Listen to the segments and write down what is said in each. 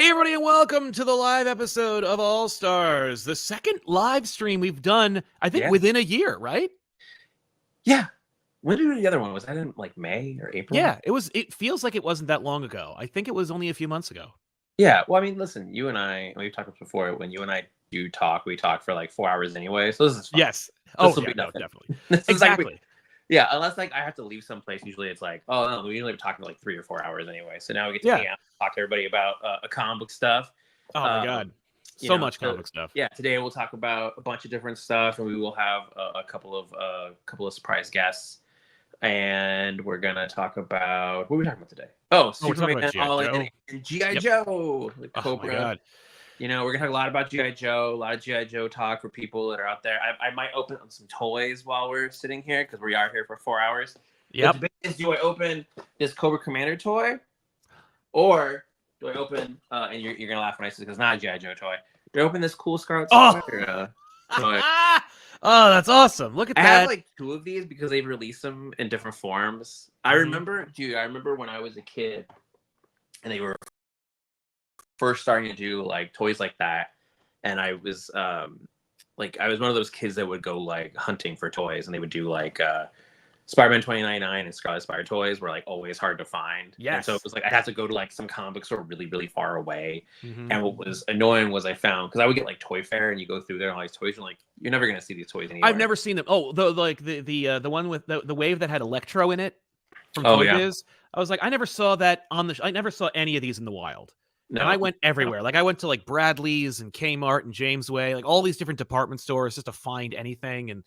Hey everybody and welcome to the live episode of All Stars, the second live stream we've done, I think, within a year, right? Yeah. When did we do the other one? Was that in like May or April? Yeah, it feels like it wasn't that long ago. I think it was only a few months ago. Yeah. Well, I mean, listen, you and I, we've talked before, when you and I do talk, we talk for like 4 hours anyway. So this is fun. Yes. This will be nothing. Definitely. This Exactly. Is like yeah, unless like I have to leave someplace, usually it's like, oh no, we usually talk for like 3 or 4 hours anyway. So now we get to hang out, talk to everybody about a comic book stuff. Oh my god. So much comic stuff. Yeah, today we'll talk about a bunch of different stuff, and we will have a couple of surprise guests. And we're gonna talk about what are we talking about today? Oh, Superman and G.I. Joe. Like Cobra. Oh my god. You know, we're gonna talk a lot about G.I. Joe, a lot of G.I. Joe talk for people that are out there. I might open up some toys while we're sitting here because we are here for 4 hours. Yep. The debate is, do I open this Cobra Commander toy, or do I open and you're gonna laugh when I say this because it's not a G.I. Joe toy. Do I open this cool Scarlet Spider toy? Oh, that's awesome! Look at that. I have like 2 of these because they've released them in different forms. I remember when I was a kid, and they were first starting to do like toys like that, and I was like, I was one of those kids that would go like hunting for toys, and they would do like Spider-Man 2099 and Scarlet Spider toys were like always hard to find. Yes. And so it was like I had to go to like some comic book store really, really far away. And what was annoying was I found, because I would get like Toy Fair and you go through there and all these toys and like you're never gonna see these toys anymore. I've never seen them. Oh, the one with the wave that had Electro in it from Toy Biz. I was like, I never saw that I never saw any of these in the wild. No. And I went everywhere. Like I went to like Bradley's and Kmart and Jamesway, like all these different department stores just to find anything. And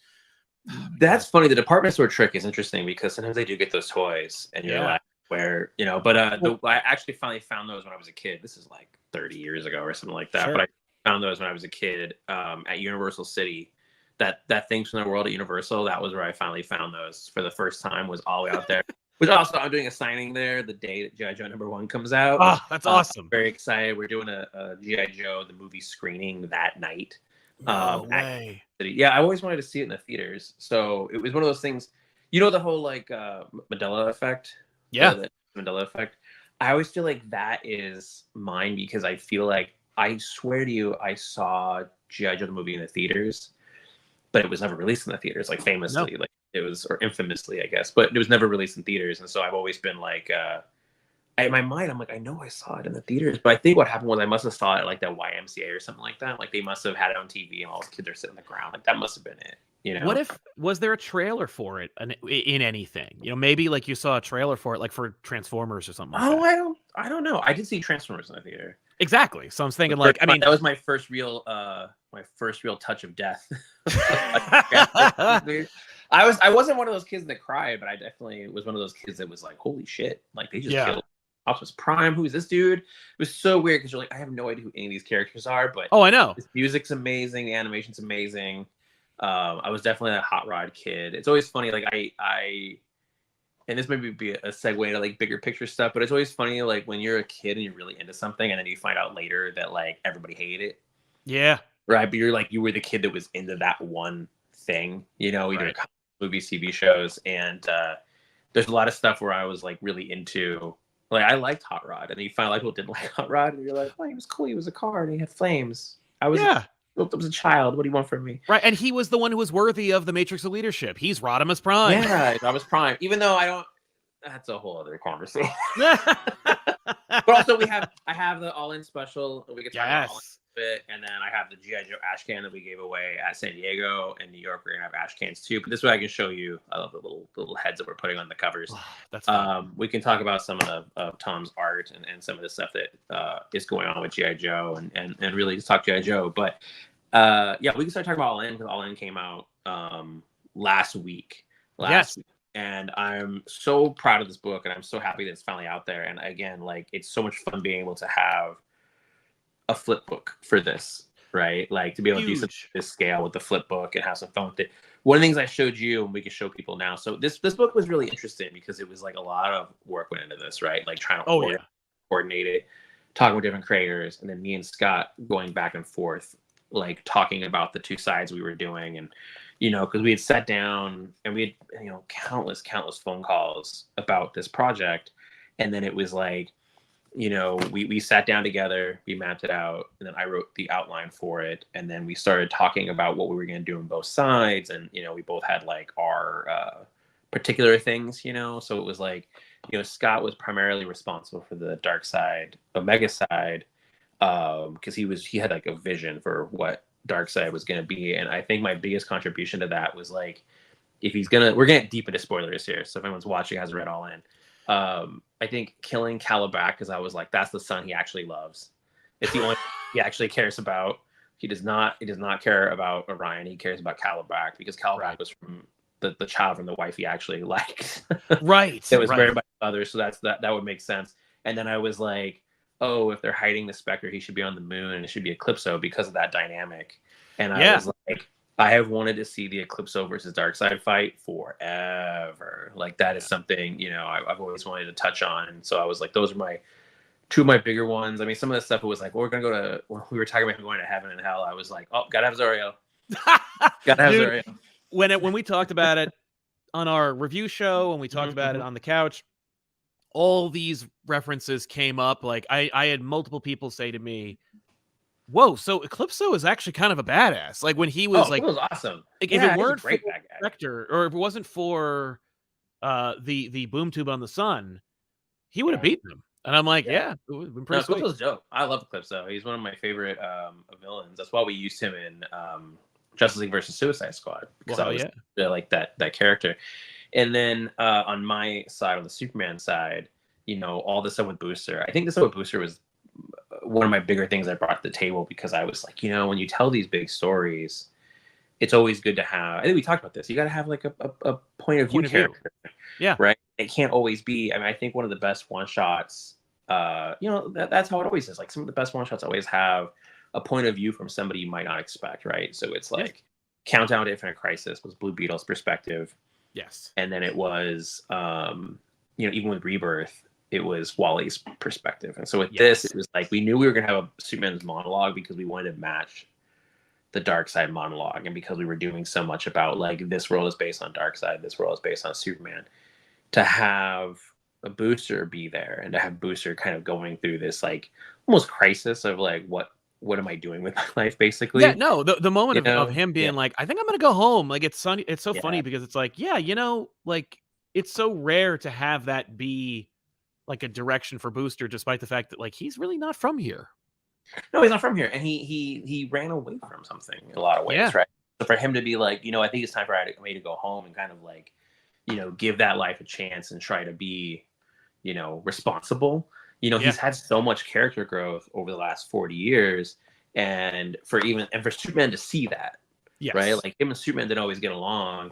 that's funny. The department store trick is interesting because sometimes they do get those toys, and you're like, where, you know. But I actually finally found those when I was a kid. This is like 30 years ago or something like that. Sure. But I found those when I was a kid at Universal City. That Things from the World at Universal. That was where I finally found those for the first time. Was all the way out there. Which also, I'm doing a signing there the day that G.I. Joe #1 comes out. Oh, that's awesome! I'm very excited. We're doing a G.I. Joe the movie screening that night. No way. Yeah, I always wanted to see it in the theaters. So it was one of those things, you know, the whole like Mandela effect. Yeah. The Mandela effect. I always feel like that is mine because I feel like, I swear to you, I saw G.I. Joe the movie in the theaters, but it was never released in the theaters, like famously. No. Like it was, or infamously, I guess, but it was never released in theaters. And so I've always been like, in my mind, I'm like, I know I saw it in the theaters, but I think what happened was I must have saw it at like that YMCA or something like that. Like they must have had it on TV and all the kids are sitting on the ground. Like that must have been it. You know? Was there a trailer for it in anything? You know, maybe like you saw a trailer for it, like for Transformers or something. Like that. I don't know. I did see Transformers in the theater. Exactly. So I'm thinking like, I mean, that was my first real touch of death. I wasn't one of those kids that cried, but I definitely was one of those kids that was like, holy shit. Like they just killed Optimus Prime. Who's this dude? It was so weird because you're like, I have no idea who any of these characters are, but I know. His music's amazing, the animation's amazing. I was definitely a Hot Rod kid. It's always funny, like I and this may be a segue to like bigger picture stuff, but it's always funny like when you're a kid and you're really into something and then you find out later that like everybody hated it. Yeah. Right. But you're like, you were the kid that was into that one thing, you know, either movies, TV shows, and there's a lot of stuff where I was like really into. Like I liked Hot Rod, and then you find out people didn't like Hot Rod, and you're like, "Oh, he was cool. He was a car, and he had flames." I was a child. What do you want from me? Right, and he was the one who was worthy of the Matrix of Leadership. He's Rodimus Prime. Yeah, Rodimus Prime. Even though I don't. That's a whole other conversation. But also, I have the All In special. We could talk about All In bit, and then I have the G.I. Joe ash can that we gave away at San Diego and New York. We're gonna have ash cans too, but this way I can show you. I love the little heads that we're putting on the covers. That's we can talk about some of Tom's art and some of the stuff that is going on with G.I. Joe and really just talk G.I. Joe. But we can start talking about All In because All In came out last week. And I'm so proud of this book, and I'm so happy that it's finally out there. And again, like it's so much fun being able to have a flip book for this, right? Like to be able to do something this scale with the flip book and have some fun with it. One of the things I showed you, and we can show people now. So this book was really interesting because it was like a lot of work went into this, right? Like trying to coordinate it, talking with different creators, and then me and Scott going back and forth, like talking about the two sides we were doing, and you know, because we had sat down and we had, you know, countless phone calls about this project, and then it was like, we sat down together, we mapped it out, and then I wrote the outline for it, and then we started talking about what we were going to do on both sides, and we both had like our particular things, so it was like, Scott was primarily responsible for the dark side, Omega side, because he had like a vision for what dark side was going to be, and I think my biggest contribution to that was like, we're gonna get deep into spoilers here, so if anyone's watching hasn't read all in, I think killing Calabac, because I was like, that's the son he actually loves. It's the only he actually cares about. He does not care about Orion. He cares about Calabac, because Calabac was from the child from the wife he actually liked. Right. It was buried by others, so that would make sense. And then I was like, oh, if they're hiding the Spectre, he should be on the moon, and it should be Eclipso because of that dynamic. And I was like, I have wanted to see the Eclipso versus Darkseid fight forever. Like, that is something, I've always wanted to touch on. And so I was like, those are two of my bigger ones. I mean, some of the stuff it was like, well, we're going to go to, when we were talking about going to heaven and hell, I was like, oh, gotta have Zoriel. Gotta have Zoriel. When we talked about it on our review show, and we talked about it on the couch, all these references came up. Like, I had multiple people say to me, whoa, so Eclipso is actually kind of a badass. Like, when he was it was awesome. Like, if it weren't for Spectre, or if it wasn't for the boom tube on the sun, he would have beaten him. And I'm like, it would have been pretty sweet. Eclipso's dope. I love Eclipso. He's one of my favorite villains. That's why we used him in Justice League versus Suicide Squad, because I was like that character. And then on my side, on the Superman side, all the stuff with Booster. I think the stuff with Booster was one of my bigger things I brought to the table, because I was like, when you tell these big stories, it's always good to have, I think we talked about this, you got to have like a point of view character. Yeah. Right. It can't always be, I mean, I think one of the best one shots, that's how it always is. Like, some of the best one shots always have a point of view from somebody you might not expect. Right. So it's like Countdown to Infinite Crisis was Blue Beetle's perspective. Yes. And then it was, even with Rebirth, it was Wally's perspective. And so with this, it was like, we knew we were going to have a Superman's monologue, because we wanted to match the Darkseid monologue. And because we were doing so much about like, this world is based on Darkseid, this world is based on Superman, to have a Booster be there, and to have Booster kind of going through this like almost crisis of like, what am I doing with my life, basically? Yeah, no, the moment of him being like, I think I'm gonna go home. Like, it's sunny. It's so funny, because it's like, like, it's so rare to have that be like a direction for Booster, despite the fact that like, he's really not from here. No, he's not from here, and he ran away from something in a lot of ways, right? So for him to be like, I think it's time for me to go home and kind of like, give that life a chance and try to be, responsible. He's had so much character growth over the last 40 years, and for Superman to see that, right? Like, him and Superman didn't always get along,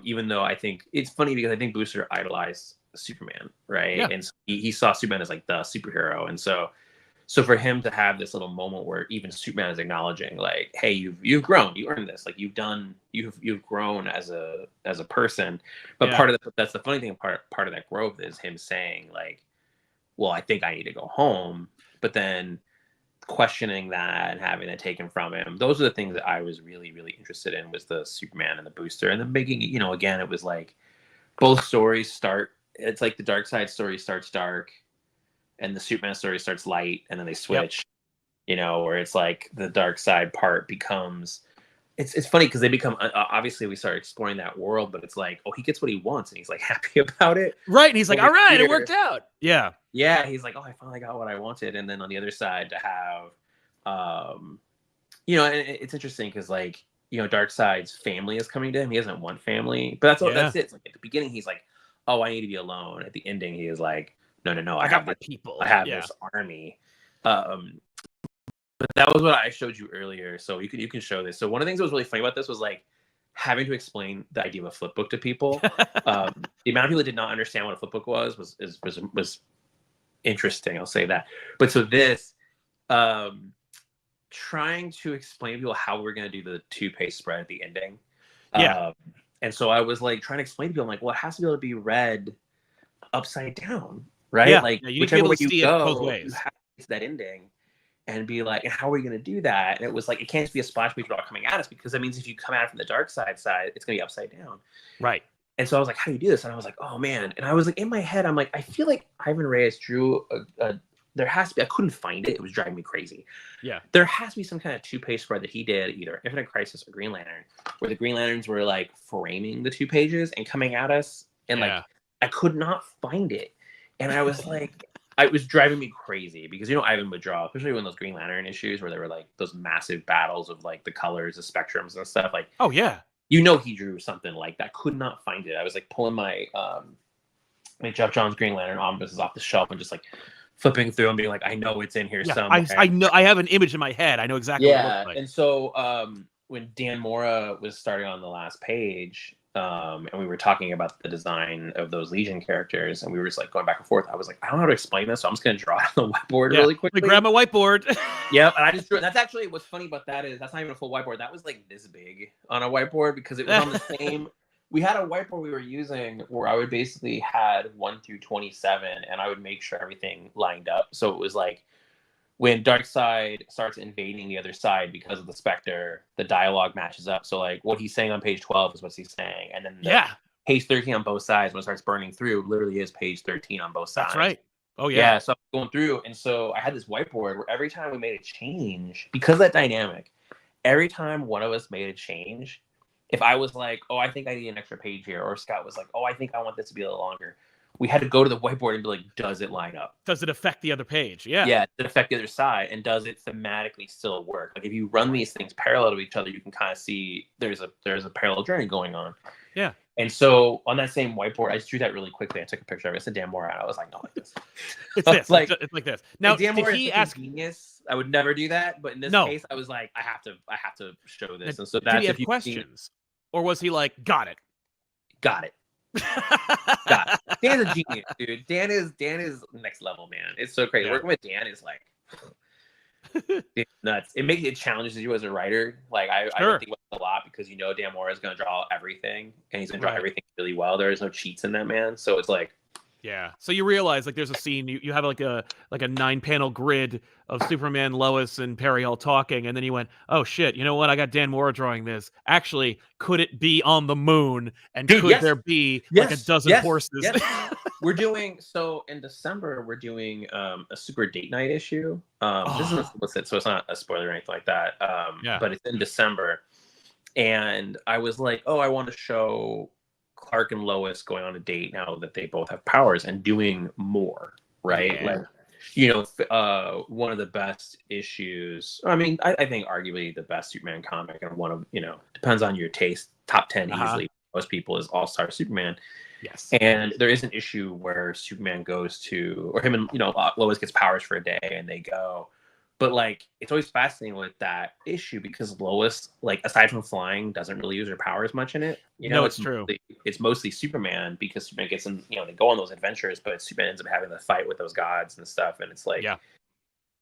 even though I think it's funny, because I think Booster idolized Superman, right? Yeah. And so he saw Superman as like the superhero, and so for him to have this little moment where even Superman is acknowledging like, hey, you've grown, you earned this, like, you've grown as a person. But that's the funny thing, part of that growth is him saying like, well, I think I need to go home, but then questioning that and having it taken from him. Those are the things that I was really, really interested in, was the Superman and the Booster, and then making it, again, it was like both stories start, it's like the Darkseid story starts dark, and the Superman story starts light, and then they switch, where it's like the Darkseid part becomes, it's funny, because they become, obviously we start exploring that world, but it's like, oh, he gets what he wants, and he's like happy about it. Right. And he's like, all right, it worked out. Yeah. Yeah. He's like, oh, I finally got what I wanted. And then on the other side to have, and it's interesting, because like, Darkseid's family is coming to him. He doesn't want family, but that's it. It's like, at the beginning, he's like, oh, I need to be alone. At the ending, he is like, no, I have my people. I have this army. But that was what I showed you earlier. So you can show this. So one of the things that was really funny about this was like having to explain the idea of a flip book to people. The amount of people that did not understand what a flip book was interesting. I'll say that. But so this, trying to explain to people how we're going to do the 2-page spread at the ending. And so I was like trying to explain to people, I'm like, well, it has to be able to be read upside down. Right? Yeah. Like, you whichever way you go, both ways. You have to that ending and be like, and how are we going to do that? And it was like, it can't just be a splash page all coming at us, because that means if you come at it from the Darkseid side, it's going to be upside down. Right. And so I was like, how do you do this? And I was like, oh man. And I was like, in my head, I'm like, I feel like Ivan Reyes drew there has to be, I couldn't find it. It was driving me crazy. Yeah. There has to be some kind of 2-page spread that he did, either Infinite Crisis or Green Lantern, where the Green Lanterns were like framing the 2 pages and coming at us. And like, I could not find it. And I was like, it was driving me crazy because, you know, Ivan would draw, especially when those Green Lantern issues where there were like those massive battles of like the colors, the spectrums and stuff. Like, oh yeah, you know, he drew something like that. Could not find it. I was like pulling my Jeff Johns Green Lantern omnibuses off the shelf and just like flipping through and being like, I know it's in here somewhere. I know, I have an image in my head. I know exactly what it looks like. And so when Dan Mora was starting on the last page, and we were talking about the design of those Legion characters, and we were just like going back and forth. I was like, I don't know how to explain this, so I'm just gonna draw it on the whiteboard really quickly. Grab my whiteboard. Yep, and I just drew it. That's actually what's funny about that is that's not even a full whiteboard. That was like this big on a whiteboard because it was on the same. We had a whiteboard we were using where I would basically had 1 through 27, and I would make sure everything lined up. So it was like when Darkseid starts invading the other side because of the Spectre, the dialogue matches up. So like what he's saying on page 12 is what he's saying, and then page 13 on both sides when it starts burning through literally is page 13 on both sides. That's right. Oh yeah. So I'm going through, and so I had this whiteboard where every time we made a change, because of that dynamic, every time one of us made a change, if I was like, oh, I think I need an extra page here, or Scott was like, oh, I think I want this to be a little longer, we had to go to the whiteboard and be like, does it line up? Does it affect the other page? Yeah. Yeah, does it affect the other side? And does it thematically still work? Like if you run these things parallel to each other, you can kind of see there's a parallel journey going on. Yeah. And so on that same whiteboard, I just drew that really quickly. I took a picture of it. I said Dan Mora, and I was like, no, like this. It's this. Like, it's like this. Now, Dan Mora did he ask? Genius. I would never do that, but in this case, I was like, I have to show this. And so that's did he have questions, or was he like, got it? Got it. Got it. Dan's a genius, dude. Dan is next level, man. It's so crazy. Working with Dan is like it's nuts. It challenges you as a writer. Like I don't think about it a lot because you know Dan Mora is going to draw everything, and he's going to draw everything really well. There is no cheats in that man, so it's like. Yeah. So you realize like there's a scene you have like a 9-panel grid of Superman, Lois, and Perry all talking, and then you went, oh shit, you know what? I got Dan Mora drawing this. Actually, could it be on the moon? And could there be like a dozen horses? Yes. We're doing so in December. We're doing a super date night issue. This is explicit, so it's not a spoiler or anything like that. But it's in December, and I was like, oh, I want to show Clark and Lois going on a date now that they both have powers and doing more, right? Like, you know, one of the best issues. I mean, I think arguably the best Superman comic, and one of, you know, depends on your taste. Top 10 easily. Most people is All-Star Superman. Yes. And there is an issue where Superman goes to, or him and, you know, Lois gets powers for a day and they go. But like, it's always fascinating with that issue because Lois, like, aside from flying, doesn't really use her powers much in it. You know, it's true. It's mostly Superman because Superman gets in, you know, they go on those adventures, but Superman ends up having the fight with those gods and stuff. And it's like,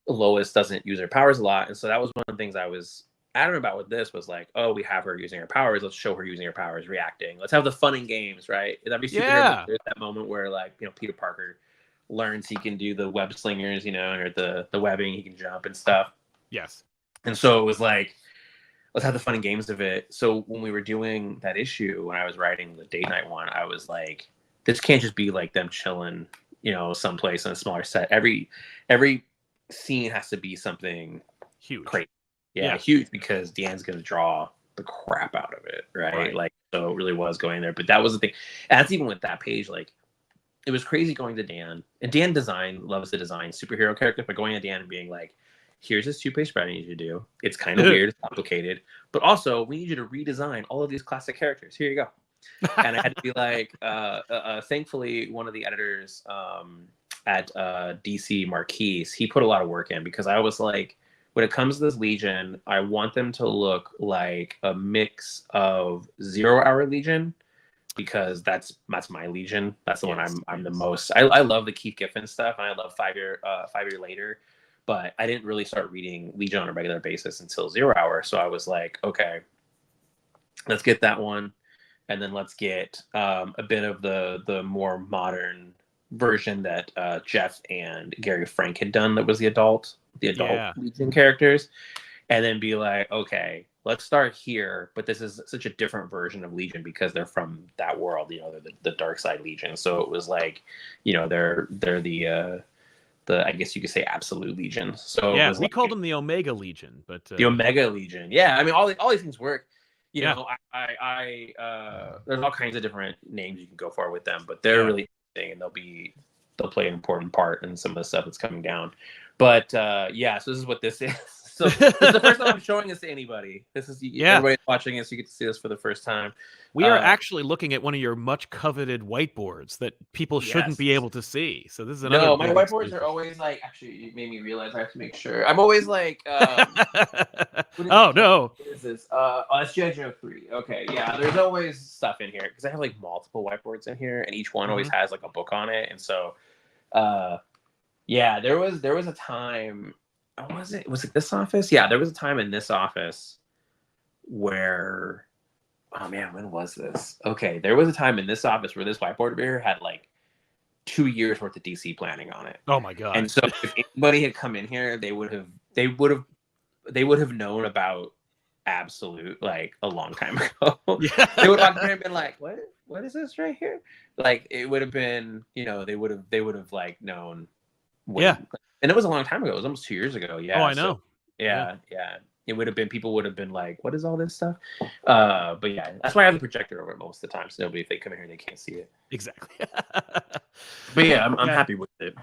Lois doesn't use her powers a lot. And so that was one of the things I was adamant about with this was like, oh, we have her using her powers. Let's show her using her powers, reacting. Let's have the fun and games, right? In every superhero, there's that moment where, like, you know, Peter Parker learns he can do the web slingers, you know, or the webbing, he can jump and stuff. Yes. And so it was like, let's have the fun and games of it. So when we were doing that issue, when I was writing the date night one, I was like, this can't just be like them chilling, you know, someplace on a smaller set. Every scene has to be something huge. Crazy. Yeah, huge, because Dan's going to draw the crap out of it, right? Like, so it really was going there. But that was the thing. And that's even with that page, like, it was crazy going to Dan. And Dan loves to design superhero characters, but going to Dan and being like, here's this 2-page spread I need you to do. It's kind of weird, it's complicated, but also we need you to redesign all of these classic characters. Here you go. And I had to be like, thankfully, one of the editors at DC Marquise, he put a lot of work in, because I was like, when it comes to this Legion, I want them to look like a mix of 0 Hour Legion, because that's my Legion. That's the one I'm the most. I love the Keith Giffen stuff, and I love 5 Year Later, but I didn't really start reading Legion on a regular basis until 0 Hour. So I was like, okay, let's get that one, and then let's get a bit of the more modern version that Jeff and Gary Frank had done. That was the adult Legion characters. and then be like, okay, let's start here. But this is such a different version of Legion because they're from that world. You know, they're the Dark Side Legion. So it was like, you know, they're the I guess you could say Absolute Legion. So yeah, it was we like, called them the Omega Legion, but the Omega Legion. Yeah, I mean, all these things work. You Yeah. know, there's all kinds of different names you can go for with them, but they're really interesting, and they'll play an important part in some of the stuff that's coming down. But yeah, so this is what this is. So it's the first time I'm showing this to anybody. This is everybody watching this. You get to see this for the first time. We are actually looking at one of your much coveted whiteboards that people shouldn't be able to see. So this is another. No, my whiteboards are always like. Actually, you made me realize I have to make sure. I'm always like. Oh no! What is this? That's G.I. Joe 3. Okay, yeah. There's always stuff in here because I have like multiple whiteboards in here, and each one always has like a book on it, and so, yeah. There was a time. Was it this office? Yeah, there was a time in this office where, oh man, when was this? Okay, there was a time in this office where this whiteboard over here had like 2 years worth of DC planning on it. Oh my god! And so if anybody had come in here, they would have known about Absolute like a long time ago. Yeah. They would walk in and been like, what is this right here? Like it would have been, you know, they would have like known when, and it was a long time ago. It was almost 2 years ago. Yeah. Oh, I know. So, yeah. It would have been, people would have been like, what is all this stuff? But yeah, that's why I have the projector over it most of the time. So nobody, if they come in here, they can't see it. Exactly. But yeah, I'm happy with it.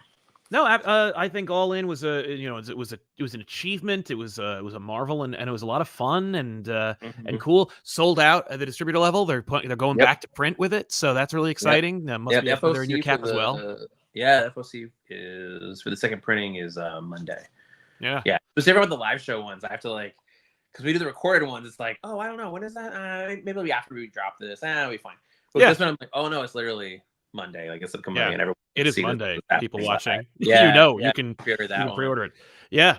No, I think All In was it was an achievement. It was a marvel, and it was a lot of fun and cool. Sold out at the distributor level. They're going back to print with it, so that's really exciting. Must be there in your cap as well. Yeah, FOC is for the second printing is Monday. Yeah. Just everyone with the live show ones, I have to like, because we do the recorded ones. It's like, oh, I don't know, when is that? Maybe it'll be after we drop this. It'll be fine. But this one, I'm like, oh no, it's literally Monday. Like it's upcoming, and everyone. It is Monday. People watching, you can pre-order it. Yeah.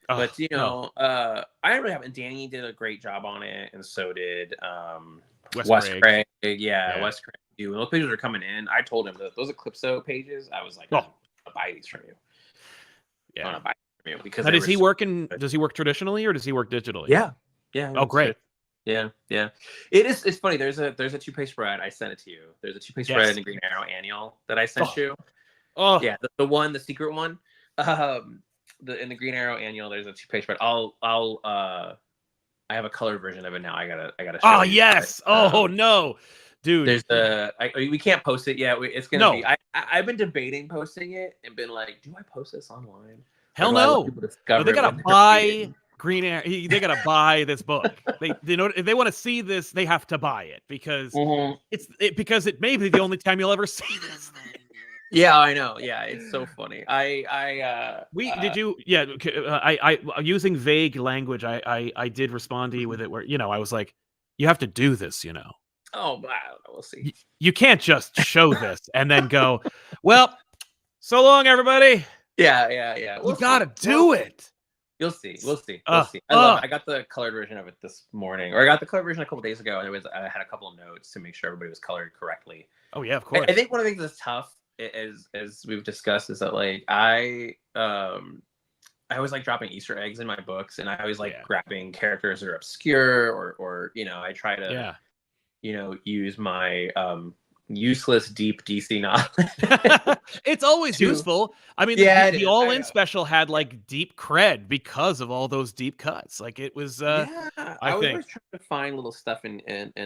But you know, I really haven't. Danny did a great job on it, and so did Wes Craig. Wes Craig. And those pages are coming in. I told him that those Eclipso pages. I was like, I'll buy these from you. Yeah. I want to buy them from you because. Now, does he work traditionally or does he work digitally? Yeah. Oh, great. Yeah. It's funny. There's a 2-page spread. I sent it to you. There's a 2-page spread in the Green Arrow annual that I sent you. Oh yeah, the secret one. In the Green Arrow annual, there's a 2-page spread. I have a colored version of it now. I gotta. Oh yes. No, dude. There's we can't post it yet. It's gonna be. I've been debating posting it and been like, do I post this online? Hell no. They gotta buy Green Arrow. They gotta buy this book. If they want to see this, they have to buy it because because it may be the only time you'll ever see this thing. Yeah, I know. Yeah, it's so funny. Using vague language, I did respond to you with it where, I was like, you have to do this, Oh, but I don't know. We'll see. You can't just show this and then go, well, so long, everybody. Yeah. You gotta do it. You'll see. We'll see. I got the colored version of it this morning, or I got the colored version a couple days ago, and I had a couple of notes to make sure everybody was colored correctly. Oh yeah, of course. I think one of the things that's tough, as we've discussed, is that like I always like dropping Easter eggs in my books, and I always like grabbing characters that are obscure, or I try to use my useless deep DC knowledge. It's always useful. I mean, the All In special had like deep cred because of all those deep cuts. Like it was. I was always trying to find little stuff and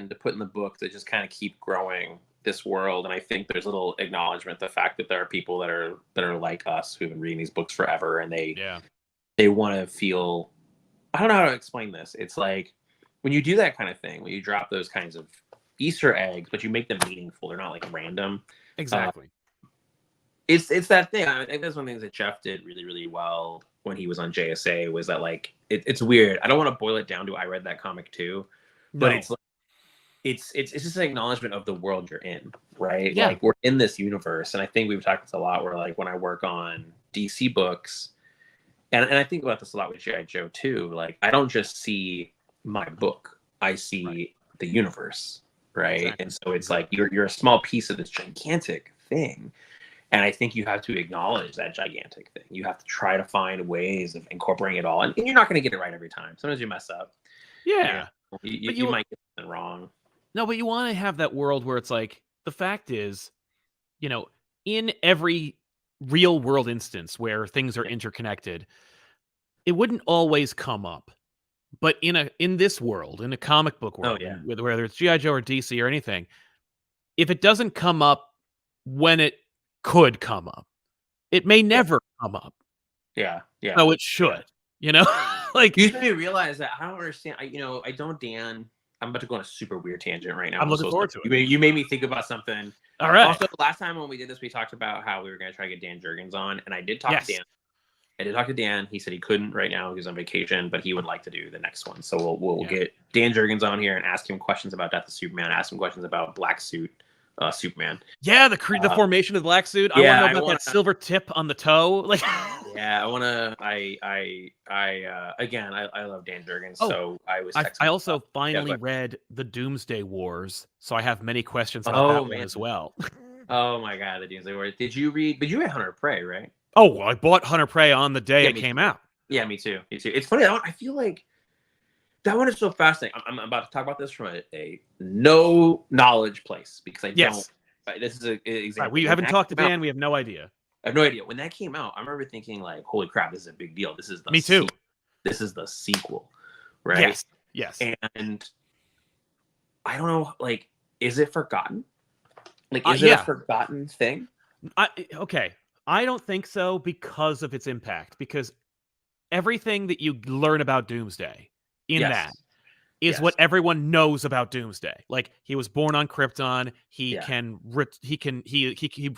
to put in the book that just kind of keep growing this world. And I think there's a little acknowledgement the fact that there are people that are like us who've been reading these books forever, and they want to feel. I don't know how to explain this. It's like when you do that kind of thing, when you drop those kinds of Easter eggs, but you make them meaningful. They're not like random. Exactly. It's that thing. I think that's one of the things that Jeff did really, really well when he was on JSA was that like it's weird. I don't want to boil it down to I read that comic too, but it's like it's just an acknowledgement of the world you're in, right? Yeah. Like we're in this universe, and I think we've talked this a lot. Where like when I work on DC books, and I think about this a lot with G.I. Joe too. Like I don't just see my book; I see the universe. Right. Exactly. And so it's like you're a small piece of this gigantic thing. And I think you have to acknowledge that gigantic thing. You have to try to find ways of incorporating it all. And you're not going to get it right every time. Sometimes you mess up. Yeah. You might get something wrong. No, but you want to have that world where it's like, the fact is, in every real world instance where things are interconnected, it wouldn't always come up. But in this world, in a comic book world, whether it's G.I. Joe or DC or anything, if it doesn't come up when it could come up, it may never come up. Yeah. So it should, like, you made me realize that I don't understand. I don't, Dan. I'm about to go on a super weird tangent right now. I'm looking forward to it. You made me think about something. All right. Also, last time when we did this, we talked about how we were going to try to get Dan Jurgens on, and I did talk to Dan. I did talk to Dan. He said he couldn't right now. He's on vacation, but he would like to do the next one. So we'll get Dan Jurgens on here and ask him questions about Death of Superman. Ask him questions about Black Suit Superman. Yeah, the formation of the black suit. I want to know about that silver tip on the toe. Like, yeah, I want to. Again, I love Dan Jurgens. So I also finally read the Doomsday Wars, so I have many questions about that one as well. Oh my God, the Doomsday Wars. Did you read? But you read Hunter Prey, right? Oh, well, I bought Hunter Prey on the day it came out. Yeah, me too. It's funny. I feel like that one is so fascinating. I'm about to talk about this from a no knowledge place because I don't. This is an example. Right, we haven't talked to Dan. We have no idea. I have no idea. When that came out, I remember thinking like, "Holy crap, this is a big deal. This is the me too. This is the sequel, right?" Yes. And I don't know. Like, is it forgotten? Like, is it a forgotten thing? Okay. I don't think so because of its impact. Because everything that you learn about Doomsday in that is what everyone knows about Doomsday. Like, he was born on Krypton. He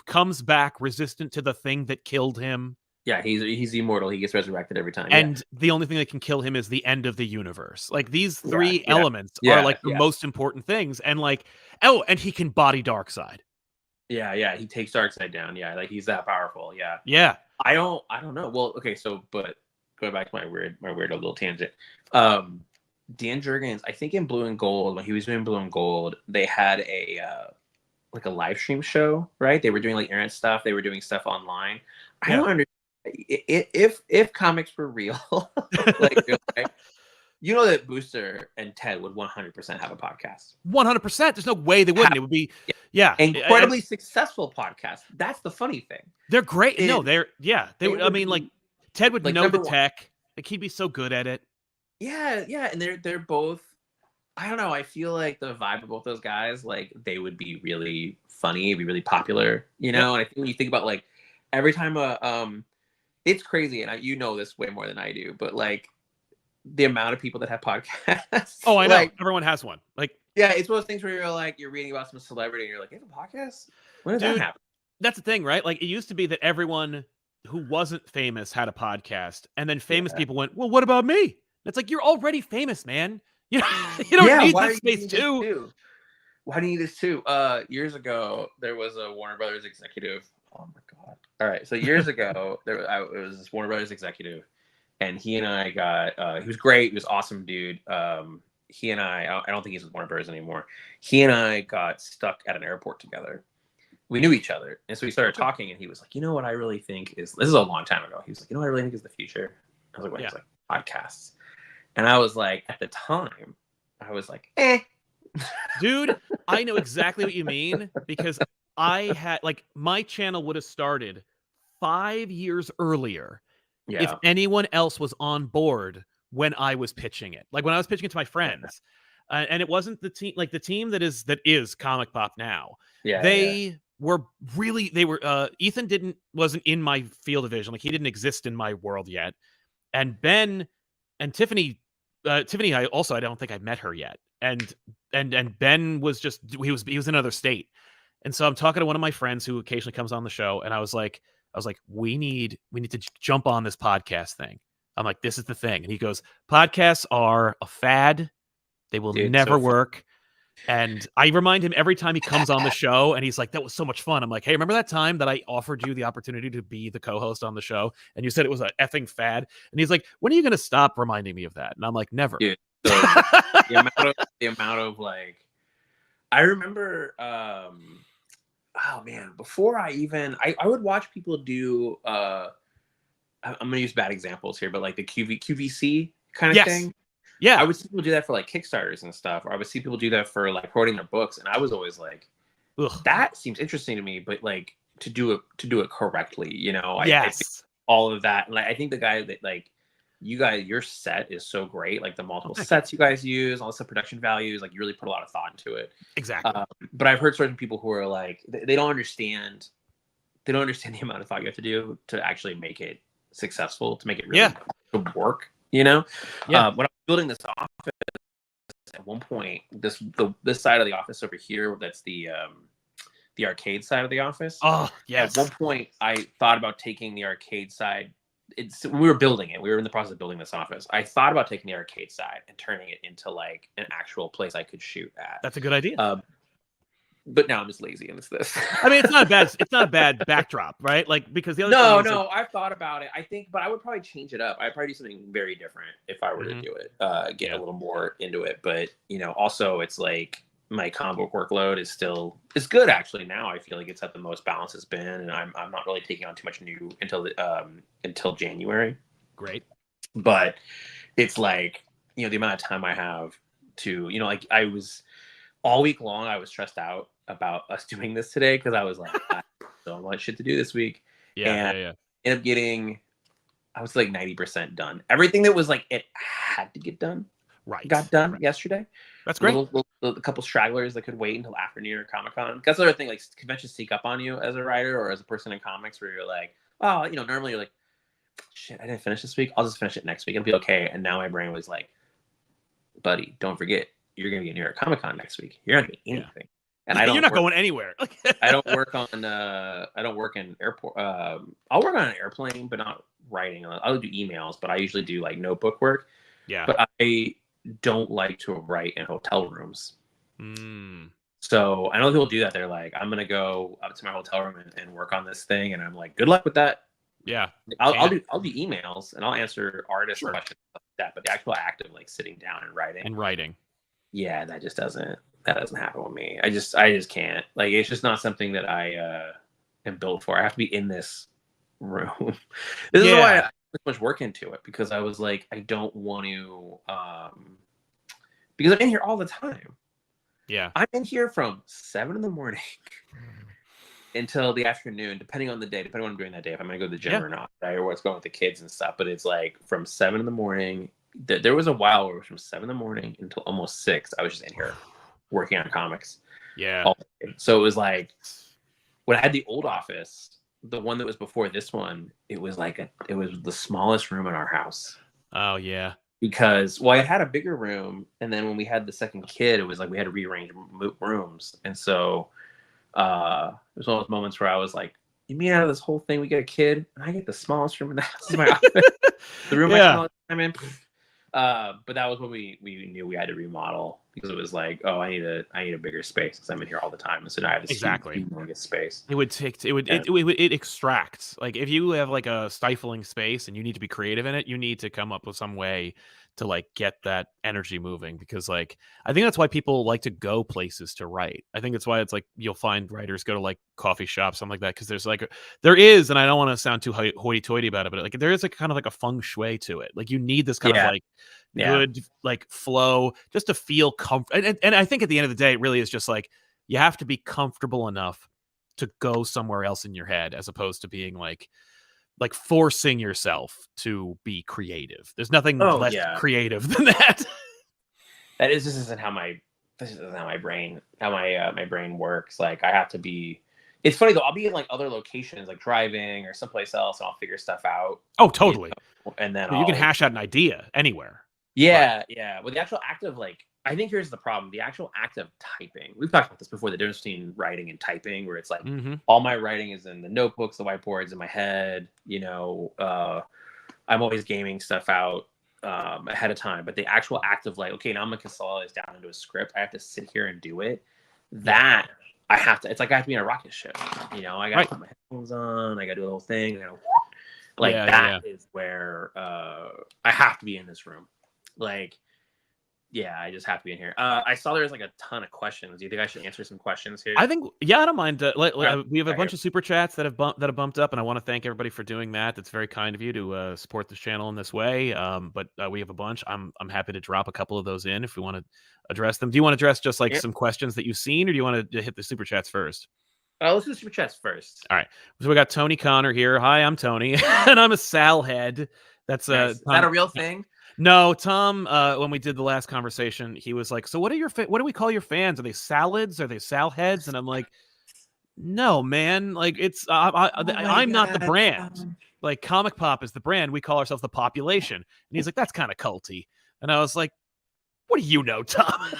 comes back resistant to the thing that killed him. Yeah, he's immortal. He gets resurrected every time. And the only thing that can kill him is the end of the universe. Like, these three elements are like the most important things. And like, and he can body Darkseid. Yeah, he takes Darkseid down. Yeah, like he's that powerful. Yeah. Yeah. I don't know. Well, okay, so but going back to my weird little tangent. Dan Jurgens, I think in Blue and Gold, when he was doing Blue and Gold, they had a like a live stream show, right? They were doing like internet stuff. They were doing stuff online. I don't understand if comics were real, like you know that Booster and Ted would 100% have a podcast. 100%. There's no way they wouldn't. It would be, incredibly successul podcast. That's the funny thing. They're great. They would. I mean, like Ted would know the tech. Like, he'd be so good at it. Yeah, and they're both. I don't know. I feel like the vibe of both those guys, like they would be really funny, be really popular, And I think when you think about like every time it's crazy, and you know this way more than I do, but like the amount of people that have podcasts. Oh, I know. Like, everyone has one. Like, yeah, it's one of those things where you're like, you're reading about some celebrity and you're like, you have a podcast? When did that happen? That's the thing, right? Like, it used to be that everyone who wasn't famous had a podcast, and then famous people went, well, what about me? It's like, you're already famous, man. You don't need this space too. Why do you need this too? Years ago, there was a Warner Brothers executive. Oh my God. All right. So years ago, it was this Warner Brothers executive. And he and I got, he was great. He was awesome, dude. He and I don't think he's with Warner Bros. Anymore. He and I got stuck at an airport together. We knew each other. And so we started talking, and he was like, you know what I really think is, this is a long time ago. He was like, you know what I really think is the future? I was like, what? He's like, podcasts. And I was like, at the time, I was like, Dude, I know exactly what you mean, because I had, like, my channel would have started 5 years earlier if anyone else was on board when I was pitching it. Like, when I was pitching it to my friends, and it wasn't the team, like the team that is ComicPop now. They were Ethan wasn't in my field of vision. Like, he didn't exist in my world yet. And Ben and Tiffany, I don't think I met her yet. And Ben was just, he was in another state. And so I'm talking to one of my friends who occasionally comes on the show, and I was like, we need to jump on this podcast thing. I'm like, this is the thing. And he goes, podcasts are a fad. They will never work. And I remind him every time he comes on the show, and he's like, that was so much fun. I'm like, hey, remember that time that I offered you the opportunity to be the co-host on the show, and you said it was an effing fad? And he's like, when are you going to stop reminding me of that? And I'm like, never. Dude, so the amount of like, I remember oh man, before I would watch people do, I'm going to use bad examples here, but like the QVC kind of thing. Yeah. I would see people do that for like Kickstarters and stuff, or I would see people do that for like promoting their books. And I was always like, ugh, that seems interesting to me, but like to do it correctly, you know, I think yes. all of that. And like, I think the guy that like you guys, your set is so great. Like the multiple Thank sets you guys use, all the production values, like you really put a lot of thought into it. Exactly. But I've heard certain people who are like, they don't understand. They don't understand the amount of thought you have to do to actually make it successful, to make it really work. You know, when I was building this office, at one point, this side of the office over here, that's the arcade side of the office. Oh, yes. At one point, I thought about taking the arcade side. We were building it. We were in the process of building this office. I thought about taking the arcade side and turning it into like an actual place I could shoot at. That's a good idea. But now I'm just lazy and it's this. I mean, it's not a bad backdrop, right? Like, because the other no, I've thought about it. I think, but I would probably change it up. I'd probably do something very different if I were to do it. Get a little more into it. But you know, also it's like my comic book workload is good actually. Now I feel like it's at the most balance it's been, and I'm not really taking on too much new until January. Great. But it's like, you know, the amount of time I have to, you know, like I was all week long, I was stressed out about us doing this today because I was like, I have so much shit to do this week. Ended up getting, I was like 90% done. Everything that was like it had to get done, got done yesterday. That's great. A couple stragglers that could wait until after New York Comic Con. That's the other thing, like conventions sneak up on you as a writer or as a person in comics, where you're like, oh, you know, normally you're like, shit, I didn't finish this week. I'll just finish it next week. It'll be okay. And now my brain was like, buddy, don't forget, you're gonna be at New York Comic Con next week. You're not doing anything. And you're not going anywhere. I don't work on I don't work in airport. I'll work on an airplane, but not writing. I'll do emails, but I usually do like notebook work. Yeah. But I don't like to write in hotel rooms. So I know people do that. They're like, I'm gonna go up to my hotel room and work on this thing, and I'm like, good luck with that. Yeah. I'll do emails and I'll answer artist questions like that. But the actual act of like sitting down and writing. Yeah, that doesn't happen with me. I just can't. Like, it's just not something that I am built for. I have to be in this room. This is why I put much work into it, because I was like, I don't want to because I'm in here all the time. Yeah. I'm in here from 7 a.m. until the afternoon, depending on the day, depending on what I'm doing that day, if I'm gonna go to the gym or not, right, or what's going with the kids and stuff. But it's like from 7 a.m. There was a while where it was from 7 a.m. until almost 6. I was just in here working on comics. Yeah. So it was like when I had the old office, the one that was before this one, it was the smallest room in our house. Oh yeah. Because I had a bigger room, and then when we had the second kid, it was like we had to rearrange rooms, and so it was one of those moments where I was like, "You mean out of this whole thing, we get a kid, and I get the smallest room in the house, in my office, the room I'm in." But that was when we knew we had to remodel, because it was like, oh, I need a bigger space because I'm in here all the time, and so now I have this humongous space. It extracts. Like, if you have like a stifling space and you need to be creative in it, you need to come up with some way to like get that energy moving, because like I think that's why people like to go places to write. I think it's why it's like you'll find writers go to like coffee shops, something like that, because there is, and I don't want to sound too hoity-toity about it, but like there is a kind of like a feng shui to it. Like you need this kind of like good like flow just to feel comfortable. And I think at the end of the day, it really is just like you have to be comfortable enough to go somewhere else in your head, as opposed to being like forcing yourself to be creative. There's nothing less creative than that. This isn't how my brain works. Like, I have to be. It's funny though. I'll be in like other locations, like driving or someplace else, and I'll figure stuff out. Oh, totally. You know? And then you can hash out an idea anywhere. Yeah. Well, the actual act of like, I think here's the problem. The actual act of typing. We've talked about this before, the difference between writing and typing, where it's like all my writing is in the notebooks, the whiteboards in my head. You know, I'm always gaming stuff out ahead of time. But the actual act of like, okay, now I'm going to consolidate this down into a script. I have to sit here and do it. That I have to, it's like I have to be in a rocket ship. You know, I got to put my headphones on. I got to do a little thing. Is where I have to be in this room. Like, Yeah, I just have to be in here. I saw there was like a ton of questions. Do you think I should answer some questions here? I think, yeah, I don't mind. We have a Right bunch here. of super chats that have bumped up, and I want to thank everybody for doing that. That's very kind of you to support this channel in this way. But we have a bunch. I'm happy to drop a couple of those in if we want to address them. Do you want to address just like some questions that you've seen, or do you want to hit the super chats first? Let's do the super chats first. All right. So we got Tony Connor here. Hi, I'm Tony, and I'm a Sal head. That's nice. Is that a real thing? No, Tom. When we did the last conversation, he was like, "So what are your what do we call your fans? Are they salads? Are they Sal heads?" And I'm like, "No, man. Like it's I'm not the brand. Like ComicPop is the brand. We call ourselves the population." And he's like, "That's kind of culty." And I was like, "What do you know, Tom?"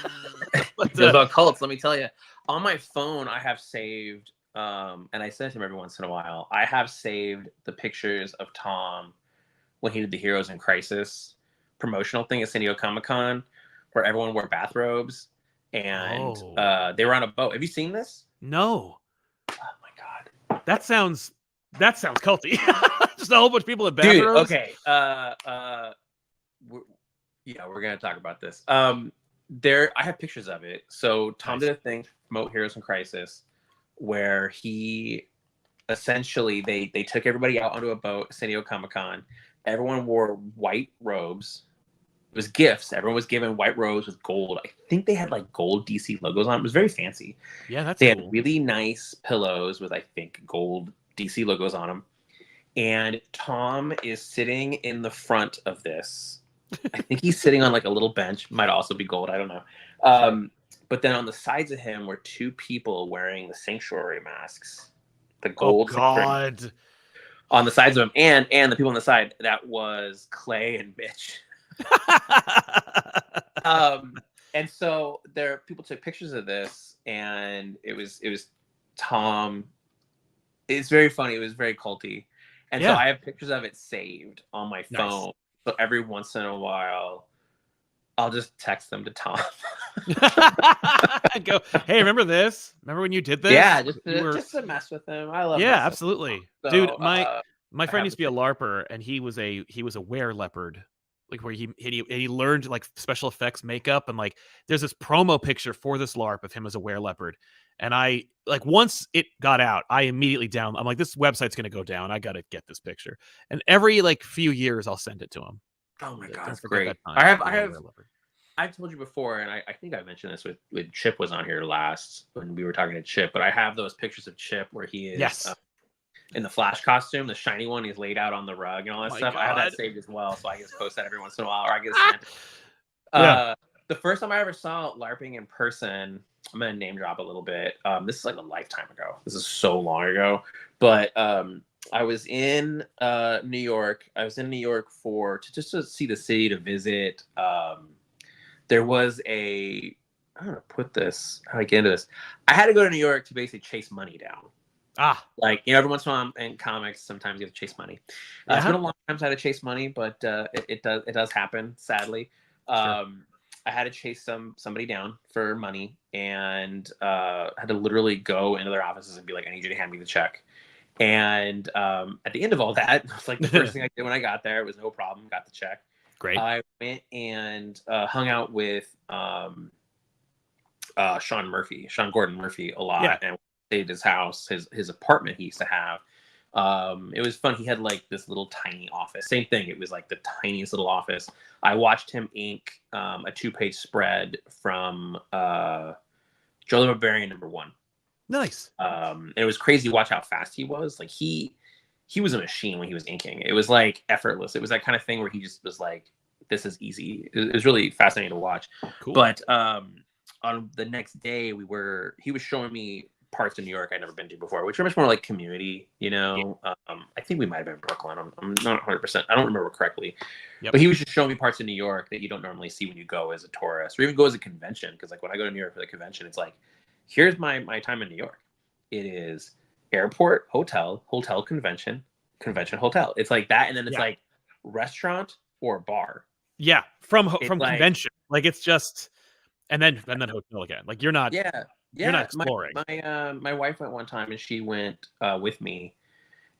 But, about cults, let me tell you. On my phone, I have saved, and I send it to him every once in a while. I have saved the pictures of Tom when he did the Heroes in Crisis promotional thing at San Diego Comic-Con, where everyone wore bathrobes and they were on a boat. Have you seen this? No. Oh my god, that sounds culty. Just a whole bunch of people in bathrobes. Dude, okay. We're gonna talk about this. I have pictures of it. So Tom did a thing to promote Heroes in Crisis, where he essentially they took everybody out onto a boat at San Diego Comic-Con. Everyone wore white robes. It was gifts. Everyone was given white robes with gold. I think they had like gold DC logos on it. It was very fancy. Yeah, that's They cool. had really nice pillows with, I think, gold DC logos on them. And Tom is sitting in the front of this. I think he's sitting on like a little bench. Might also be gold. I don't know. But then on the sides of him were two people wearing the Sanctuary masks. The gold. Oh God. On the sides of him, and the people on the side, that was Clay and Mitch. And so people took pictures of this, and it was Tom. It's very funny. It was very culty, and so I have pictures of it saved on my phone. So every once in a while, I'll just text them to Tom. Go, hey, remember this? Remember when you did this? Yeah, just to mess with him. I love. Yeah, absolutely, so, dude. My friend used to be a LARPer, and he was a were-leopard, like where he learned like special effects makeup, and like there's this promo picture for this LARP of him as a were-leopard. And I like once it got out, I immediately I'm like, this website's gonna go down. I gotta get this picture. And every like few years, I'll send it to him. Oh my god, that's great. I've told you before, and I think I mentioned this with Chip was on here last when we were talking to Chip, but I have those pictures of Chip where he is in the Flash costume, the shiny one. He's laid out on the rug and all that stuff. God. I have that saved as well, so I just post that every once in a while, or I get sent. The first time I ever saw LARPing in person, I'm gonna name drop a little bit. This is like a lifetime ago. This is so long ago, but I was in New York. I was in New York just to see the city, to visit. There was I don't know, how do I get into this? I had to go to New York to basically chase money down. Like, every once in a while in comics, sometimes you have to chase money. It's been a long time since I had to chase money, but it does happen, sadly. Sure. I had to chase somebody down for money, and had to literally go into their offices and be like, I need you to hand me the check. And at the end of all that, it was like the first thing I did when I got there. It was no problem. Got the check. Great. I went and hung out with Sean Gordon Murphy a lot, and stayed at his house, his apartment he used to have. It was fun. He had like this little tiny office. Same thing. It was like the tiniest little office. I watched him ink a 2-page spread from Joe the Barbarian #1. Nice. It was crazy to watch how fast he was. Like he was a machine when he was inking. It was like effortless. It was that kind of thing where he just was like, this is easy. It was really fascinating to watch. Cool. But on the next day he was showing me parts of New York I'd never been to before, which are much more like community, I think we might have been in Brooklyn. I'm not 100%. I don't remember correctly. Yep. But he was just showing me parts of New York that you don't normally see when you go as a tourist, or even go as a convention. Because like when I go to New York for the convention, it's like, here's my time in New York. It is airport, hotel, convention, hotel. It's like that, and then it's like restaurant or bar. Yeah, from convention. Like it's just, and then hotel again. Like you're not. You're not exploring. My wife went one time, and she went with me,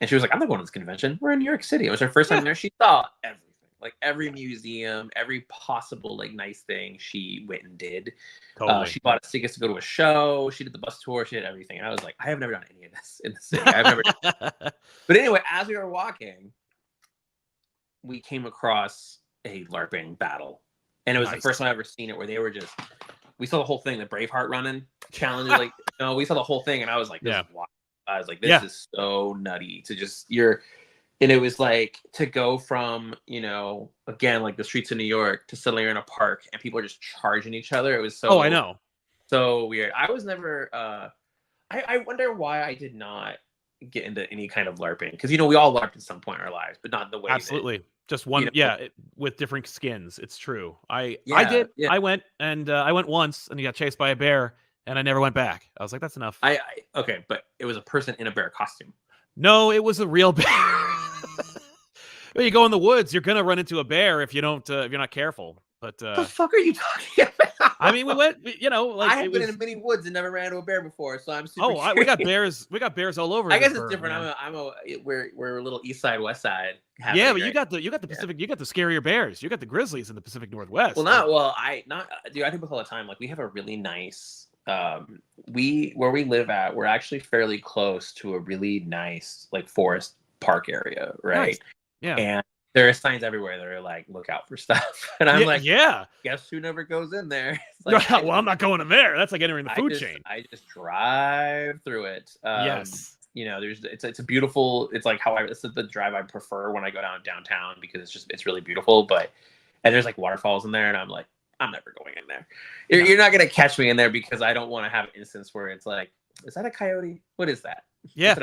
and she was like, I'm not going to this convention. We're in New York City. It was her first time there. She saw everything. Like every museum, every possible like nice thing she went and did. Totally. She bought us tickets to go to a show. She did the bus tour. She did everything. And I was like, I have never done any of this in the city. I've never But anyway, as we were walking, we came across a LARPing battle. And it was the first time I've ever seen it where they were just, we saw the whole thing, the Braveheart running challenge. Like, we saw the whole thing and I was like, this is wild. I was like, this is so nutty to just, and it was like to go from, again, like the streets of New York to suddenly you're in a park and people are just charging each other. It was so, I know. So weird. I was never, I wonder why I did not get into any kind of LARPing. Because, we all LARPed at some point in our lives, but not the way. Absolutely. Just one, with different skins. It's true. I did. Yeah. I went once and you got chased by a bear and I never went back. I was like, that's enough. Okay, but it was a person in a bear costume. No, it was a real bear. When you go in the woods, you're gonna run into a bear if you don't, if you're not careful. But the fuck are you talking about? I mean, we went, like I have been in many woods and never ran into a bear before, so I'm super. We got bears. We got bears all over. I guess it's different. We're a little east side, west side. Yeah, but you got the Pacific. You got the scarier bears. You got the grizzlies in the Pacific Northwest. Dude, I think with all the time, like we have a really nice. Where we live at, we're actually fairly close to a really nice like forest park area, right? Nice. Yeah. And there are signs everywhere that are like, look out for stuff. And I'm guess who never goes in there? Like, well, I'm not going in there. That's like entering the food chain. I just drive through it. Yes. It's a beautiful, it's like this is the drive I prefer when I go downtown because it's really beautiful. And there's like waterfalls in there. And I'm like, I'm never going in there. You're not going to catch me in there because I don't want to have an instance where it's like, is that a coyote? What is that? Yeah.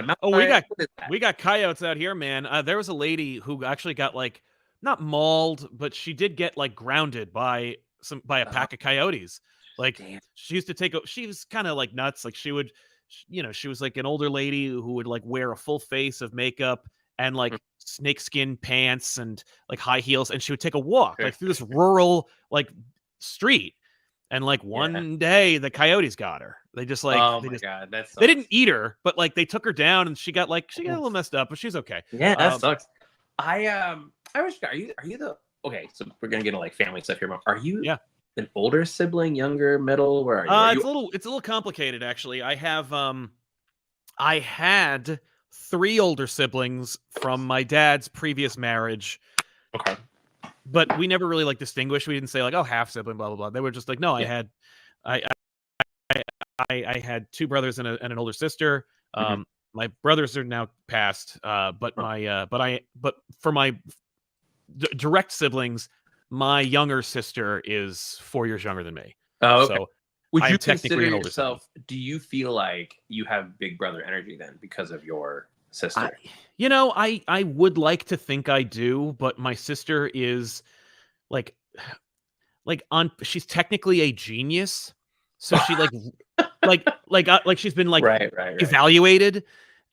We got coyotes out here, man. There was a lady who actually got like not mauled, but she did get like grounded by a pack of coyotes. Like she used to she was kind of like nuts. Like she would, she was like an older lady who would like wear a full face of makeup and like snakeskin pants and like high heels, and she would take a walk like through this rural like street. And like one day the coyotes got her. They just like, God, that sucks. They didn't eat her, but like they took her down and she got a little messed up, but she's okay. Yeah, that sucks. I was, are you okay, so we're going to get into like family stuff here. Are you an older sibling, younger, middle? Where are you? It's a little complicated actually. I had 3 older siblings from my dad's previous marriage. Okay. But we never really like distinguished. We didn't say like, oh, half sibling, blah blah blah. They were just like, no, I had 2 brothers and an older sister. My brothers are now passed, but for my direct siblings, my younger sister is 4 years younger than me. Oh, okay. So would you consider yourself? Do you feel like you have big brother energy then because of your sister? I would like to think I do, but my sister is she's technically a genius, so she like she's been like right. evaluated,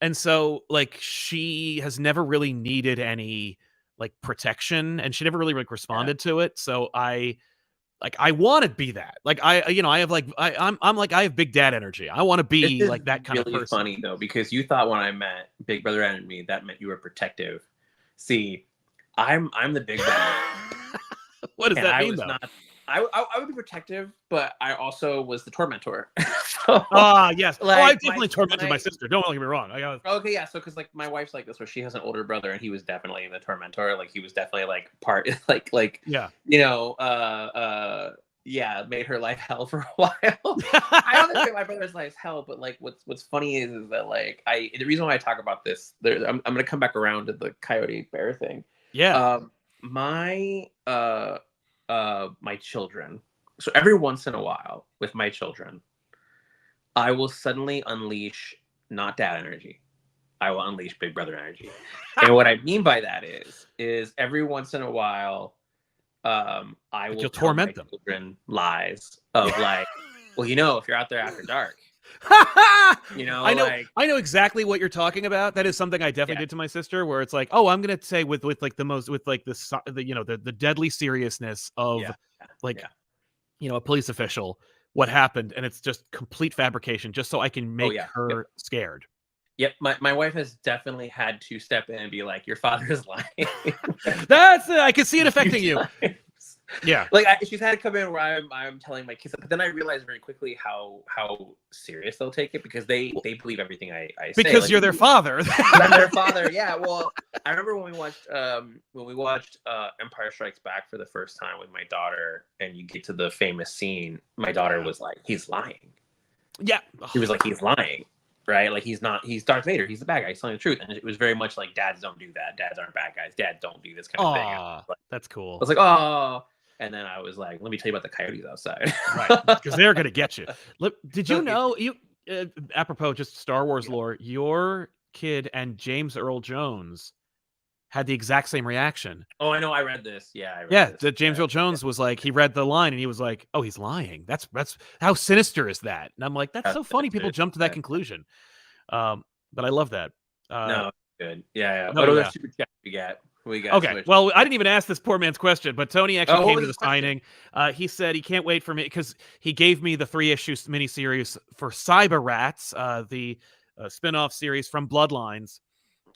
and so like she has never really needed any like protection, and she never really like responded to it. So I want to be that. Like I have like I have big dad energy. I want to be like that kind of person. It's funny though, because you thought when I met big brother energy that meant you were protective. See, I'm the big brother. What does that mean though? I would be protective, but I also was the tormentor. Yes. I definitely tormented my sister. Don't get me wrong. Okay, yeah. So because like my wife's like this, where she has an older brother, and he was definitely the tormentor. Like he was definitely like part, made her life hell for a while. I don't think my brother's life is hell, but like what's funny is that like the reason why I talk about this, I'm gonna come back around to the coyote bear thing. Yeah. My children. So every once in a while with my children, I will suddenly unleash not dad energy. I will unleash big brother energy. And what I mean by that is every once in a while, I will torment them. Children lies of like, well, if you're out there after dark, I know exactly what you're talking about. That is something I definitely did to my sister, where it's like, oh, I'm gonna say with like the most, with like the deadly seriousness of a police official, what happened, and it's just complete fabrication, just so I can make her scared. Yep, my wife has definitely had to step in and be like, "Your father is lying." That's I can see it affecting you. Yeah, like she's had to come in where I'm telling my kids, but then I realized very quickly how serious they'll take it because they believe everything I say. Because like, you're their father. I'm their father. Yeah. Well, I remember when we watched Empire Strikes Back for the first time with my daughter, and you get to the famous scene. My daughter was like, "He's lying." Yeah, She was like, "He's lying." Right, like he's Darth Vader. He's the bad guy. He's telling the truth, and it was very much like dads don't do that. Dads aren't bad guys. Dads don't do this kind of thing. Like, that's cool. I was like, oh, and then I was like, let me tell you about the coyotes outside, right? Because they're gonna get you. Did you know apropos just Star Wars lore? Your kid and James Earl Jones had the exact same reaction. Oh, I know. I read this. Yeah, I read this. That James Earl Jones was like, he read the line and he was like, "Oh, he's lying. That's how sinister is that?" And I'm like, that's so funny. People jump to that conclusion. But I love that. No, good. Yeah. No, what other super chat we got? Okay. Switched. Well, I didn't even ask this poor man's question, but Tony actually came to the signing. He said he can't wait for me because he gave me the 3-issue miniseries for Cyber Rats, the spin-off series from Bloodlines.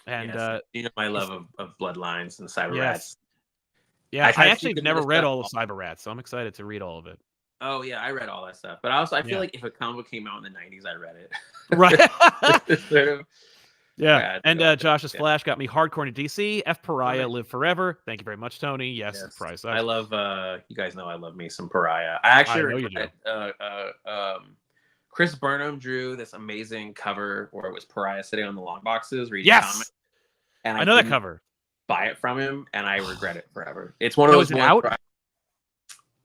And you know my love of Bloodlines and Cyber Rats. Yeah, I actually never read all of Cyber Rats, so I'm excited to read all of it. Oh yeah, I read all that stuff. But I feel like if a comic book came out in the 90s, I read it. Right. Sort of. Yeah, and Josh's Flash got me Hardcore to DC. F Pariah live forever. Thank you very much, Tony. Yes. Pariah sucks. I love. You guys know I love me some Pariah. I actually Chris Burnham drew this amazing cover where it was Pariah sitting on the long boxes reading comics. And I know that cover. Buy it from him, and I regret it forever. It's one of those ones. Out?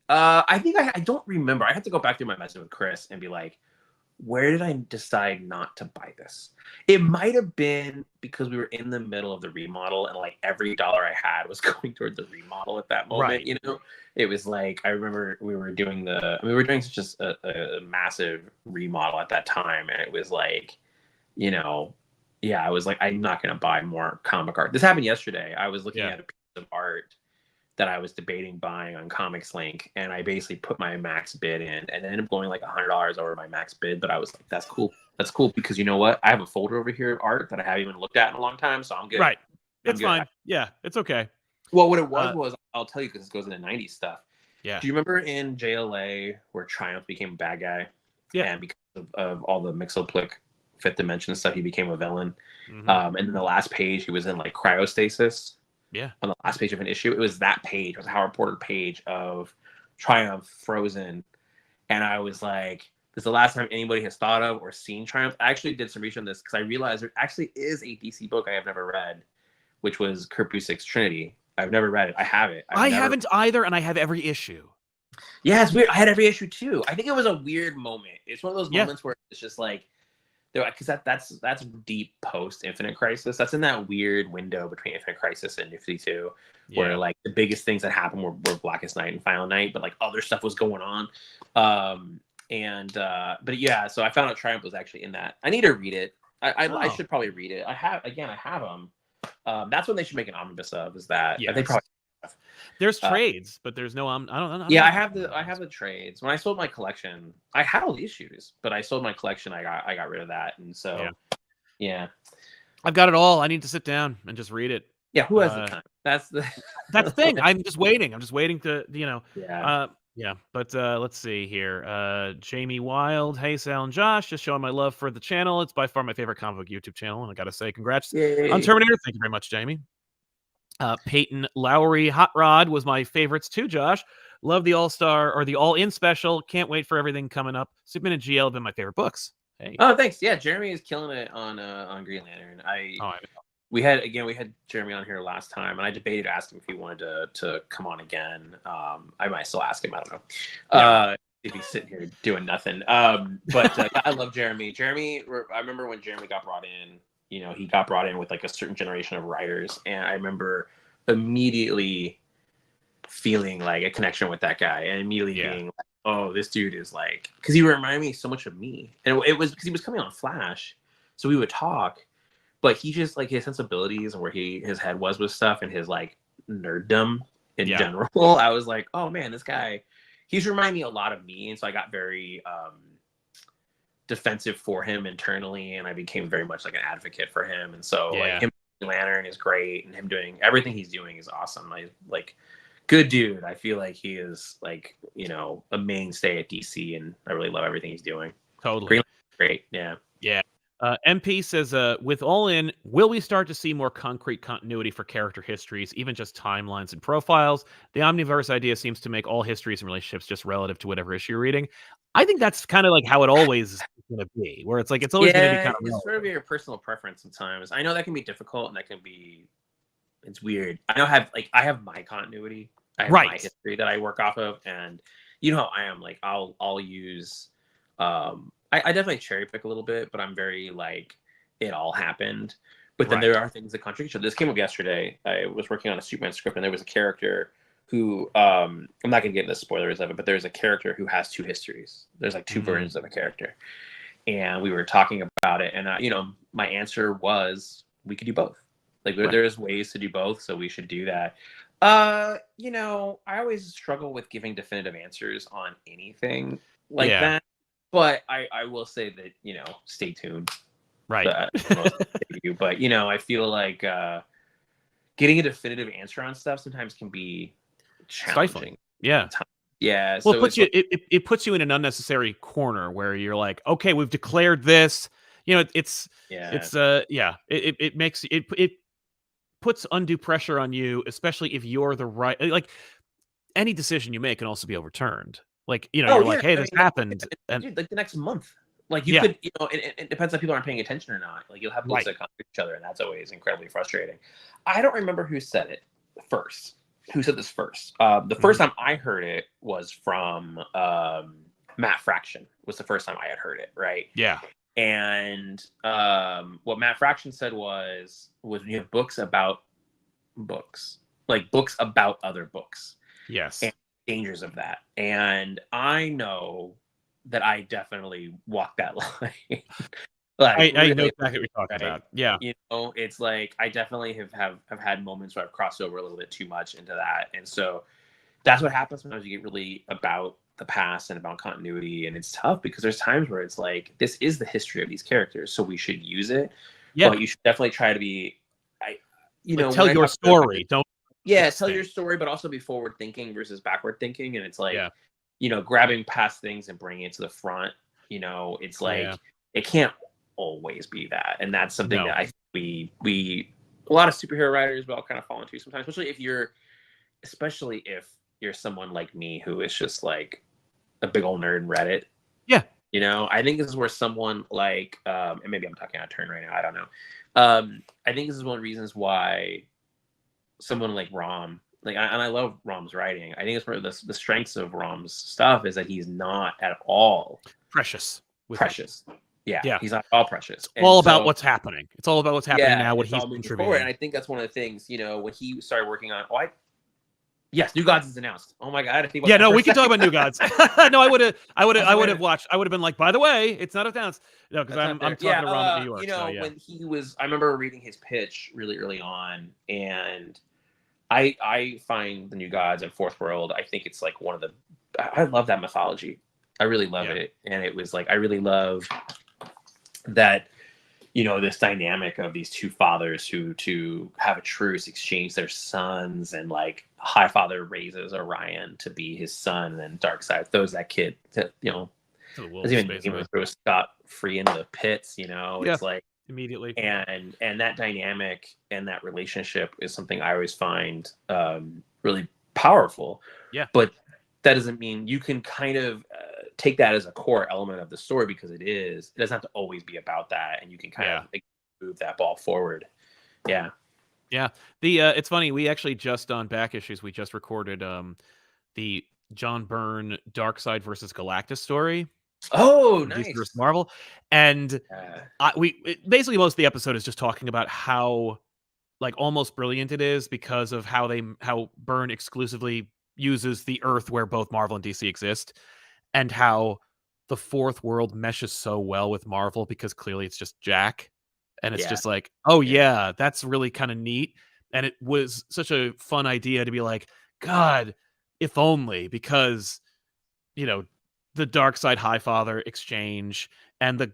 I think I don't remember. I had to go back through my message with Chris and be like, where did I decide not to buy this? It might have been because we were in the middle of the remodel and like every dollar I had was going toward the remodel at that moment. Right. You know, it was like, I remember we were doing such a massive remodel at that time. And it was like, you know, yeah, I was like, I'm not going to buy more comic art. This happened yesterday. I was looking at a piece of art that I was debating buying on Comics Link, and I basically put my max bid in, and it ended up going like $100 over my max bid. But I was like, "That's cool. That's cool," because you know what? I have a folder over here of art that I haven't even looked at in a long time, so I'm good. Right? It's fine. Yeah, it's okay. Well, what it was I'll tell you because this goes into '90s stuff. Yeah. Do you remember in JLA where Triumph became a bad guy? Yeah. And because of all the Mixoplick Fifth Dimension stuff, he became a villain. Mm-hmm. And then the last page, he was in like cryostasis. Yeah. On the last page of an issue, it was that page. It was a Howard Porter page of Triumph frozen, and I was like, "This is the last time anybody has thought of or seen Triumph." I actually did some research on this because I realized there actually is a DC book I have never read, which was Kurt Busiek's Trinity. I've never read it. I have it. I haven't either, and I have every issue. Yeah, it's weird. I had every issue too. I think it was a weird moment. It's one of those moments where it's just like, because that's deep post Infinite Crisis. That's in that weird window between Infinite Crisis and New 52, where like the biggest things that happened were Blackest Night and Final Night, but like other stuff was going on. But yeah, so I found out Triumph was actually in that. I need to read it. I should probably read it. I have them. That's what they should make an omnibus of. Is that they probably. There's trades, but there's no. I don't. Yeah, I have the trades. When I sold my collection, I had all the issues, but I sold my collection. I got rid of that, and so yeah. I've got it all. I need to sit down and just read it. Yeah, who has the time? That's the thing. I'm just waiting. I'm just waiting to Yeah. But let's see here. Jamie Wild, hey Sal and Josh, just showing my love for the channel. It's by far my favorite comic book YouTube channel, and I gotta say, congrats on Terminator. Thank you very much, Jamie. Peyton Lowry, Hot Rod was my favorites too, Josh. Love the All-Star or the All-In special. Can't wait for everything coming up. Superman and GL have been my favorite books. Hey. Oh, thanks. Yeah, Jeremy is killing it on Green Lantern. We had Jeremy on here last time, and I debated to ask him if he wanted to come on again. I might still ask him. I don't know. If he's sitting here doing nothing. But I love Jeremy. Jeremy, I remember when Jeremy got brought in. You know, he got brought in with like a certain generation of writers, and I remember immediately feeling like a connection with that guy, and immediately being like, "Oh, this dude is like," because he reminded me so much of me, and it was because he was coming on Flash, so we would talk, but he just like his sensibilities and where his head was with stuff and his like nerddom in general. I was like, "Oh man, this guy," he's reminding me a lot of me, and so I got very defensive for him internally, and I became very much like an advocate for him. And so like Yeah. him Lantern is great, and him doing everything he's doing is awesome. I like good dude. I feel like he is like, you know, a mainstay at DC, and I really love everything he's doing. Totally. Green Lantern's great. Yeah. Yeah. MP says, with All In, will we start to see more concrete continuity for character histories, even just timelines and profiles? The Omniverse idea seems to make all histories and relationships just relative to whatever issue you're reading. I think that's kind of like how it always is going to be, where it's like it's always going to be kind of it's sort of your personal preference sometimes. I know that can be difficult, and that can be, it's weird. I have my continuity. I have my history that I work off of, and you know how I am. Like I'll use I definitely cherry pick a little bit, but I'm very like it all happened. But then there are things that contradict each other. This came up yesterday. I was working on a Superman script, and there was a character who I'm not gonna get into the spoilers of it, but there's a character who has two histories. There's like two versions of a character, and we were talking about it, and you know, my answer was we could do both. Like there's ways to do both, so we should do that. You know, I always struggle with giving definitive answers on anything like that. But I will say that, you know, stay tuned. Right. But, you know, I feel like getting a definitive answer on stuff sometimes can be challenging. Stifling. Yeah. Yeah. Well, so it puts you in an unnecessary corner where you're like, okay, we've declared this. You know, it makes it puts undue pressure on you, especially if you're the right. Like any decision you make can also be overturned. Like, you know, you're like, hey, this happened. And dude, like the next month. Like you could, you know, it depends on people aren't paying attention or not. Like you'll have books that contradict each other, and that's always incredibly frustrating. I don't remember who said it first. Who said this first? The first time I heard it was from Matt Fraction. Was the first time I had heard it, right? Yeah. And what Matt Fraction said was when you have books about books, like books about other books. Yes. And dangers of that. And I know that I definitely walk that line. Like I know exactly what you're talking about. Yeah. You know, it's like I definitely have had moments where I've crossed over a little bit too much into that. And so that's what happens sometimes. You get really about the past and about continuity, and it's tough because there's times where it's like this is the history of these characters, so we should use it. Yeah. But you should definitely try to be tell your story. Don't tell your story, but also be forward thinking versus backward thinking. And it's like, you know, grabbing past things and bringing it to the front, you know, it's like, it can't always be that. And that's something that I think we, a lot of superhero writers will all kind of fall into sometimes, especially if you're someone like me, who is just like a big old nerd in Reddit. Yeah. You know, I think this is where someone like, and maybe I'm talking out of turn right now, I don't know. I think this is one of the reasons why someone like Rom, and I love Rom's writing. I think it's one of the strengths of Rom's stuff is that he's not at all precious. Yeah, he's not all precious. It's all about what's happening. It's all about what's happening now. What he's contributing. And I think that's one of the things, you know, when he started working on. Yes, New Gods is announced. Oh my god! We can talk about New Gods. No, I would have watched. I would have been like, by the way, it's not announced. No, because I'm talking to Rom in New York. You know, when he was, I remember reading his pitch really early on, and I find the New Gods and Fourth World. I think it's like I love that mythology. I really love it, and it was like I really love that. You know, this dynamic of these two fathers who to have a truce exchange their sons, and like Highfather raises Orion to be his son, and then Darkseid throws that kid to, you know, throws Scott free into the pits, you know. It's like immediately. And that dynamic and that relationship is something I always find really powerful. Yeah. But that doesn't mean you can kind of take that as a core element of the story, because it doesn't have to always be about that, and you can kind of move that ball forward. Yeah. It's funny, we actually just on back issues we just recorded the John Byrne Darkseid versus Galactus story. Oh, nice. Versus Marvel, and basically most of the episode is just talking about how like almost brilliant it is because of how Byrne exclusively uses the Earth where both Marvel and DC exist. And how the Fourth World meshes so well with Marvel, because clearly it's just Jack. And it's just like, that's really kind of neat. And it was such a fun idea to be like, God, if only, because, you know, the Darkseid Highfather exchange and the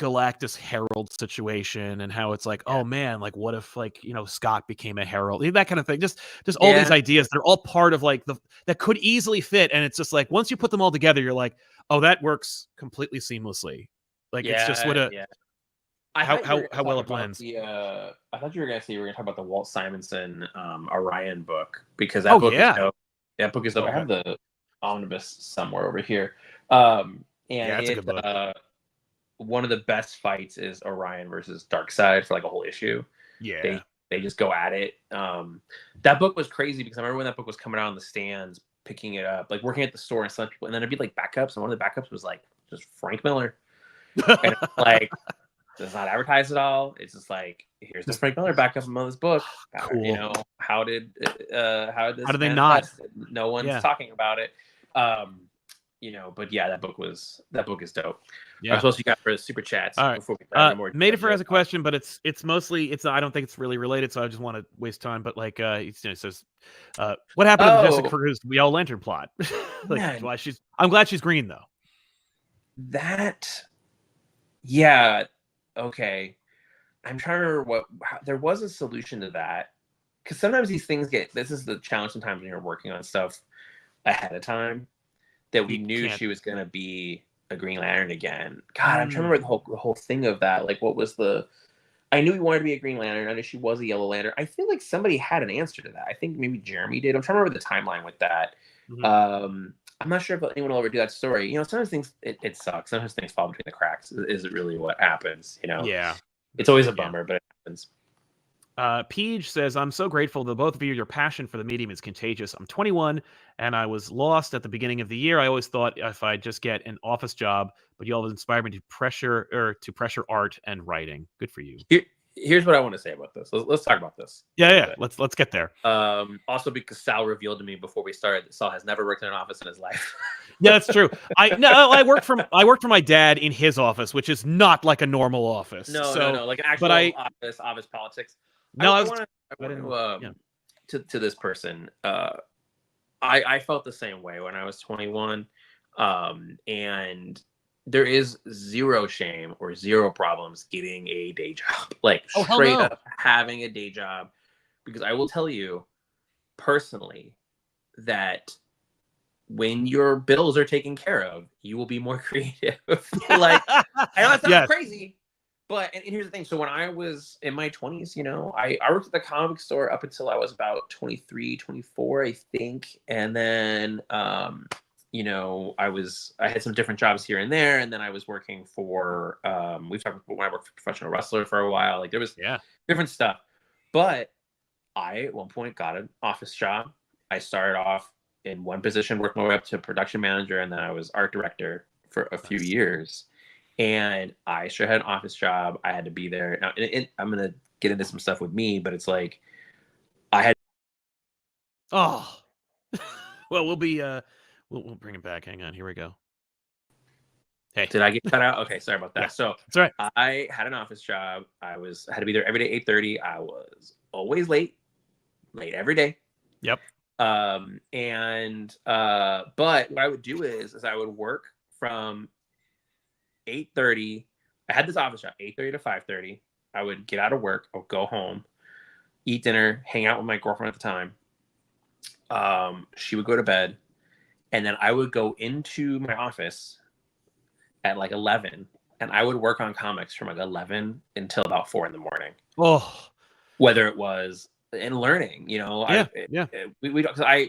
Galactus Herald situation, and how it's like, oh man, like what if like, you know, Scott became a Herald, that kind of thing. Just all these ideas, they're all part of like that could easily fit, and it's just like once you put them all together, you're like, oh, that works completely seamlessly. Like it's just what how well it blends. I thought you were gonna say you were gonna talk about the Walt Simonson Orion book, because that book is dope. That book is dope. I have the omnibus somewhere over here. And it's a good book. One of the best fights is Orion versus Darkseid for like a whole issue. Yeah. They just go at it. That book was crazy because I remember when that book was coming out on the stands, picking it up, like working at the store and some people, and then it'd be like backups, and one of the backups was like just Frank Miller. And it's like, does not advertise at all. It's just like, here's the Frank Miller backup of this book. Cool. You know, how did they not? No one's talking about it. You know, but yeah, that book is dope. Yeah. What else you got for the super chats? All right. More Madifer has a question, but it's mostly I don't think it's really related, so I just want to waste time. But like, it says, what happened to the Jessica Cruz Yellow Lantern plot? Like, why I'm glad she's green though. Okay. I'm trying to remember there was a solution to that, because sometimes these things this is the challenge sometimes when you're working on stuff ahead of time, that we knew she was going to be a Green Lantern again. God, I'm trying to remember the whole thing of that. Like, what was I knew he wanted to be a Green Lantern. I knew she was a Yellow Lantern. I feel like somebody had an answer to that. I think maybe Jeremy did. I'm trying to remember the timeline with that. Mm-hmm. I'm not sure if anyone will ever do that story. You know, sometimes things, it sucks. Sometimes things fall between the cracks. Is it really what happens? You know? Yeah. It's always a bummer, but it happens. Peach says, I'm so grateful to both of you. Your passion for the medium is contagious. I'm 21 and I was lost at the beginning of the year. I always thought if I just get an office job, but you all inspired me to pressure art and writing. Good for you. Here's what I want to say about this. Let's talk about this. Yeah. Let's get there. Also, because Sal revealed to me before we started that Sal has never worked in an office in his life. Yeah, that's true. I worked for my dad in his office, which is not like a normal office. No, like an actual office politics. No, to this person. I felt the same way when I was 21, and there is zero shame or zero problems getting a day job, like straight up having a day job, because I will tell you personally that when your bills are taken care of, you will be more creative. Like, I know that sounds crazy. But and here's the thing. So when I was in my 20s, you know, I worked at the comic store up until I was about 23, 24, I think. And then, you know, I had some different jobs here and there. And then I was working for, we've talked about when I worked for Professional Wrestler for a while. Like, there was different stuff. But I, at one point, got an office job. I started off in one position, worked my way up to production manager, and then I was art director for a few years. And I sure had an office job. I had to be there. Now, I'm going to get into some stuff with me, but it's like, I had. Oh, well, we'll bring it back. Hang on. Here we go. Hey, did I get cut out? Okay. Sorry about that. Yeah, so that's right. I had an office job. I had to be there every day, 8:30. I was always late every day. Yep. But what I would do is I would work from 8:30. I had this office job, 8:30 to 5:30. I would get out of work, I would go home, eat dinner, hang out with my girlfriend at the time. She would go to bed, and then I would go into my office at like 11, and I would work on comics from like 11 until about 4 in the morning. Oh, whether it was in learning, you know, we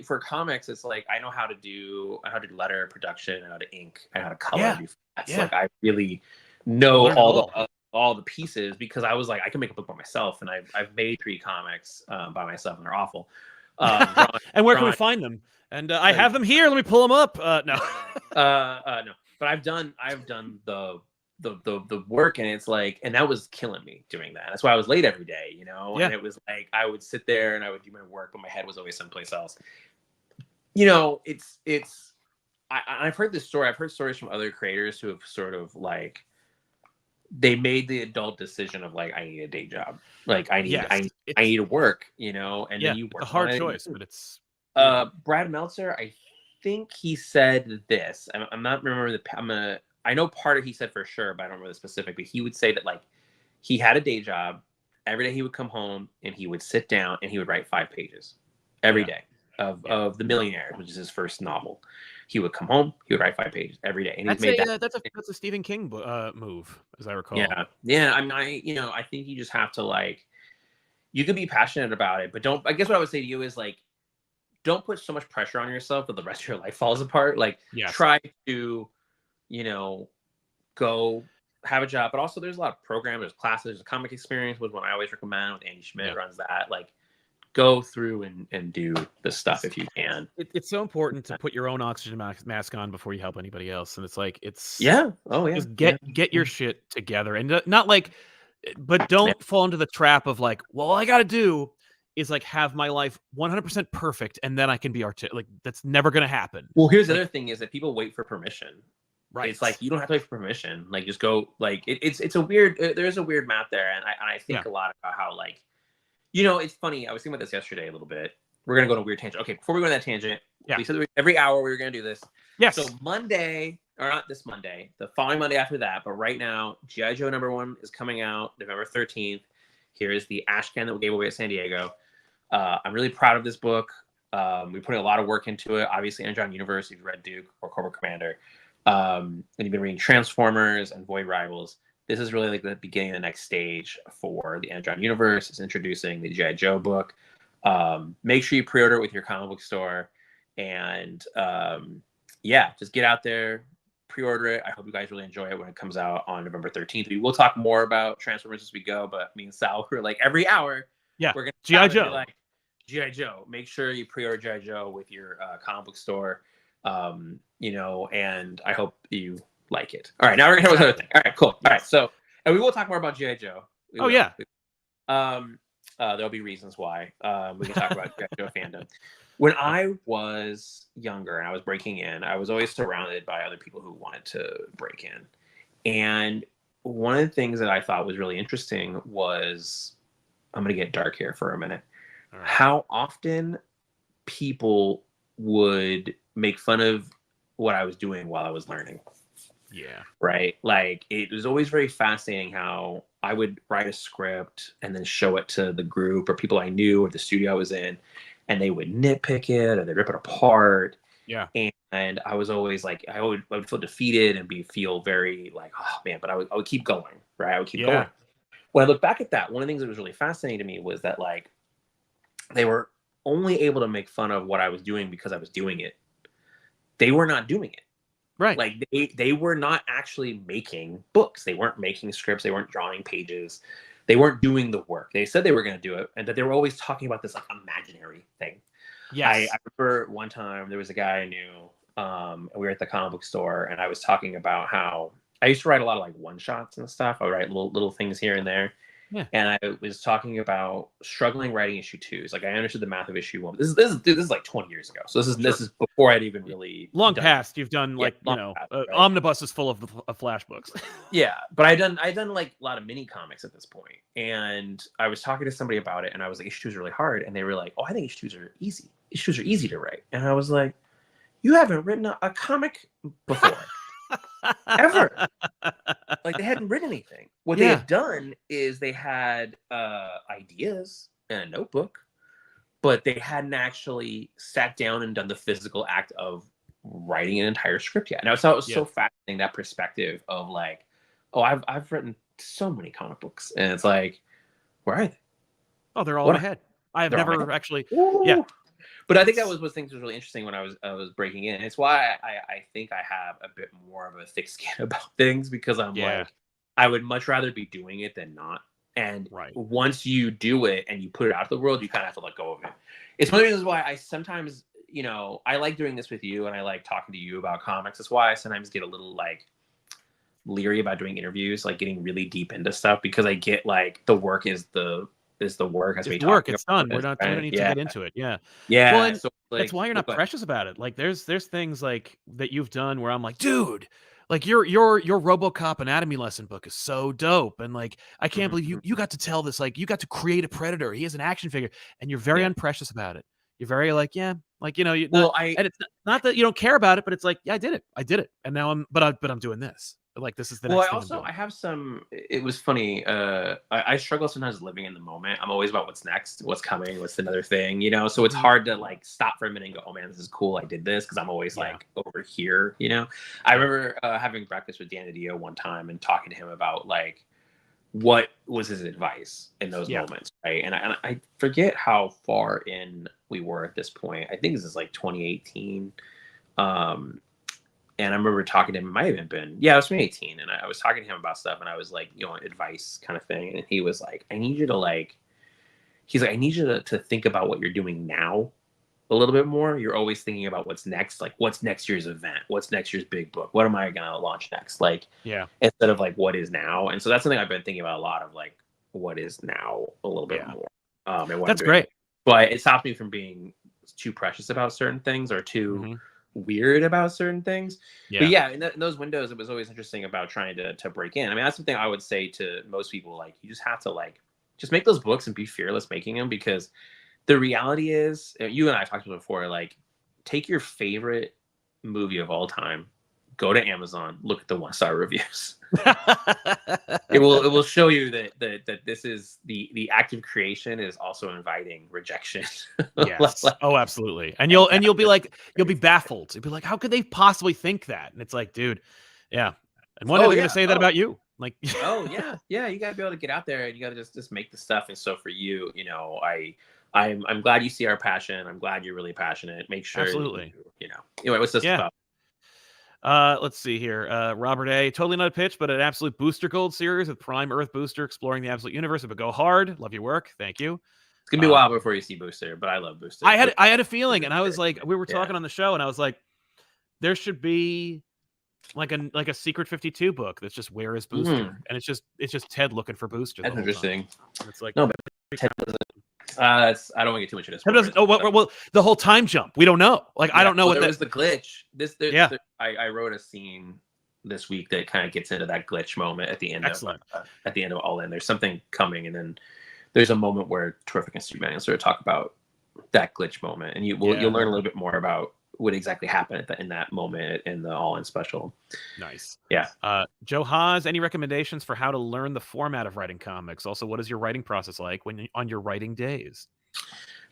for comics, it's like I know how to do letter production, I know how to ink, I know how to color. Like I really know all the pieces, because I was like, I can make a book by myself, and I've made 3 comics by myself, and they're awful. And where can we find them? And I have them here. Let me pull them up. No, no. But I've done the work, and it's like, and that was killing me doing that. That's why I was late every day, you know. And it was like I would sit there and I would do my work, but my head was always someplace else. You know, I've heard this story. I've heard stories from other creators who have sort of like, they made the adult decision of like, I need a day job. Like I need to work, you know, and then you work. A hard choice, but it's Brad Meltzer, I think he said this. I'm not remember I know part of he said for sure, but I don't remember the specific. But he would say that like he had a day job. Every day he would come home and he would sit down and he would write 5 pages every day of The Millionaire, which is his first novel. He would come home, he would write 5 pages every day, and that's a Stephen King move, as I recall. Yeah. I mean, I think you just have to like, you can be passionate about it, but don't. I guess what I would say to you is like, don't put so much pressure on yourself that the rest of your life falls apart. Like, try to, go have a job, but also there's a lot of programs, there's classes, there's a comic experience was one I always recommend with Andy Schmidt runs that. Like, go through and do the stuff if you can. It's so important to put your own oxygen mask on before you help anybody else. And it's like, just get your shit together, and not like, but don't fall into the trap of like, well, all I got to do is like have my life 100% perfect. And then I can be like, that's never going to happen. Well, here's the other thing is that people wait for permission. Right. It's like, you don't have to wait for permission. Like, just go, like, it's a weird, there's a weird map there. And I think a lot about how, like, it's funny. I was thinking about this yesterday a little bit. We're going to go on a weird tangent. Okay, before we go on that tangent, we said every hour we were going to do this. Yes. So Monday, or not this Monday, the following Monday after that, but right now, G.I. Joe #1 is coming out November 13th. Here is the Ashcan that we gave away at San Diego. I'm really proud of this book. We put a lot of work into it. Obviously, Energon Universe, if you've read Duke or Cobra Commander. And you've been reading Transformers and Void Rivals. This is really like the beginning of the next stage for the Energon Universe. It's introducing the G.I. Joe book. Make sure you pre-order it with your comic book store. And just get out there, pre-order it. I hope you guys really enjoy it when it comes out on November 13th. We will talk more about Transformers as we go, but me and Sal, we're like every hour, we're going to G.I. Joe. Like, G.I. Joe. Make sure you pre-order G.I. Joe with your comic book store. And I hope you like it. All right, now we're gonna have another thing. All right, cool. All right, so and we will talk more about G.I. Joe. There'll be reasons why. We can talk about G.I. Joe fandom. When I was younger and I was breaking in, I was always surrounded by other people who wanted to break in. And one of the things that I thought was really interesting was, I'm gonna get dark here for a minute. Right. How often people would make fun of what I was doing while I was learning. Yeah. Right. Like, it was always very fascinating how I would write a script and then show it to the group or people I knew or the studio I was in, and they would nitpick it or they'd rip it apart. Yeah. And I was always like, I would feel defeated and feel very like, oh man, but I would keep going. Right. I would keep going. When I look back at that, one of the things that was really fascinating to me was that like they were only able to make fun of what I was doing because I was doing it. They were not doing it. Right. Like they were not actually making books. They weren't making scripts. They weren't drawing pages. They weren't doing the work. They said they were going to do it, and that they were always talking about this like imaginary thing. Yes. I remember one time there was a guy I knew. We were at the comic book store, and I was talking about how I used to write a lot of like one shots and stuff. I would write little things here and there. Yeah. And I was talking about struggling writing issue 2s. Like, I understood the math of issue 1. This is like 20 years ago. So this is before I'd even really long past. You've done like right? Omnibus is full of flash books. Yeah, but I done like a lot of mini comics at this point. And I was talking to somebody about it, and I was like, issue 2s are really hard, and they were like, oh, I think issue 2s are easy. Issue 2s are easy to write. And I was like, you haven't written a comic before. Ever. Like, they hadn't written anything. What they had done is they had ideas in a notebook, but they hadn't actually sat down and done the physical act of writing an entire script yet. And I thought it was so fascinating, that perspective of like, oh, I've written so many comic books, and it's like, where are they? Oh, they're all ahead. I have never actually. Ooh. Yeah. But I think that was what things was really interesting when I was breaking in. It's why I think I have a bit more of a thick skin about things, because I'm like, I would much rather be doing it than not. And once you do it and you put it out to the world, you kind of have to let go of it. It's one of the reasons why I sometimes, I like doing this with you, and I like talking to you about comics. That's why I sometimes get a little like leery about doing interviews, like getting really deep into stuff, because I get like the work is the work. As we talk, it's done. We don't need to get into it. Yeah. Well, so, like, that's why you're not precious about it. Like, there's things like that you've done where I'm like, dude, like your RoboCop anatomy lesson book is so dope, and like I can't believe you got to tell this. Like, you got to create a Predator. He has an action figure, and you're very unprecious about it. You're very like, Like, you know, and it's not that you don't care about it, but it's like, yeah, I did it, and now I'm doing this. Like, this is the next thing I'm doing. I have some. It was funny. I struggle sometimes living in the moment. I'm always about what's next, what's coming, what's another thing, you know. So it's hard to like stop for a minute and go, "Oh man, this is cool. I did this," because I'm always like over here, you know. I remember having breakfast with Dan DiDio one time and talking to him about like what was his advice in those moments, right? And I forget how far in we were at this point. I think this is like 2018. And I remember talking to him, it might have even been, it was 2018. And I was talking to him about stuff and I was like, you know, advice kind of thing. And he was like, I need you to think about what you're doing now a little bit more. You're always thinking about what's next, like what's next year's event, what's next year's big book, what am I going to launch next? Like, instead of like what is now. And so that's something I've been thinking about a lot of, like what is now a little bit more. And what that's great. But it stops me from being too precious about certain things or too weird about certain things. But in those windows, it was always interesting about trying to break in. I mean, that's something I would say to most people, like you just have to like just make those books and be fearless making them, because the reality is, you and I talked about before, like take your favorite movie of all time, go to Amazon, look at the 1-star reviews. it will show you that this is the act of creation is also inviting rejection. Yes. Oh, absolutely. And you'll be like, you'll be baffled. You'll be like, how could they possibly think that? And it's like, dude, yeah. And one day they're gonna say that about you. Like, you gotta be able to get out there and you gotta just make the stuff. And so for you, you know, I'm glad you see our passion. I'm glad you're really passionate. Make sure absolutely. You know. Anyway, what's this about? Let's see here. Robert A. Totally not a pitch, but an absolute booster gold series with Prime Earth Booster exploring the absolute universe. But go hard. Love your work. Thank you. It's gonna be a while before you see Booster, but I love Booster. I had a feeling, and I was like, we were talking on the show, and I was like, there should be like a Secret 52 book that's just where is Booster, and it's just Ted looking for Booster. That's interesting. It's like no, but Ted doesn't. I don't want to get too much of this. Well, the whole time jump, we don't know. Like, I don't know what that was the glitch. I wrote a scene this week that kind of gets into that glitch moment at the end. At the end of All In, there's something coming, and then there's a moment where Terrific and Superman sort of talk about that glitch moment, and you'll learn a little bit more about what exactly happened in that moment in the All In special. Nice. Yeah. Joe Haas, any recommendations for how to learn the format of writing comics? Also, what is your writing process like when on your writing days?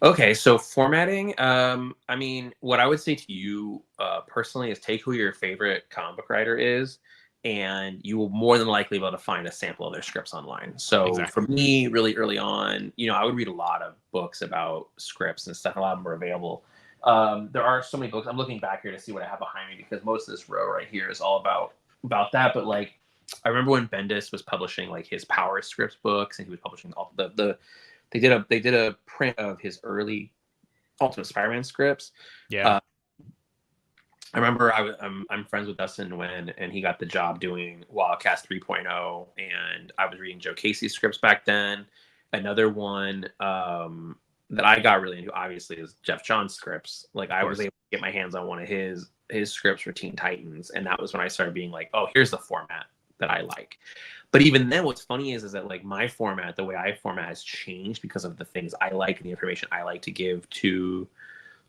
Okay, so formatting. I mean, what I would say to you personally is take who your favorite comic book writer is, and you will more than likely be able to find a sample of their scripts online. So for me, really early on, you know, I would read a lot of books about scripts and stuff. A lot of them are available. There are so many books. I'm looking back here to see what I have behind me, because most of this row right here is all about that. But like, I remember when Bendis was publishing like his Power Scripts books, and he was publishing all they did a print of his early Ultimate Spider-Man scripts. Yeah. I remember I'm friends with Dustin Nguyen, and he got the job doing Wildcats 3.0, and I was reading Joe Casey's scripts back then. Another one that I got really into, obviously, is Jeff John's scripts. Like, I was able to get my hands on one of his scripts for Teen Titans, and that was when I started being like, oh, here's the format that I like. But even then, what's funny is that like my format, the way I format, has changed because of the things I like and the information I like to give to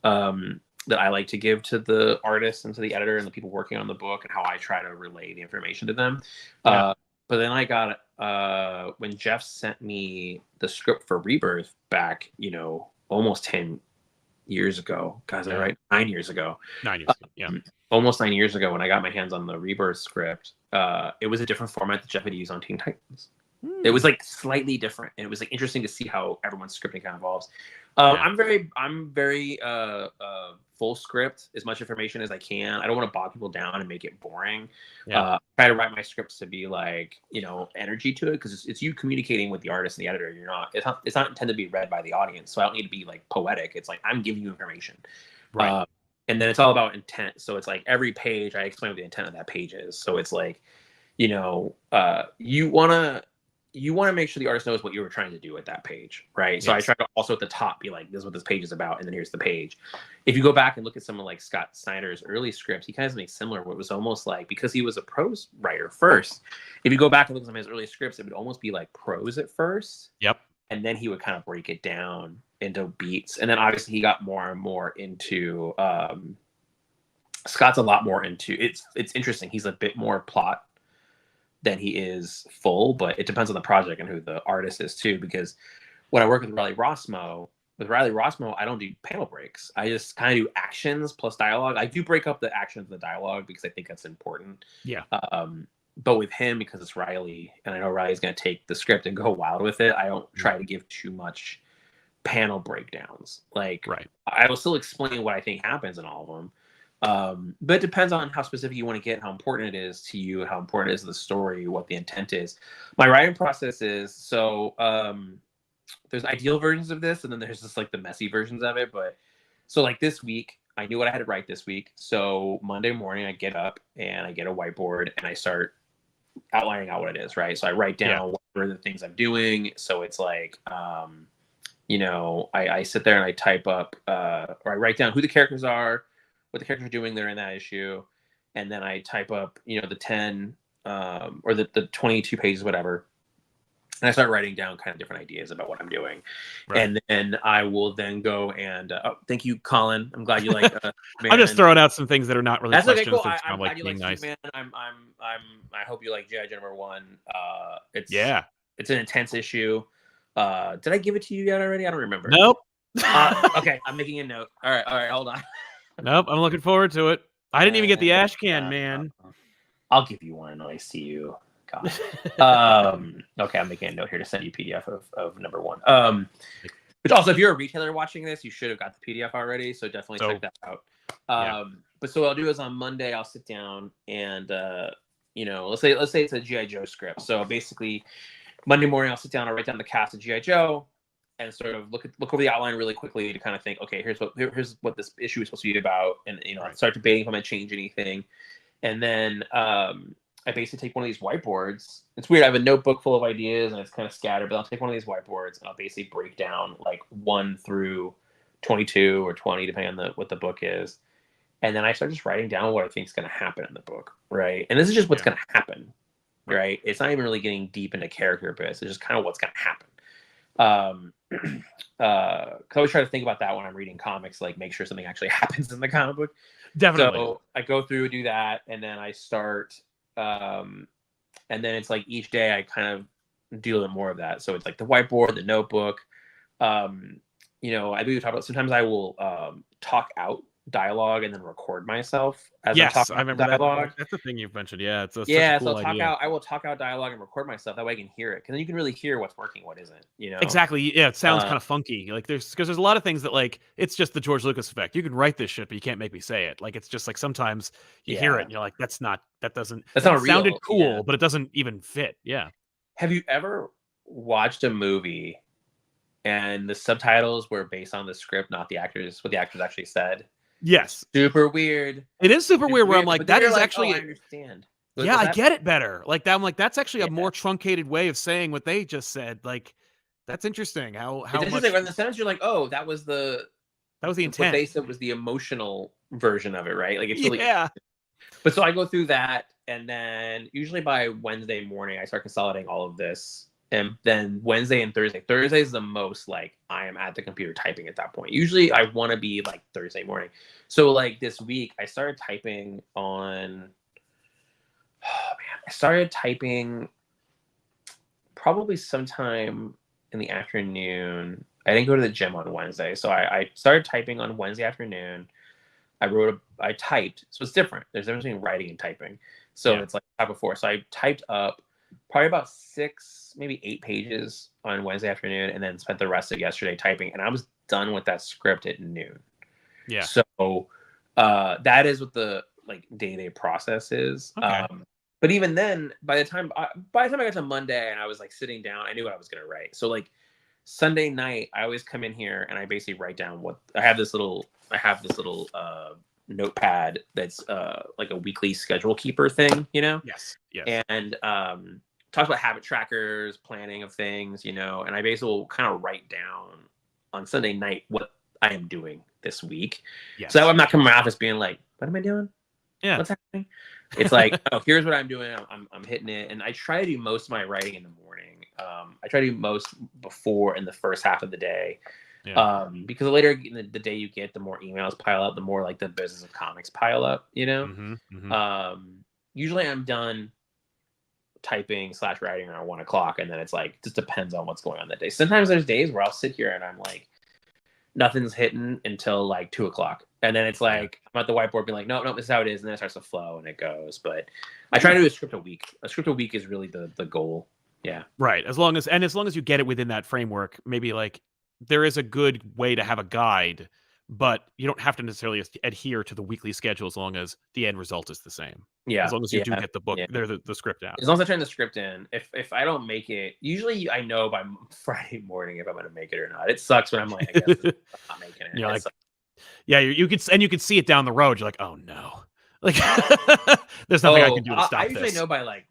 the artists and to the editor and the people working on the book, and how I try to relay the information to them. But then I got when Jeff sent me the script for Rebirth back, you know, almost 10 years ago. Guys, I right? 9 years ago. 9 years ago, yeah. Almost 9 years ago, when I got my hands on the Rebirth script, it was a different format that Jeff had used on Teen Titans. It was like slightly different, and it was like interesting to see how everyone's scripting kind of evolves. I'm very full script, as much information as I can. I don't want to bog people down and make it boring. Try to write my scripts to be like, you know, energy to it, because it's you communicating with the artist and the editor. It's not intended to be read by the audience, so I don't need to be like poetic. It's like I'm giving you information, right? And then it's all about intent. So it's like every page I explain what the intent of that page is. So it's like, you know, you want to make sure the artist knows what you were trying to do at that page, right? Yes. So I try to also at the top be like, this is what this page is about, and then here's the page. If you go back and look at some of like Scott Snyder's early scripts, he kind of makes similar, where it was almost like, because he was a prose writer first, if you go back and look at some of his early scripts, it would almost be like prose at first. Yep. and then he would kind of break it down into beats. And then obviously he got more and more into Scott's a lot more into it's interesting. He's a bit more plot than he is full, but it depends on the project and who the artist is too. Because when I work with Riley Rossmo, I don't do panel breaks. I just kind of do actions plus dialogue. I do break up the actions and the dialogue because I think that's important. Yeah. But with him, because it's Riley, and I know Riley's going to take the script and go wild with it, I don't try to give too much panel breakdowns. Like, I will still explain what I think happens in all of them. But it depends on how specific you want to get, how important it is to you, how important it is to the story, what the intent is. My writing process is, so there's ideal versions of this, and then there's just like the messy versions of it. But so like this week, I knew what I had to write this week. So Monday morning, I get up and I get a whiteboard and I start outlining out what it is, right? So I write down what are the things I'm doing. So it's like, you know, I sit there and I type up, or I write down who the characters are, what the characters are doing there in that issue. And then I type up, you know, the 10 or the 22 pages, whatever. And I start writing down kind of different ideas about what I'm doing. And then I will then go and, thank you, Colin. I'm glad you like, I'm just throwing out some things that are not really that's questions. Okay, cool. That's I'm like glad you being like nice. Superman. I hope you like G.I. Joe #1. It's an intense issue. Did I give it to you yet already? I don't remember. Nope. Okay, I'm making a note. All right, hold on. Nope, I'm looking forward to it. I didn't even get the ash can, man. I'll give you one when I see you. God. Okay, I'm making a note here to send you PDF of #1. Which also, if you're a retailer watching this, you should have got the PDF already. So definitely check that out. But so what I'll do is on Monday, I'll sit down and you know, let's say it's a G.I. Joe script. So basically, Monday morning, I'll sit down, I'll write down the cast of G.I. Joe, and sort of look over the outline really quickly to kind of think, okay, here's what this issue is supposed to be about, and you know, start debating if I'm gonna change anything, and then I basically take one of these whiteboards. It's weird. I have a notebook full of ideas and it's kind of scattered, but I'll take one of these whiteboards and I'll basically break down like 1 through 22 or 20, depending on what the book is. And then I start just writing down what I think is going to happen in the book, right? And this is just what's going to happen, right? It's not even really getting deep into character bits. It's just kind of what's going to happen. Because I always try to think about that when I'm reading comics, like make sure something actually happens in the comic book. Definitely. So I go through, do that, and then I start... and then it's like each day I kind of do a little more of that. So it's like the whiteboard, the notebook. You know, I do talk about, sometimes I will talk out dialogue and then record myself as I talk out dialogue. That's the thing you've mentioned. Yeah, it's such a cool idea. I will talk out dialogue and record myself. That way I can hear it, because then you can really hear what's working, what isn't. You know, exactly. Yeah, it sounds kind of funky. Like there's a lot of things that like it's just the George Lucas effect. You can write this shit, but you can't make me say it. Like it's just like sometimes you hear it and you're like, that sounded cool, but it doesn't even fit. Yeah. Have you ever watched a movie and the subtitles were based on the script, not the actors, what the actors actually said? Yes. Super weird. It is super weird where I'm like, that is actually... I understand. Yeah, I get it better. Like that, I'm like, that's actually a more truncated way of saying what they just said. Like, that's interesting. How it's interesting. In the sentence, you're like, oh, that was the intent. What they said was the emotional version of it, right? Like it's really But so I go through that, and then usually by Wednesday morning, I start consolidating all of this. And then Wednesday and Thursday. Thursday is the most like I am at the computer typing at that point. Usually I want to be like Thursday morning. So like this week, I started typing on... I started typing probably sometime in the afternoon. I didn't go to the gym on Wednesday. So I started typing on Wednesday afternoon. I typed. So it's different. There's a difference between writing and typing. So it's like type before. So I typed up probably about 6, maybe 8 pages on Wednesday afternoon, and then spent the rest of yesterday typing. And I was done with that script at noon. Yeah. So that is what the like day-to-day process is. Okay. But even then, by the time I got to Monday and I was like sitting down, I knew what I was gonna write. So like Sunday night, I always come in here and I basically write down what I have this little notepad that's like a weekly schedule keeper thing, you know? Yes. And talks about habit trackers, planning of things, you know, and I basically will kind of write down on Sunday night what I am doing this week. Yes. So I'm not coming to my office being like, what am I doing? Yeah. What's happening? It's like, oh, here's what I'm doing. I'm hitting it. And I try to do most of my writing in the morning. I try to do most before in the first half of the day. Yeah. Because the later in the day you get, the more emails pile up, the more like the business of comics pile up, you know? Usually I'm done typing / writing around 1 o'clock, and then it's like, just depends on what's going on that day. Sometimes there's days where I'll sit here and I'm like, nothing's hitting until like 2 o'clock. And then it's like, I'm at the whiteboard being like, no, this is how it is. And then it starts to flow and it goes. But I try to do a script a week. A script a week is really the goal. Yeah. Right. As long as you get it within that framework, maybe like there is a good way to have a guide, but you don't have to necessarily adhere to the weekly schedule as long as the end result is the same. Yeah. As long as you do get the book, the script out. As long as I turn the script in, if I don't make it, usually I know by Friday morning if I'm going to make it or not. It sucks when I'm like, I guess I'm not making it. You're like, yeah, you could see it down the road. You're like, oh no, like there's nothing I can do to stop this. I usually know by like,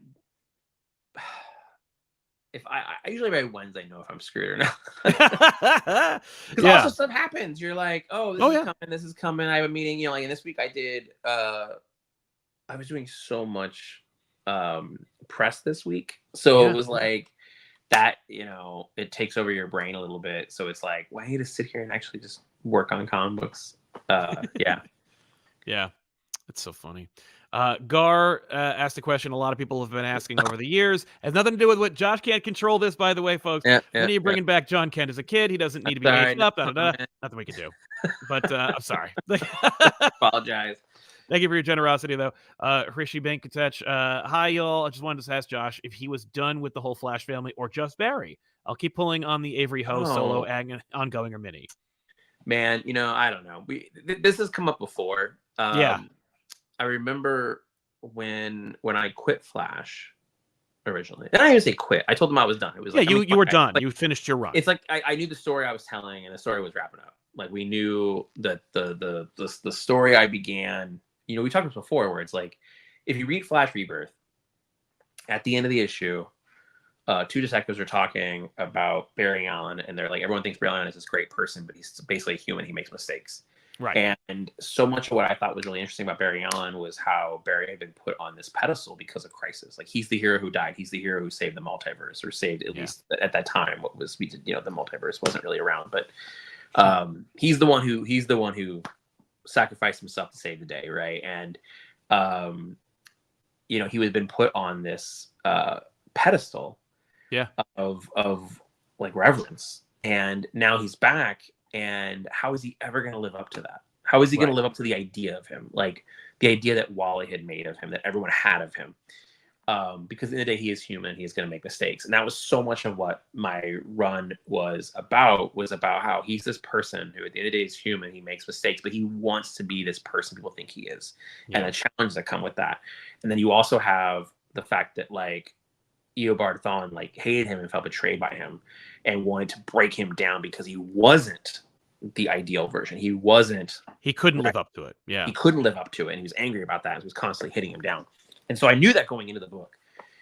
if I usually by Wednesday know if I'm screwed or not. Because also stuff happens. You're like, oh, this is coming. I have a meeting. You know, like, and this week I did. I was doing so much press this week, so it was like that. You know, it takes over your brain a little bit. So it's like, well, I need to sit here and actually just work on comic books. Yeah. It's so funny. Gar asked a question a lot of people have been asking over the years. Has nothing to do with what Josh can't control this, by the way, folks. When are you bringing back John Kent as a kid? He doesn't need to be aged up. Nothing we can do. But I'm sorry. Apologize. Thank you for your generosity, though. Rishi Bankatech. Hi, y'all. I just wanted to ask Josh if he was done with the whole Flash family or just Barry. I'll keep pulling on the Avery Ho solo, ongoing, or mini. Man, you know, I don't know. This has come up before. I remember when I quit Flash originally. And I didn't even say quit. I told them I was done. It was like, you were done. Like, you finished your run. It's like I knew the story I was telling, and the story was wrapping up. Like, we knew that the story I began. You know, we talked about this before, where it's like, if you read Flash Rebirth, at the end of the issue, two detectives are talking about Barry Allen, and they're like, everyone thinks Barry Allen is this great person, but he's basically a human. He makes mistakes. Right. And so much of what I thought was really interesting about Barry Allen was how Barry had been put on this pedestal because of Crisis. Like, he's the hero who died. He's the hero who saved the multiverse, or saved, at least at that time, what was, you know, the multiverse wasn't really around, but he's the one who sacrificed himself to save the day, right? And you know, he had been put on this pedestal of like reverence, and now he's back. And how is he ever going to live up to that? How is he going to live up to the idea of him? Like, the idea that Wally had made of him, that everyone had of him. Because in the day, he is human. He's going to make mistakes. And that was so much of what my run was about how he's this person who at the end of the day is human. He makes mistakes, but he wants to be this person people think he is. And the challenges that come with that. And then you also have the fact that, like, Eobard Thawne, like, hated him and felt betrayed by him and wanted to break him down because he wasn't the ideal version. He couldn't live up to it. Yeah. He couldn't live up to it. And he was angry about that. It was constantly hitting him down. And so I knew that going into the book.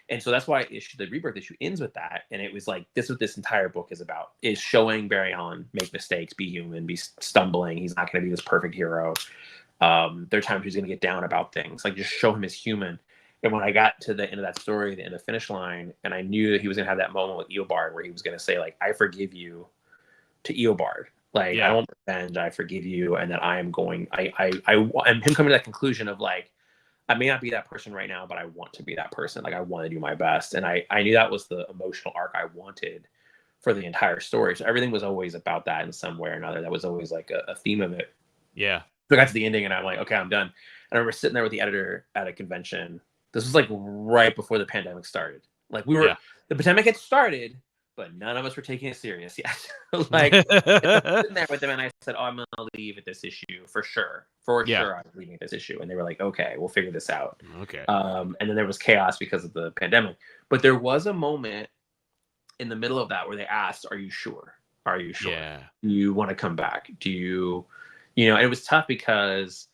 And so that's why the Rebirth issue ends with that. And it was like, this is what this entire book is about, is showing Barry Allen make mistakes, be human, be stumbling. He's not going to be this perfect hero. There are times he's going to get down about things. Like, just show him as human. And when I got to the end of that story, the end of the finish line, and I knew that he was going to have that moment with Eobard where he was going to say, like, I forgive you to Eobard. Like, I want revenge, I forgive you. And that I am going, and him coming to that conclusion of, like, I may not be that person right now, but I want to be that person. Like, I want to do my best. And I knew that was the emotional arc I wanted for the entire story. So everything was always about that in some way or another. That was always like a theme of it. Yeah. So I got to the ending and I'm like, okay, I'm done. And I remember sitting there with the editor at a convention. This was like right before the pandemic started. Like, the pandemic had started, but none of us were taking it serious yet. Like, I was sitting there with them and I said, oh, I'm going to leave at this issue for sure. For sure, I'm leaving at this issue. And they were like, okay, we'll figure this out. Okay. And then there was chaos because of the pandemic. But there was a moment in the middle of that where they asked, are you sure? Are you sure? Yeah. Do you want to come back? Do you know, and it was tough because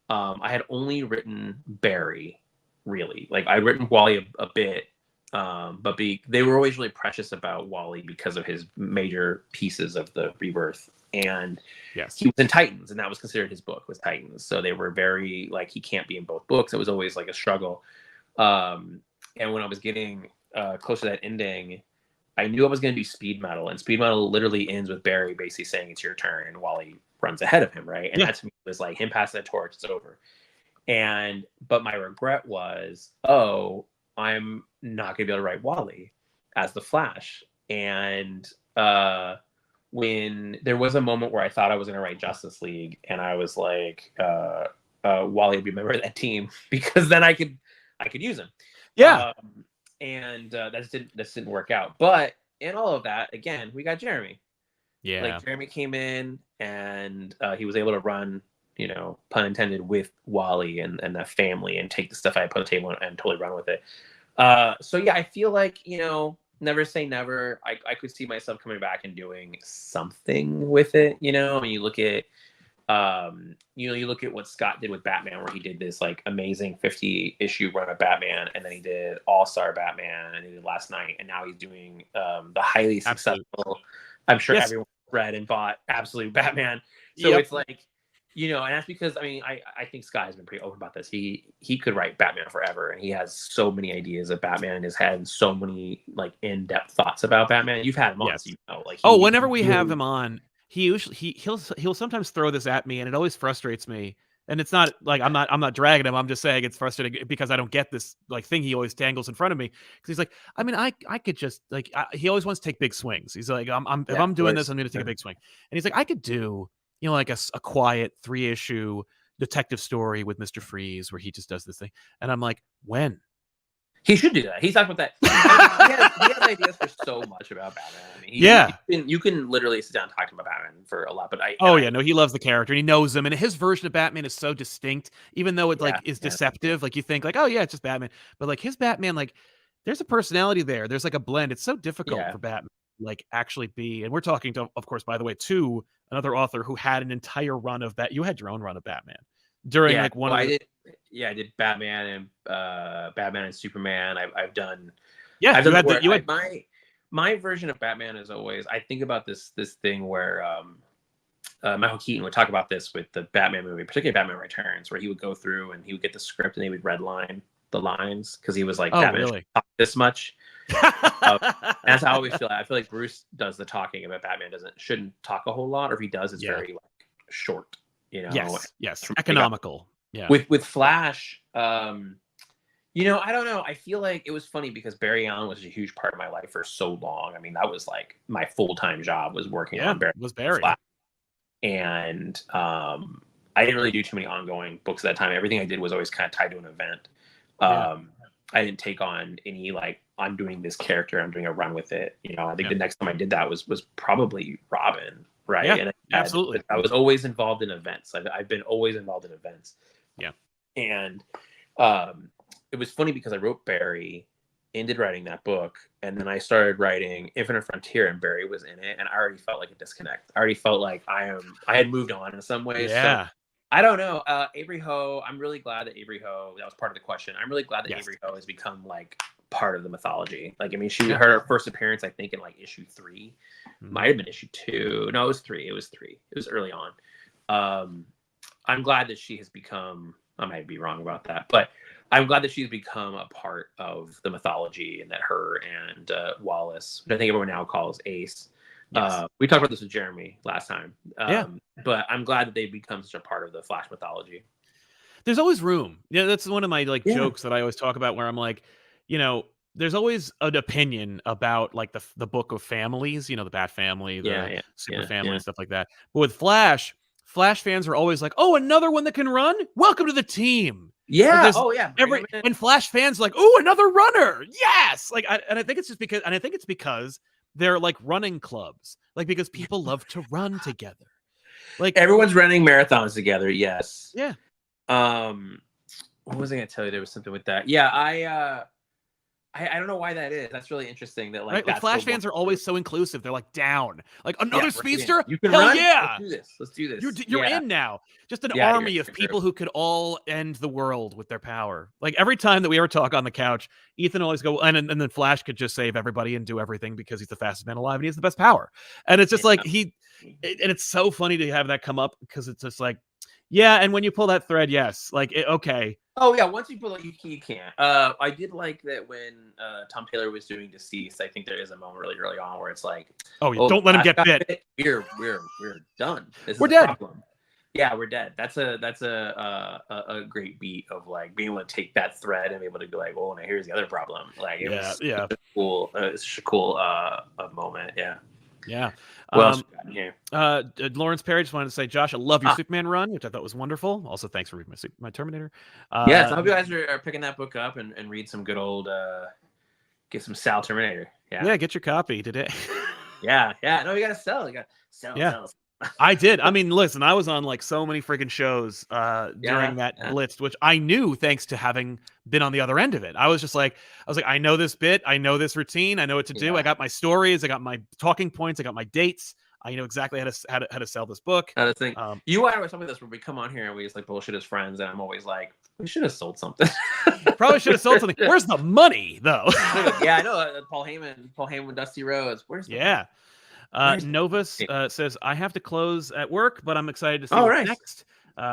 I had only written Barry. Really, like, I'd written Wally a bit, but they were always really precious about Wally because of his major pieces of the Rebirth. And he was in Titans, and that was considered his book, was Titans. So they were very, like, he can't be in both books. It was always like a struggle. And when I was getting close to that ending, I knew I was going to do speed metal, and speed metal literally ends with Barry basically saying it's your turn, and Wally runs ahead of him, right? And that to me was like him passing the torch, it's over. But my regret was, I'm not going to be able to write Wally as the Flash. And when there was a moment where I thought I was going to write Justice League, and I was like, Wally would be a member of that team because then I could use him. Yeah. That just didn't work out. But in all of that, again, we got Jeremy. Yeah. Like Jeremy came in and he was able to run, pun intended, with Wally and that family and take the stuff I put on the table and totally run with it. So yeah, I feel like, never say never. I could see myself coming back and doing something with it. I mean, you look at, you look at what Scott did with Batman, where he did this like amazing 50-issue run of Batman, and then he did All-Star Batman, and he did Last Night, and now he's doing the highly successful, I'm sure everyone read and bought, Absolute Batman. So it's like, and that's because, I mean, I think Scott has been pretty open about this. He could write Batman forever, and he has so many ideas of Batman in his head and so many like in-depth thoughts about Batman. You've had him on, so whenever we have him on, he'll sometimes throw this at me, and it always frustrates me. And it's not like I'm not dragging him. I'm just saying it's frustrating because I don't get this like thing he always dangles in front of me. Because he's like, I mean, I could just like he always wants to take big swings. He's like, if I'm doing this, I'm going to take a big swing. And he's like, I could do like a quiet 3-issue detective story with Mr. Freeze where he just does this thing. And I'm like, when? He should do that. He's talking about that. He has ideas for so much about Batman. I mean, you can literally sit down and talk to him about Batman for a lot. But he loves the character and he knows him, and his version of Batman is so distinct, even though it is deceptive. Like you think like, oh yeah, it's just Batman, but like his Batman, like there's a personality there. There's like a blend. It's so difficult for Batman like actually be. And we're talking to, of course, by the way, to another author who had an entire run of that. You had your own run of Batman during like one. I did Batman and Batman and Superman. I've done. Yeah, I've done my version of Batman is always. I think about this thing where Michael Keaton would talk about this with the Batman movie, particularly Batman Returns, where he would go through and he would get the script and he would redline the lines because he was like, Batman should talk this much. That's how I always feel. I feel like Bruce does the talking, but Batman shouldn't talk a whole lot, or if he does, it's very like short. Yes, economical. Yeah. With Flash, I don't know. I feel like it was funny because Barry Allen was a huge part of my life for so long. I mean, that was like my full-time job was working on Barry. Flash. And I didn't really do too many ongoing books at that time. Everything I did was always kind of tied to an event. I didn't take on any like, I'm doing this character, I'm doing a run with it. I think the next time I did that was probably Robin, right? Yeah, and absolutely. I was always involved in events. I've been always involved in events. Yeah. And it was funny because I wrote Barry, ended writing that book, and then I started writing Infinite Frontier, and Barry was in it, and I already felt like a disconnect. I already felt like I had moved on in some ways. Yeah. So, I don't know. Avery Ho, I'm really glad that Avery Ho, that was part of the question. I'm really glad that Avery Ho has become like part of the mythology. Like, I mean, she had her first appearance, I think, in like issue 3. Might have been issue 2. No, it was 3. It was early on. I'm glad that she has become, I might be wrong about that, but I'm glad that she's become a part of the mythology, and that her and Wallace, which I think everyone now calls Ace. Yes. We talked about this with Jeremy last time. But I'm glad that they've become such a part of the Flash mythology. There's always room. Yeah, that's one of my like jokes that I always talk about, where I'm like, there's always an opinion about like the book of families, the Bat family, the Super family, and stuff like that. But with Flash fans are always like, oh, another one that can run? Welcome to the team. Yeah. And Flash fans like, oh, another runner. Yes. Like, I think it's because they're like running clubs, like because people love to run together. Like everyone's running marathons together. Yes. Yeah. What was I going to tell you? There was something with that. Yeah. I don't know why that is. That's really interesting. That like, Flash fans are always so inclusive. They're like down, like another speedster. You can Hell run. Yeah, let's do this. You're in now. Just an army of people who could all end the world with their power. Like every time that we ever talk on the couch, Ethan always go, and then Flash could just save everybody and do everything because he's the fastest man alive and he has the best power. And it's just like and it's so funny to have that come up because it's just like, Yeah, and when you pull that thread, yes, like okay. Oh yeah, once you pull it, you can't. I did like that when Tom Taylor was doing Deceased. I think there is a moment really early on where it's like, oh, don't let him get bit. We're done. We're dead. Problem. Yeah, we're dead. That's a great beat of like being able to take that thread and be able to be like, oh, now here's the other problem. Like, it was cool. It's such a cool moment. Yeah. Yeah. What else we got here? Lawrence Perry just wanted to say, Josh, I love your Superman run, which I thought was wonderful. Also, thanks for reading my Terminator. Yeah, so I hope you guys are picking that book up and read some good old, get some Sal Terminator. Yeah, get your copy today. yeah. No, you got to sell. You got to sell. Yeah. Sell. I did. I mean, listen, I was on like so many freaking shows during that blitz, which I knew thanks to having been on the other end of it. I was like, I know this bit, I know this routine, I know what to do. I got my stories, I got my talking points, I got my dates. I know exactly how to sell this book. How to think. You and I were talking about this where we come on here and we just like bullshit as friends, and I'm always like, we should have sold something. Probably should have sold something. Where's the money though? Yeah, I know. Paul Heyman, Dusty Rhodes. Where's the money? Novus says, I have to close at work, but I'm excited to see what's next.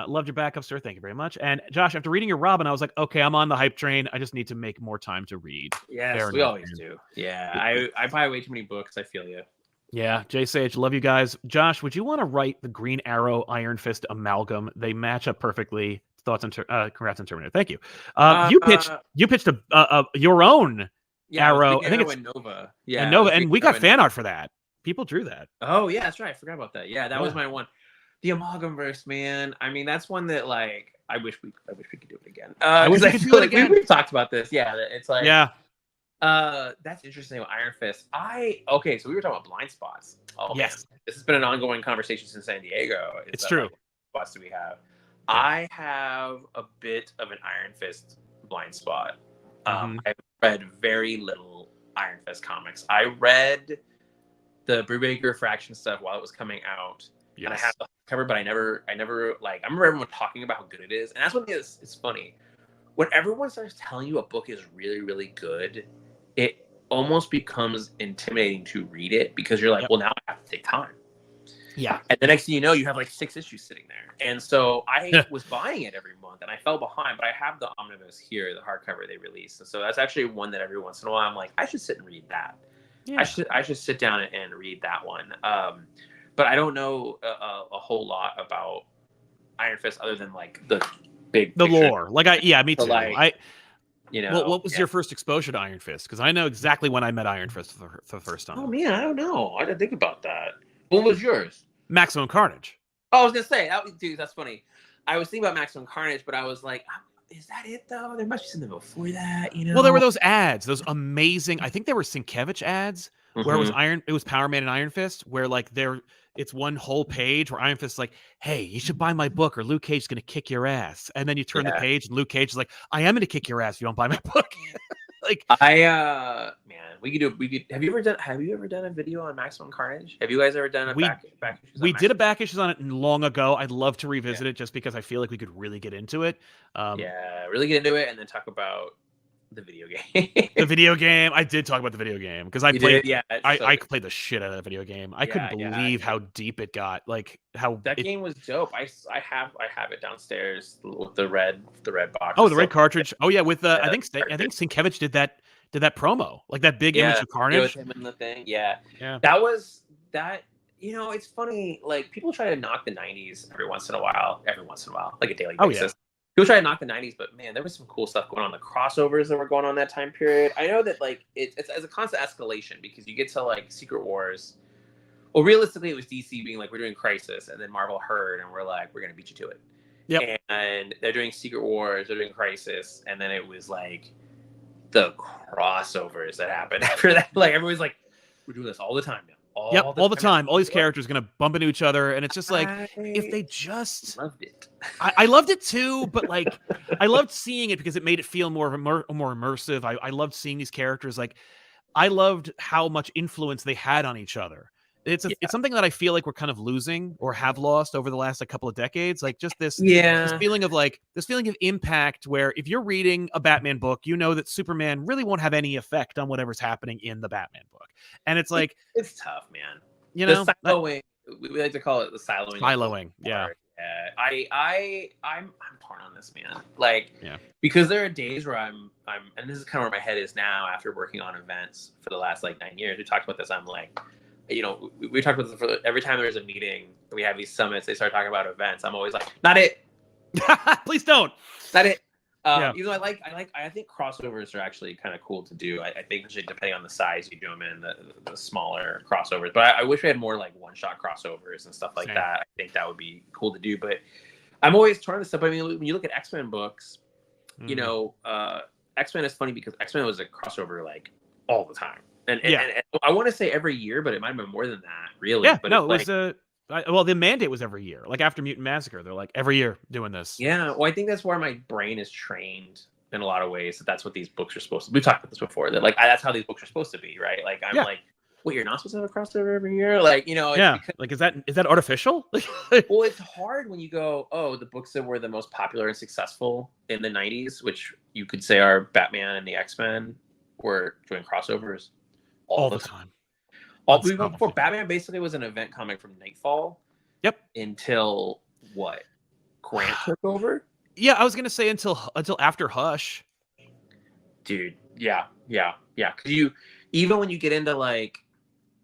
Loved your backup, sir. Thank you very much. And Josh, after reading your Robin, I was like, okay, I'm on the hype train. I just need to make more time to read. Yes, we always do. Yeah, I buy way too many books. I feel you. Yeah, Jay Sage, love you guys. Josh, would you want to write the Green Arrow Iron Fist amalgam? They match up perfectly. Thoughts on congrats on Terminator. Thank you. You pitched your own Arrow. I think it's Nova. Yeah, and Nova, and we got fan art for that. People drew that. Oh yeah, that's right. I forgot about that. Yeah, that was my one. The Amalgamverse, man. I mean, that's one that like I wish we could do it again. I wish we could do it again. We've talked about this. Yeah, it's like that's interesting with Iron Fist. So we were talking about blind spots. Oh yes, man. This has been an ongoing conversation since San Diego. It's true. Like, spots do we have? Yeah. I have a bit of an Iron Fist blind spot. I've read very little Iron Fist comics. I read the Brubaker Fraction stuff while it was coming out, and I have the cover, but I never like. I remember everyone talking about how good it is, and that's what it's funny. When everyone starts telling you a book is really, really good, it almost becomes intimidating to read it because you're like, well, now I have to take time. Yeah. And the next thing you know, you have like 6 issues sitting there. And so I was buying it every month and I fell behind, but I have the omnibus here, the hardcover they released. And so that's actually one that every once in a while I'm like, I should sit and read that. Yeah. I should sit down and read that one. But I don't know a whole lot about Iron Fist other than like the lore. Like me too. Like, what was your first exposure to Iron Fist? Because I know exactly when I met Iron Fist for the first time. Oh man, I don't know. I didn't think about that. What was yours? Maximum Carnage. Oh, I was gonna say dude. That's funny. I was thinking about Maximum Carnage, but I was like, is that it though? There must be something before that, you know? Well, there were those ads, those amazing. I think they were Sienkiewicz ads, where it was Power Man and Iron Fist, where like it's one whole page where Iron Fist is like, hey, you should buy my book or Luke Cage is gonna kick your ass. And then you turn the page and Luke Cage is like, I am gonna kick your ass if you don't buy my book. Like we could have you ever done a video on Maximum Carnage? Have you guys ever done back issues? We did a back issues on it long ago. I'd love to revisit it just because I feel like we could really get into it. Really get into it and then talk about the video game. The video game. I did talk about the video game because I played. I played the shit out of that video game. I couldn't believe how deep it got. Like how that game was dope. I have it downstairs with the red box. Oh, the red cartridge. Oh yeah, with I think Sienkiewicz did that promo, like that big image of Carnage. With him in the thing. Yeah. That was that. You know, it's funny. Like people try to knock the '90s every once in a while, like a daily basis. People try to knock the '90s, but man, there was some cool stuff going on. The crossovers that were going on that time period. I know that like it's a constant escalation because you get to like Secret Wars. Well, realistically, it was DC being like, we're doing Crisis, and then Marvel heard, and we're like, we're gonna beat you to it. Yep. And they're doing Secret Wars, they're doing Crisis, and then it was like the crossovers that happened after that. Like everybody's like, we're doing this all the time now. All the time. All these characters are gonna bump into each other, and it's just like if they just loved it. I loved it too, but like I loved seeing it because it made it feel more immersive. I loved seeing these characters. Like I loved how much influence they had on each other. It's something that I feel like we're kind of losing or have lost over the last couple of decades. Like just this feeling of impact where if you're reading a Batman book, you know that Superman really won't have any effect on whatever's happening in the Batman book. And it's like it's tough, man. You know, the siloing, we like to call it the siloing. Yeah. I'm torn on this, man. Like, because there are days where I'm, and this is kind of where my head is now after working on events for the last like 9 years. We talked about this. I'm like, you know, we talked about this for every time there's a meeting, we have these summits. They start talking about events. I'm always like, not it. Please don't. Not it. Even though I think crossovers are actually kind of cool to do. I think depending on the size you do them in, the smaller crossovers. But I wish we had more like one-shot crossovers and stuff like that. I think that would be cool to do. But I'm always torn on this stuff. I mean, when you look at X-Men books, you know, X-Men is funny because X-Men was a crossover like all the time. And I want to say every year, but it might have been more than that, really. Yeah, but no, it was well, the mandate was every year. Like after Mutant Massacre, they're like every year doing this. Yeah, well, I think that's where my brain is trained in a lot of ways. That's what these books are supposed to. We've talked about this before. That like that's how these books are supposed to be, right? Like I'm like, wait, you're not supposed to have a crossover every year? Like, you know? Because, like is that artificial? Well, it's hard when you go, oh, the books that were the most popular and successful in the '90s, which you could say are Batman and the X-Men, were doing crossovers all the time. Before Batman basically was an event comic from Nightfall. Yep. Until what? Grant took over? Yeah, I was gonna say until after Hush. Dude, yeah. Because even when you get into like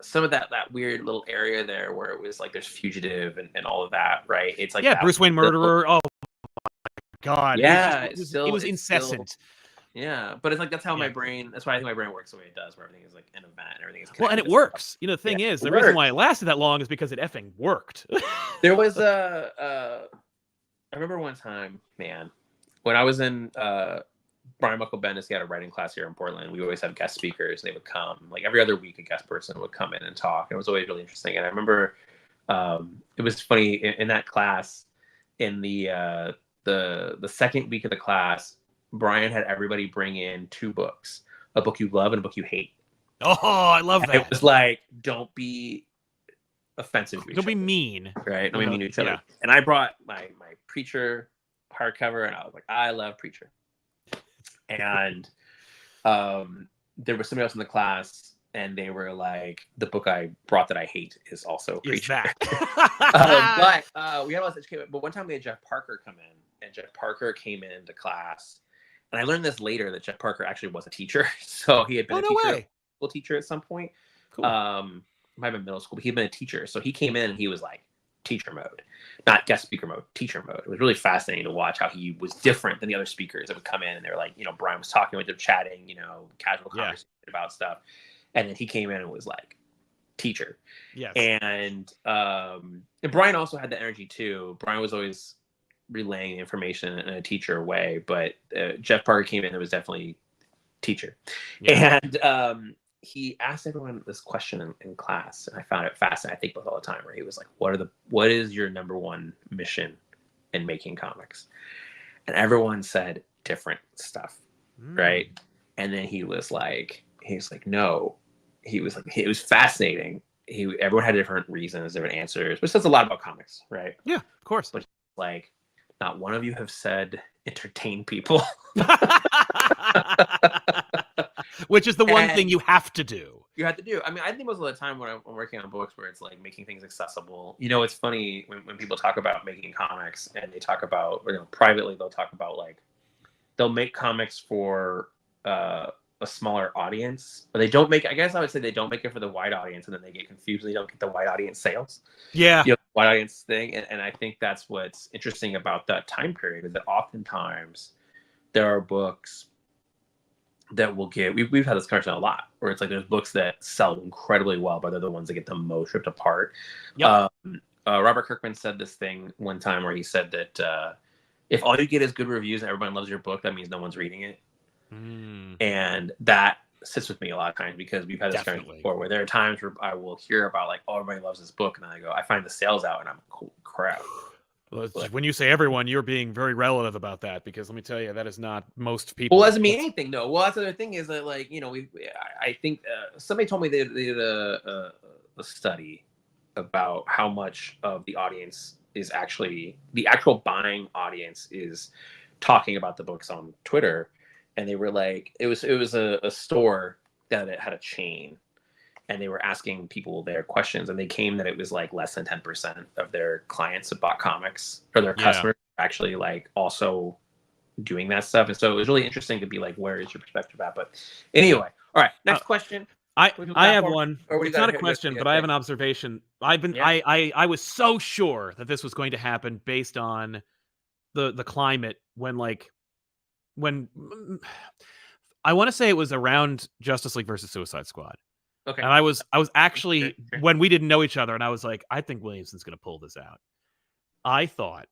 some of that weird little area there where it was like there's Fugitive and all of that, right? It's like Bruce Wayne Murderer. Oh my God. Yeah, it was incessant. Yeah, but it's like that's how my brain. That's why I think my brain works the way it does, where everything is like an event and everything is connected. Well, and it works. You know, the thing is, the reason why it lasted that long is because it effing worked. There was I remember one time, man, when I was in Brian Michael Bendis, he had a writing class here in Portland. We always have guest speakers. And they would come like every other week. A guest person would come in and talk. It was always really interesting. And I remember it was funny in that class. In the second week of the class, Brian had everybody bring in 2 books: a book you love and a book you hate. Oh, I love that. It was like, don't be offensive to each other. Don't be mean. Right? Don't be mean to each other. Yeah. And I brought my Preacher hardcover, and I was like, I love Preacher. And there was somebody else in the class, and they were like, the book I brought that I hate is also Preacher. But we had all this education. But one time we had Jeff Parker come in, and Jeff Parker came into class. And I learned this later that Jeff Parker actually was a teacher. So he had been a school teacher at some point. Cool. Might have been middle school, but he'd been a teacher. So he came in and he was like teacher mode, not guest speaker mode, teacher mode. It was really fascinating to watch how he was different than the other speakers that would come in and they were like, you know, Brian was talking with them, chatting, you know, casual conversation about stuff. And then he came in and was like teacher. Yes. And Brian also had the energy too. Brian was always relaying information in a teacher way, but Jeff Parker came in and was definitely teacher. And he asked everyone this question in class, and I found it fascinating. I think about it all the time, where he was like, what is your number one mission in making comics? And everyone said different stuff, right? And then he was like, no. He was like, it was fascinating. Everyone had different reasons, different answers, which says a lot about comics, right? Yeah, of course. But like, not one of you have said entertain people. Which is the one thing you have to do. You have to do. I mean, I think most of the time when I'm working on books where it's like making things accessible, you know, it's funny when people talk about making comics and they talk about, you know, privately, they'll talk about like, they'll make comics for a smaller audience, but they don't make, I guess I would say they don't make it for the wide audience, and then they get confused. They don't get the wide audience sales. Yeah. You know, wide audience thing. And I think that's what's interesting about that time period, is that oftentimes there are books that will get, we've had this conversation a lot, where it's like there's books that sell incredibly well, but they're the ones that get the most ripped apart. Yep. Robert Kirkman said this thing one time where he said that if all you get is good reviews and everyone loves your book, that means no one's reading it. And that sits with me a lot of times, because we've had this conversation before, where there are times where I will hear about like, oh, everybody loves this book, and then I go, I find the sales out, and I'm cool crap. Well, when you say everyone, you're being very relative about that, because let me tell you, that is not most people. Well, it doesn't mean anything, though. Well, that's the other thing, is that, like, you know, I think somebody told me they did a study about how much of the audience is actually, the actual buying audience is talking about the books on Twitter. And they were like, it was a store that it had a chain, and they were asking people their questions, and they came that it was like less than 10% of their clients that bought comics, or their customers actually like also doing that stuff. And so it was really interesting to be like, where is your perspective at? But anyway, all right, next question. I have one. It's not a question, but I have an observation. I was so sure that this was going to happen based on the climate when I want to say it was around Justice League versus Suicide Squad. Okay. And I was actually when we didn't know each other, and I was like, I think Williamson's going to pull this out. I thought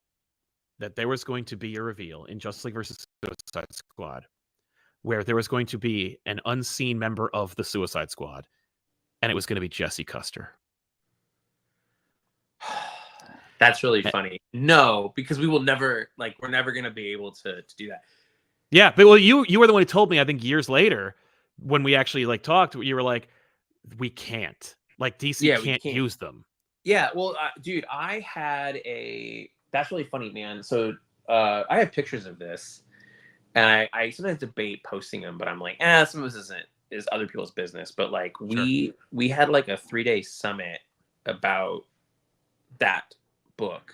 that there was going to be a reveal in Justice League versus Suicide Squad where there was going to be an unseen member of the Suicide Squad, and it was going to be Jesse Custer. That's really funny. No, because we will never, like, we're never going to be able to do that. Yeah, but well, you were the one who told me, I think years later, when we actually like talked, you were like, we can't. Like, DC can't use them. Yeah, well, dude, that's really funny, man. So I have pictures of this. And I sometimes debate posting them, but I'm like, some of this is other people's business. But like we had like a 3-day summit about that book.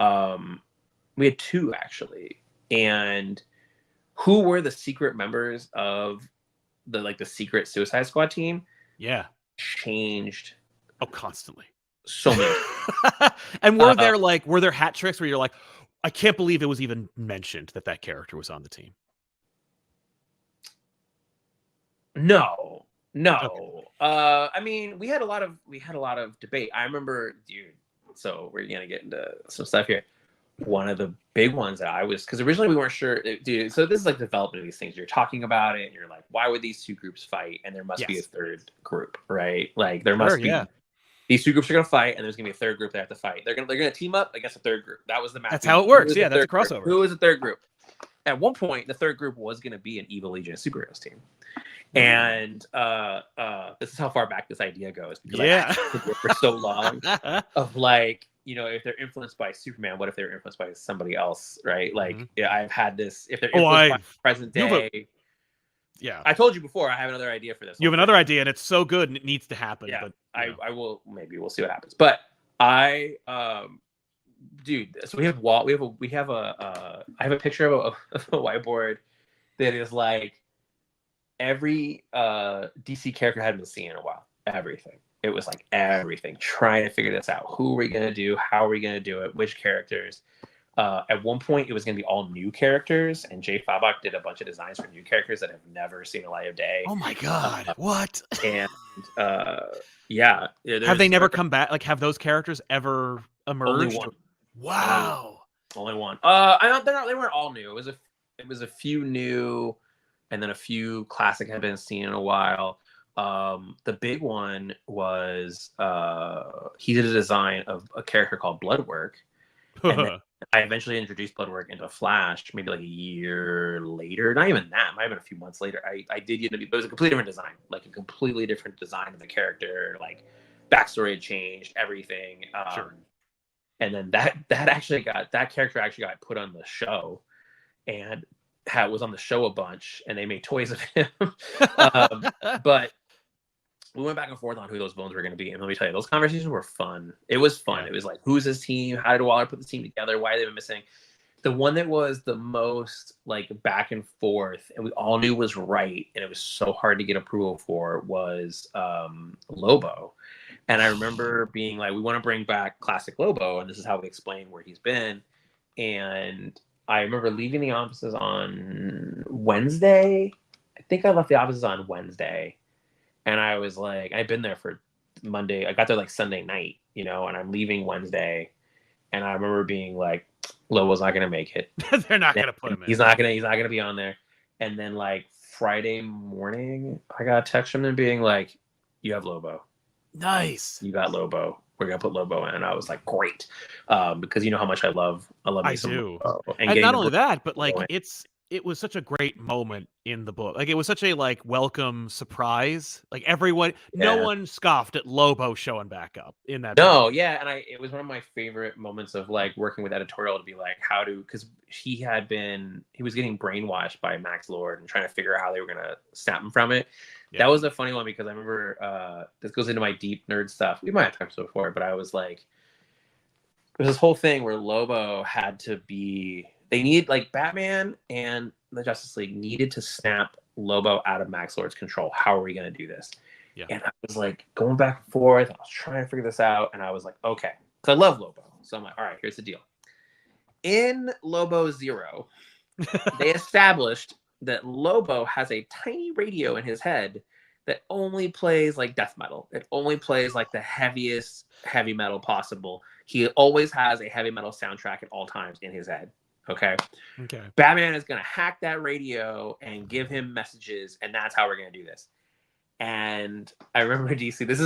We had 2 actually. And who were the secret members of the secret Suicide Squad team? Yeah. Changed. Oh, constantly. So many. And were there hat tricks where you're like, I can't believe it was even mentioned that character was on the team? No. Okay. I mean, we had a lot of debate. I remember, dude. So we're gonna get into some stuff here. One of the big ones that because originally we weren't sure, dude. So this is like development of these things. You're talking about it, and you're like, why would these 2 groups fight? And there must be a third group, right? Like there must be. Yeah. These 2 groups are going to fight, and there's going to be a third group that have to fight. They're going to team up against a third group. That was the match. That's how it works. Yeah, that's a crossover. Who was the third group? At one point, the third group was going to be an Evil Legion of Superheroes team. And this is how far back this idea goes. Because I for so long of like, if they're influenced by Superman, what if they're influenced by somebody else, right? Like, I've had this. If they're influenced by present day. Yeah, I told you before. I have another idea for this. You have another idea, and it's so good, and it needs to happen. Yeah, but I will. Maybe we'll see what happens. But dude. So I have a picture of a whiteboard that is like every DC character I hadn't been seen in a while. Everything. It was like everything. Trying to figure this out. Who are we gonna do? How are we gonna do it? Which characters? At one point, it was going to be all new characters, and Jay Fabok did a bunch of designs for new characters that have never seen the light of day. Oh my god! What? And have they never come back? Like, have those characters ever emerged? Only one. Wow. Only one. They weren't all new. It was a few new, and then a few classic had been seen in a while. The big one was he did a design of a character called Bloodwork. And then I eventually introduced Bloodwork into Flash, maybe like a year later. Not even that. It might have been a few months later. I did, but it was a completely different design. Like a completely different design of the character. Like backstory had changed, everything. And then that character actually got put on the show, and was on the show a bunch, and they made toys of him. But we went back and forth on who those villains were going to be, and let me tell you, those conversations were fun. It was fun. It was like, who's this team? How did Waller put the team together? Why are they missing? The one that was the most like back and forth, and we all knew was right, and it was so hard to get approval for, was Lobo. And I remember being like, we want to bring back classic Lobo, and this is how we explain where he's been. And I remember leaving the offices on Wednesday. I think I left the offices on Wednesday. And I was like, I'd been there for Monday. I got there like Sunday night, and I'm leaving Wednesday. And I remember being like, Lobo's not going to make it. They're not going to put him in. He's not going to be on there. And then like Friday morning, I got a text from them being like, you have Lobo. Nice. You got Lobo. We're going to put Lobo in. And I was like, great. Because you know how much I love I do. And not only that, but like it was such a great moment in the book. Like, it was such a, like, welcome surprise. Like, everyone, no one scoffed at Lobo showing back up in that book. No, yeah, and it was one of my favorite moments of like working with editorial to be like, because he was getting brainwashed by Max Lord and trying to figure out how they were gonna snap him from it. Yeah. That was a funny one because I remember this goes into my deep nerd stuff. We might have talked about it before, but I was like, there's this whole thing where Lobo had to be. They need like Batman and the Justice League needed to snap Lobo out of Max Lord's control. How are we gonna do this? Yeah. And I was like going back and forth. I was trying to figure this out, and I was like, okay, because I love Lobo. So I'm like, all right, here's the deal. In Lobo Zero, they established that Lobo has a tiny radio in his head that only plays like death metal. It only plays like the heaviest heavy metal possible. He always has a heavy metal soundtrack at all times in his head. Okay. Batman is going to hack that radio and give him messages, and that's how we're going to do this. And I remember DC. This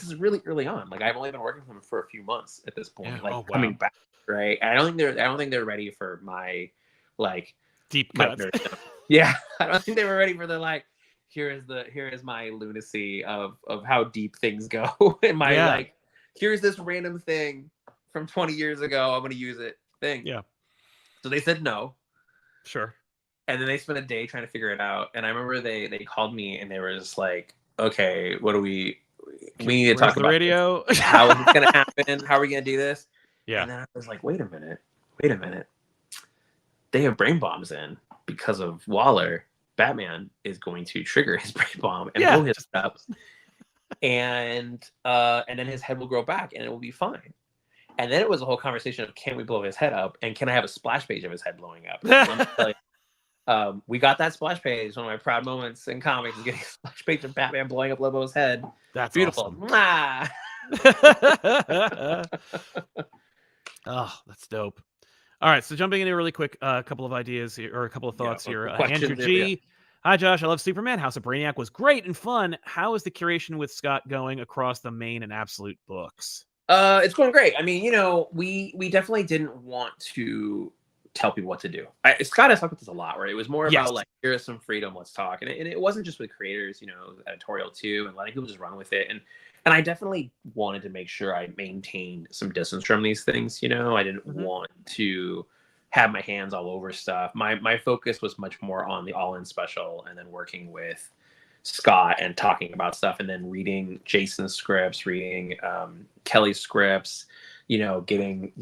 is really early on. Like, I've only been working with them for a few months at this point. Coming back, right? And I don't think they're ready for my like deep cuts. Yeah, I don't think they were ready for the like. Here is my lunacy of how deep things go in my like. Here's this random thing from 20 years ago. I'm going to use it. Thing. Yeah. So they said no. Sure. And then they spent a day trying to figure it out. And I remember they called me and they were just like, okay, what do we need to talk about the radio? How is this going to happen? How are we going to do this? Yeah. And then I was like, wait a minute. They have brain bombs in because of Waller. Batman is going to trigger his brain bomb and blow his up. And then his head will grow back and it will be fine. And then it was a whole conversation of, can we blow his head up? And can I have a splash page of his head blowing up? We got that splash page. One of my proud moments in comics is getting a splash page of Batman blowing up Lobo's head. That's beautiful. Awesome. Oh, that's dope. All right, so jumping into really quick, a couple of ideas here, or a couple of thoughts here. Andrew G. Hi, Josh. I love Superman. House of Brainiac was great and fun. How is the curation with Scott going across the main and absolute books? It's going great. I mean, we definitely didn't want to tell people what to do. Scott has talked about this a lot, right? It was more about like, here's some freedom, let's talk. And it wasn't just with creators, editorial too, and letting people just run with it. And I definitely wanted to make sure I maintained some distance from these things. I didn't want to have my hands all over stuff. My focus was much more on the All-In special and then working with Scott and talking about stuff and then reading Jason's scripts, reading Kelly's scripts, getting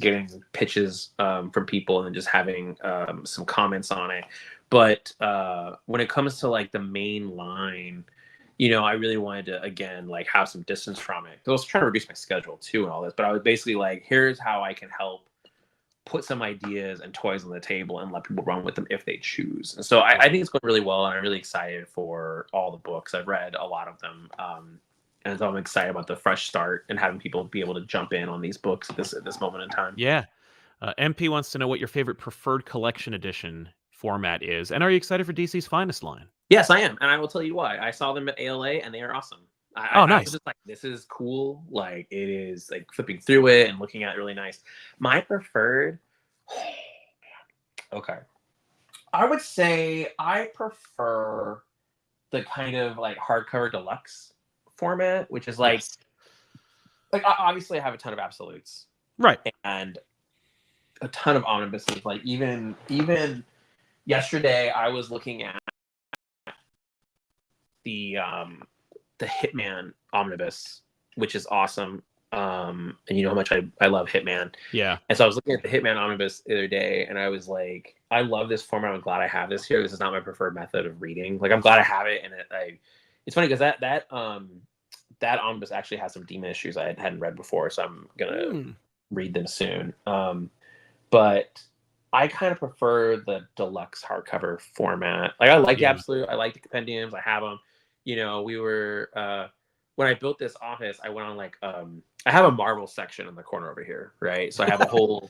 pitches from people and then just having some comments on it. But when it comes to like the main line, I really wanted to, again, like have some distance from it. I was trying to reduce my schedule too and all this, but I was basically like, here's how I can help put some ideas and toys on the table and let people run with them if they choose. And so I think it's going really well, and I'm really excited for all the books. I've read a lot of them, and so I'm excited about the fresh start and having people be able to jump in on these books at this moment in time. Yeah. MP wants to know what your favorite preferred collection edition format is, and are you excited for DC's Finest line? Yes, I am, and I will tell you why. I saw them at ALA, and they are awesome. Nice. I was just like, this is cool. Like, it is like flipping through it and looking at it really nice. My preferred, okay, I would say I prefer the kind of like hardcover deluxe format, which is like obviously I have a ton of absolutes, right, and a ton of omnibuses. Like even yesterday, I was looking at the Hitman omnibus, which is awesome. And you know how much I love Hitman. Yeah. And so I was looking at the Hitman omnibus the other day, and I was like, I love this format. I'm glad I have this here. This is not my preferred method of reading. Like, I'm glad I have it, and it's funny because that omnibus actually has some demon issues I hadn't read before, so I'm gonna read them soon. But I kind of prefer the deluxe hardcover format. Like, I like the absolute, I like the compendiums, I have them. We were when I built this office, I went on like I have a Marvel section in the corner over here, right? So I have a whole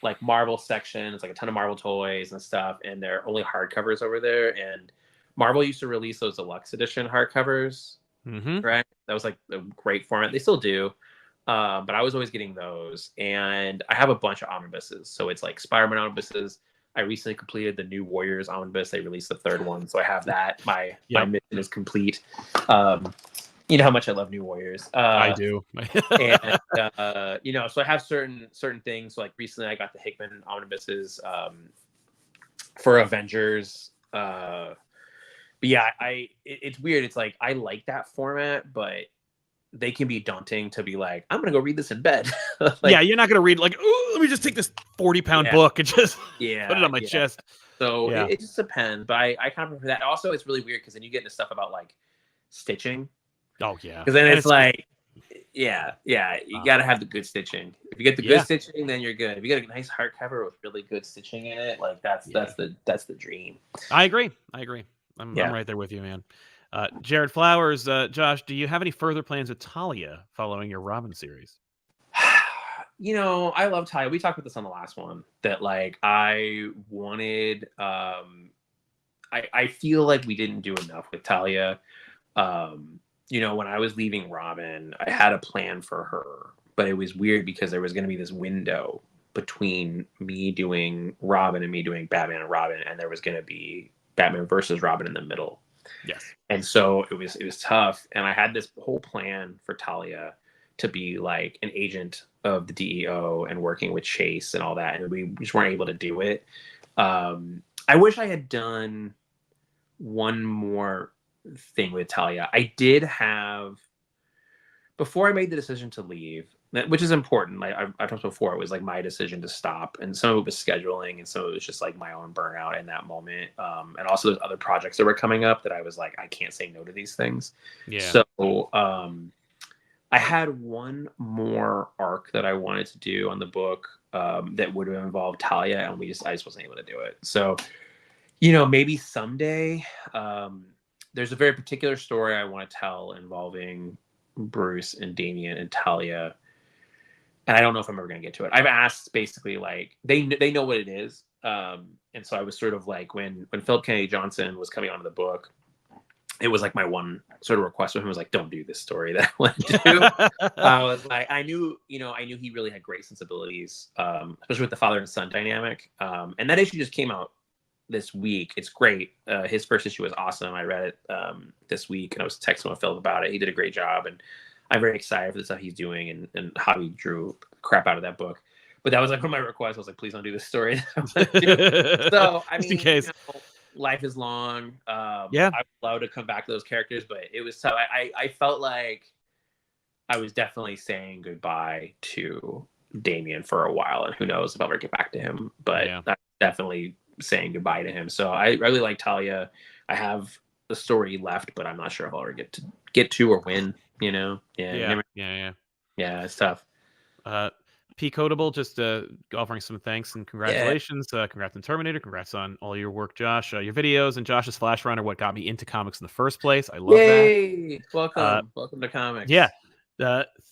like Marvel section. It's like a ton of Marvel toys and stuff, and they're only hardcovers over there. And Marvel used to release those deluxe edition hardcovers, right? That was like a great format. They still do, but I was always getting those. And I have a bunch of omnibuses, so it's like Spider-Man omnibuses, I recently completed the new Warriors omnibus. They released the third one, so I have that. My mission is complete. You know how much I love New Warriors. I do. And you know, so I have certain things. So like recently, I got the Hickman omnibuses for Avengers. But yeah, it's weird. It's like I like that format, but they can be daunting to be like, I'm gonna go read this in bed. Like, yeah, you're not gonna read like, oh, let me just take this 40-pound book and just put it on my chest. So it just depends. But I kind of prefer that. Also, it's really weird because then you get into stuff about like stitching. Oh yeah, because then it's like, you gotta have the good stitching. If you get the good stitching, then you're good. If you get a nice hardcover with really good stitching in it, like that's the dream. I agree. I'm right there with you, man. Jared Flowers, Josh, do you have any further plans with Talia following your Robin series? You know, I love Talia. We talked about this on the last one, that like I wanted, I feel like we didn't do enough with Talia. You know, when I was leaving Robin, I had a plan for her, but it was weird because there was going to be this window between me doing Robin and me doing Batman and Robin, and there was going to be Batman versus Robin in the middle. Yes. And so it was tough. And I had this whole plan for Talia to be like an agent of the DEO and working with Chase and all that. And we just weren't able to do it. I wish I had done one more thing with Talia. I did have, before I made the decision to leave, which is important. Like I've talked before, it was like my decision to stop, and some of it was scheduling, and some of it was just like my own burnout in that moment. And also there's other projects that were coming up that I was like, I can't say no to these things. Yeah. So I had one more arc that I wanted to do on the book that would have involved Talia, and I just wasn't able to do it. So, you know, maybe someday. There's a very particular story I want to tell involving Bruce and Damian and Talia. And I don't know if I'm ever going to get to it. I've asked basically, like, they know what it is. And so I was sort of like, when Philip Kennedy Johnson was coming onto the book, it was like my one sort of request with him was like, don't do this story that I want to do. I was like, I knew he really had great sensibilities, especially with the father and son dynamic. And that issue just came out this week. It's great. His first issue was awesome. I read it this week, and I was texting with Philip about it. He did a great job, and I'm very excited for the stuff he's doing and how he drew crap out of that book. But that was like one of my requests. I was like, please don't do this story. So I mean, in case. Life is long. I would love to come back to those characters, but it was tough. I felt like I was definitely saying goodbye to Damian for a while, and who knows if I'll ever get back to him. But I'm definitely saying goodbye to him. So I really like Talia. I have the story left, but I'm not sure if I'll ever get to or when. You know? Yeah, it's tough. P. Codable, just offering some thanks and congratulations. Congrats on Terminator. Congrats on all your work, Josh. Your videos and Josh's Flash Run are what got me into comics in the first place. I love that. Welcome to comics. Yeah.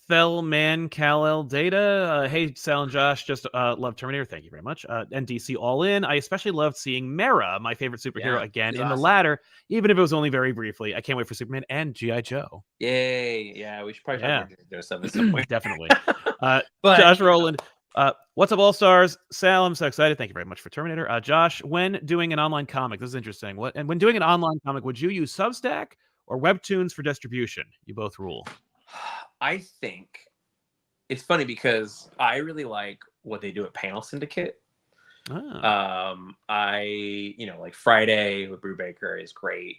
Thelman Kal-El Data. Hey, Sal and Josh, just love Terminator. Thank you very much. And DC All In. I especially loved seeing Mara, my favorite superhero, again in the latter, even if it was only very briefly. I can't wait for Superman and G.I. Joe. Yay. Yeah, we should probably talk about G.I. Joe stuff at some point. Definitely. Josh Rowland. What's up, All Stars? Sal, I'm so excited. Thank you very much for Terminator. Josh, when doing an online comic, this is interesting. When doing an online comic, would you use Substack or Webtoons for distribution? You both rule. I think it's funny because I really like what they do at Panel Syndicate. Like Friday with Brubaker is great.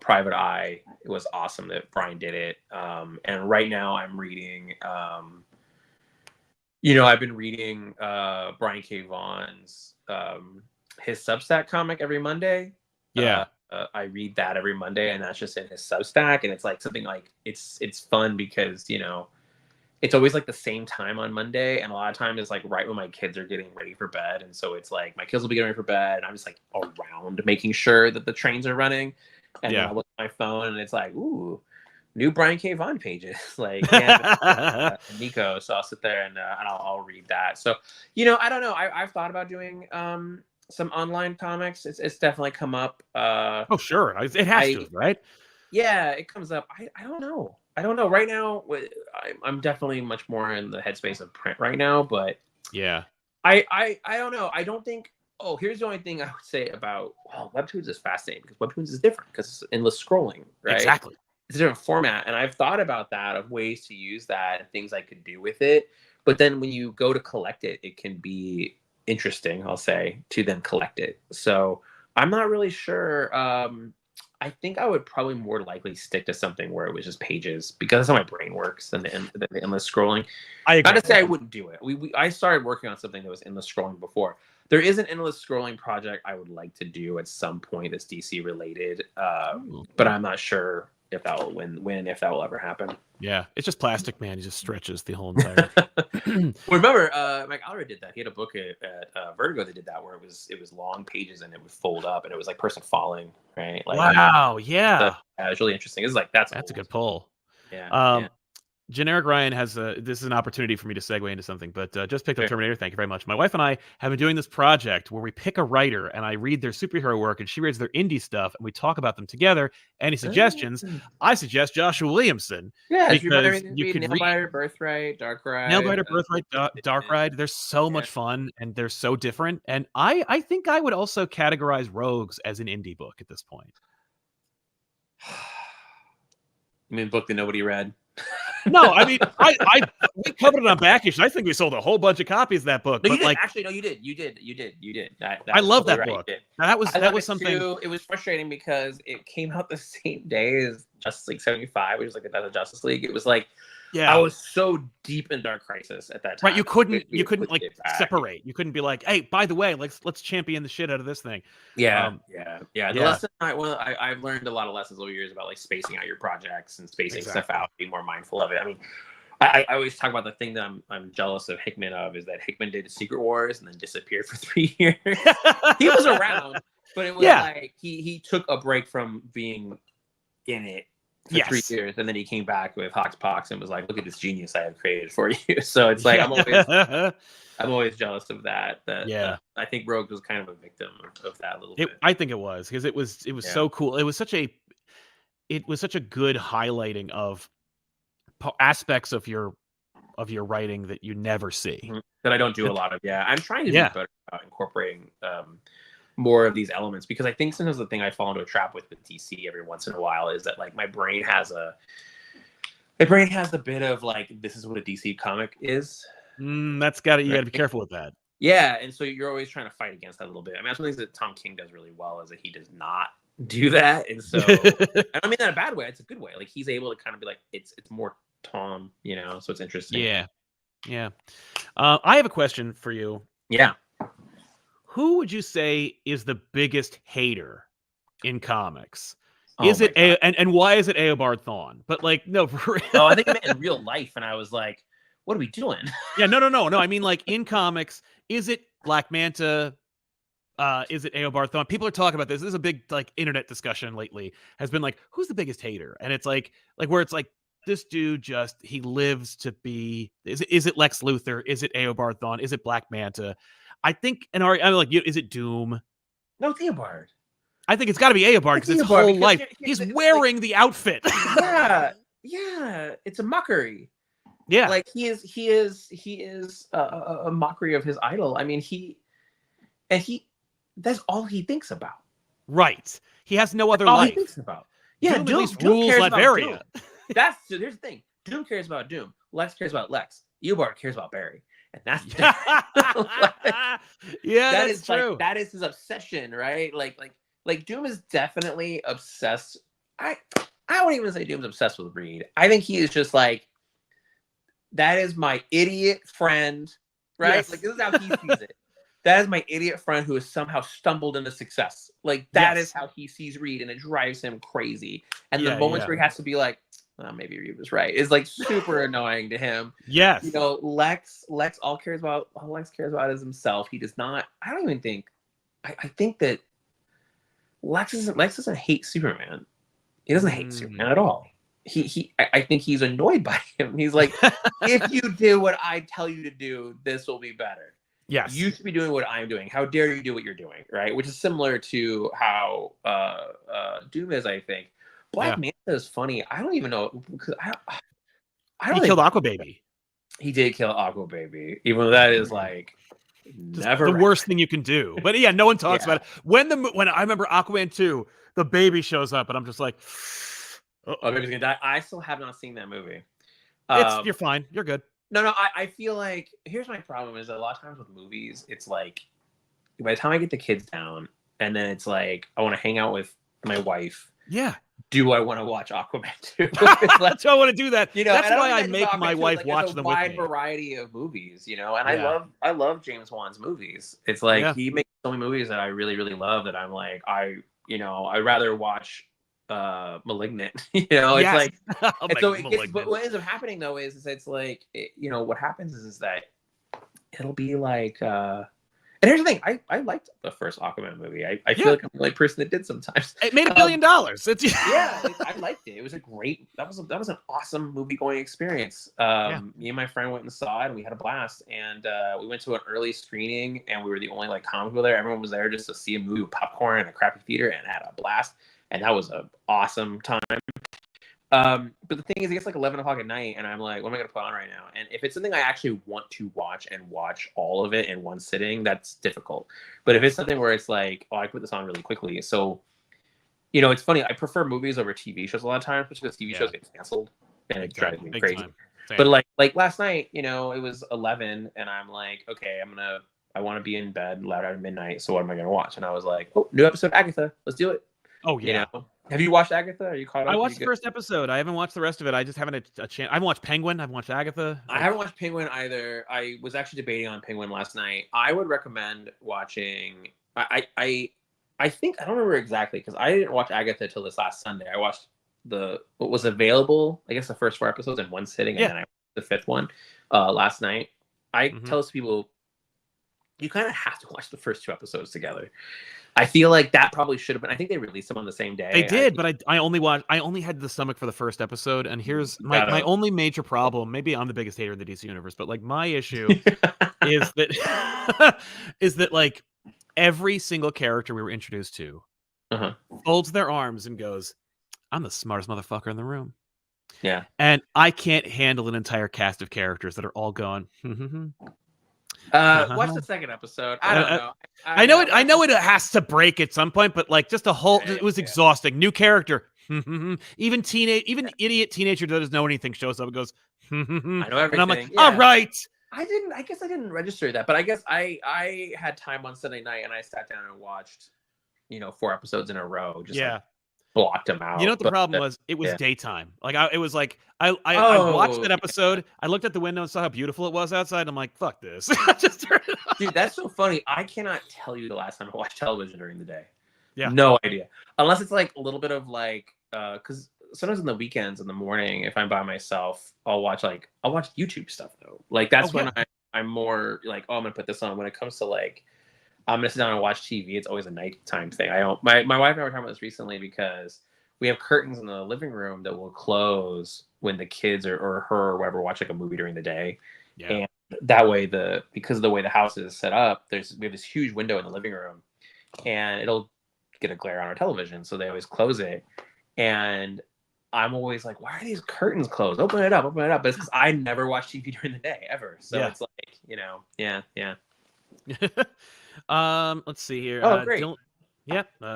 Private Eye, it was awesome that Brian did it. And right now I'm reading, I've been reading Brian K. Vaughan's his Substack comic every Monday. I read that every Monday, and that's just in his Substack, and it's like something like it's fun because it's always like the same time on Monday, and a lot of times it's like right when my kids are getting ready for bed, and so it's like my kids will be getting ready for bed, and I'm just like around making sure that the trains are running, and then I look at my phone and it's like, ooh, new Brian K. Vaughan pages, like Nico. So I'll sit there and I'll read that. So I don't know. I've thought about doing some online comics. It's definitely come up. Oh sure, it has to, right? Yeah, it comes up. I don't know. Right now, I'm definitely much more in the headspace of print right now. But yeah, I don't know. I don't think Oh, here's the only thing I would say about Webtoons is fascinating because Webtoons is different because it's endless scrolling, right? Exactly. It's a different format, and I've thought about that of ways to use that and things I could do with it. But then when you go to collect it, it can be interesting, I'll say, to then collect it. So I'm not really sure. I think I would probably more likely stick to something where it was just pages because that's how my brain works than the endless scrolling. I agree. Not to say I wouldn't do it. I started working on something that was endless scrolling before. There is an endless scrolling project I would like to do at some point that's DC related, but I'm not sure if that will if that will ever happen. Yeah, it's just plastic, man. He just stretches the whole entire. Well, remember, Mike Allred did that. He had a book at Vertigo that did that, where it was long pages and it would fold up, and it was like person falling, right? Like, wow, yeah, it was really interesting. It's like that's a good pull. Yeah. Generic Ryan has this is an opportunity for me to segue into something, but just picked up Terminator. Thank you very much. My wife and I have been doing this project where we pick a writer and I read their superhero work and she reads their indie stuff and we talk about them together. Any suggestions? I suggest Joshua Williamson. Yeah, because you could read Birthright, Dark Ride. Nailbiter, Birthright, Dark Ride. They're so much fun and they're so different. And I think I would also categorize Rogues as an indie book at this point. You mean book that nobody read? No, I mean, we covered it on Back Issues. I think we sold a whole bunch of copies of that book. No, but like, actually, no, you did. I love that book. That was something. Too. It was frustrating because it came out the same day as Justice League 75, which was like another Justice League. It was like, I was so deep in Dark Crisis at that time. Right, you couldn't like separate. You couldn't be like, hey, by the way, let's champion the shit out of this thing. The lesson I've learned a lot of lessons over the years about like spacing out your projects and spacing stuff out, being more mindful of it. I mean, I always talk about the thing that I'm jealous of Hickman of is that Hickman did Secret Wars and then disappeared for 3 years. He was around, but it was like he took a break from being in it for 3 years, and then he came back with Hoxpox and was like, "Look at this genius I have created for you." So it's like I'm always jealous of that. I think Rogue was kind of a victim of that a little bit. I think it was because it was so cool. It was such a good highlighting of aspects of your writing that you never see. That I don't do a lot of. I'm trying to do better about incorporating more of these elements, because I think sometimes the thing I fall into a trap with DC every once in a while is that like my brain has a bit of like, this is what a DC comic is. You got to be careful with that. Yeah, and so you're always trying to fight against that a little bit. I mean, that's one of the things that Tom King does really well, is that he does not do that, and so and I mean that in a bad way. It's a good way. Like he's able to kind of be like, it's more Tom, so it's interesting. Yeah. I have a question for you. Yeah. Who would you say is the biggest hater in comics? Is it and why is it Eobard Thawne? But like, no, for real. I think I meant in real life, and I was like, what are we doing? Yeah, no. I mean, like in comics, is it Black Manta? Is it Eobard Thawne? People are talking about this. This is a big like internet discussion lately. Has been like, who's the biggest hater? And it's like where it's like, this dude he lives to be. Is it Lex Luthor? Is it Eobard Thawne? Is it Black Manta? I think, and I'm like, is it Doom? No, Eobard. I think it's got to be Eobard because his whole life he's wearing the outfit. Yeah, it's a mockery. Yeah, like he is a mockery of his idol. I mean, that's all he thinks about. Right. He has no other life. All he thinks about. Yeah, Doom at least rules Latveria. So here's the thing. Doom cares about Doom. Lex cares about Lex. Eobard cares about Barry. And that's that's true. Like, that is his obsession, right? Like Doom is definitely obsessed. I wouldn't even say Doom's obsessed with Reed. I think he is just like, that is my idiot friend, right? Yes. Like this is how he sees it. That is my idiot friend who has somehow stumbled into success. Like that is how he sees Reed, and it drives him crazy. And the moments where he has to be like, maybe Reed was right, is like super annoying to him. Yes. Lex all Lex cares about is himself. He does not. I don't even think. I think that Lex doesn't hate Superman. He doesn't hate Superman at all. I think he's annoyed by him. He's like, if you do what I tell you to do, this will be better. Yes. You should be doing what I'm doing. How dare you do what you're doing, right? Which is similar to how Doom is, I think. Black Manta is funny. I don't even know, because I don't. He killed Aquababy. He did kill Aquababy, even though that is like Never the worst thing you can do. But yeah, no one talks about it. When I remember Aquaman 2, the baby shows up, and I'm just like, oh, baby's gonna die. I still have not seen that movie. You're fine. You're good. No, I feel like here's my problem is that a lot of times with movies, it's like by the time I get the kids down, and then it's like I want to hang out with my wife. Yeah. Do I want to watch Aquaman 2? That's why I want to do that. You know, that's why I make my wife like, watch them with me. There's a wide variety of movies, you know, and I love James Wan's movies. It's like he makes so many movies that I really, really love that I'm like, I'd rather watch Malignant. You know, it's like, and so but what ends up happening though is it's like, what happens is that it'll be like, and here's the thing, I liked the first Aquaman movie. I feel like I'm the only person that did sometimes. It made $1 billion. I liked it. It was a great, that was an awesome movie going experience. Me and my friend went and saw it and we had a blast. And we went to an early screening and we were the only like comic people there. Everyone was there just to see a movie with popcorn and a crappy theater and had a blast. And that was an awesome time. But the thing is, it gets like 11 o'clock at night, and I'm like, what am I going to put on right now? And if it's something I actually want to watch and watch all of it in one sitting, that's difficult. But if it's something where it's like, oh, I put this on really quickly. So, it's funny. I prefer movies over TV shows a lot of times, because TV shows get canceled, and it drives me crazy. But like last night, it was 11, and I'm like, okay, I want to be in bed loud at midnight. So what am I going to watch? And I was like, oh, new episode of Agatha. Let's do it. Oh yeah. Have you watched Agatha? Are you caught up? I watched the first episode. I haven't watched the rest of it. I just haven't a chance. I haven't watched Penguin. I've watched Agatha. I haven't watched Penguin either. I was actually debating on Penguin last night. I would recommend watching. I think I don't remember exactly because I didn't watch Agatha till this last Sunday. I watched what was available. I guess the first 4 episodes in one sitting, and then I watched the 5th one last night. I tell people you kind of have to watch the first 2 episodes together. I feel like that probably should have been. I think they released them on the same day. They did, but I only had the stomach for the first episode, and here's my only major problem. Maybe I'm the biggest hater in the DC universe, but like my issue is that like every single character we were introduced to folds their arms and goes, "I'm the smartest motherfucker in the room." Yeah, and I can't handle an entire cast of characters that are all going. Watch the second episode. I don't know. I know it has to break at some point, but like just a whole, it was exhausting. New character, even idiot teenager that doesn't know anything shows up and goes, I know everything. And I'm like, all right. I guess I didn't register that, but I guess I had time on Sunday night and I sat down and watched, 4 episodes in a row. Just blocked them out. You know what the problem was? It was daytime. Like I watched that episode. I looked at the window and saw how beautiful it was outside. I'm like, fuck this. Just turned it off. Dude, that's so funny. I cannot tell you the last time I watched television during the day. Yeah. No idea. Unless it's like a little bit of like, because sometimes in the weekends in the morning, if I'm by myself, I'll watch YouTube stuff though. Like that's when I'm more like, oh, I'm gonna put this on. When it comes to like, I'm gonna sit down and watch TV, it's always a nighttime thing. My wife and I were talking about this recently because we have curtains in the living room that will close when the kids or her or whatever watch like a movie during the day. Yeah. And that way because of the way the house is set up, we have this huge window in the living room and it'll get a glare on our television. So they always close it. And I'm always like, why are these curtains closed? Open it up. But it's because I never watch TV during the day ever. So it's like, yeah. Let's see here. Oh, great.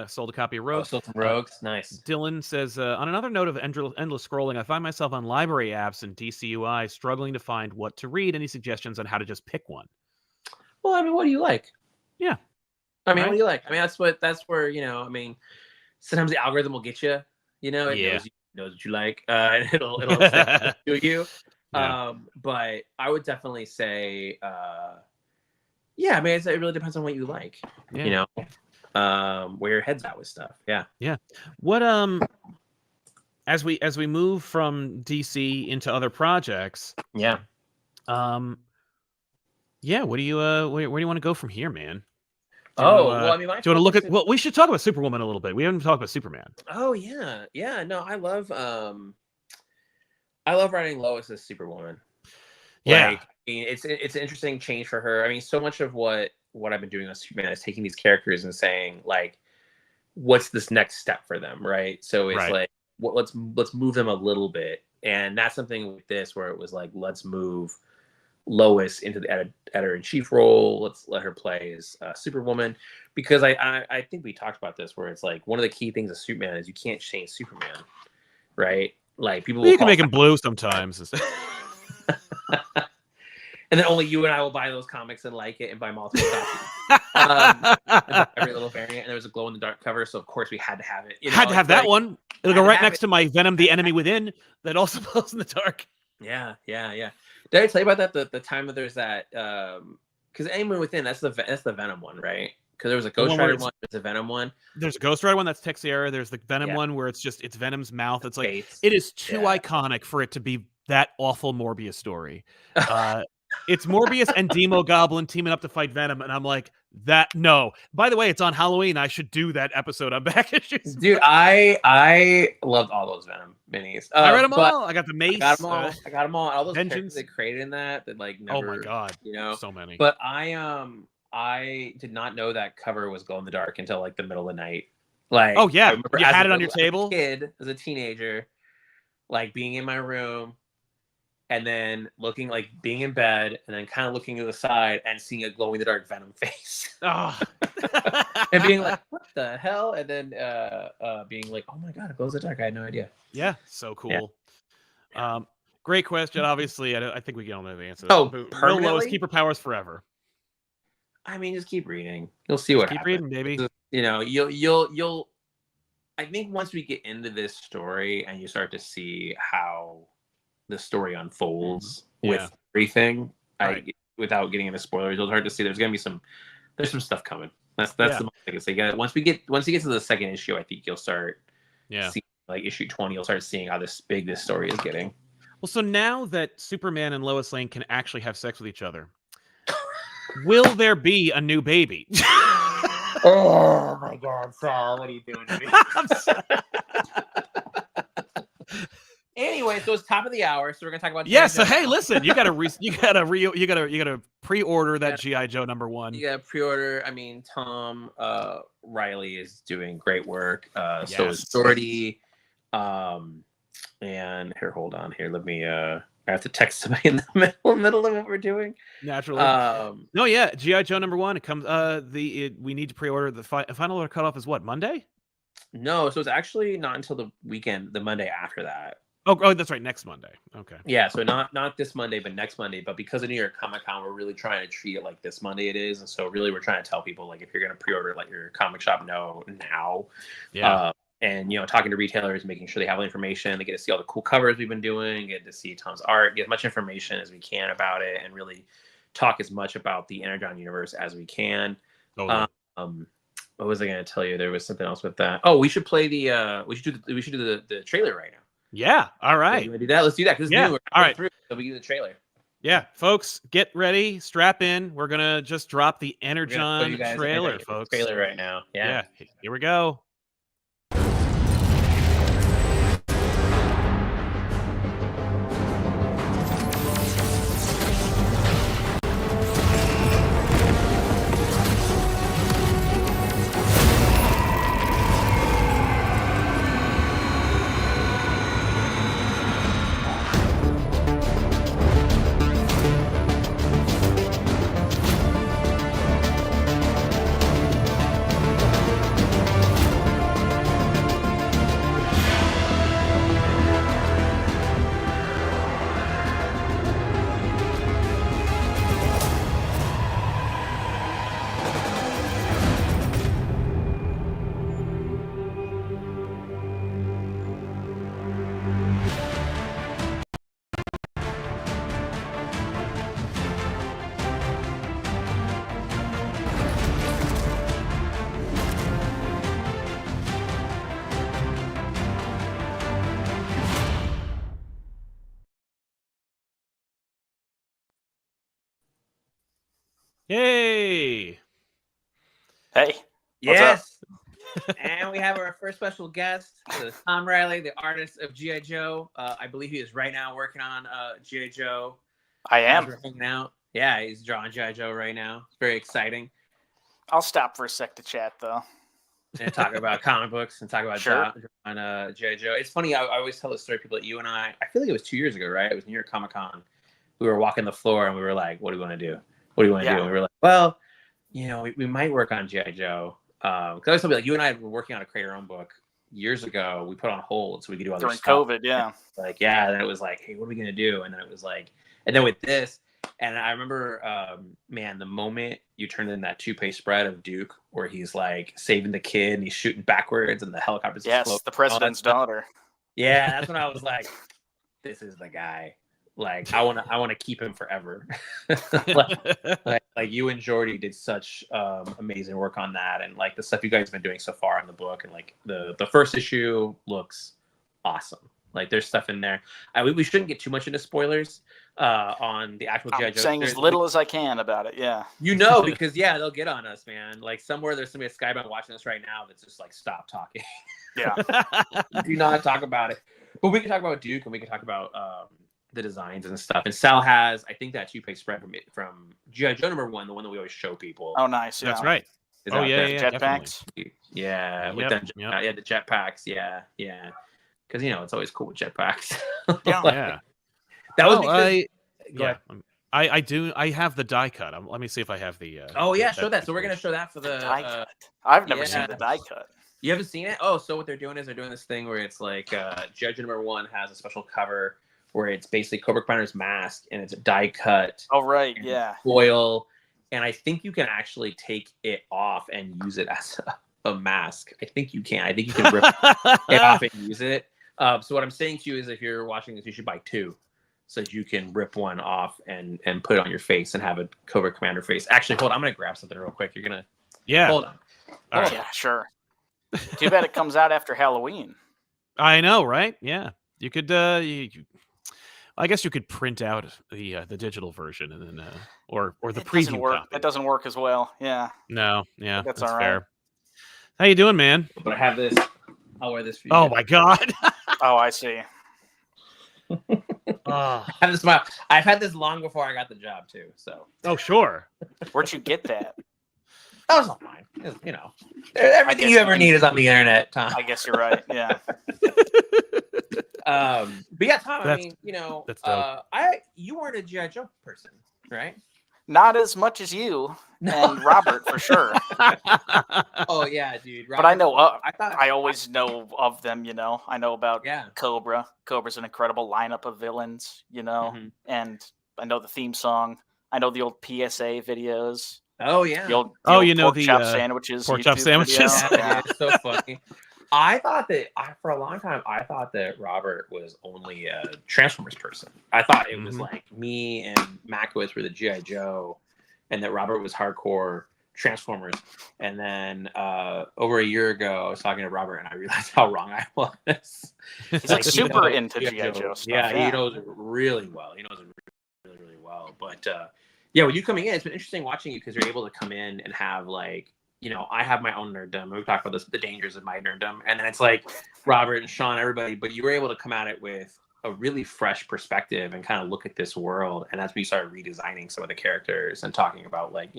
Sold a copy of Rogues. Sold some Rogues. Nice. Dylan says, on another note of endless scrolling, I find myself on library apps and DCUI struggling to find what to read. Any suggestions on how to just pick one? Well, I mean, what do you like? Yeah. I mean, what do you like? I mean, that's where, sometimes the algorithm will get you, it knows what you like, and it'll to you. Yeah. But I would definitely say, I mean, it really depends on what you like, where your head's at with stuff. Yeah. What as we move from DC into other projects, what do you where do you want to go from here, man? Do you want to look at? Well, we should talk about Superwoman a little bit. We haven't talked about Superman. Oh yeah. No, I love writing Lois as Superwoman. Yeah. Like, I mean, it's an interesting change for her. I mean, so much of what I've been doing on Superman is taking these characters and saying like, what's this next step for them, right? So it's like, let's move them a little bit, and that's something with this where it was like, let's move Lois into the editor-in-chief role. Let's let her play as Superwoman, because I think we talked about this, where it's like one of the key things of Superman is you can't change Superman, right? Like people, you can make him blue sometimes. And then only you and I will buy those comics and like it and buy multiple copies. Every little variant, and there was a glow in the dark cover, so of course we had to have it. Had to have that one. It'll go right next to my Venom: The Enemy Within that also glows in the dark. Yeah. Did I tell you about that? The time that there's that because Enemy Within, that's the Venom one, right? Because there was a Ghost Rider one, there's a Venom one. There's a Ghost Rider one that's Texiera. There's the Venom one where it's Venom's mouth. It's like it is too iconic for it to be that awful Morbius story. It's Morbius and Demo Goblin teaming up to fight Venom, and I'm like, no. By the way, it's on Halloween. I should do that episode on back issues. Dude, I loved all those Venom minis. I read them all. I got the Mace. I got them all. All those Vengeance characters they created in that like never. Oh my god, so many. But I did not know that cover was glow in the dark until like the middle of the night. Like, oh yeah, you had it on your table. As a teenager, like being in my room. And then being in bed, and then kind of looking to the side and seeing a glow in the dark Venom face. Oh. And being like, what the hell? And then being like, oh my god, it glows in the dark. I had no idea. Yeah, so cool. Yeah. Great question. Obviously, I think we all know the answer. Oh, will Lois keep her powers forever? I mean, just keep reading. You'll see what happens. Keep reading, baby. Just, you'll. I think once we get into this story and you start to see how the story unfolds with everything, without getting into spoilers, it's hard to see. There's some stuff coming. That's the most I can say. Once you get to the second issue, I think you'll start seeing, like issue 20, you'll start seeing how big this story is getting. Well, so now that Superman and Lois Lane can actually have sex with each other, will there be a new baby? Oh my god, Sal, what are you doing to me? I'm sorry. Anyway, so it's top of the hour, so we're gonna talk about. Yeah. So hey, listen, you gotta pre-order that GI Joe #1. You gotta pre-order. I mean, Tom Reilly is doing great work. So is Doherty. And here, hold on. Here, let me. I have to text somebody in the middle of what we're doing. Naturally. No, yeah, GI Joe #1. It comes. We need to pre-order. The final order cutoff is what, Monday? No, so it's actually not until the weekend, the Monday after that. Oh, that's right. Next Monday. Okay. Yeah, so not this Monday, but next Monday. But because of New York Comic Con, we're really trying to treat it like this Monday it is, and so really we're trying to tell people, like, if you're going to pre-order, let your comic shop know now. Yeah. And talking to retailers, making sure they have all the information, they get to see all the cool covers we've been doing, get to see Tom's art, get as much information as we can about it, and really talk as much about the Energon Universe as we can. Oh, what was I going to tell you? There was something else with that. Oh, we should play we should do the trailer right now. Yeah. All right. You want to do that? Let's do that because it's new. All right. So we can do the trailer. Yeah, folks, get ready, strap in. We're gonna just drop the Energon trailer, folks. Trailer right now. Yeah. Here we go. Yay! Hey. Yes. And we have our first special guest, Tom Reilly, the artist of G.I. Joe. I believe he is right now working on G.I. Joe. I am. We're hanging out. Yeah, he's drawing G.I. Joe right now. It's very exciting. I'll stop for a sec to chat, though. And talk about comic books and talk about drawing G.I. Joe. It's funny, I always tell this story to people that you and I feel like it was 2 years ago, right? It was New York Comic Con. we were walking the floor and we were like, what do we want to do? What do you want to do? And we were like, well, we might work on G.I. Joe. Because I was something like you and I were working on a Create Your Own book years ago. We put on hold so we could do other during stuff. COVID. Yeah. Like, yeah. And then it was like, hey, what are we going to do? And then it was like, and then with this, and I remember, man, the moment you turned in that 2-page spread of Duke where he's like saving the kid and he's shooting backwards and the helicopter's Yes, the president's daughter. Yeah, that's when I was like, this is the guy. Like, I want to keep him forever. like you and Jordy did such amazing work on that, and like the stuff you guys have been doing so far in the book, and like the first issue looks awesome. Like there's stuff in there. We shouldn't get too much into spoilers on the actual G.I. Joe. Saying as little as I can about it. Yeah. Because they'll get on us, man. Like somewhere there's somebody at Skybound watching us right now that's just like, stop talking. Yeah. Do not talk about it. But we can talk about Duke and we can talk about the designs and stuff. And Sal has, I think, that 2-page spread from G.I. Joe #1, the one that we always show people. Oh, nice. Yeah. That's right. Jetpacks. Yeah, with them, the jetpacks. Yeah. Because it's always cool with jetpacks. Yeah. That was because. I do. I have the die cut. Let me see if I have the. Show that. So we're gonna show that for the die cut. I've never seen the die cut. You haven't seen it? Oh, so what they're doing is they're doing this thing where it's like Judge #1 has a special cover where it's basically Cobra Commander's mask and it's a die cut. Oh right, yeah. Foil, and I think you can actually take it off and use it as a mask. I think you can. I think you can rip it off and use it. So what I'm saying to you is, if you're watching this, you should buy 2, so that you can rip one off and put it on your face and have a Cobra Commander face. Actually, hold on. I'm gonna grab something real quick. You're gonna. Yeah. Hold on. All right. Yeah, sure. Too bad it comes out after Halloween. I know, right? Yeah. You could. I guess you could print out the digital version and then, or the preview copy. That doesn't work as well. Yeah. No. Yeah. That's all right. fair. How you doing, man? But I have this. I'll wear this for you. Oh my God. Oh, I see. I have this smile. I've had this long before I got the job too. So. Oh sure. Where'd you get that? That was online. Everything you ever need is on the internet, Tom. I guess you're right. Yeah. But yeah, Tom. I mean, that's dope. You weren't a G.I. Joe person, right? Not as much as you and Robert, for sure. Oh yeah, dude. Robert, but I know. I always know of them. I know about Cobra. Cobra's an incredible lineup of villains. And I know the theme song. I know the old PSA videos. Oh yeah. The old pork chop sandwiches. Pork chop sandwiches. Yeah, it's so funny. I thought that for a long time, I thought that Robert was only a Transformers person. I thought it was like me and Makowitz were the G.I. Joe, and that Robert was hardcore Transformers. And then over a year ago, I was talking to Robert, and I realized how wrong I was. He's like super into G.I. Joe stuff. Yeah, he knows it really well. He knows it really, really well. But yeah, when you coming in, it's been interesting watching you because you're able to come in and have like, I have my own nerddom. We've talked about this, the dangers of my nerddom. And then it's like Robert and Sean, everybody, but you were able to come at it with a really fresh perspective and kind of look at this world. And that's when you started redesigning some of the characters and talking about like,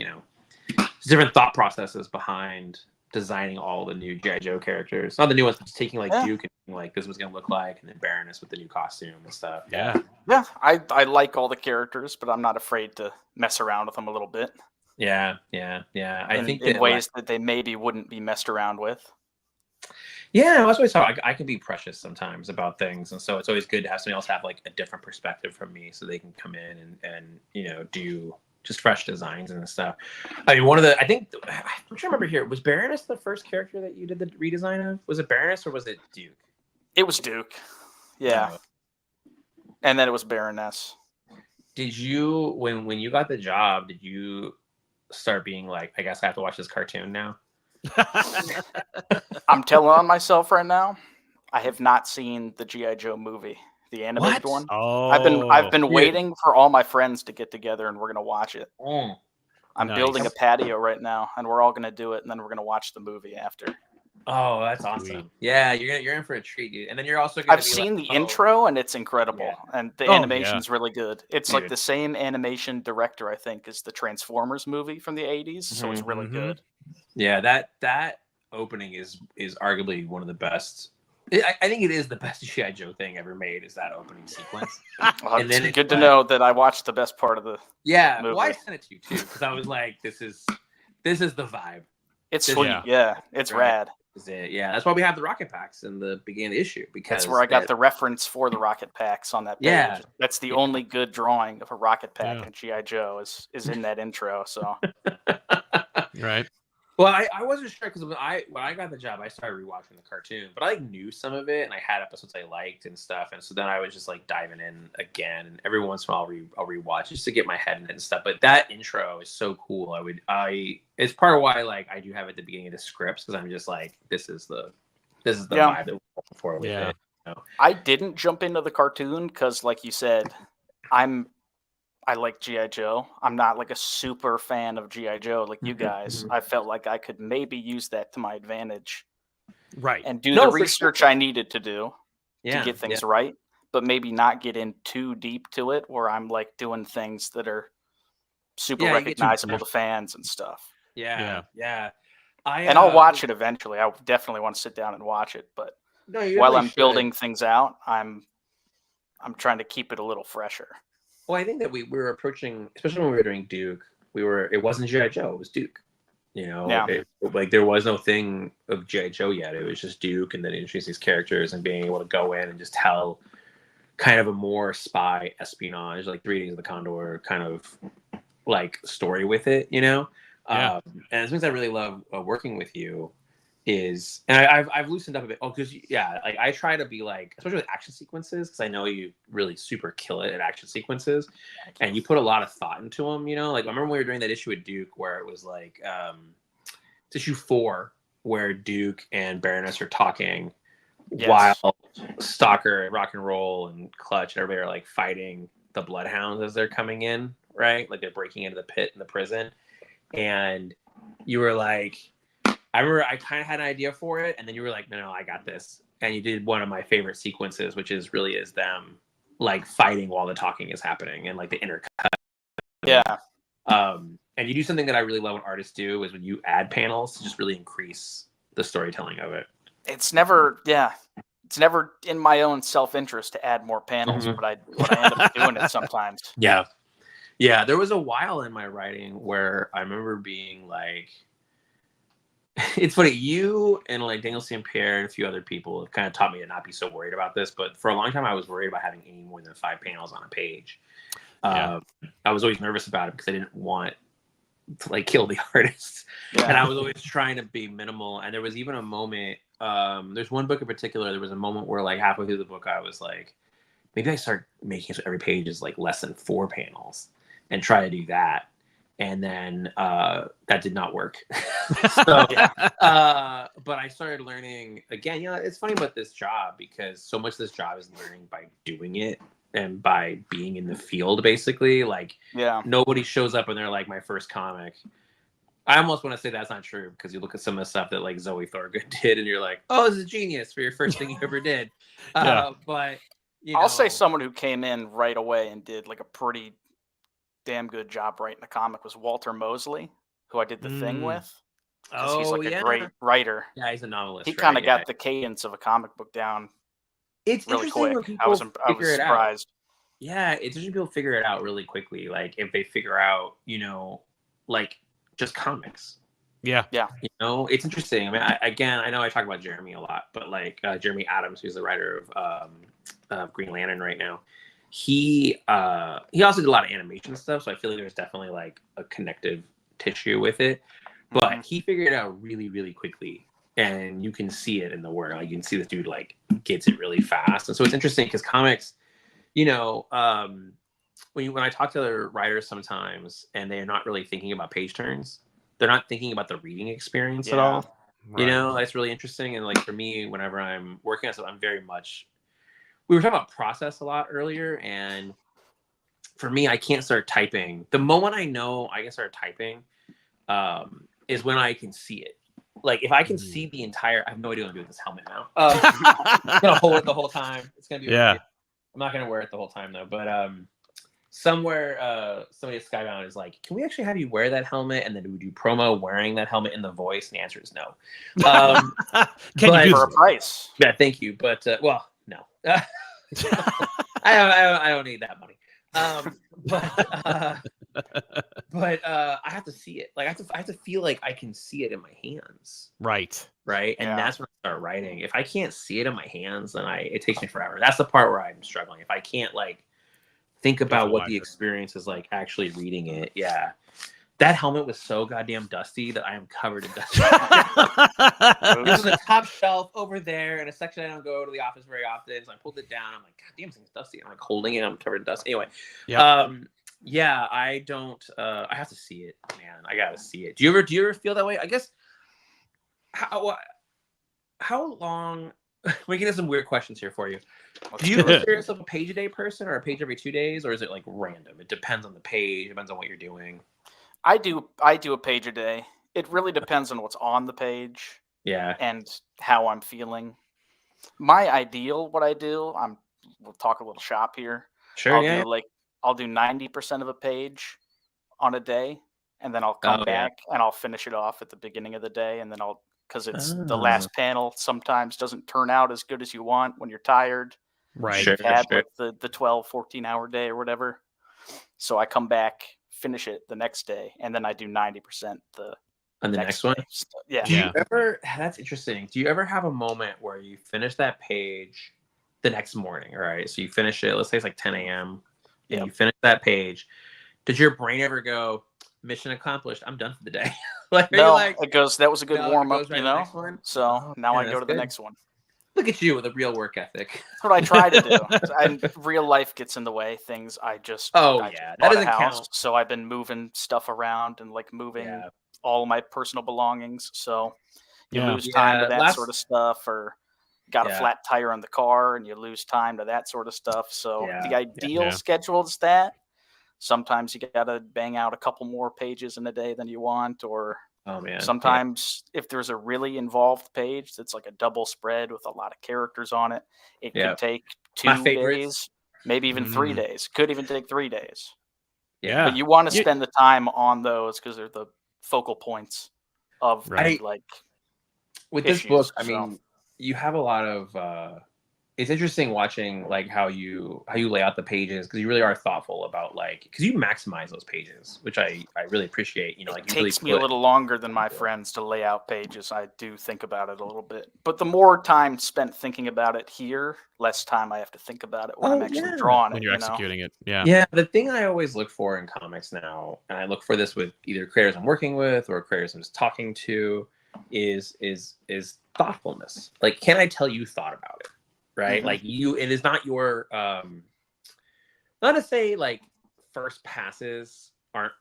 different thought processes behind designing all the new G.I. Joe characters. Not the new ones, but taking like Duke and like this was going to look like, and then Baroness with the new costume and stuff. Yeah. Yeah. I like all the characters, but I'm not afraid to mess around with them a little bit. Yeah. I think in ways that they maybe wouldn't be messed around with. Yeah, that's what I can be precious sometimes about things, and so it's always good to have somebody else have like a different perspective from me, so they can come in and do just fresh designs and stuff. I mean, I'm trying to remember here. Was Baroness the first character that you did the redesign of? Was it Baroness or was it Duke? It was Duke. Yeah, and then it was Baroness. Did you when you got the job? Did you start being like, I guess I have to watch this cartoon now? I'm telling on myself right now. I have not seen the G.I. Joe movie, the animated one. Oh, I've been waiting for all my friends to get together and we're gonna watch it. I'm building a patio right now, and we're all gonna do it, and then we're gonna watch the movie after. Oh, that's awesome! Sweet. Yeah, you're in for a treat, dude. And then you're also. I've seen the intro, and it's incredible, and the animation's really good. It's like the same animation director, I think, as the Transformers movie from the '80s, so it's really good. Yeah, that opening is arguably one of the best I think it is the best G.I. Joe thing ever made. Is that opening sequence? And then it's good to know that I watched the best part of the movie. Well, I sent it to you too because I was like, this is the vibe. It's sweet. Yeah, it's rad. Is it? Yeah, that's why we have the rocket packs in the beginning of the issue because that's where I got the reference for the rocket packs on that page. Yeah, that's the only good drawing of a rocket pack in G.I. Joe is in that intro. So, right. Well, I wasn't sure because when I got the job, I started rewatching the cartoon, but I knew some of it and I had episodes I liked and stuff, and so then I was just like diving in again, and every once in a while I'll rewatch just to get my head in it and stuff. But that intro is so cool. It's part of why like I do have it at the beginning of the scripts because I'm just like this is the vibe that we're looking for with it. You know? I didn't jump into the cartoon because, like you said, I like G.I. Joe. I'm not like a super fan of G.I. Joe like you guys. I felt like I could maybe use that to my advantage. Right. And do the research I needed to do to get things right, but maybe not get in too deep to it where I'm like doing things that are super recognizable to fans and stuff. Yeah. And I'll watch it eventually. I definitely want to sit down and watch it, but while I'm building things out, I'm trying to keep it a little fresher. Well, I think that we were approaching, especially when we were doing Duke, it wasn't G.I. Joe, it was Duke. You know, like there was no thing of G.I. Joe yet. It was just Duke, and then introducing these characters and being able to go in and just tell kind of a more spy espionage, like 3 Days of the Condor kind of like story with it, you know? And the things I really love working with you is, and I've loosened up a bit. Oh, because like I try to be like, especially with action sequences, because I know you really super kill it at action sequences, and you put a lot of thought into them. You know, like I remember we were doing that issue with Duke where it was like, it's issue 4 where Duke and Baroness are talking while Stalker, Rock and Roll, and Clutch and everybody are like fighting the Bloodhounds as they're coming in, right? Like they're breaking into the pit in the prison, and you were like. I remember I kind of had an idea for it, and then you were like, no, I got this. And you did one of my favorite sequences, which is them like fighting while the talking is happening and like the intercut. Yeah. And you do something that I really love when artists do is when you add panels to just really increase the storytelling of it. It's never in my own self-interest to add more panels, but I end up doing it sometimes. Yeah. There was a while in my writing where I remember being like, it's funny, you and like Daniel St. Pierre and a few other people have kind of taught me to not be so worried about this, but for a long time I was worried about having any more than 5 panels on a page. I was always nervous about it because I didn't want to like kill the artists, and I was always trying to be minimal. And there was even a moment, there's one book in particular, there was a moment where like halfway through the book I was like, maybe I start making it so every page is like less than 4 panels and try to do that. And then that did not work. But I started learning again. You know, it's funny about this job because so much of this job is learning by doing it and by being in the field, basically. Like, nobody shows up and they're like, my first comic. I almost want to say that's not true because you look at some of the stuff that like Zoe Thorgood did and you're like, oh, this is genius for your first thing you ever did. But you know, I'll say someone who came in right away and did like a pretty damn good job writing the comic was Walter Mosley, who I did the thing with. Because he's like a great writer. Yeah, he's a novelist. He kind of got the cadence of a comic book down. It's really quick. I was surprised. Yeah, it's interesting people figure it out really quickly. Like if they figure out, you know, like just comics. Yeah. You know, it's interesting. I mean, I know I talk about Jeremy a lot, but like Jeremy Adams, who's the writer of Green Lantern right now. He also did a lot of animation stuff, so I feel like there's definitely like a connective tissue with it. But he figured it out really, really quickly, and you can see it in the work. Like you can see this dude like gets it really fast, and so it's interesting because comics, you know, when I talk to other writers sometimes, and they're not really thinking about page turns, they're not thinking about the reading experience at all. Right. You know, that's really interesting. And like for me, whenever I'm working on something, I'm very much. We were talking about process a lot earlier, and for me, I can't start typing. The moment I know I can start typing is when I can see it. Like, if I can see the entire... I have no idea what I'm doing with this helmet now. I'm going to hold it the whole time. It's going to be... I'm not going to wear it the whole time, though. But somewhere somebody at Skybound is like, can we actually have you wear that helmet, and then do we do promo wearing that helmet in the voice? And the answer is no. Can you do for a price? Yeah, thank you, but well, no. I don't need that money. But I have to see it. Like I have to feel like I can see it in my hands. Right. And that's when I start writing. If I can't see it in my hands, then it takes me forever. That's the part where I'm struggling. If I can't like think about what the experience is like actually reading it. Yeah. That helmet was so goddamn dusty that I am covered in dust. It was on the top shelf over there in a section I don't go to the office very often. So I pulled it down. I'm like, God damn, this thing's dusty. I'm like holding it. I'm covered in dust. Anyway, yeah, I don't. I have to see it, man. I gotta see it. Do you ever feel that way? I guess. How long? We can have some weird questions here for you. Do you consider yourself a page a day person, or a page every 2 days, or is it like random? It depends on the page. It depends on what you're doing. I do a page a day. It really depends on what's on the page. Yeah. And how I'm feeling. My ideal, what I do, we'll talk a little shop here. Sure. I'll do 90% of a page on a day, and then I'll come back and I'll finish it off at the beginning of the day, and then because it's the last panel sometimes doesn't turn out as good as you want when you're tired. Right. You've had like the 12, 14-hour day or whatever. So I come back, finish it the next day, and then I do 90% on the next one. Yeah. Do you ever? That's interesting. Do you ever have a moment where you finish that page the next morning? All right, so you finish it. Let's say it's like 10 a.m. and you finish that page. Does your brain ever go, mission accomplished, I'm done for the day? Like, no, it goes, that was a good warm up, So now I go to the next one. Look at you with a real work ethic. That's what I try to do. And real life gets in the way. Things I just that doesn't count. So I've been moving stuff around and like moving all my personal belongings. So you lose time to that sort of stuff, or got a flat tire on the car and you lose time to that sort of stuff. So the ideal schedule is that. Sometimes you got to bang out a couple more pages in a day than you want, or sometimes if there's a really involved page that's like a double spread with a lot of characters on it, it could take 2 days, maybe even 3 days. Could even take 3 days. Yeah, but you want to spend the time on those because they're the focal points of like with issues, this book. I mean, you have a lot of. It's interesting watching like how you lay out the pages, because you really are thoughtful about because you maximize those pages, which I really appreciate. Like it takes me a little longer than my friends to lay out pages. I do think about it a little bit, but the more time spent thinking about it here, less time I have to think about it when I'm actually drawing when it. You're executing it. Yeah. The thing I always look for in comics now, and I look for this with either creators I'm working with or creators I'm just talking to, is thoughtfulness. Like, can I tell you thought about it? Right. Like it is not your, not to say like first passes aren't,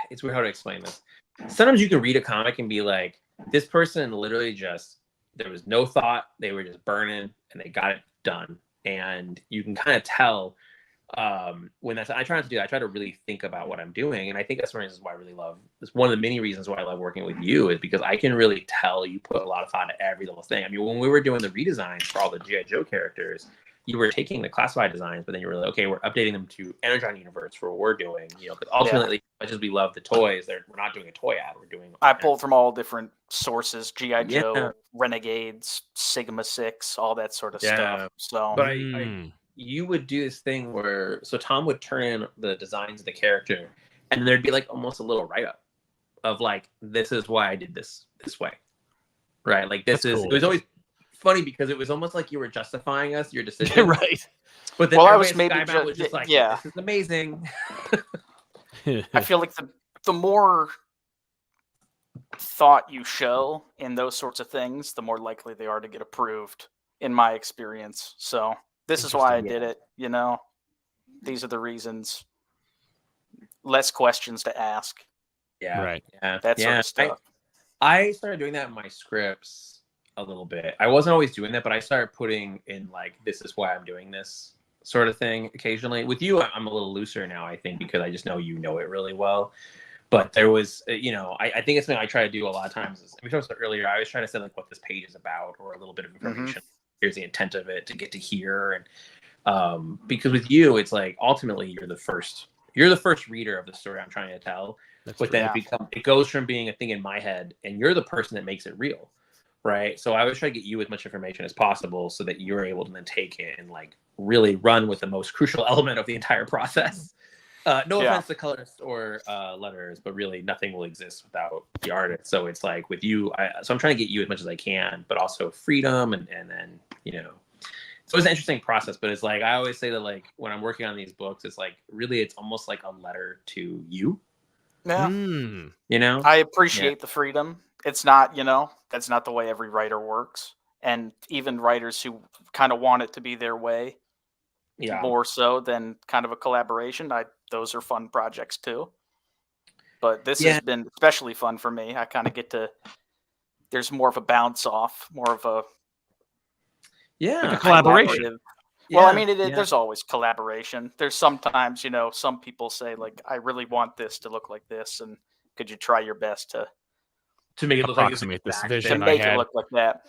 it's weird how to explain this. Sometimes you can read a comic and be like, this person literally there was no thought. They were just burning and they got it done. And you can kind of tell when I try not to do that. I try to really think about what I'm doing. And I think that's one of the reasons why I really love, it's one of the many reasons why I love working with you, is because I can really tell you put a lot of thought into every little thing. I mean, when we were doing the redesigns for all the G.I. Joe characters, you were taking the classified designs, but then you were like, okay, we're updating them to Energon Universe for what we're doing. Because ultimately, as much as we love the toys, we're not doing a toy ad. We're doing. I pulled from all different sources: G.I. Joe, Renegades, Sigma 6, all that sort of stuff. So, but you would do this thing where, so Tom would turn in the designs of the character, and there'd be like almost a little write-up of like, this is why I did this way, right? Like this is. Cool. It was always funny because it was almost like you were justifying your decision, right? But then I was maybe just like, this is amazing. I feel like the more thought you show in those sorts of things, the more likely they are to get approved, in my experience. So. This is why I did it, These are the reasons. Less questions to ask. Yeah. Right. Yeah. That sort of stuff. I started doing that in my scripts a little bit. I wasn't always doing that, but I started putting in like, this is why I'm doing this sort of thing occasionally. With you, I'm a little looser now, I think, because I just know it really well. But there was, I think it's something I try to do a lot of times. We talked about earlier, I was trying to say like what this page is about, or a little bit of information. Here's the intent of it to get to here. Because with you, it's like ultimately you're the first reader of the story I'm trying to tell. But then it goes from being a thing in my head, and you're the person that makes it real, right? So I always try to get you as much information as possible so that you're able to then take it and like really run with the most crucial element of the entire process. No offense to colorists or letters, but really nothing will exist without the artist. So it's like with you, so I'm trying to get you as much as I can, but also freedom, and then so it's an interesting process. But it's like I always say that like when I'm working on these books, it's like really it's almost like a letter to you. Yeah. I appreciate the freedom. It's not, that's not the way every writer works. And even writers who kind of want it to be their way, more so than kind of a collaboration, those are fun projects too. But this has been especially fun for me. I kind of get to, there's more of a bounce off, more of a like a collaboration. Well, I mean, there's always collaboration. There's sometimes, some people say like, I really want this to look like this, and could you try your best to make it look like this vision to make it look like that?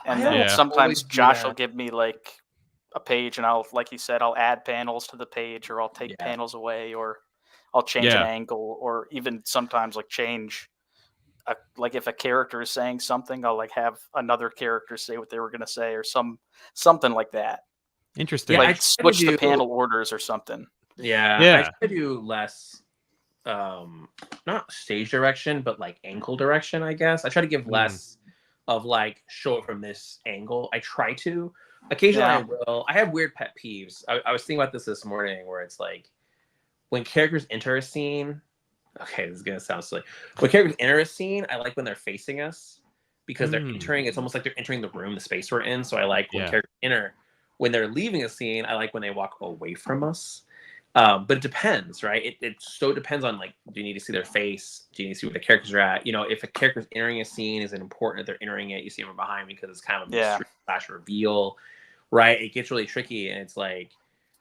And then sometimes Josh will give me like a page, and I'll, like you said, I'll add panels to the page, or I'll take panels away, or I'll change an angle, or even sometimes like change. Like if a character is saying something, I'll like have another character say what they were going to say, or something like that. Interesting. Like switch the panel orders or something. I try to do less, not stage direction, but like ankle direction, I guess. I try to give less of like show it from this angle. I try to. Occasionally I will. I have weird pet peeves. I was thinking about this morning where it's like when characters enter a scene. Okay, this is going to sound silly. When characters enter a scene, I like when they're facing us because they're entering. It's almost like they're entering the room, the space we're in. So I like when characters enter. When they're leaving a scene, I like when they walk away from us. But it depends, right? It so depends on like, do you need to see their face? Do you need to see where the characters are at? If a character's entering a scene, is it important that they're entering it? You see them from behind because it's kind of a mystery / reveal, right? It gets really tricky, and it's like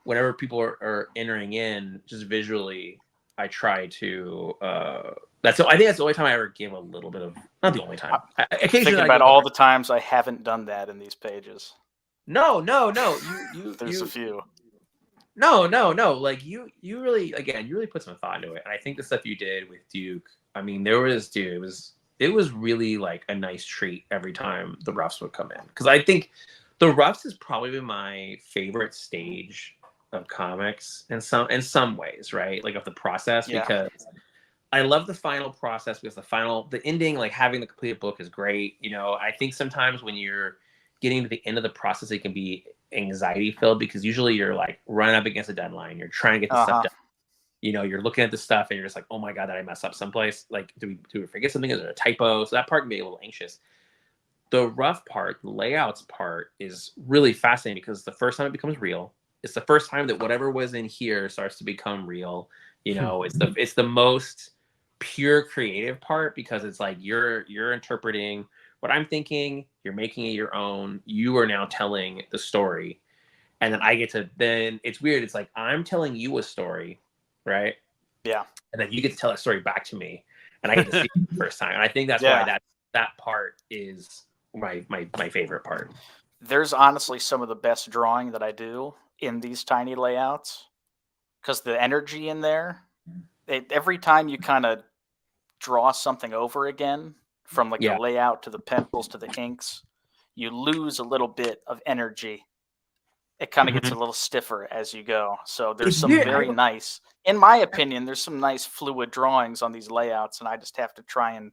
whenever people are entering in, just visually, I try to. I think that's the only time I ever give a little bit of. Not the only time. Occasionally, thinking about all the times I haven't done that in these pages. No. There's a few. No. Like you really, again, you really put some thought into it, and I think the stuff you did with Duke. I mean, it was really like a nice treat every time the roughs would come in, because I think the roughs has probably been my favorite stage of comics in some ways, right? Like of the process, because I love the final process, because the ending, like having the completed book is great. I think sometimes when you're getting to the end of the process, it can be anxiety filled, because usually you're like running up against a deadline. You're trying to get the stuff done. You're looking at the stuff and you're just like, oh my God, did I mess up someplace? Like, do we forget something? Is there a typo? So that part can be a little anxious. The rough part, the layouts part, is really fascinating because it's the first time it becomes real. It's the first time that whatever was in here starts to become real. It's the most pure creative part, because it's like you're interpreting what I'm thinking, you're making it your own. You are now telling the story. And then I get to, then it's weird. It's like, I'm telling you a story, right? Yeah. And then you get to tell that story back to me, and I get to see it the first time. And I think that's why that part is my favorite part. There's honestly some of the best drawing that I do in these tiny layouts, because the energy in there, every time you kind of draw something over again, from like the layout to the pencils to the inks, you lose a little bit of energy. It kind of gets a little stiffer as you go. So there's some very nice, in my opinion, there's some nice fluid drawings on these layouts, and I just have to try and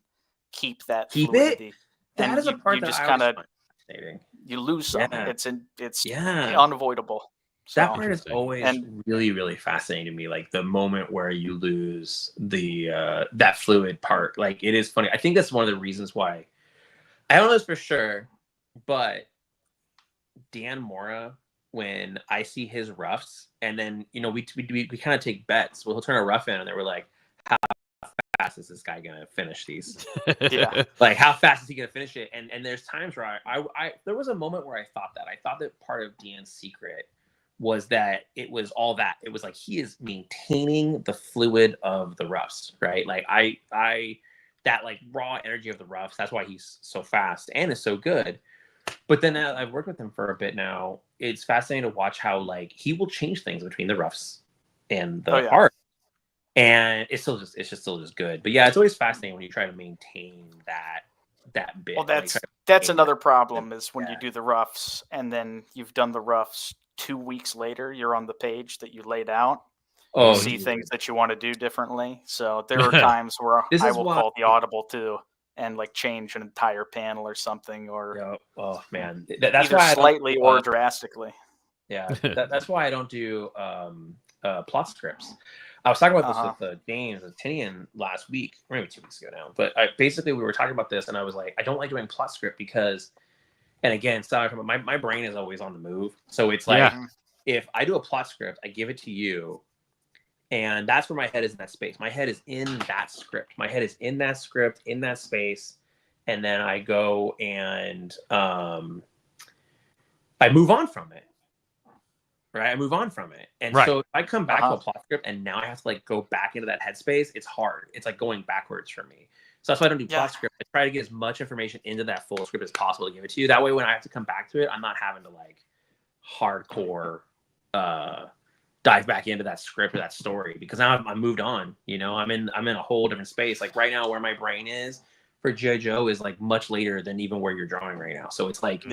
keep fluidity. That is a part that I was fascinating. You lose some. It's unavoidable. So, that part is always really, really fascinating to me. Like the moment where you lose the that fluid part. Like it is funny. I think that's one of the reasons why. I don't know this for sure, but Dan Mora, when I see his roughs, and then we kind of take bets. Well, he'll turn a rough in, and then we're like, how fast is this guy gonna finish these? Like how fast is he gonna finish it? And there's times where I there was a moment where I thought that part of Dan's secret was that it was all that. It was like he is maintaining the fluid of the roughs, right? Like I that like raw energy of the roughs. That's why he's so fast and is so good. But then I've worked with him for a bit now. It's fascinating to watch how like he will change things between the roughs and the art, and it's still just good. But yeah, it's always fascinating when you try to maintain that bit. Well, that's another problem is when you do the roughs and then you've done the roughs 2 weeks later, you're on the page that you laid out. You see things that you want to do differently. So there are times where I will call the audible too and like change an entire panel or something, or oh man, that's either why slightly or drastically. Yeah, that's why I don't do plot scripts. I was talking about this with James and Tinian last week, or maybe 2 weeks ago now. But basically we were talking about this, and I was like, I don't like doing plot script because, and again, my brain is always on the move. So it's like if I do a plot script, I give it to you. And that's where my head is in that space. My head is in that script. My head is in that script, in that space. And then I go and I move on from it. Right? I move on from it. And so if I come back to a plot script and now I have to like go back into that headspace, it's hard. It's like going backwards for me. So that's why I don't do plot script. I try to get as much information into that full script as possible to give it to you. That way when I have to come back to it, I'm not having to like hardcore dive back into that script or that story, because now I'm moved on. You know, I'm in a whole different space. Like right now, where my brain is for G.I. Joe is like much later than even where you're drawing right now. So it's like,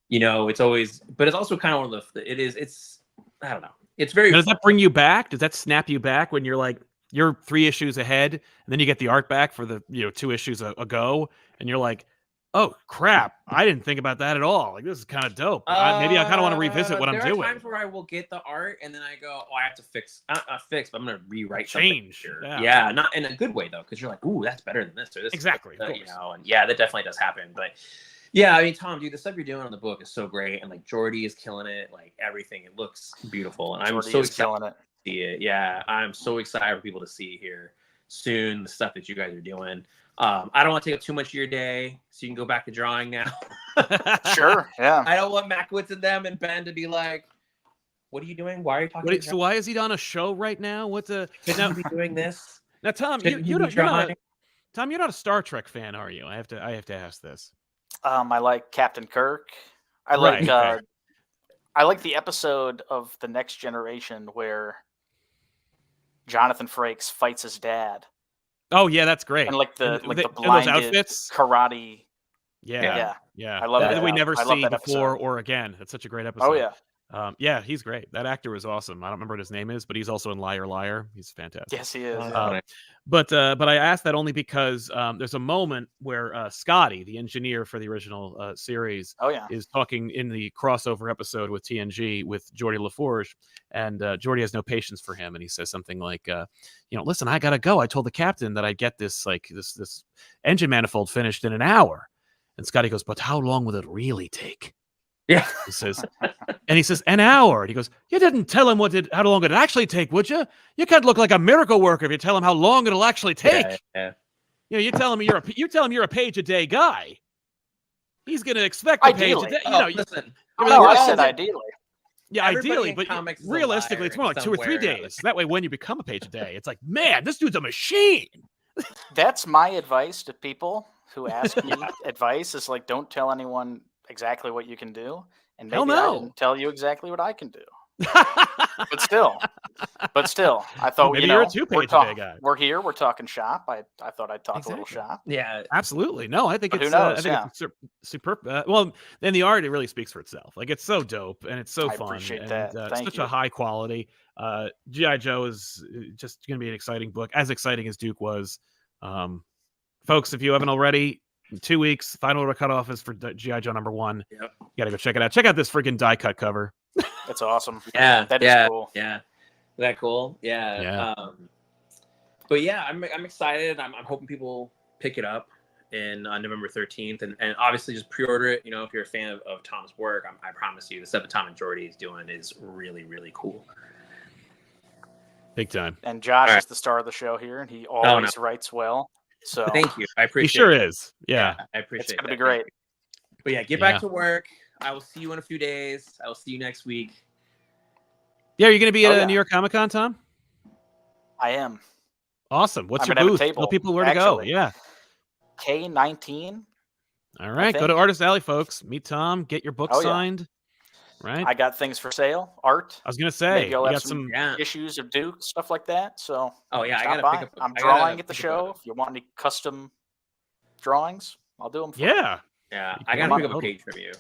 you know, it's always, but it's also kind of one of it's I don't know. It's very. Does that bring you back? Does that snap you back when you're like you're 3 issues ahead, and then you get the art back for the 2 issues ago, and you're like, oh crap, I didn't think about that at all. Like, this is kind of dope. Maybe I kind of want to revisit what I'm doing. There are times where I will get the art and then I go, oh, I have to fix, but I'm going to rewrite change. Something. Yeah, not in a good way though, because you're like, ooh, that's better than this or this. Exactly. You know, and yeah, that definitely does happen. But yeah, I mean, Tom, dude, the stuff you're doing on the book is so great, and like Jordy is killing it, like everything. It looks beautiful, and I'm so excited to see it. Yeah, I'm so excited for people to see here soon the stuff that you guys are doing. I don't want to take up too much of your day, so you can go back to drawing now. Sure, yeah. I don't want Mackwitz and them and Ben to be like, "What are you doing? Why are you talking?" So why is he on a show right now? Shouldn't you be doing this? Now, Tom, you're not a Star Trek fan, are you? I have to ask this. I like Captain Kirk. I like I like the episode of The Next Generation where Jonathan Frakes fights his dad. Oh yeah, that's great. And like the blinded outfits, karate. Yeah. I love that. We never see before or again. That's such a great episode. Oh yeah. Yeah, he's great. That actor was awesome. I don't remember what his name is, but he's also in Liar Liar. He's fantastic. Yes, he is. But I asked that only because there's a moment where Scotty, the engineer for the original series, is talking in the crossover episode with TNG with Geordi LaForge, and Geordi has no patience for him, and he says something like, listen, I gotta go. I told the captain that I'd get this this engine manifold finished in an hour, and Scotty goes, but how long will it really take? Yeah, he says, an hour. And he goes, you didn't tell him how long it'd actually take, would you? You can't look like a miracle worker if you tell him how long it'll actually take. Yeah. You tell him you're a page a day guy. He's gonna expect a page a day. Listen. I said ideally. Yeah, ideally, but realistically, it's more like 2 or 3 days. That way, when you become a page a day, it's like, man, this dude's a machine. That's my advice to people who ask me advice. Is like, don't tell anyone exactly what you can do, and maybe I didn't tell you exactly what I can do. but still, I thought maybe you're a 2-page a day guy. We're here, we're talking shop. I thought I'd talk a little shop. Yeah, absolutely. No, I think but it's it's superb. Well, and the art, it really speaks for itself. Like, it's so dope and it's so fun. I appreciate and, that. Such a high quality. G.I. Joe is just going to be an exciting book, as exciting as Duke was. Folks, if you haven't already, in 2 weeks, final order cutoff is for G.I. Joe #1. Yep. You gotta go check it out. Check out this freaking die cut cover. That's awesome. Yeah, that is cool. Yeah, is that cool? Yeah. But yeah, I'm excited. I'm hoping people pick it up on November 13th, and obviously just pre-order it. If you're a fan of Tom's work, I promise you, the stuff that Tom and Jordy is doing is really, really cool. Big time. And Josh is the star of the show here, and he always writes well. So thank you. I appreciate it. He sure is. Yeah. I appreciate it. It's going to be great. But yeah, get back to work. I will see you in a few days. I will see you next week. Yeah, are you going to be at New York Comic Con, Tom? I am. Awesome. What's your booth? Tell people where to go. Yeah. K19 All right, go to Artist Alley, folks. Meet Tom. Get your book signed. Right. I got things for sale. Art. I was gonna say maybe I'll have some issues of Duke, stuff like that. So I gotta by. pick up. I'm drawing at the show. If you want any custom drawings, I'll do them for you. Yeah. I gotta pick up a page from you.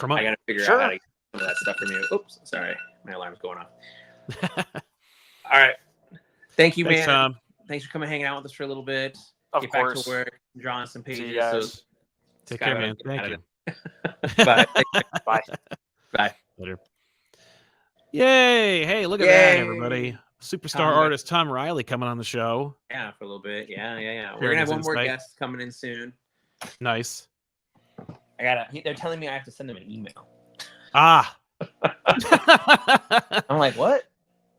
I gotta figure out how to get some of that stuff from you. Oops, sorry, my alarm's going off. All right, thank you, man. Tom. Thanks for coming hanging out with us for a little bit. Of Get course. Back to work, drawing some pages. See you guys. So take care, man. Thank you. Bye. Bye. Bye. Later. Yay! Hey, look at that, everybody. Superstar artist Tom Reilly coming on the show. Yeah, for a little bit. Yeah. We're gonna have one more guest coming in soon. Nice. They're telling me I have to send them an email. Ah. I'm like, what?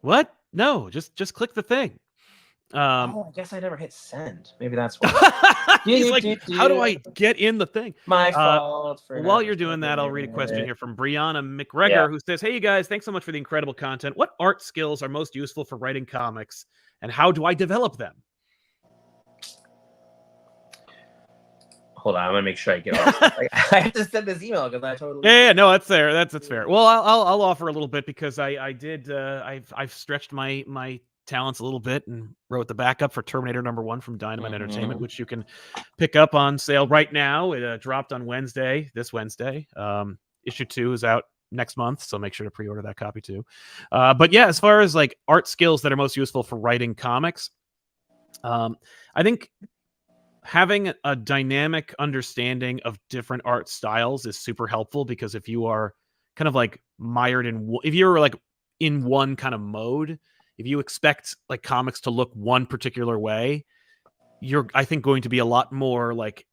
What? No, just click the thing. I guess I never hit send. Maybe that's why. He's like, how do I get in the thing? My fault. While you're doing that, I'll read a question here from Brianna McGregor, who says, hey, you guys, thanks so much for the incredible content. What art skills are most useful for writing comics, and how do I develop them? Hold on, I'm gonna make sure I get all this. I have to send this email because I totally. Yeah, no, that's fair. That's fair. Well, I'll offer a little bit because I've stretched my talents a little bit and wrote the backup for Terminator #1 from Dynamite Entertainment, which you can pick up on sale right now. It dropped on this Wednesday. Issue 2 is out next month, so make sure to pre-order that copy too. But yeah, as far as like art skills that are most useful for writing comics, I think having a dynamic understanding of different art styles is super helpful, because if you are kind of like mired if you're like in one kind of mode, if you expect like comics to look one particular way, you're, I think, going to be a lot more like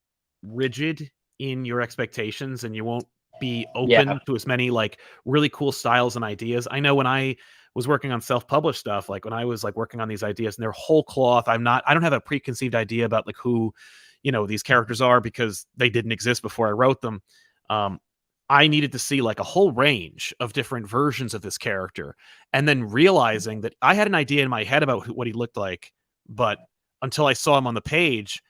rigid in your expectations, and you won't be open to as many like really cool styles and ideas. I know when I was working on self-published stuff, like when I was like working on these ideas and they're whole cloth, I don't have a preconceived idea about like who, these characters are, because they didn't exist before I wrote them. I needed to see like a whole range of different versions of this character, and then realizing that I had an idea in my head about what he looked like, but until I saw him on the page,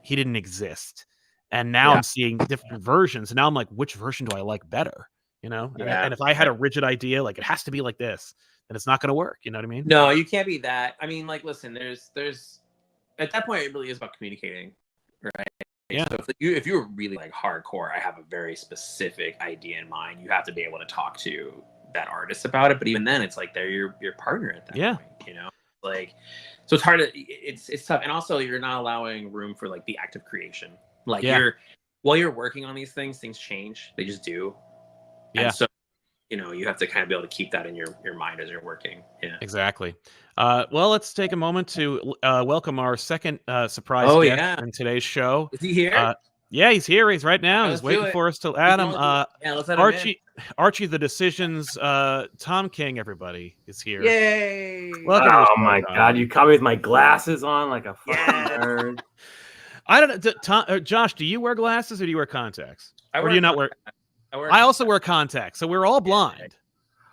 he didn't exist. And now I'm seeing different versions, and now I'm like, which version do I like better? And if I had a rigid idea, like it has to be like this, then it's not going to work. You know what I mean? No, you can't be that. I mean, like, listen, there's at that point, it really is about communicating, right? Yeah. So if you're really like hardcore, I have a very specific idea in mind. You have to be able to talk to that artist about it. But even then, it's like they're your partner at that point. Like, so it's hard to it's tough. And also, you're not allowing room for like the active creation. Like while you're working on these things change. They just do. Yeah. And so, you have to kind of be able to keep that in your mind as you're working. Yeah, exactly. Well, let's take a moment to welcome our second surprise guest in today's show. Is he here? Yeah, he's here. He's right now. He's waiting for us to add him. Let's add him Archie, the Decisions, Tom King, everybody is here. Yay! Welcome. Oh my God, you caught me with my glasses on like a fucking nerd. I don't know, Josh, do you wear glasses or do you wear contacts? Or do you not wear? I also wear contacts, so we're all blind.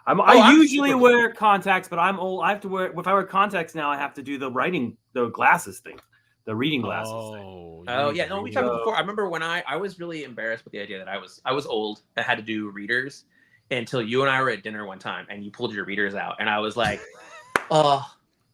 I usually wear contacts, but I'm old. I have to wear. If I wear contacts now, I have to do the glasses thing, the reading glasses thing. Oh yeah, no, we talked before. I remember when I was really embarrassed with the idea that I was old and had to do readers, until you and I were at dinner one time and you pulled your readers out, and I was like, oh,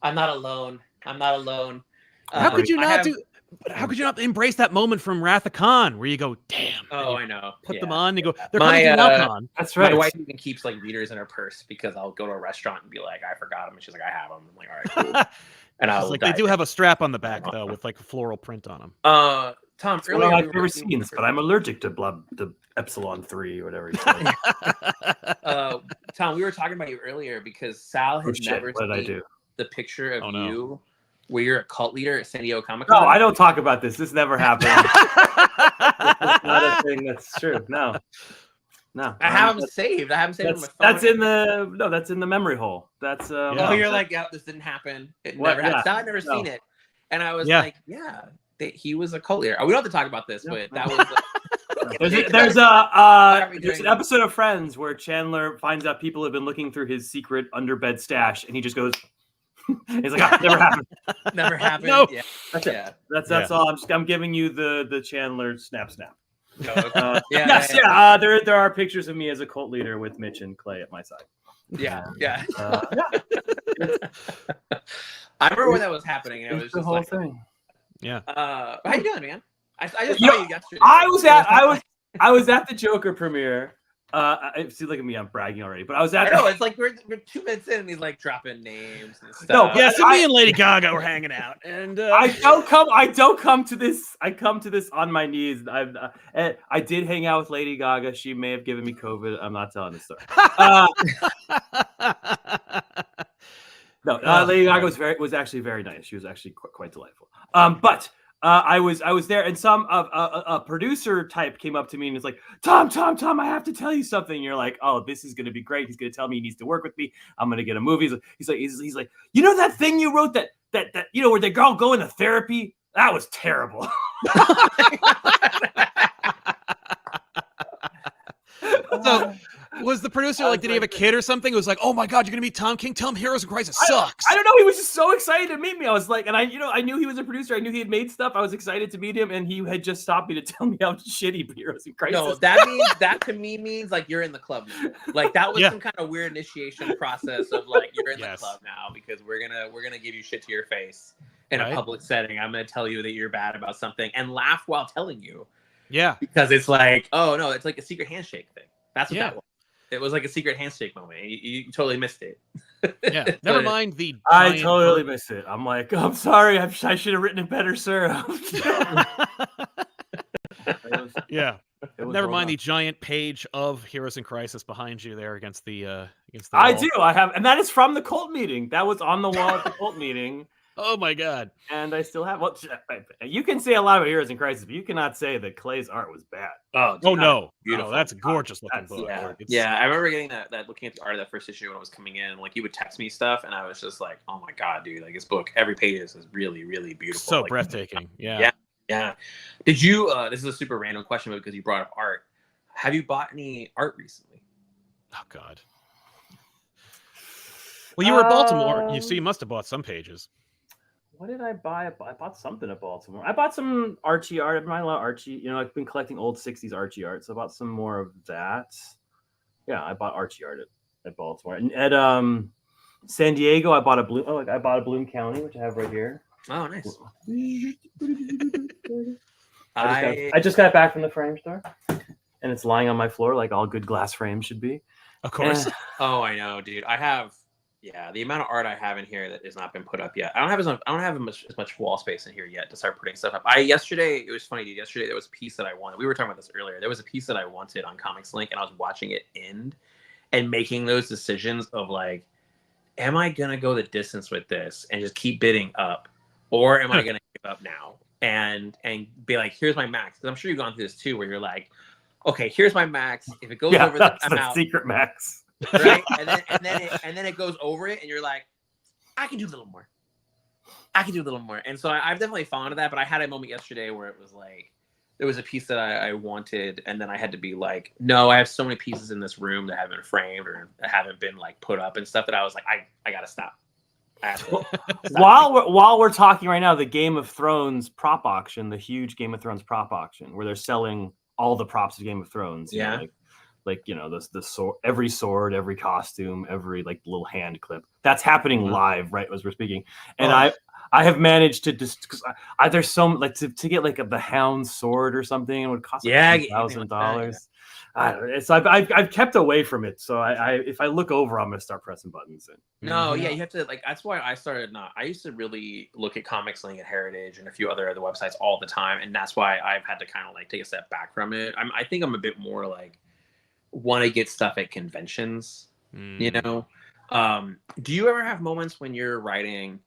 I'm not alone. How could you not do? But how could you not embrace that moment from Wrath of Khan where you go, damn? Oh, I know. Put them on. You go, they're coming to Con. That's right. My wife even keeps like readers in her purse, because I'll go to a restaurant and be like, I forgot them, and she's like, I have them. I'm like, all right, cool. And I was like, they do have a strap on the back though, with like a floral print on them. Tom, it's one of my favorite scenes, but I'm allergic to the Epsilon 3 or whatever. Tom, we were talking about you earlier because Sal had never seen the picture of you where you're a cult leader at San Diego Comic-Con. No, I don't talk about this. This never happened. It's not a thing that's true. No. I have them saved. I haven't saved them. That's in the memory hole. That's you're like, yeah, this didn't happen. It never happened. I've never seen it, and I was like, he was a cult leader. We don't have to talk about this, but that was. There's an episode of Friends where Chandler finds out people have been looking through his secret underbed stash, and he just goes. He's like, never happened. Never happened. No. Yeah. That's it. That's all. I'm giving you the Chandler snap. There are pictures of me as a cult leader with Mitch and Clay at my side. Yeah. I remember when that was happening, and it was the just whole like, thing. Yeah. How you doing, man? I just saw you yesterday. I was at the Joker premiere. See, look at me, I'm bragging already. But I was at. I know, it's like we're 2 minutes in, and he's like dropping names and stuff. No, yeah. So me and Lady Gaga were hanging out, and I don't come to this. I come to this on my knees. I did hang out with Lady Gaga. She may have given me COVID. I'm not telling the story. Lady Gaga was actually very nice. She was actually quite delightful. But I was there, and a producer type came up to me and was like, Tom, I have to tell you something. And you're like, oh, this is gonna be great. He's gonna tell me he needs to work with me. I'm gonna get a movie. He's like, you know that thing you wrote that where they all go into therapy? That was terrible. So was the producer like, did he have a kid or something? It was like, oh my God, you're gonna meet Tom King. Tell him Heroes of Crisis sucks. I don't know. He was just so excited to meet me. I was like, and I knew he was a producer. I knew he had made stuff. I was excited to meet him, and he had just stopped me to tell me how shitty Heroes of Crisis. No, that to me means like you're in the club now. Like that was some kind of weird initiation process of like you're in the club now because we're gonna give you shit to your face in a public setting. I'm gonna tell you that you're bad about something and laugh while telling you. Yeah, because it's like, oh no, it's like a secret handshake thing. That's what that was. It was like a secret handshake moment. You totally missed it. Yeah. Never mind the. I totally missed it. I'm like, I'm sorry. I should have written it better, sir. Never mind the giant page of Heroes in Crisis behind you there against the I wall. do. I have, and that is from the cult meeting. That was on the wall at the cult meeting. Oh my God! And I still have. Well, you can say a lot about Heroes in Crisis, but you cannot say that Clay's art was bad. Oh no! Beautiful. That's a gorgeous looking book. Yeah, I remember getting that looking at the art of that first issue when it was coming in. Like, you would text me stuff, and I was just like, "Oh my God, dude! Like, this book, every page is really, really beautiful. So like, breathtaking." Yeah. Did you? This is a super random question, but because you brought up art, have you bought any art recently? Oh God. Well, you were in Baltimore. You must have bought some pages. What did I buy? I bought something at Baltimore. I bought some Archie art. I admire a lot of Archie. I've been collecting old 60s Archie art, so I bought some more of that. Yeah, I bought Archie art at Baltimore. And at San Diego, I bought a Bloom County, which I have right here. Oh, nice. I just got back from the frame store, and it's lying on my floor like all good glass frames should be. Of course. Oh, I know, dude. I have. Yeah, the amount of art I have in here that has not been put up yet. I don't have as much wall space in here yet to start putting stuff up. Yesterday, it was funny, dude. Yesterday there was a piece that I wanted. We were talking about this earlier. There was a piece that I wanted on Comics Link, and I was watching it end and making those decisions of like, am I gonna go the distance with this and just keep bidding up, or am I gonna give up now and be like, here's my max? Because I'm sure you've gone through this too, where you're like, okay, here's my max. If it goes over that amount, secret max. Right, and then it goes over it, and you're like, I can do a little more. And so I've definitely fallen to that. But I had a moment yesterday where it was like, there was a piece that I wanted, and then I had to be like, no, I have so many pieces in this room that haven't been framed or haven't been like put up and stuff that I was like, I gotta stop. While we're talking right now, the Game of Thrones prop auction, the huge Game of Thrones prop auction, where they're selling all the props of Game of Thrones. The sword, every sword, every costume, every like little hand clip. That's happening live right as we're speaking. And I have managed to just because there's some like to get like the Hound sword or something, it would cost $1,000. So I've kept away from it. So if I look over, I'm gonna start pressing buttons. No, you have to like. That's why I started not. I used to really look at Comics Link and Heritage and a few other websites all the time, and that's why I've had to kind of like take a step back from it. I think I'm a bit more like want to get stuff at conventions. Do you ever have moments when you're writing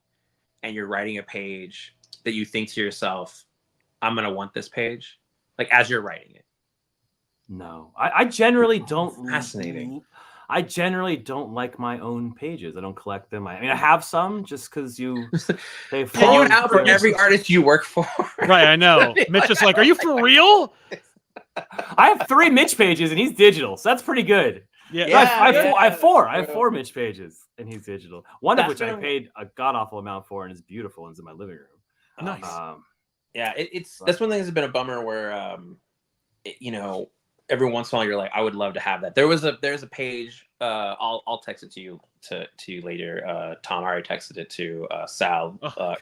and you're writing a page that you think to yourself, I'm gonna want this page, like as you're writing it? No, I generally don't. Fascinating. I generally don't like my own pages. I don't collect them. I mean, I have some just because they fall. You have for every artist you work for. Right, I know. Mitch is like, are you for real? I have 3 Mitch pages and he's digital, so that's pretty good. I have 4 Mitch pages and he's digital. One of which I paid a god awful amount for and is beautiful and is in my living room. Nice. It's that's one thing that's been a bummer where every once in a while you're like, I would love to have that. There's a page. I'll text it to you later. Tom already texted it to Sal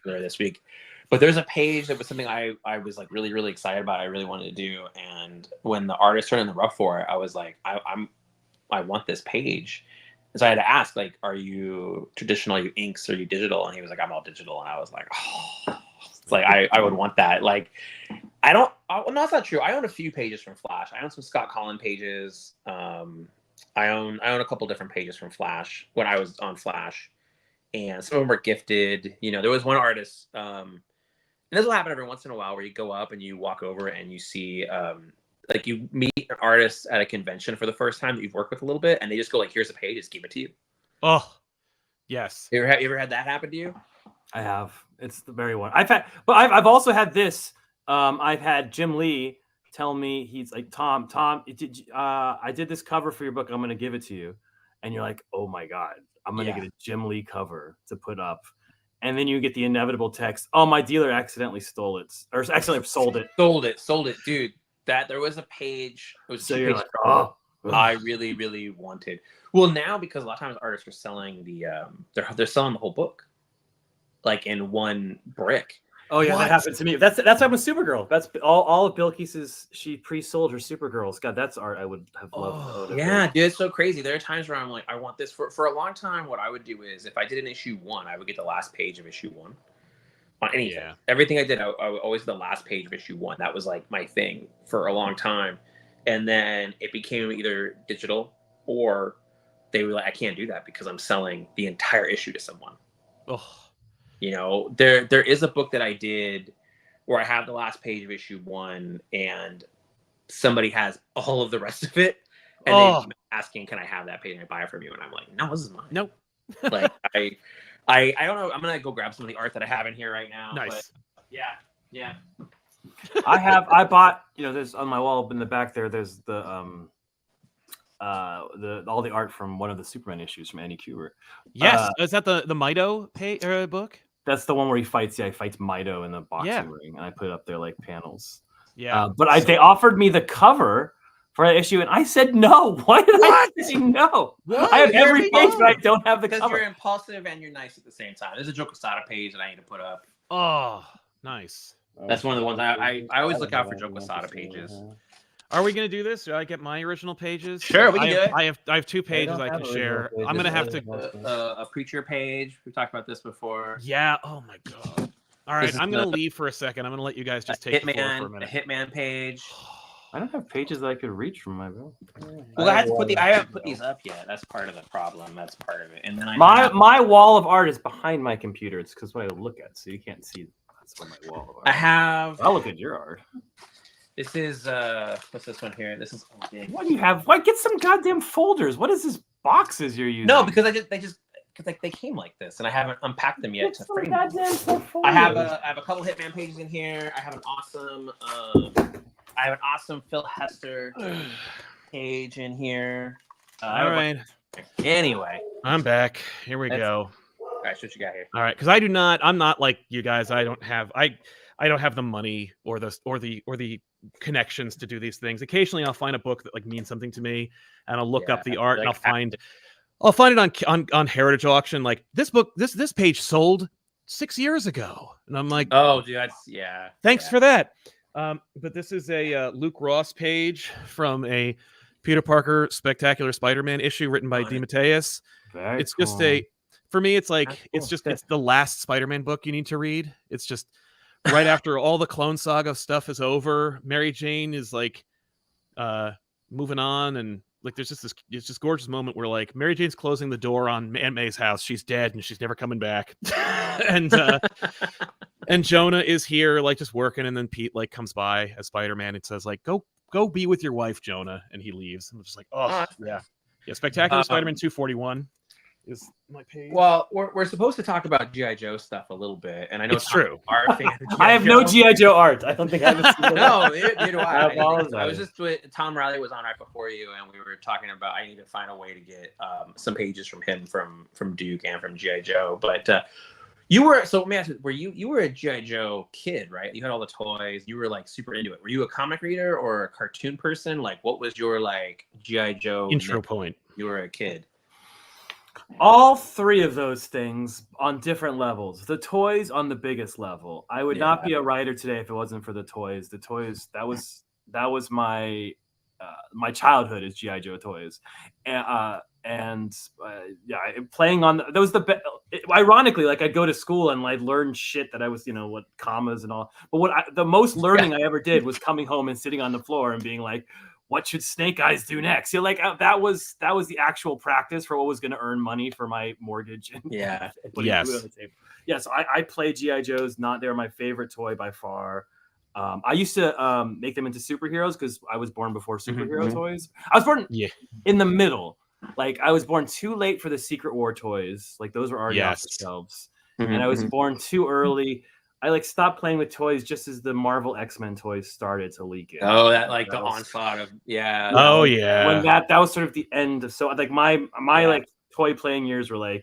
earlier this week. But there's a page that was something I was like really, really excited about. I really wanted to do. And when the artist turned in the rough for it, I was like, I want this page. And so I had to ask, like, are you traditional? Are you inks? Are you digital? And he was like, I'm all digital. And I was like, oh, it's like, I would want that. Like, no, that's not true. I own a few pages from Flash. I own some Scott Collin pages. I own a couple different pages from Flash when I was on Flash. And some of them were gifted. There was one artist, and this will happen every once in a while where you go up and you walk over and you see, like you meet an artist at a convention for the first time that you've worked with a little bit, and they just go like, here's a page, just give it to you. Oh, yes. You ever had that happen to you? I have. It's the very one. I've also had this. I've had Jim Lee tell me, he's like, Tom, I did this cover for your book. I'm going to give it to you. And you're like, oh my God, I'm going to get a Jim Lee cover to put up. And then you get the inevitable text, oh, my dealer accidentally stole it, or accidentally sold it. Sold it, dude. There was a page. It was so you're like, oh. I really, really wanted. Well, now because a lot of times artists are selling they're selling the whole book, like in one brick. Oh yeah, that happened to me. That's what happened with Supergirl. That's all of Bilquis's. She pre-sold her Supergirls. God, that's art I would have loved. Yeah, dude, it's so crazy. There are times where I'm like, I want this. For a long time, what I would do is if I did an issue 1, I would get the last page of issue 1 on anything. Yeah. Everything I did, I would always the last page of issue 1. That was like my thing for a long time. And then it became either digital or they were like, I can't do that because I'm selling the entire issue to someone. Oh. There is a book that I did where I have the last page of issue 1 and somebody has all of the rest of it. And they asking, can I have that page and I buy it from you? And I'm like, no, this is mine. Nope. Like, I don't know. I'm going to go grab some of the art that I have in here right now. Nice. But yeah. I bought, there's on my wall in the back there, there's the all the art from one of the Superman issues from Andy Kubert. Yes. Is that the Mido book? That's the one where he fights Mido in the boxing ring, and I put up there like panels. Yeah. But they offered me the cover for that issue, and I said no. Why did I say no? What? I have every page, but I don't have the cover. Because you're impulsive and you're nice at the same time. There's a Joe Quesada page that I need to put up. Oh, nice. That's one of the ones I always look out for Joe Quesada pages. Are we going to do this? Do I get my original pages? Sure, we can do it. I have 2 pages I can share. I'm going to have to... a Preacher page. We've talked about this before. Yeah. Oh, my God. All right. I'm going to leave for a second. I'm going to let you guys just take the floor for a minute. A Hitman page. I don't have pages that I could reach from my bill. Well, I haven't put these up yet. That's part of the problem. That's part of it. And then my wall of art is behind my computer. It's because what I look at, so you can't see. That's what my wall of art. I'll look at your art. This is what's this one here? This is what do you have? What? Get some goddamn folders. What is this boxes you're using? No, because they came like this, and I haven't unpacked them yet. I have a couple Hitman pages in here. I have an awesome Phil Hester page in here. All right. Anyway, I'm back. Here we go. All right, so what you got here? All right, because I'm not like you guys. I don't have the money or the connections to do these things. Occasionally I'll find a book that like means something to me and I'll look up the art and I'll find it on Heritage Auction. Like this book, this page sold 6 years ago. And I'm like, oh dude, thanks for that. But this is a Luke Ross page from a Peter Parker Spectacular Spider-Man issue written by DeMatteis. It's cool. For me, it's like, it's the last Spider-Man book you need to read. It's just right after all the Clone Saga stuff is over, Mary Jane is like moving on, and like there's just this gorgeous moment where like Mary Jane's closing the door on Aunt May's house. She's dead and she's never coming back. and Jonah is here like just working, and then Pete like comes by as Spider-Man and says like go be with your wife, Jonah, and he leaves. I'm just like, oh yeah. Spectacular Spider-Man 241 is my page. Well, we're supposed to talk about G.I. Joe stuff a little bit, and I know it's true. I have no G.I. Joe art. I don't think I have seen No, neither do I. I was just with Tom Reilly was on right before you, and we were talking about I need to find a way to get some pages from him from Duke and from G.I. Joe. But You were, so let me ask you, you were a G.I. Joe kid, right? You had all the toys. You were like super into it. Were you a comic reader or a cartoon person? Like, what was your like G.I. Joe intro point? You were a kid. All three of those things on different levels. The toys on the biggest level. I would not be a writer today if it wasn't for the toys. The toys, that was my my childhood is G.I. Joe toys. Playing on that was ironically, like I'd go to school and I'd learn shit that I was, what commas and all. But the most learning I ever did was coming home and sitting on the floor and being like, what should Snake Eyes do next? That was the actual practice for what was going to earn money for my mortgage. And yes. So I play G.I. Joes. They're my favorite toy by far. I used to make them into superheroes because I was born before superhero toys. I was born in the middle. Like I was born too late for the Secret War toys. Like those were already off the shelves. And I was born too early. I stopped playing with toys just as the Marvel X-Men toys started to leak in. Oh, that the onslaught of When that was sort of the end of my toy playing years were I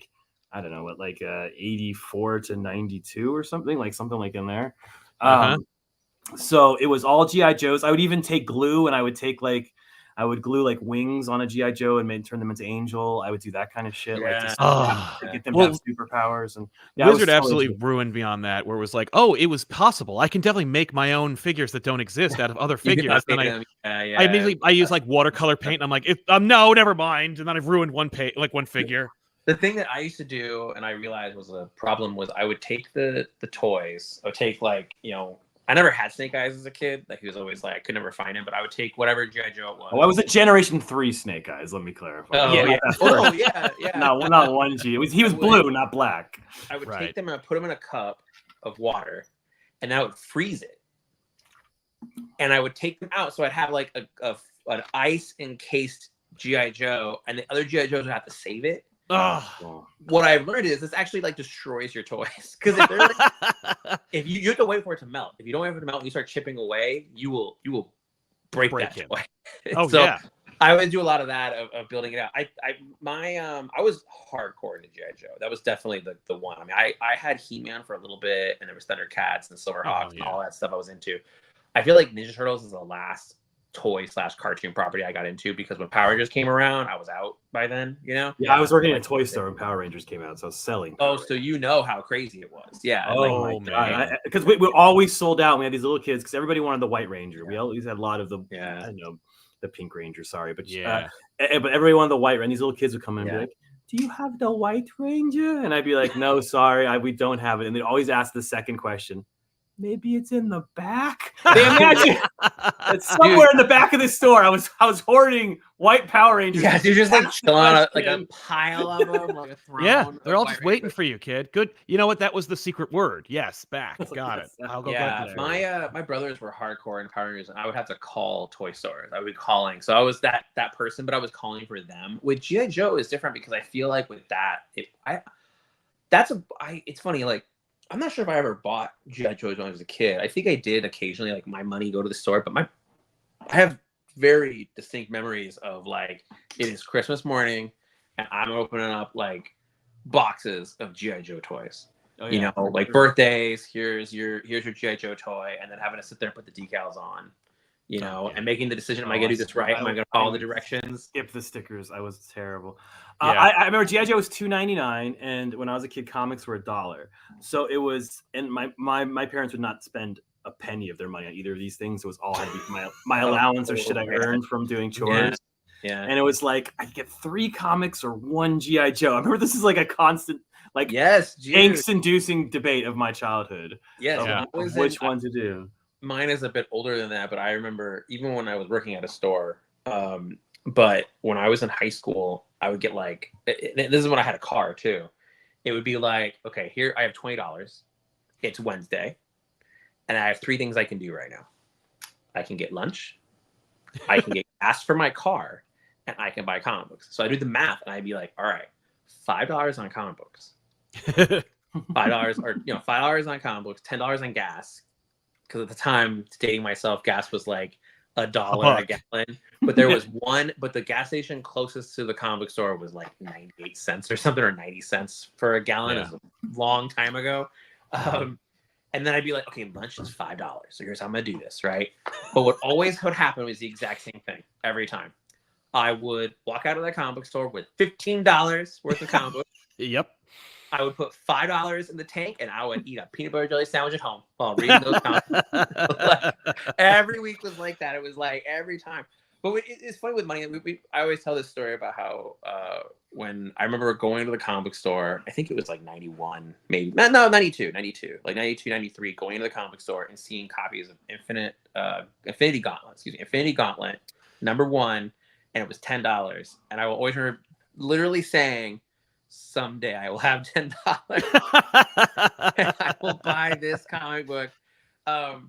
don't know 84 to 92 or something like in there. So it was all G.I. Joes. I would even take glue and I would glue wings on a G.I. Joe and turn them into Angel. I would do that kind of shit. To get them to have superpowers. And Wizard absolutely ruined me on that, where it was like, oh, it was possible. I can definitely make my own figures that don't exist out of other figures. Then I immediately use watercolor paint. And I'm like, no, never mind. And then I've ruined one figure. The thing that I used to do, and I realized was a problem, was I would take the toys. I would take I never had Snake Eyes as a kid. He was always I could never find him, but I would take whatever G.I. Joe it was. Oh, I was a Generation 3 Snake Eyes. Let me clarify. Not 1G. He was blue, not black. I would take them and I'd put them in a cup of water, and I would freeze it. And I would take them out, so I'd have an ice encased G.I. Joe, and the other G.I. Joes would have to save it. What I've learned is this actually destroys your toys, because if you have to wait for it to melt. If you don't wait for it to melt and you start chipping away, you will break that toy. I would do a lot of that of building it out. I was hardcore into G.I. Joe. That was definitely the one. I mean, I had He-Man for a little bit, and there was Thundercats and Silverhawks and all that stuff I was into. I feel like Ninja Turtles is the last toy/cartoon property I got into, because when Power Rangers came around, I was out by then, Yeah, I was working at a toy store when Power Rangers came out, so I was selling. So you know how crazy it was. Yeah. Oh, my God. Because we always sold out. We had these little kids, because everybody wanted the White Ranger. We always had a lot of the, I don't know, the Pink Ranger, sorry. But but everybody wanted the White Ranger. And these little kids would come in and be like, do you have the White Ranger? And I'd be like, no, sorry, we don't have it. And they'd always ask the second question. Maybe it's in the back. They imagine it's somewhere in the back of the store. I was hoarding white Power Rangers. Yeah, you're just chilling on a pile of them. They're all just waiting for you, kid. Good. You know what? That was the secret word. Yes, back. Got it. I'll go back. My brothers were hardcore in Power Rangers, and I would have to call toy stores. I would be calling. So I was that person, but I was calling for them. With G.I. Joe is different, because I feel like with that, it's funny, I'm not sure if I ever bought G.I. Joes when I was a kid. I think I did occasionally, my money go to the store, but I have very distinct memories of it is Christmas morning and I'm opening up boxes of G.I. Joe toys. Birthdays, here's your G.I. Joe toy, and then having to sit there and put the decals on. And making the decision, am I going to do this right? Am I going to follow the directions? Skip the stickers. I was terrible. I remember G.I. Joe was $2.99, and when I was a kid, comics were $1. So it was, and my parents would not spend a penny of their money on either of these things. It was all had to be my allowance or shit I earned from doing chores. Yeah. And it was I get 3 comics or 1 G.I. Joe. I remember this is a constant angst-inducing debate of my childhood. Yes. Of which one to do. Mine is a bit older than that, but I remember even when I was working at a store, but when I was in high school, I would get this is when I had a car too. It would be okay, here I have $20. It's Wednesday, and I have 3 things I can do right now. I can get lunch, I can get gas for my car, and I can buy comic books. So I do the math, and I'd be all right, $5 on comic books, $5 or $5 on comic books, $10 on gas. Because at the time, dating myself, gas was $1 a gallon. But there was one, but the gas station closest to the comic book store was like 98 cents or something, or 90 cents for a gallon. It was a long time ago. And then I'd be like, okay, lunch is $5. So here's how I'm going to do this, right? But what always would happen was the exact same thing every time. I would walk out of that comic book store with $15 worth of comic books. Yep. I would put $5 in the tank, and I would eat a peanut butter jelly sandwich at home while reading those comics. Like, every week was like that. It was like every time. But it's funny with money. I always tell this story about how when I remember going to the comic book store, I think it was like 91, maybe. No, 92. Like 92, 93, going to the comic book store and seeing copies of Infinity Gauntlet, #1, and it was $10. And I will always remember literally saying, someday I will have $10 and I will buy this comic book. But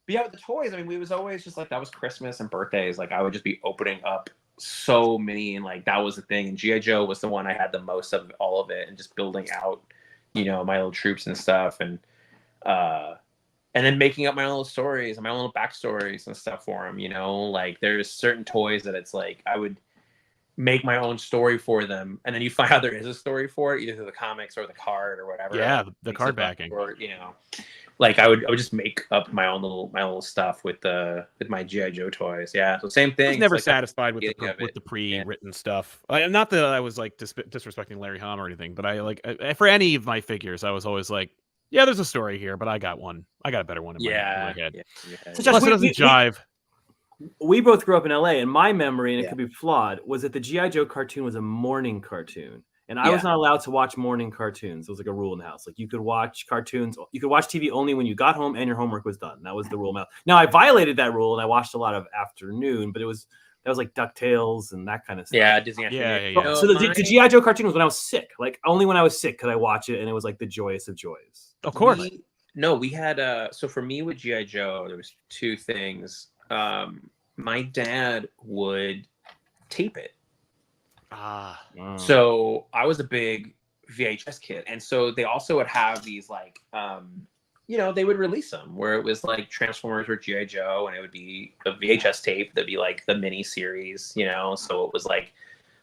yeah, with the toys, I mean, we was always just like, that was Christmas and birthdays. Like, I would just be opening up so many, and like, that was the thing. And G.I. Joe was the one I had the most of all of it, and just building out, you know, my little troops and stuff. And then making up my own little stories and my own little backstories and stuff for them, you know? Like, there's certain toys that it's like, I would make my own story for them, and then you find out there is a story for it, either through the comics or the card or whatever. Yeah, the card backing. Or, you know, like I would just make up my own little stuff with my G.I. Joe toys. Yeah, so same thing. I was never satisfied with the pre-written stuff. Not that I was like disrespecting Larry Hama or anything, but I like for any of my figures, I was always like, yeah, there's a story here, but I got one. I got a better one in my head. Yeah. So Josh, it doesn't jive. We both grew up in LA, and my memory, and it could be flawed, was that the G.I. Joe cartoon was a morning cartoon. And I was not allowed to watch morning cartoons. It was like a rule in the house. Like, you could watch cartoons, you could watch TV only when you got home and your homework was done. That was the rule. Now, I violated that rule, and I watched a lot of afternoon, but that was like DuckTales and that kind of stuff. Yeah, Disney. Yeah. So the G.I. Joe cartoon was when I was sick. Like, only when I was sick could I watch it, and it was like the joyous of joys. Of course. We had so for me with G.I. Joe, there was two things. My dad would tape it. So I was a big VHS kid, and so they also would have these like you know, they would release them where it was like Transformers or G.I. Joe, and it would be a VHS tape that'd be like the mini series, you know. So it was like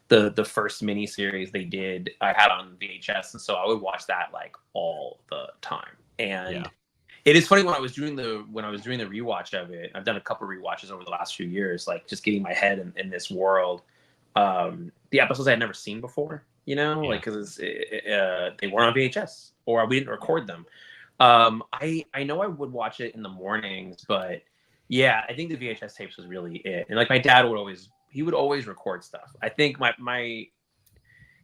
the first mini series they did, I had on VHS, and so I would watch that like all the time. And it is funny, when I was doing the rewatch of it, I've done a couple of rewatches over the last few years, like just getting my head in this world. The episodes I had never seen before, you know, like because they weren't on VHS or we didn't record them. I know I would watch it in the mornings, but yeah, I think the VHS tapes was really it. And like my dad would always record stuff. I think my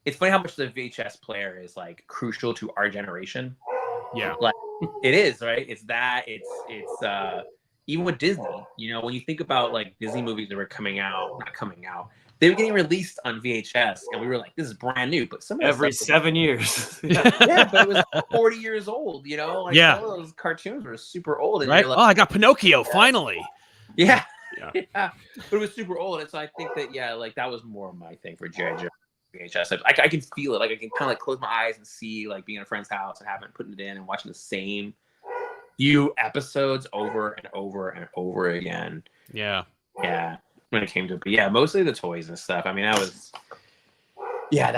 it's funny how much the VHS player is like crucial to our generation. Yeah, like it is, right? It's even with Disney, you know, when you think about like Disney movies that were not coming out, they were getting released on VHS, and we were like, this is brand new. But some every 7 years. Yeah, but it was 40 years old, you know? Like, all of those cartoons were super old. And right? like, oh, I got Pinocchio, finally. Yeah. But it was super old. And so I think that, like that was more my thing for G.I. Joe VHS. I can feel it. Like I can kind of like close my eyes and see like being at a friend's house and putting it in and watching the same few episodes over and over and over again. Yeah. When it came to, but mostly the toys and stuff. I mean, that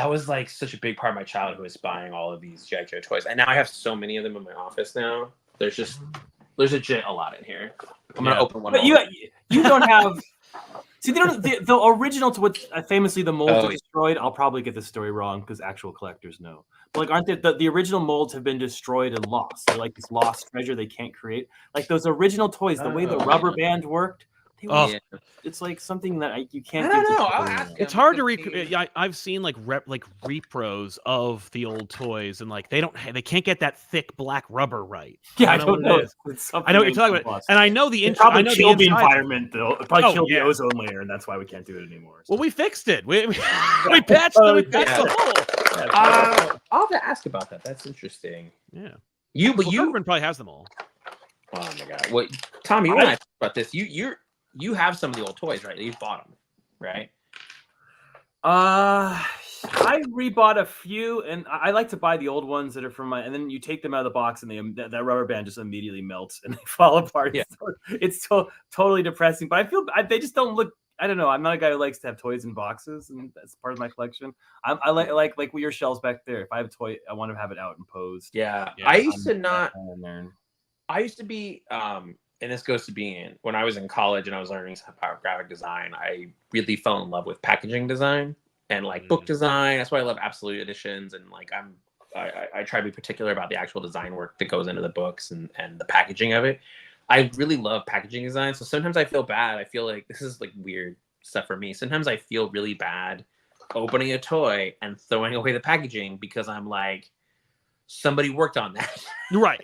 was like such a big part of my childhood, was buying all of these G.I. Joe toys. And now I have so many of them in my office now. There's legit a lot in here. I'm gonna open one. But you don't have. See, the original to what famously the molds are destroyed. I'll probably get this story wrong because actual collectors know. But like, aren't the original molds have been destroyed and lost? They're like this lost treasure they can't create. Like those original toys, the way the rubber band worked. It's like something that you can't. I don't know. It's hard to recreate. I've seen like repros of the old toys, and like they can't get that thick black rubber right. Yeah, I don't know. I know what you're talking about, and I know the probably killed the environment though. It probably killed the ozone layer, and that's why we can't do it anymore. So. Well, we fixed it. We patched the hole. I'll have to ask about that. That's interesting. Yeah. You probably has them all. Oh my god! What, Tom? You want to ask about this? You have some of the old toys, right? You bought them, right? I rebought a few, and I like to buy the old ones that are from my. And then you take them out of the box, and that rubber band just immediately melts and they fall apart. Yeah. It's totally depressing. But I feel they just don't look. I don't know. I'm not a guy who likes to have toys in boxes, and that's part of my collection. I like with your shelves back there. If I have a toy, I want to have it out and posed. Yeah. I used to be. And this goes to being when I was in college and I was learning about graphic design. I really fell in love with packaging design and like book design. That's why I love absolute editions, and like I try to be particular about the actual design work that goes into the books and the packaging of it. I really love packaging design. So sometimes I feel bad. I feel like this is like weird stuff for me. Sometimes I feel really bad opening a toy and throwing away the packaging because I'm like, somebody worked on that. Right.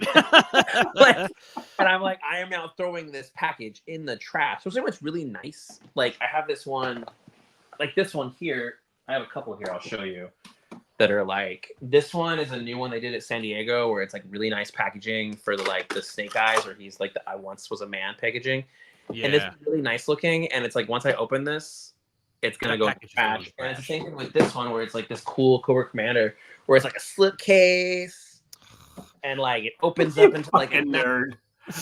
And I'm like, I am now throwing this package in the trash. So it's really nice. Like I have this one, like this one here. I have a couple here I'll show you that are like, this one is a new one they did at San Diego where it's like really nice packaging for the Snake Eyes, where he's like the I once was a man packaging. Yeah. And it's really nice looking. And it's like, once I open this, it's going to go in the trash. And it's the same thing with this one where it's like this cool Cobra Commander where it's like a slipcase and like it opens up into like a nerd.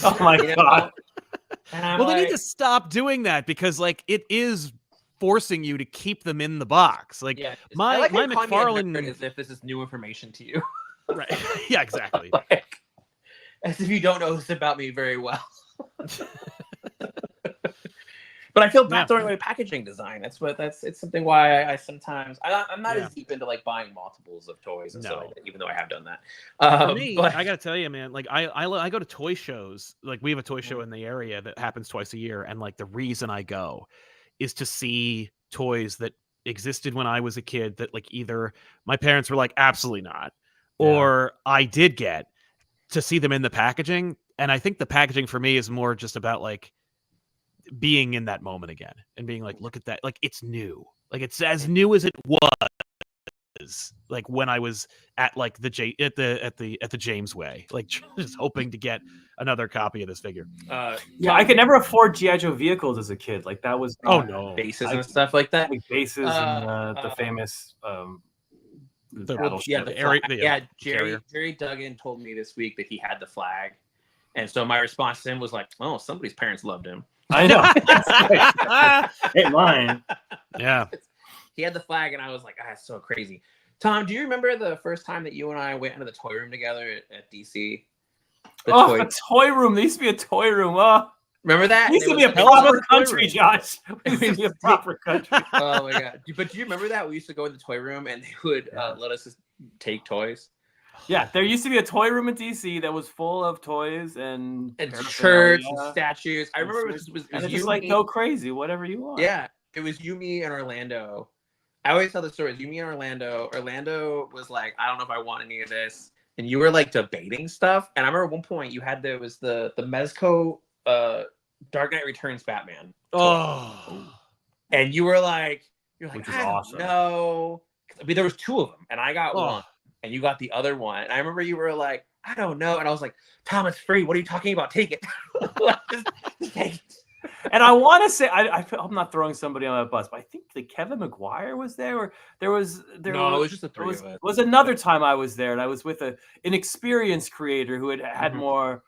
Oh my God. Well, they need to stop doing that because like it is forcing you to keep them in the box. Like my McFarlane, as if this is new information to you. Right. Yeah, exactly. Like, as if you don't know this about me very well. But I feel bad throwing away packaging design. It's something why I sometimes I'm not as deep into like buying multiples of toys and stuff like that, even though I have done that. For me, I gotta tell you, man, like I go to toy shows. Like we have a toy show in the area that happens twice a year, and like the reason I go is to see toys that existed when I was a kid that like either my parents were like absolutely not, or I did get to see them in the packaging. And I think the packaging for me is more just about like being in that moment again and being like, look at that, like it's new, like it's as new as it was like when I was at like at the James Way, like just hoping to get another copy of this figure. I could never afford G.I. Joe vehicles as a kid. Like that was bases and stuff like that. Like bases and the famous Jerry Duggan told me this week that he had the flag, and so my response to him was like, oh, somebody's parents loved him. I know. Ain't mine. Yeah. He had the flag, and I was like, it's so crazy. Tom, do you remember the first time that you and I went into the toy room together at DC? A toy room. There used to be a toy room. Oh. Remember that? It used to be a proper country, Josh. It used to be a proper country. Oh, my God. But do you remember that? We used to go in the toy room, and they would let us just take toys. Yeah, there used to be a toy room in DC that was full of toys and shirts and statues. I remember it was just like go crazy, whatever you want. Yeah, it was you, me, and Orlando. I always tell the story. It was you, me, and Orlando. Orlando was like, I don't know if I want any of this, and you were like debating stuff. And I remember at one point you had the Mezco Dark Knight Returns Batman. Oh, and you were like, which is awesome. No, I mean there was two of them, and I got one. And you got the other one. And I remember you were like, I don't know. And I was like, Tom, it's free. What are you talking about? Take it. just take it. And I want to say, I'm not throwing somebody on that bus, but I think that Kevin McGuire was there. Or it was just the three of us. Was another time I was there, and I was with an experienced creator who had more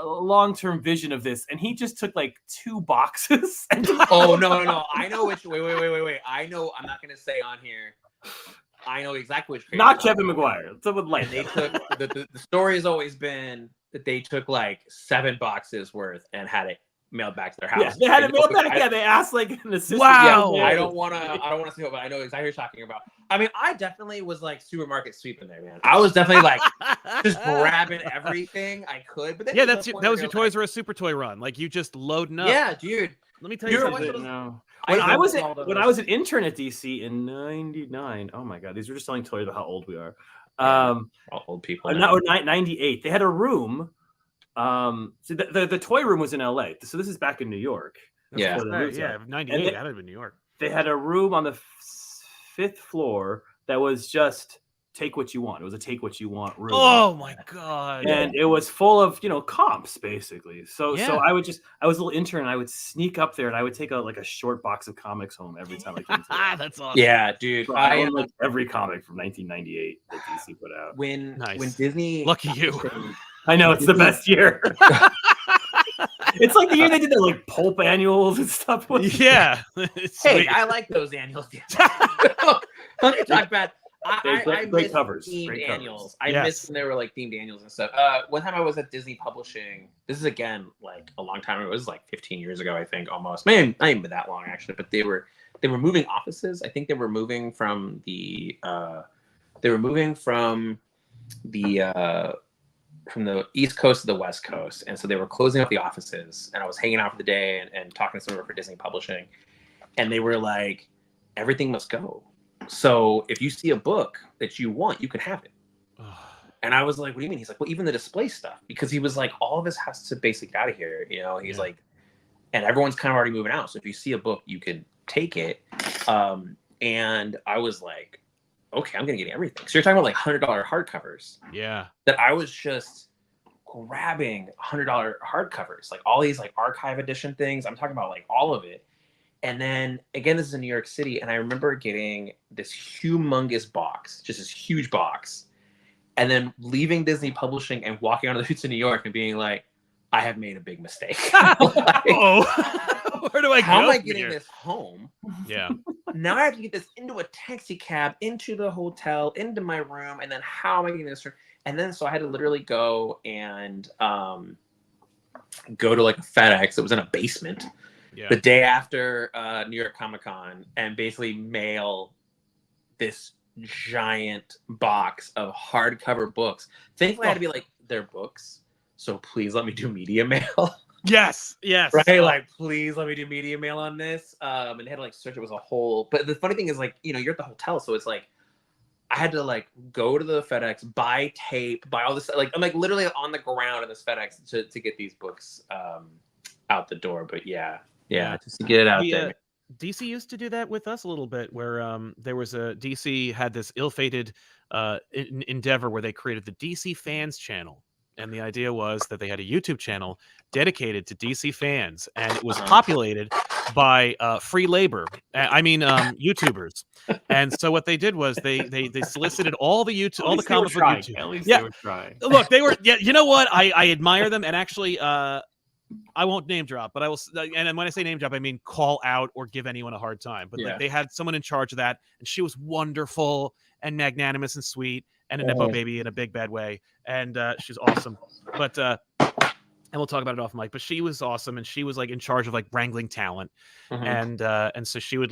long-term vision of this. And he just took like 2 boxes. Oh, no. I know which. Wait. I know. I'm not going to say on here. I know exactly which. Not Kevin McGuire. Someone like they took the story has always been that they took like 7 boxes worth and had it mailed back to their house. Yeah, they had it mailed back. Yeah, they asked like an assistant. Wow. I don't want to say it, but I know exactly what you're talking about. I mean, I definitely was like supermarket sweeping there, man. I was definitely like just grabbing everything I could. But then that was your Toys R Us Super Toy run. Like you just loading up. Yeah, dude. Let me tell you something. When I was an intern at DC in '99, oh my God, these are just telling toys about how old we are. All old people. Or 98. They had a room. So the toy room was in LA. So this is back in New York. Yeah, 98. I live in New York. They had a room on the 5th floor that was just take what you want. It was a take what you want room. Oh my god! And it was full of comps basically. So Yeah. so I was a little intern. And I would sneak up there and I would take a short box of comics home every time I came to that. That's awesome. Yeah, dude. So I own like every comic from 1998 that DC put out. When Disney, lucky you. I know it's the best year. It's like the year they did the like pulp annuals and stuff. Yeah. Hey, I like those annuals. Let me talk about. I great covers. Themed annuals. I missed when there were like themed annuals and stuff. One time I was at Disney Publishing. This is again like a long time ago. It was like 15 years ago, I think, almost. Man, not even that long actually. But they were moving offices. I think they were moving from the East Coast to the West Coast, and so they were closing up the offices. And I was hanging out for the day and talking to someone for Disney Publishing, and they were like, "Everything must go. So if you see a book that you want, you can have it." And I was like, "What do you mean?" He's like, "Well, even the display stuff," because he was like, "All of this has to basically get out of here." He's like, and everyone's kind of already moving out. So if you see a book, you can take it. And I was like, okay, I'm gonna get everything. So you're talking about like $100 hardcovers. Yeah. That I was just grabbing $100 hardcovers, like all these like archive edition things. I'm talking about like all of it. And then again, this is in New York City, and I remember getting this humongous box, just this huge box, and then leaving Disney Publishing and walking onto the streets of New York and being like, I have made a big mistake. Where do I go? How am I getting this home? Yeah. Now I have to get this into a taxi cab, into the hotel, into my room, and then how am I getting this? And then so I had to literally go and go to like a FedEx. It was in a basement. The day after New York Comic Con, and basically mail this giant box of hardcover books. Thankfully, I had to be like, they're books, so please let me do media mail. Yes. Right? Like, please let me do media mail on this. And they had to like search. It was a whole. But the funny thing is, like, you're at the hotel, so it's like I had to like go to the FedEx, buy tape, buy all this. Like, I'm like literally on the ground in this FedEx to get these books out the door. But yeah, just to get it out there. DC used to do that with us a little bit, where there was DC had this ill-fated endeavor where they created the DC Fans channel. And the idea was that they had a YouTube channel dedicated to DC fans, and it was populated by free labor. I mean, YouTubers. And so what they did was they solicited all the comic book YouTube. At least they were trying. Look, they were. Yeah, you know what? I admire them, and actually, I won't name drop, but I will. And when I say name drop, I mean call out or give anyone a hard time. But like, they had someone in charge of that, and she was wonderful and magnanimous and sweet. And a Nepo baby in a big bad way, and she's awesome. But and we'll talk about it off mic. But she was awesome, and she was like in charge of like wrangling talent, and so she would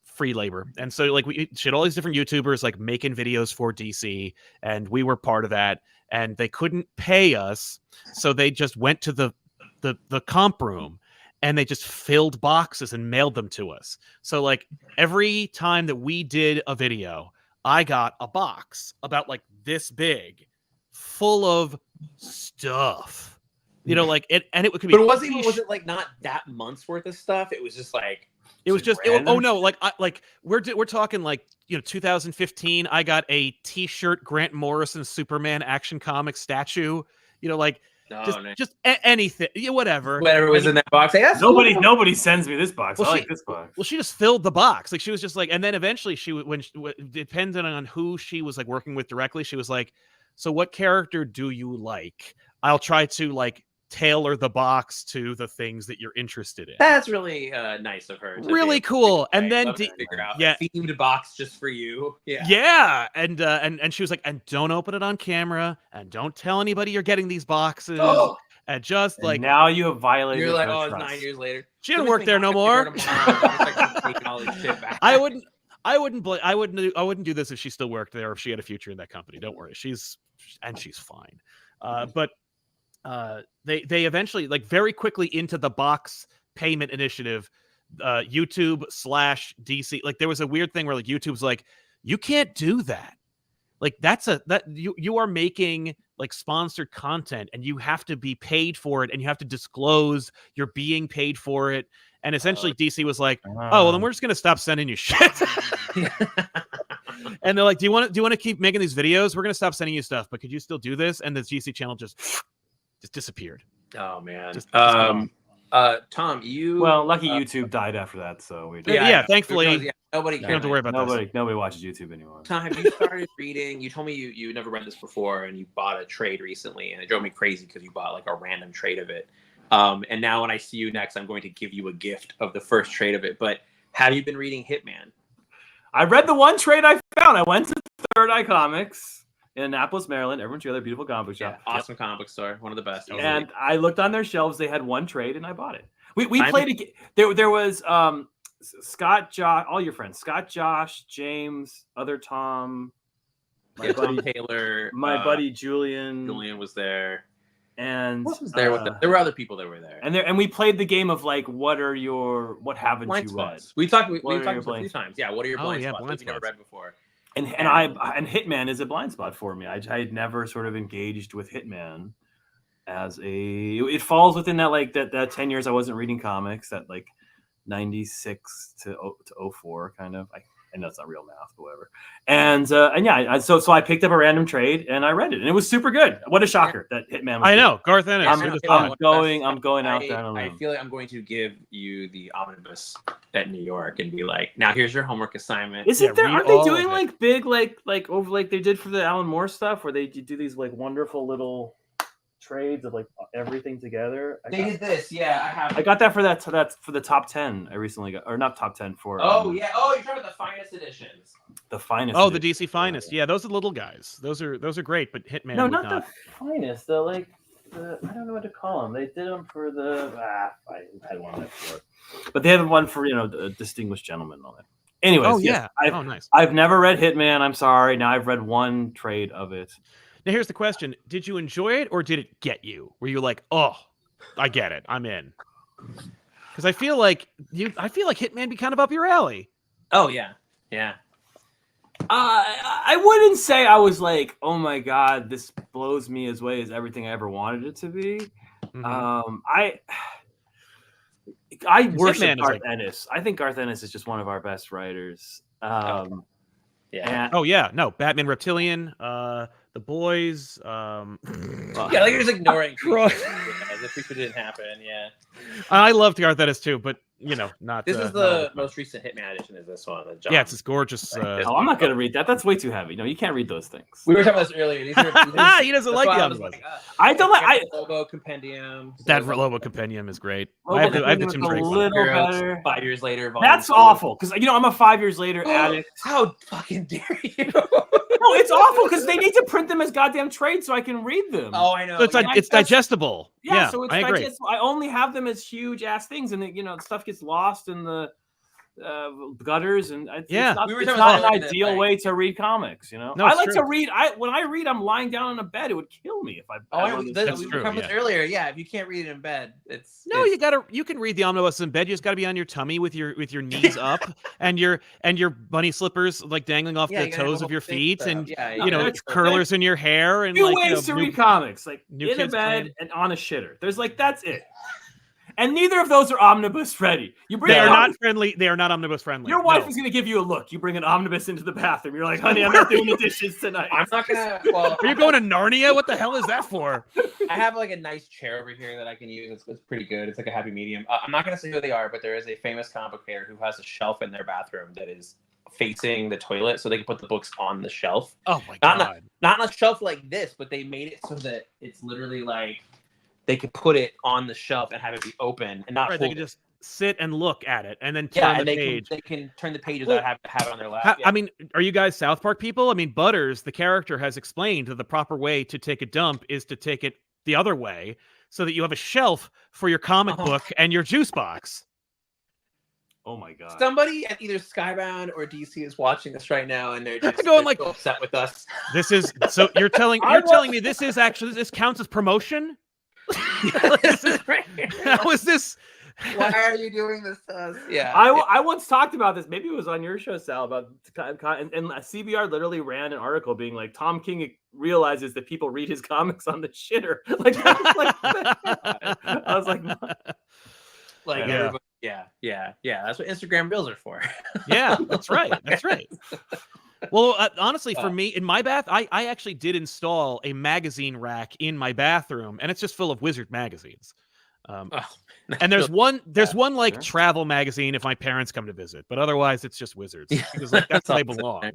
free labor, and so like she had all these different YouTubers like making videos for DC, and we were part of that, and they couldn't pay us, so they just went to the comp room. And they just filled boxes and mailed them to us. So like every time that we did a video, I got a box about like this big, full of stuff. Like it, and it could be. But was it like not that month's worth of stuff? It was just like it was just. Oh no! Like we're talking like 2015. I got a T-shirt Grant Morrison Superman Action Comics statue. Just anything, whatever was in that box. Hey, nobody sends me this box. Well, I like this box. Well, she just filled the box. Like she was just like, and then eventually depending on who she was like working with directly, she was like, so what character do you like? I'll try to like tailor the box to the things that you're interested in. That's really nice of her. Really cool. And then figure out a themed box just for you. And she was like, and don't open it on camera, and don't tell anybody you're getting these boxes. And just like now you have violated. You're like, it's 9 years later. She didn't work there no more. I wouldn't do this if she still worked there or if she had a future in that company. Don't worry, she's fine. But they eventually, like very quickly into the box payment initiative, YouTube/DC, like there was a weird thing where like YouTube's like, you can't do that. Like you are making like sponsored content and you have to be paid for it and you have to disclose you're being paid for it. And essentially DC was like, oh, well then we're just going to stop sending you shit. And they're like, do you want to keep making these videos? We're gonna stop sending you stuff, but could you still do this? And the GC channel just disappeared. Oh man. Just Tom, lucky YouTube died after that, so we thankfully nobody don't have to worry about this. Nobody watches YouTube anymore. Tom, have you started reading? You told me you never read this before, and you bought a trade recently, and it drove me crazy because you bought like a random trade of it. And now when I see you next, I'm going to give you a gift of the first trade of it. But have you been reading Hitman? I read the one trade I found. I went to Third Eye Comics in Annapolis, Maryland. Everyone's together, beautiful comic book shop. Awesome comic book store, one of the best. And I looked on their shelves. They had one trade, and I bought it. We played a game. There was Scott, Josh, all your friends, Scott, Josh, James, other Tom, my buddy Taylor, my buddy Julian. Julian was there. And what was there with them? There were other people that were there. And we played the game of like, what haven't blind you spots? read? We talked a few times. Yeah, what are your blind spots? Blind spots. You never read before. And Hitman is a blind spot for me. I had never sort of engaged with Hitman as it falls within that 10 years I wasn't reading comics, that like 96 to 04 kind of. I know it's not real math, but whatever. And yeah, so I picked up a random trade and I read it, and it was super good. What a shocker that Hitman was. I know, Garth Ennis. I'm going out there on a limb. I feel like I'm going to give you the omnibus at New York and be like, now here's your homework assignment. Aren't they doing like big like over like they did for the Alan Moore stuff, where they do these like wonderful little trades of like everything together? They did this, yeah. I got that for the top 10. I recently got, or not top 10 for. You're talking about the finest editions. The finest. Oh, the DC finest. Yeah, those are little guys. Those are great, but Hitman. No, not the finest. The I don't know what to call them. They did them for the. I had one before, but they have one for the Distinguished Gentleman and all that. Anyways, oh yeah. Nice. I've never read Hitman. I'm sorry. Now I've read one trade of it. Now here's the question: did you enjoy it, or did it get you? Were you like, oh, I get it, I'm in? Because I feel like Hitman be kind of up your alley. Oh yeah. I wouldn't say I was like, oh my god, this blows me away as everything I ever wanted it to be. Mm-hmm. I worship Garth Ennis. I think Garth Ennis is just one of our best writers. Yeah. No, Batman Reptilian. The Boys. You're just ignoring. The creature didn't happen. Yeah. I loved Garth Ennis too, but not. This is the most recent Hitman edition. Is this one? Yeah, it's this gorgeous. I'm not gonna read that. That's way too heavy. No, you can't read those things. We were talking about this earlier. These he doesn't like the omnibus. I don't like Lobo Compendium. That Lobo Compendium is great. I have the Tim Drake one. Better. 5 years later. That's awful because I'm a 5 years later addict. How fucking dare you? No, it's awful because they need to print them as goddamn trades so I can read them. Oh, I know. So it's digestible. Yeah, so it's I agree. digestible. I only have them as huge ass things, and stuff gets lost in the gutters, and it's not an ideal way to read comics. No, I like to read. When I read, I'm lying down on a bed. It would kill me if I. That's true. Earlier, yeah. If you can't read it in bed, you can read the omnibus in bed. You just got to be on your tummy with your knees up and your bunny slippers like dangling off the toes of your feet, and curlers in your hair, and two ways to read comics, like in a bed and on a shitter. There's that's it. And neither of those are omnibus ready. They are not friendly. They are not omnibus friendly. Your wife is going to give you a look. You bring an omnibus into the bathroom. You're like, honey, I'm not doing the dishes tonight. I'm not going to. Well, are you going to Narnia? What the hell is that for? I have like a nice chair over here that I can use. It's pretty good. It's like a happy medium. I'm not going to say who they are, but there is a famous comic book creator who has a shelf in their bathroom that is facing the toilet so they can put the books on the shelf. Oh my God. Not on a shelf like this, but they made it so that it's literally like they could put it on the shelf and have it be open and not. Right, they can just sit and look at it and then turn the page. They can turn the pages out and have it on their lap. I mean, are you guys South Park people? I mean, Butters, the character, has explained that the proper way to take a dump is to take it the other way, so that you have a shelf for your comic book and your juice box. Oh my God! Somebody at either Skybound or DC is watching this right now, and they're just going like, so upset with us. This is so. You're telling me this counts as promotion? How is this? Why are you doing this to us? Yeah, I once talked about this. Maybe it was on your show, Sal, about and CBR literally ran an article being like, Tom King realizes that people read his comics on the shitter. I was like, everybody. Yeah. That's what Instagram Reels are for. Yeah, that's right. Well, honestly, for me, in my bath, I actually did install a magazine rack in my bathroom, and it's just full of Wizard magazines. And there's one like travel magazine if my parents come to visit, but otherwise it's just Wizards because like that's where they belong.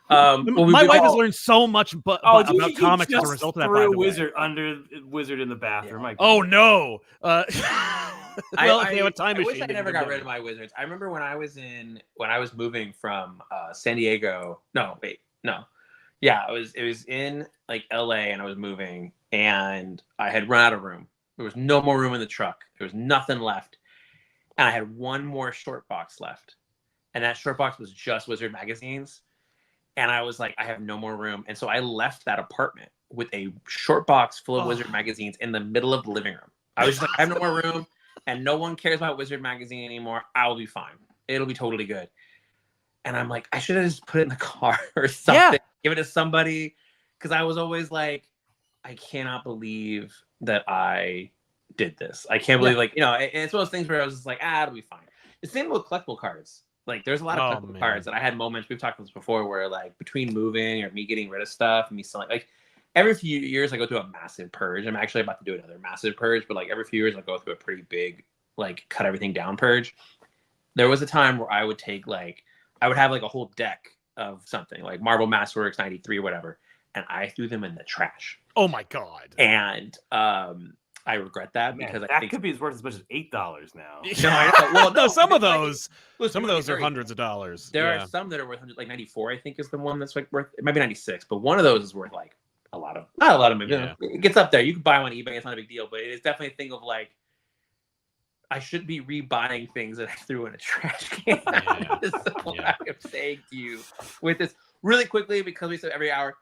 My wife has learned so much about comics as a result of that. By the Wizard in the bathroom. Yeah. Oh no! Well, if they have a time machine, I wish I never got rid of my Wizards. I remember when I was moving from San Diego. It was in like LA, and I was moving, and I had run out of room. There was no more room in the truck. There was nothing left, and I had one more short box left, and that short box was just Wizard magazines. And I was like, I have no more room. And so I left that apartment with a short box full of Wizard magazines in the middle of the living room. I was just like, I have no more room and no one cares about Wizard magazine anymore. I'll be fine. It'll be totally good. And I'm like, I should have just put it in the car or something. Give it to somebody. Because I was always like, I cannot believe that I did this. I can't believe, it's one of those things where I was just like, it'll be fine. The same with collectible cards. Like, there's a lot of collectible cards that I had moments, we've talked about this before, where like between moving or me getting rid of stuff and me selling, like every few years I go through a massive purge. I'm actually about to do another massive purge, but like every few years I go through a pretty big, like cut everything down purge. There was a time where I would take I would have like a whole deck of something like Marvel Masterworks 93 or whatever, and I threw them in the trash. Oh my God. And I regret that because I think could be worth as much as $8 now. No, I know. Well, no, some of those are hundreds of dollars. There are some that are worth like 94. I think is the one that's like worth. It might be 96, but one of those is worth like not a lot of money. Yeah. It gets up there. You can buy one on eBay. It's not a big deal, but it is definitely a thing of like, I should be rebuying things that I threw in a trash can. I'm saying to you with this really quickly because we said every hour.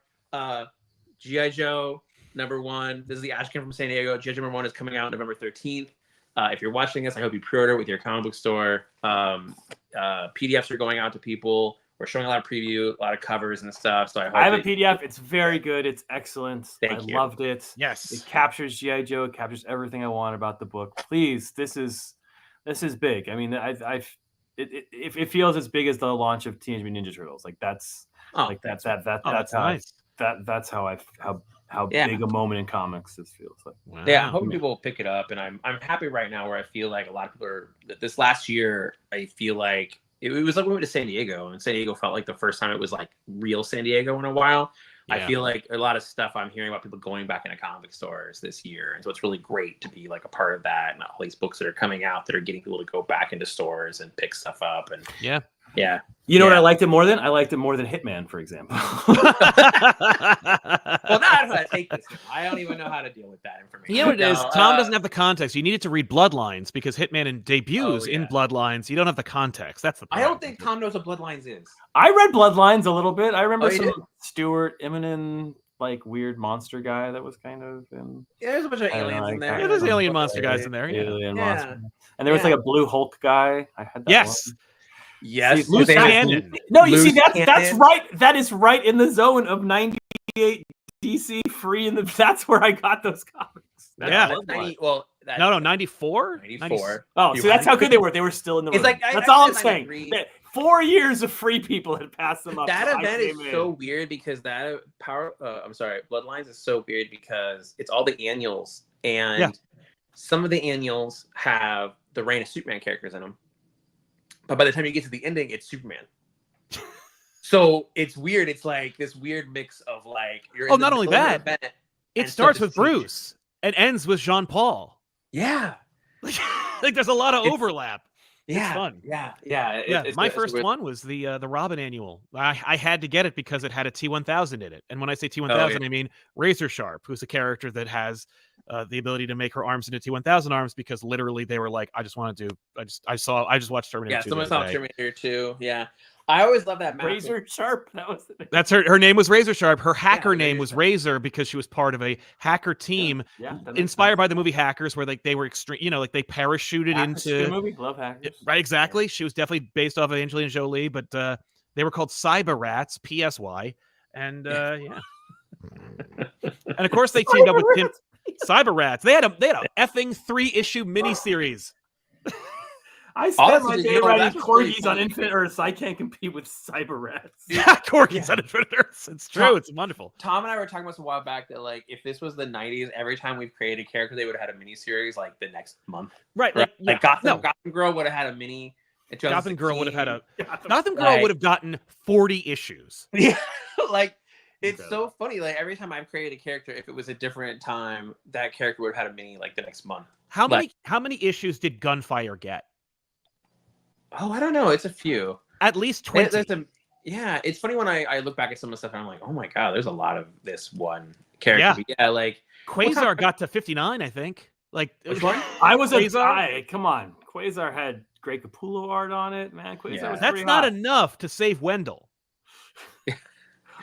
G.I. Joe. #1. This is the Ashcan from San Diego. G.I. Joe #1 is coming out November 13th. If you're watching this, I hope you pre-order with your comic book store. PDFs are going out to people. We're showing a lot of preview, a lot of covers and stuff. So I have a PDF. It's very good. It's excellent. I loved it. Yes. It captures G.I. Joe. It captures everything I want about the book. Please, this is big. I mean, it feels as big as the launch of Teenage Mutant Ninja Turtles. Like that's nice. That's how big a moment in comics this feels like. Wow. Yeah, I'm hoping people will pick it up, and I'm happy right now where I feel like a lot of people are. This last year, I feel like it was like we went to San Diego, and San Diego felt like the first time it was like real San Diego in a while. Yeah. I feel like a lot of stuff I'm hearing about people going back into comic stores this year, and so it's really great to be like a part of that, and all these books that are coming out that are getting people to go back into stores and pick stuff up, and yeah. You know what I liked it more than? I liked it more than Hitman, for example. Well, now I don't know how to take this. I don't even know how to deal with that information. You know what it is? Tom doesn't have the context. You needed to read Bloodlines because Hitman debuts in Bloodlines. You don't have the context. That's the problem. I don't think Tom knows what Bloodlines is. I read Bloodlines a little bit. I remember some Stuart Immonen, like weird monster guy that was kind of in. Yeah, there's a bunch of aliens in there. Yeah, there's alien monster guys in there. Alien monster. And there was like a blue Hulk guy. I had that one. Yes, loose cannon. No, you see that's right. That is right in the zone of 98 DC free in the. That's where I got those comics. That's 94. 94. Oh, so that's how good they were. They were still in the. It's like that's all I'm saying. 4 years of free people had passed them up. That event is so weird because Bloodlines is so weird because it's all the annuals, and some of the annuals have the Reign of Superman characters in them. But by the time you get to the ending, it's Superman. So it's weird. It's like this weird mix of like. Not only that, it starts with Bruce and ends with Jean Paul. Yeah, like there's a lot of overlap. Yeah, it's fun. Yeah. My first one was the Robin annual. I had to get it because it had a T1000 in it. And when I say T1000, I mean Razor Sharp, who's a character that has the ability to make her arms into T1000 arms because literally they were like, I just watched Terminator 2. Yeah, someone saw Terminator 2. Yeah. I always love that. Razor Sharp. That's her name was Razor Sharp. Her hacker name was Razor because she was part of a hacker team inspired by the movie Hackers, where like they were extreme. You know, like they parachuted into the movie. Love Hackers. Right, exactly. She was definitely based off of Angelina Jolie, but they were called Cyber Rats, PSY, and and of course they teamed up with Tim. Cyber Rats. They had a effing 3-issue miniseries. I spent my day writing corgis on Infinite Earths. I can't compete with cyber rats. Corgis on Infinite Earths. It's true. It's wonderful. Tom and I were talking about this a while back that like if this was the 90s, every time we've created a character, they would have had a miniseries like the next month. Right. Like Gotham Girl would have had a mini. Gotham Girl would have had a Gotham Girl would have gotten 40 issues. Yeah, like it's so funny. Like every time I've created a character, if it was a different time, that character would have had a mini like the next month. How many issues did Gunfire get? Oh, I don't know. It's a few. At least 20. Yeah, it's funny when I look back at some of the stuff and I'm like, oh my god, there's a lot of this one character. Yeah, like Quasar got to 59, I think. Like which one? I was a guy. Come on, Quasar had Greg Capullo art on it, man. Quasar was that's not enough to save Wendell.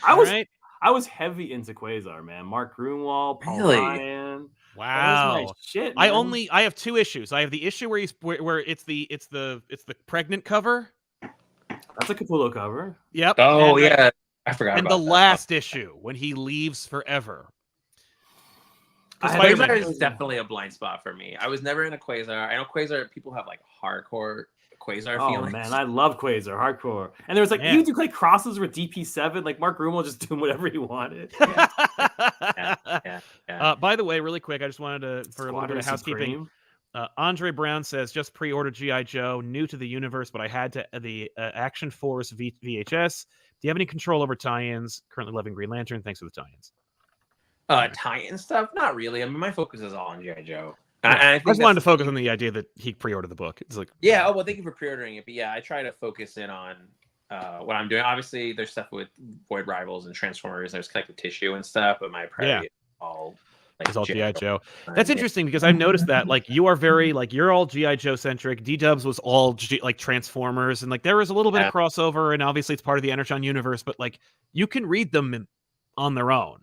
I was heavy into Quasar, man. Mark Grunwald, Paul Ryan. Wow. That was my shit, man. I have 2 issues. I have the issue where where it's the pregnant cover. That's a Capullo cover. Yep. Oh yeah, I forgot. And about the last issue when he leaves forever. Quasar is definitely a blind spot for me. I was never into Quasar. I know Quasar. People have like hardcore Quasar feelings. Oh man, I love Quasar, hardcore. And there was like you do like crosses with DP7, like Mark Grunwald just doing whatever he wanted. By the way, really quick, I just wanted to for a little bit of housekeeping. Andre Brown says just pre-ordered G.I. Joe, new to the universe, but I had to the Action Force VHS. Do you have any control over tie-ins? Currently loving Green Lantern. Thanks for the tie-ins. Tie-in stuff? Not really. I mean, my focus is all on G.I. Joe. I just wanted to focus on the idea that he pre-ordered the book. It's like thank you for pre-ordering it. But yeah, I try to focus in on what I'm doing. Obviously, there's stuff with Void Rivals and Transformers. There's connective tissue and stuff, but my priority is all. Like it's all G.I. Joe. That's interesting because I've noticed that like you are very like you're all G.I. Joe centric. D-Dubs was all like Transformers, and like there was a little bit of crossover, and obviously it's part of the Energon universe, but like you can read them on their own.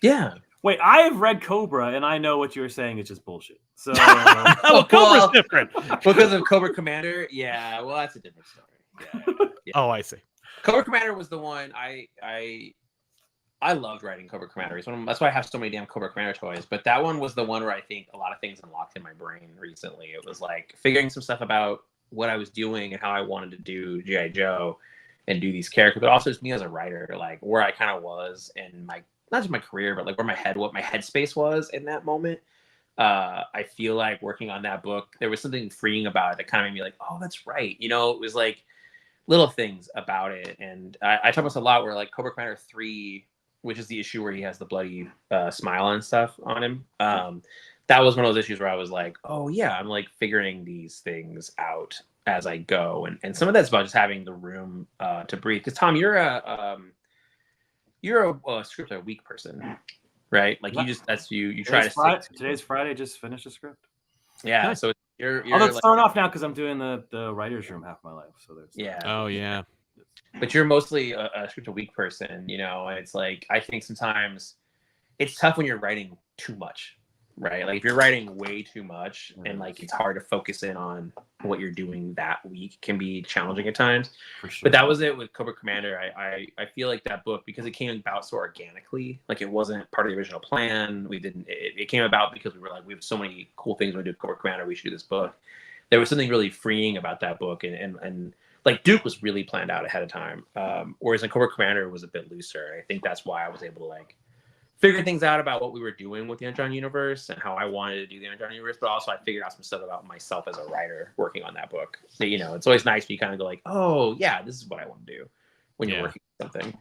Yeah. Wait, I have read Cobra, and I know what you're saying is just bullshit. So Cobra's different because of Cobra Commander. Yeah, well, that's a different story. Yeah. Oh, I see. Cobra Commander was the one I loved writing Cobra Commander. That's why I have so many damn Cobra Commander toys. But that one was the one where I think a lot of things unlocked in my brain recently. It was like figuring some stuff about what I was doing and how I wanted to do G.I. Joe and do these characters, but also just me as a writer, like where I kind of was in my, not just my career, but like where what my headspace was in that moment. I feel like working on that book, there was something freeing about it that kind of made me like, oh, that's right. You know, it was like little things about it. And I talk about this a lot where like Cobra Commander 3, which is the issue where he has the bloody smile and stuff on him. That was one of those issues where I was like, oh yeah, I'm like figuring these things out as I go. And some of that's about just having the room to breathe. Because Tom, you're a script a week person, right? Like you just, you try to today's Friday, just finish the script. Yeah. Nice. So you're although it's thrown off now because I'm doing the writer's room half my life. So there's Oh yeah. But you're mostly a script a week person, you know, and it's like, I think sometimes it's tough when you're writing too much, right? Like if you're writing way too much and like it's hard to focus in on what you're doing that week can be challenging at times. For sure. But that was it with Cobra Commander. I feel like that book, because it came about so organically, like it wasn't part of the original plan. It came about because we were like, we have so many cool things we do with Cobra Commander, we should do this book. There was something really freeing about that book, and like Duke was really planned out ahead of time, whereas in Cobra Commander was a bit looser. I think that's why I was able to like figure things out about what we were doing with the Energon Universe and how I wanted to do the Energon Universe, but also I figured out some stuff about myself as a writer working on that book. So, you know, it's always nice when you kind of go like, oh yeah, this is what I want to do when you're working on something.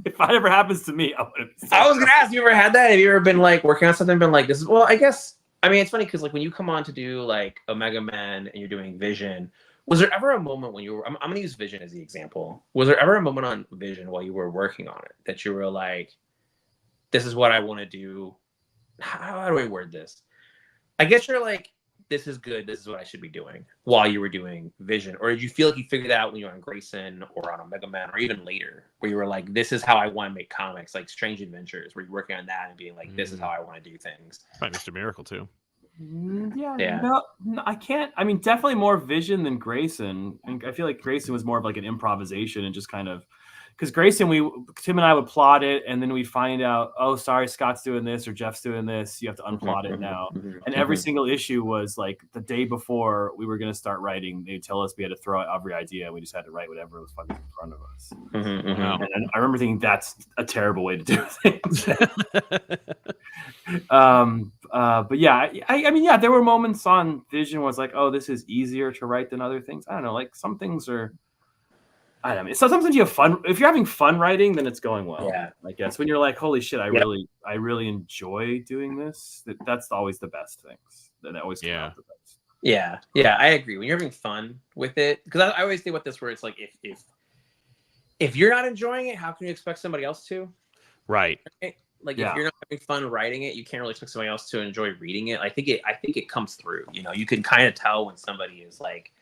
If that ever happens to me, I was gonna ask, you ever had that? Have you ever been like working on something and been like, this is, well, I guess, I mean, it's funny because like when you come on to do like Omega Men and you're doing Vision, was there ever a moment when you were, I'm going to use Vision as the example. Was there ever a moment on Vision while you were working on it that you were like, this is what I want to do? How do I word this? I guess you're like, this is good. This is what I should be doing while you were doing Vision. Or did you feel like you figured that out when you were on Grayson or on Omega Man or even later where you were like, this is how I want to make comics, like Strange Adventures, where you're working on that and being like, this is how I want to do things. Probably Mr. Miracle too. Yeah. No, I can't. I mean, definitely more Vision than Grayson. And I feel like Grayson was more of like an improvisation and just kind of because Grayson, Tim and I would plot it, and then we'd find out, oh, sorry, Scott's doing this or Jeff's doing this. You have to unplot it now. And every single issue was like the day before we were going to start writing, they'd tell us we had to throw out every idea. We just had to write whatever was fucking in front of us. And I remember thinking that's a terrible way to do things. But yeah, I mean, yeah, there were moments on Vision was like, oh, this is easier to write than other things. I don't know, like some things are. I don't know. So sometimes you have fun. If you're having fun writing, then it's going well. Yeah. I guess when you're like, holy shit, I really enjoy doing this. That's always the best things. That always come out the best. Yeah, I agree. When you're having fun with it, because I always think about this where it's like, if you're not enjoying it, how can you expect somebody else to? Right. Like if you're not having fun writing it, you can't really expect somebody else to enjoy reading it. I think it comes through. You know, you can kind of tell when somebody is like.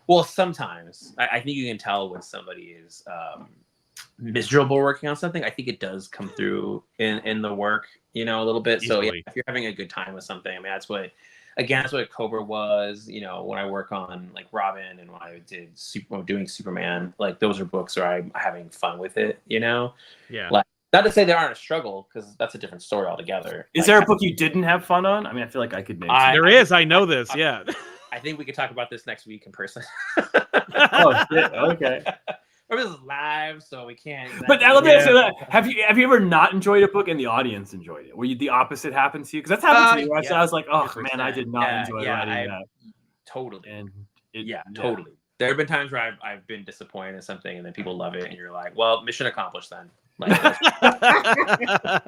Well, sometimes I think you can tell when somebody is miserable working on something. I think it does come through in the work, you know, a little bit. Easily. So yeah, if you're having a good time with something, I mean, that's what Cobra was. You know, when I work on like Robin and when I did doing Superman, like those are books where I'm having fun with it. You know, like not to say they aren't a struggle because that's a different story altogether. Is there a book you didn't have fun on? I mean, I feel like I could name. There is. I know this. Yeah. I think we could talk about this next week in person. Oh, shit. Okay. Or this is live, so we can't. Exactly. But let me ask you that: have you ever not enjoyed a book and the audience enjoyed it? Were you the opposite happened to you? Because that's happened to me. Where I was like, oh 100%. Man, I did not enjoy writing that. Totally. And totally. There have been times where I've been disappointed in something, and then people love it, and you're like, well, mission accomplished then. Like,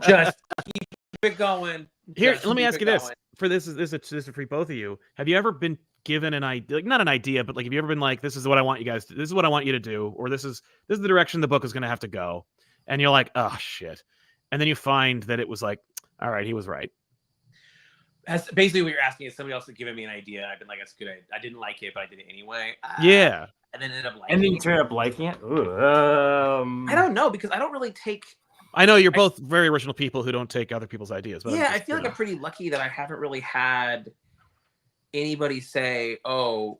just keep it going. Here, let me ask you this. For this is for both of you. Have you ever been given an idea, like not an idea, but like have you ever been like, this is what I want you guys to, this is what I want you to do, or this is the direction the book is going to have to go, and you're like, oh shit, and then you find that it was like, all right, he was right. That's basically what you're asking is somebody else had given me an idea. I've been like, that's good. I didn't like it, but I did it anyway. Yeah. And then ended up liking it. And then you turn up liking it? I don't know because I don't really take. I know you're both very original people who don't take other people's ideas. But yeah, I feel like I'm pretty lucky that I haven't really had anybody say, "Oh,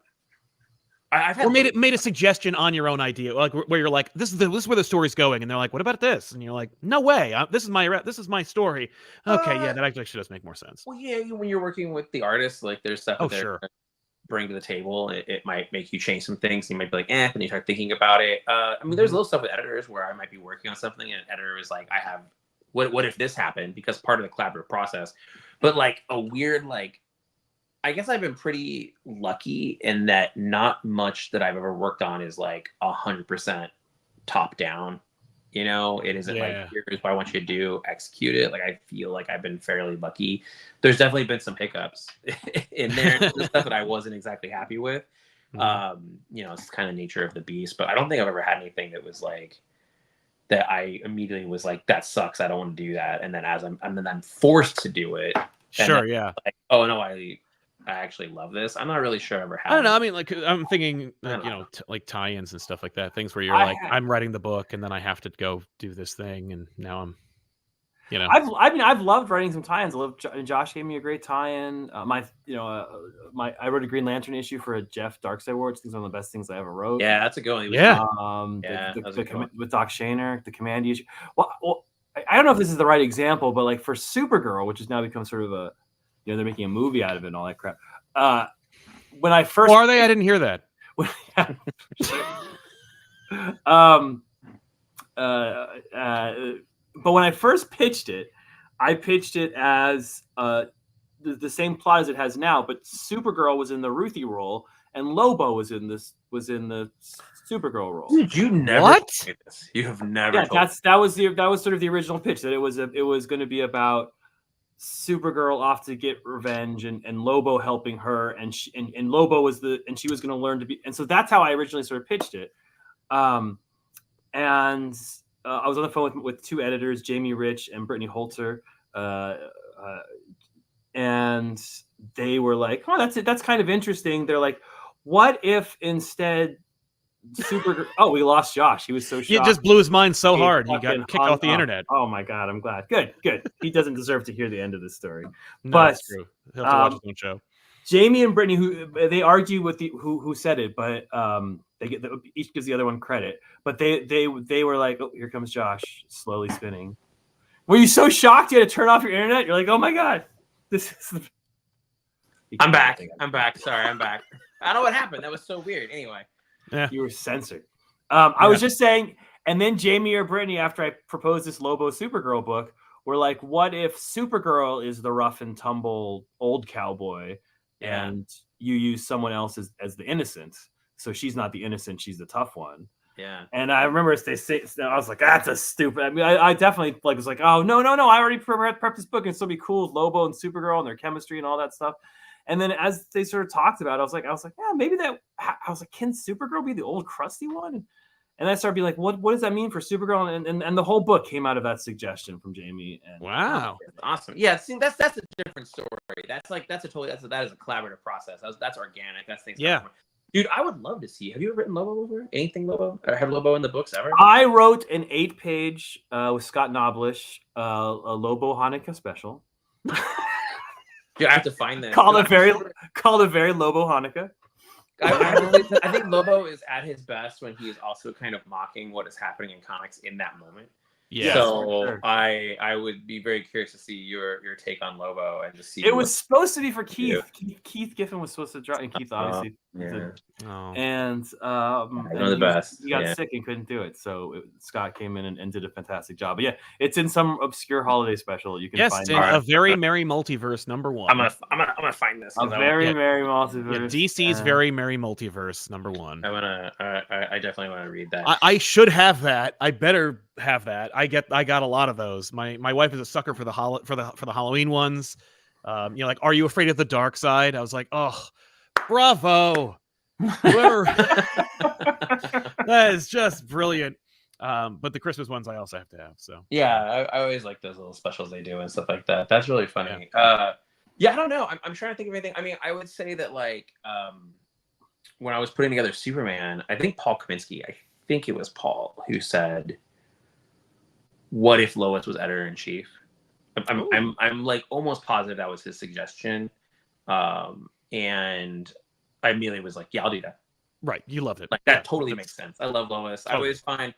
I've had." Or made a suggestion on your own idea, like where you're like, "This is where the story's going," and they're like, "What about this?" And you're like, "No way! This is my story." Okay, yeah, that actually does make more sense. Well, yeah, when you're working with the artist, like there's stuff that they're bring to the table. It might make you change some things. You might be like, and you start thinking about it. I mean, there's little stuff with editors where I might be working on something and an editor is like, I have, what if this happened? Because part of the collaborative process. But like a weird, like, I guess I've been pretty lucky in that not much that I've ever worked on is like 100% top down. You know, it isn't like, here's what I want you to do, execute it. Like, I feel like I've been fairly lucky. There's definitely been some hiccups in there, stuff that I wasn't exactly happy with. You know, it's kind of nature of the beast, but I don't think I've ever had anything that was like, that I immediately was like, that sucks, I don't want to do that. And then as I'm forced to do it. Sure, yeah. Like, oh no, I actually love this. I'm not really sure I ever had. I don't know. I mean, like, I'm thinking, you know, like tie-ins and stuff like that. Things where you're like, I'm writing the book, and then I have to go do this thing, and now I'm, you know. I've loved writing some tie-ins. Josh gave me a great tie-in. I wrote a Green Lantern issue for a Jeff Darkseid Award. Which is one of the best things I ever wrote. Yeah, that's a good one. Yeah. With Doc Shaner, the Command issue. Well, I don't know if this is the right example, but like for Supergirl, which has now become sort of a, you know, they're making a movie out of it and all that crap. When I first, are they? I didn't hear that. But when I first pitched it, I pitched it as the same plot as it has now, but Supergirl was in the Ruthie role and Lobo was in the Supergirl role. Dude, you never. What? You have never. Yeah, that was sort of the original pitch, that it was going to be about Supergirl off to get revenge and Lobo helping her, and Lobo was she was going to learn to be, and so that's how I originally sort of pitched it. And I was on the phone with two editors, Jamie Rich and Brittany Holzer, and they were like, "Oh, that's kind of interesting." They're like, "What if instead Supergirl?" Oh, we lost Josh. He was so shocked. It just blew his mind so hard. He got kicked off the internet. Oh my god, I'm glad. Good. He doesn't deserve to hear the end of this story. No, but that's true. He'll have to watch his own show. Jamie and Brittany, who they argue with who said it, but each gives the other one credit, but they were like, oh, here comes Josh slowly spinning. Were you so shocked you had to turn off your internet? You're like, oh my god, this is. I'm back. Sorry, I'm back. I don't know what happened. That was so weird. Anyway, you were censored. I was just saying, and then Jamie or Brittany, after I proposed this Lobo Supergirl book, were like, what if Supergirl is the rough and tumble old cowboy, and you use someone else as the innocent? So she's not the innocent; she's the tough one. Yeah. And I remember they say, I was like, that's a stupid. I mean, I definitely was like, oh no, I already prepped this book, and it's still be cool with Lobo and Supergirl and their chemistry and all that stuff. And then as they sort of talked about it, I was like, yeah, maybe that. I was like, can Supergirl be the old crusty one? And I started being like, what does that mean for Supergirl? And the whole book came out of that suggestion from Jamie. And wow, awesome. Yeah, see, that's a different story. That is a collaborative process. That's organic. That's things. Yeah. Dude, I would love to see. Have you ever written Lobo before? Anything Lobo? Or have Lobo in the books ever? I wrote an 8-page with Scott Noblish, a Lobo Hanukkah special. Dude, I have to find that. Called a very Lobo Hanukkah. I think Lobo is at his best when he is also kind of mocking what is happening in comics in that moment. Yeah. So sure. I would be very curious to see your take on Lobo and to see. It was supposed to be for Keith. Keith Giffen was supposed to draw, and Keith obviously. And the best. He got sick and couldn't do it, so Scott came in and did a fantastic job. But yeah, it's in some obscure holiday special. You can find a very merry multiverse #1. I'm gonna find this. A very merry multiverse. DC's very merry multiverse #1. I definitely want to read that. I should have that. I better have that. I got a lot of those. My wife is a sucker for the Halloween ones. Like, are you afraid of the dark side? I was like, oh, bravo. Whoever. That is just brilliant. But the Christmas ones I also have to have. So yeah, I always like those little specials they do and stuff like that. That's really funny. I don't know. I'm trying to think of anything. I mean, I would say that like when I was putting together Superman, I think Paul Kaminsky, I think it was Paul who said, what if Lois was editor-in-chief? I'm like almost positive that was his suggestion. And I immediately was like, yeah, I'll do that. Right. You loved it. Like that totally makes sense. I love Lois. I always find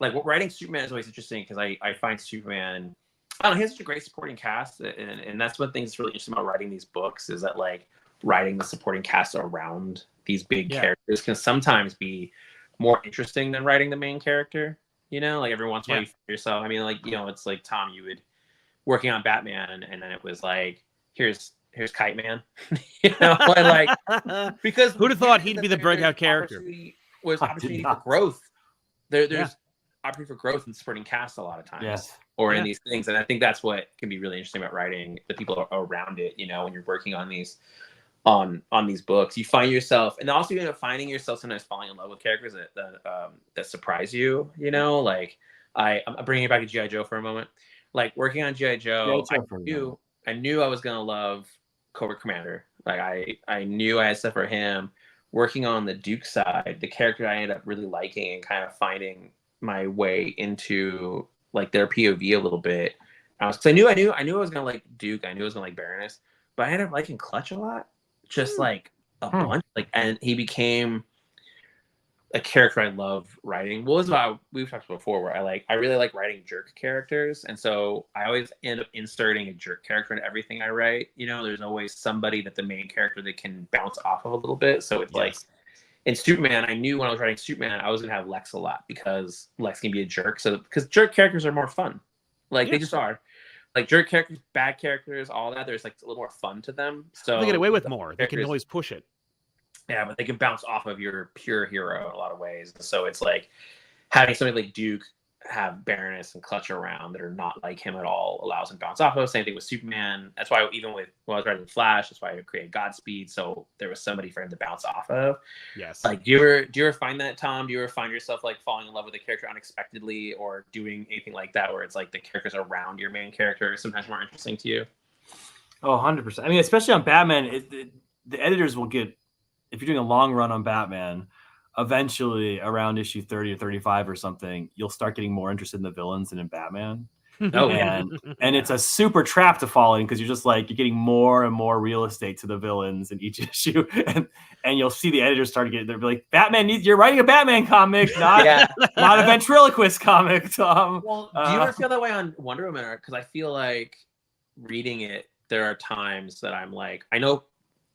like writing Superman is always interesting because I find Superman, I don't know, he has such a great supporting cast. And that's one thing that's really interesting about writing these books is that like writing the supporting cast around these big characters can sometimes be more interesting than writing the main character. You know, like every once in a while you find yourself. I mean, like, it's like Tom, you would working on Batman, and then it was like, here's Kite Man. Like because who'd have thought he'd be the breakout character? Was opportunity for growth. There's opportunity for growth in supporting cast a lot of times, or in these things, and I think that's what can be really interesting about writing the people around it. When you're working on these. On these books, you find yourself, and also you end up finding yourself sometimes falling in love with characters that surprise you. Like I'm bringing it back to G.I. Joe for a moment. Like working on G.I. Joe, I knew I was gonna love Cobra Commander. Like I knew I had stuff for him. Working on the Duke side, the character I ended up really liking and kind of finding my way into like their POV a little bit. Because I knew I was gonna like Duke. I knew I was gonna like Baroness, but I ended up liking Clutch a lot. Just like a bunch, like, and he became a character I love writing. Well, this is what we've talked about before, where I really like writing jerk characters, and so I always end up inserting a jerk character in everything I write. There's always somebody that the main character that can bounce off of a little bit. So it's like in Superman, I knew when I was writing Superman, I was gonna have Lex a lot because Lex can be a jerk. So because jerk characters are more fun, like they just are. Like jerk characters, bad characters, all that. There's like a little more fun to them. So they get away with more. They can always push it. Yeah, but they can bounce off of your pure hero in a lot of ways. So it's like having somebody like Duke have Baroness and Clutch around that are not like him at all allows him to bounce off of. Same thing with Superman. That's why even when I was writing Flash, that's why I created Godspeed. So there was somebody for him to bounce off of. Yes. Like, do you ever find that, Tom? Do you ever find yourself like falling in love with a character unexpectedly, or doing anything like that where it's like the characters around your main character are sometimes more interesting to you? Oh, 100%. I mean, especially on Batman, the editors will get, if you're doing a long run on Batman, eventually around issue 30 or 35 or something, you'll start getting more interested in the villains than in Batman. and it's a super trap to fall in because you're just like you're getting more and more real estate to the villains in each issue, and you'll see the editors start to get they're like Batman needs you're writing a Batman comic, not not a ventriloquist comic, Tom. Well, do you ever feel that way on Wonder Woman? Because I feel like reading it, there are times that I'm like, I know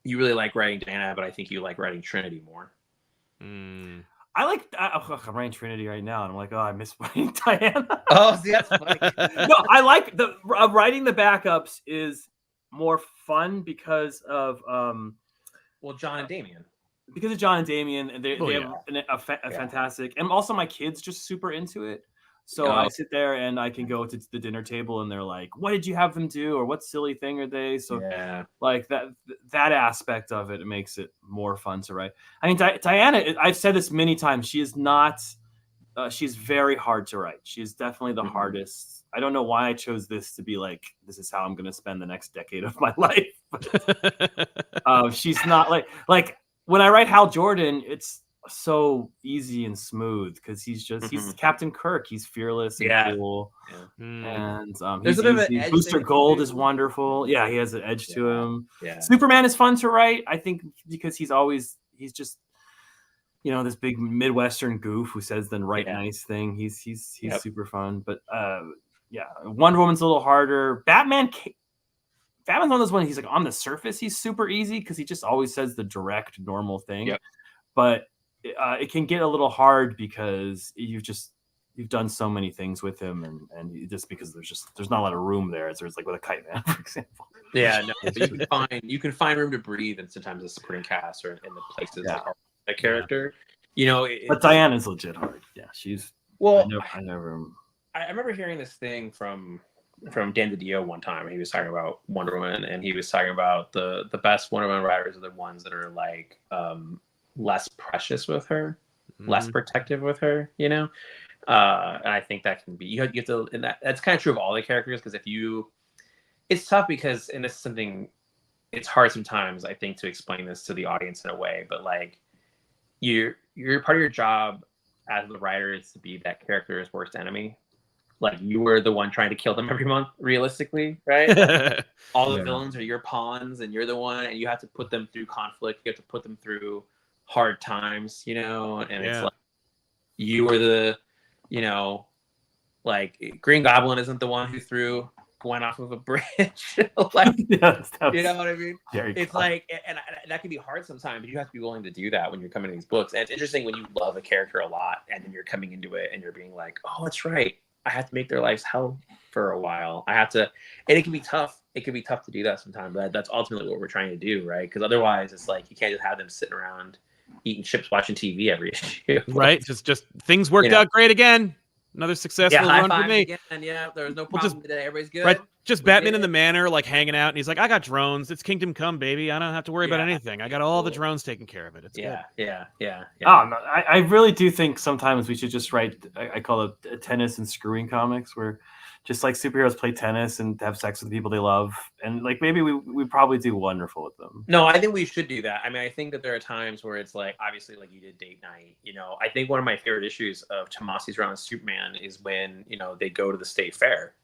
you really like writing Diana, but I think you like writing Trinity more. I like I'm writing Trinity right now, and I'm like, oh, I miss writing Diana. Oh, see, that's funny. No, I like the writing the backups is more fun because of well, John and Damian. Because of John and Damian, and they have a fantastic, and also my kids just super into it. So I sit there and I can go to the dinner table and they're like, what did you have them do? Or what silly thing are they? So like that aspect of it makes it more fun to write. I mean, Diana, I've said this many times. She is not, she's very hard to write. She is definitely the hardest. I don't know why I chose this to be like, this is how I'm going to spend the next decade of my life. But, she's not like when I write Hal Jordan, it's so easy and smooth because he's Captain Kirk. He's fearless and cool. And he's easy. Booster Gold is wonderful. Yeah, he has an edge to him. Superman is fun to write, I think, because he's just this big Midwestern goof who says the right nice thing. He's super fun. But Wonder Woman's a little harder. Batman's one of those ones. He's like on the surface he's super easy because he just always says the direct normal thing. But it can get a little hard because you've done so many things with him, and just because there's not a lot of room there, as there's like with a Kite Man, for example. But you can find room to breathe, and sometimes the supporting cast or in the places that are a character. But Diana's legit hard. Yeah, she's I remember hearing this thing from Dan DiDio one time. He was talking about Wonder Woman, and he was talking about the best Wonder Woman writers are the ones that are like less precious with her, less protective with her, and I think that can be you have to, and that's kind of true of all the characters, because it's tough because, and this is something, it's hard sometimes I think to explain this to the audience in a way, but like you're part of your job as the writer is to be that character's worst enemy. Like you were the one trying to kill them every month, realistically, right? Like, all the villains are your pawns, and you're the one, and you have to put them through conflict. You have to put them through hard times, and it's like you were the, like Green Goblin isn't the one who threw Gwen off of a bridge. Like, you know what I mean? It's like, and that can be hard sometimes, but you have to be willing to do that when you're coming to these books. And it's interesting when you love a character a lot, and then you're coming into it and you're being like, oh, that's right. I have to make their lives hell for a while. I have to, and it can be tough. It can be tough to do that sometimes, but that's ultimately what we're trying to do, right? Because otherwise, it's like you can't just have them sitting around eating chips, watching TV every issue. Right? Just things worked out great again. Another successful run for me. Again. There was no problem today. Everybody's good. Right? Just Batman in the manor, like hanging out, and he's like, "I got drones. It's Kingdom Come, baby. I don't have to worry about anything. I got all the drones taken care of it. It's good." Yeah. Oh no, I really do think sometimes we should just write. I call it tennis and screwing comics, where just like superheroes play tennis and have sex with the people they love, and like maybe we probably do wonderful with them. No, I think we should do that. I mean, I think that there are times where it's like, obviously, like you did Date Night. I think one of my favorite issues of Tomasi's run on Superman is when they go to the state fair,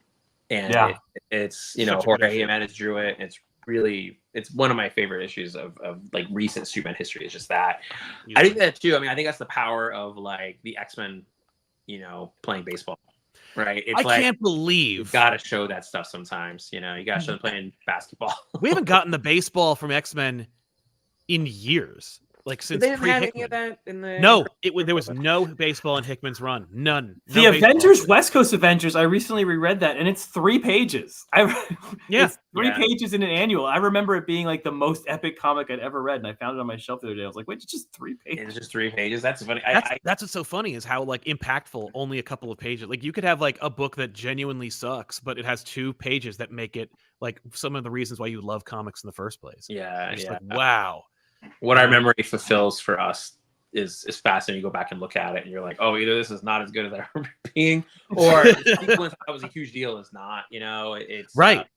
and it's Jorge Jimenez drew it. And it's one of my favorite issues of like recent Superman history. Is just that. I think that too. I mean, I think that's the power of like the X-Men, playing baseball. Right, it's I can't believe you got to show that stuff sometimes. You got to show them playing basketball. We haven't gotten the baseball from X-Men in years, like since they didn't have any of that in the. No, there was no baseball in Hickman's run. None. The Avengers, West Coast Avengers. I recently reread that, and it's 3 pages. It's 3 pages in an annual. I remember it being like the most epic comic I'd ever read, and I found it on my shelf the other day. I was like, "Wait, it's just 3 pages." It's just 3 pages. That's funny. That's what's so funny is how like impactful only a couple of pages. Like you could have like a book that genuinely sucks, but it has 2 pages that make it like some of the reasons why you love comics in the first place. Like, wow. What our memory fulfills for us is fascinating. You go back and look at it, and you're like, "Oh, either this is not as good as I remember being, or the sequence that was a huge deal is not." It's right.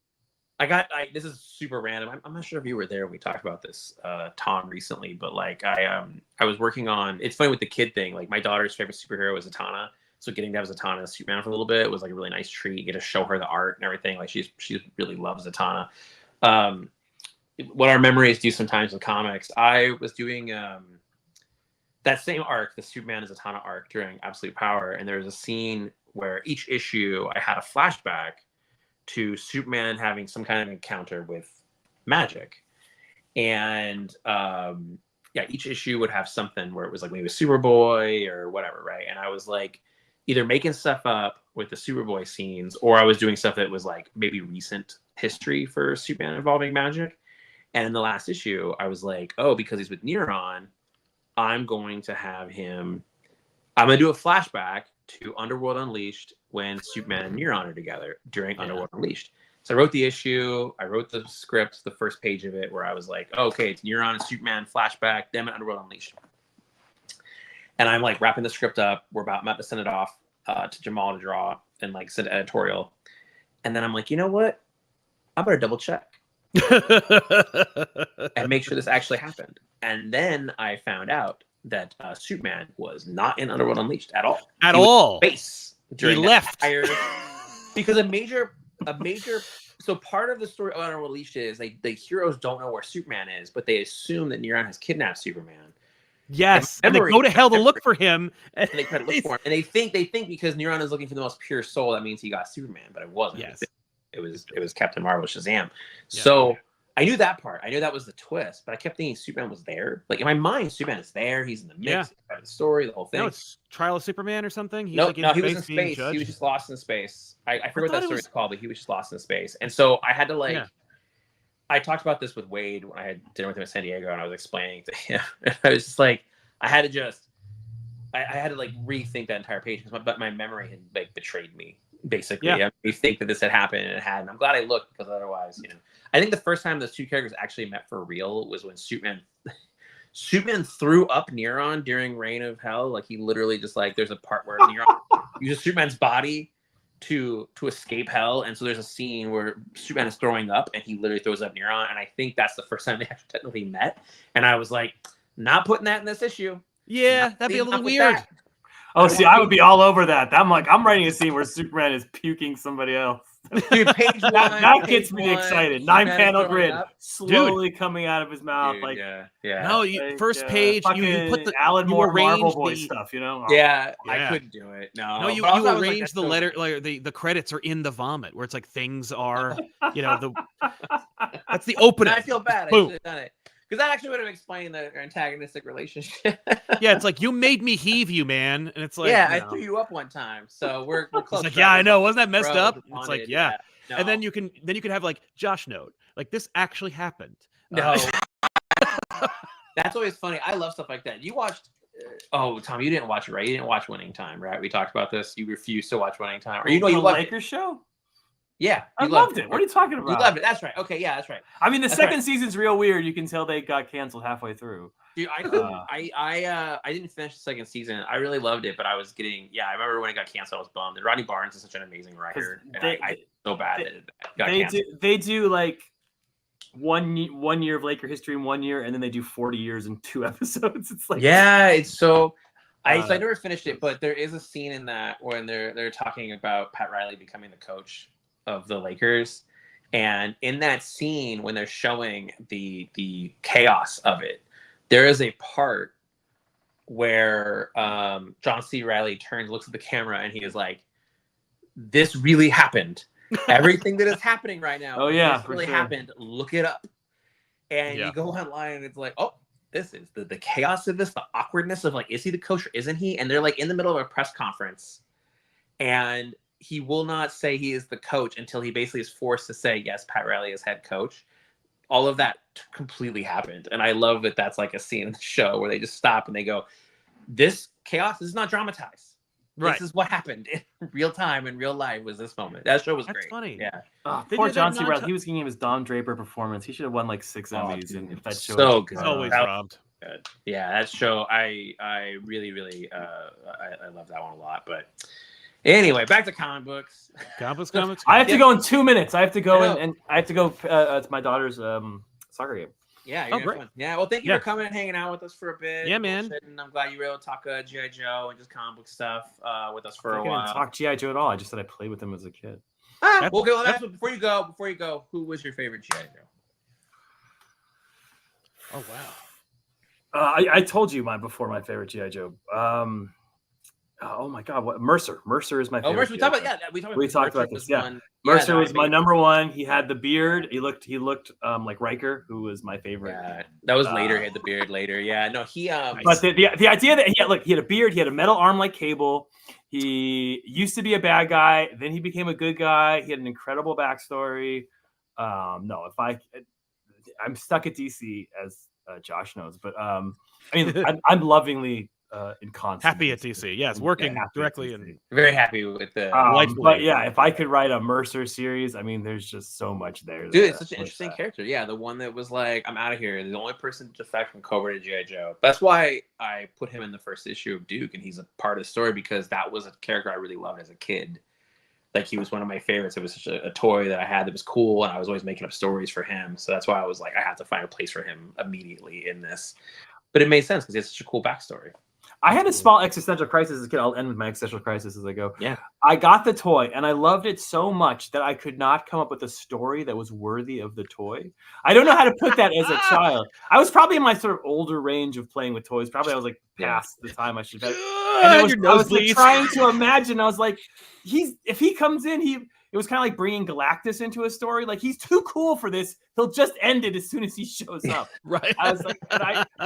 This is super random. I'm not sure if you were there when we talked about this, Tom, recently, but like I was working on. It's funny with the kid thing. Like my daughter's favorite superhero is Zatanna, So getting to have Zatanna as Superman for a little bit was like a really nice treat. You get to show her the art and everything. Like she really loves Zatanna. What our memories do sometimes in comics. I was doing that same arc, the Superman and Zatanna arc during Absolute Power, and there was a scene where each issue I had a flashback to Superman having some kind of encounter with magic. And each issue would have something where it was like maybe a Superboy or whatever, right? And I was like either making stuff up with the Superboy scenes, or I was doing stuff that was like maybe recent history for Superman involving magic. And in the last issue, I was like, oh, because he's with Neron, I'm going to do a flashback to Underworld Unleashed when Superman and Neron are together during Underworld Unleashed. So I wrote the issue, I wrote the script, the first page of it, where I was like, oh, okay, it's Neron and Superman flashback, them and Underworld Unleashed. And I'm like wrapping the script up. We're about to send it off to Jamal to draw and like send editorial. And then I'm like, you know what? I better double check and make sure this actually happened. And then I found out that Superman was not in Underworld Unleashed at all. At all. Space during he left because a major. So part of the story of Underworld Unleashed is the heroes don't know where Superman is, but they assume that Neron has kidnapped Superman. Yes, and they go to hell to look for him, and they try to look for him, and they think because Neron is looking for the most pure soul, that means he got Superman, but it wasn't. Yes. It was Captain Marvel, Shazam. Yeah. So I knew that part. I knew that was the twist, but I kept thinking Superman was there. Like in my mind, Superman is there. He's in the mix. Part of the story, the whole thing. No, it's Trial of Superman or something. He was in space. He was just lost in space. I forget what that story's called, but he was just lost in space. And so I had to I talked about this with Wade when I had dinner with him in San Diego, and I was explaining to him. I was just like, I had to rethink that entire page, but my memory had like betrayed me. Basically, I think that this had happened, and it had. And I'm glad I looked, because otherwise, I think the first time those two characters actually met for real was when Superman threw up Neron during Reign of Hell. Like he literally just like there's a part where Neron uses Superman's body to escape hell, and so there's a scene where Superman is throwing up, and he literally throws up Neron, and I think that's the first time they actually technically met. And I was like, not putting that in this issue. Yeah, that'd be a little weird. That. Oh, see, I would be all over that. I'm writing a scene where Superman is puking somebody else. Dude, page one, that gets me excited. 9-panel grid, slowly coming out of his mouth. Dude, like, No, first page, you put the Alan Moore Marvel Boy stuff, I couldn't do it. No, you arrange the letter, like the credits are in the vomit, where it's like things are, that's the opening. I feel bad. Boom. I should have done it. Because that actually would have explained the antagonistic relationship. Yeah, it's like, you made me heave you, man. And it's like, I threw you up one time. So we're close. It's like, I know. Wasn't that messed up? It's like, No. And then you can have like Josh note. Like, this actually happened. No. That's always funny. I love stuff like that. You watched Tom, you didn't watch it, right? You didn't watch Winning Time, right? We talked about this. You refused to watch Winning Time. Or you loved Lakers show? Yeah, I loved it. What are you talking about? You loved it. That's right. Okay, yeah, that's right. I mean, the second season's real weird. You can tell they got canceled halfway through. Dude, I couldn't. I didn't finish the second season. I really loved it, but I was getting. Yeah, I remember when it got canceled, I was bummed. And Rodney Barnes is such an amazing writer. I so bad that it got canceled. They do like one year of Laker history in 1 year, and then they do 40 years in 2 episodes. It's like it's so. I never finished it, but there is a scene in that when they're talking about Pat Riley becoming the coach of the Lakers, and in that scene when they're showing the chaos of it, there is a part where John C. Reilly looks at the camera, and he is like, "This really happened. Everything that is happening right now, this really happened. Look it up." And you go online, and it's like, oh, this is the chaos of this, the awkwardness of like, is he the coach or isn't he? And they're like in the middle of a press conference, and he will not say he is the coach until he basically is forced to say, yes, Pat Riley is head coach. All of that completely happened. And I love that that's like a scene in the show where they just stop and they go, this chaos is not dramatized. Right. This is what happened in real time, in real life, was this moment. That show was great. That's funny. Yeah. Poor John C. Reilly. He was getting his Dom Draper performance. He should have won like 6 Emmys. And if that show so good. Always robbed. Good. Yeah, that show, I really, really, I love that one a lot. But anyway, back to comic books. I have to go in 2 minutes. I have to go and I have to go to my daughter's soccer game. Yeah, you're fun. Yeah, well, thank you for coming and hanging out with us for a bit. Yeah, man. And I'm glad you were able to talk G.I. Joe and just comic book stuff with us for a while. I didn't talk G.I. Joe at all. I just said I played with him as a kid. Before you go, who was your favorite G.I. Joe? Oh, wow. I told you my favorite G.I. Joe. Oh my God! What Mercer? Mercer is my favorite. Mercer. We talked about this. Yeah, Mercer was my number one. He had the beard. He looked like Riker, who was my favorite. Yeah, that was later. He had the beard later. Yeah, no, he. But the idea that he had a beard, he had a metal arm like Cable. He used to be a bad guy, then he became a good guy. He had an incredible backstory. No, I'm stuck at DC, as Josh knows, but I mean, I'm lovingly. In constant happy at DC, yes, working directly and very happy with the but yeah, if I could write a Mercer series, I mean, there's just so much there. Dude, it's such an interesting character. Yeah, the one that was like, I'm out of here. The only person to defect from Cobra to G.I. Joe. That's why I put him in the first issue of Duke, and he's a part of the story because that was a character I really loved as a kid. Like, he was one of my favorites. It was such a toy that I had that was cool, and I was always making up stories for him. So that's why I was like, I have to find a place for him immediately in this. But it made sense because he has such a cool backstory. I had a small existential crisis as a kid. I'll end with my existential crisis as I go. Yeah. I got the toy and I loved it so much that I could not come up with a story that was worthy of the toy. I don't know how to put that as a child. I was probably in my sort of older range of playing with toys. Probably I was like past the time I should have. I was like, trying to imagine. I was like, if he comes in, it was kind of like bringing Galactus into a story. Like, he's too cool for this. He'll just end it as soon as he shows up. Right. I was like,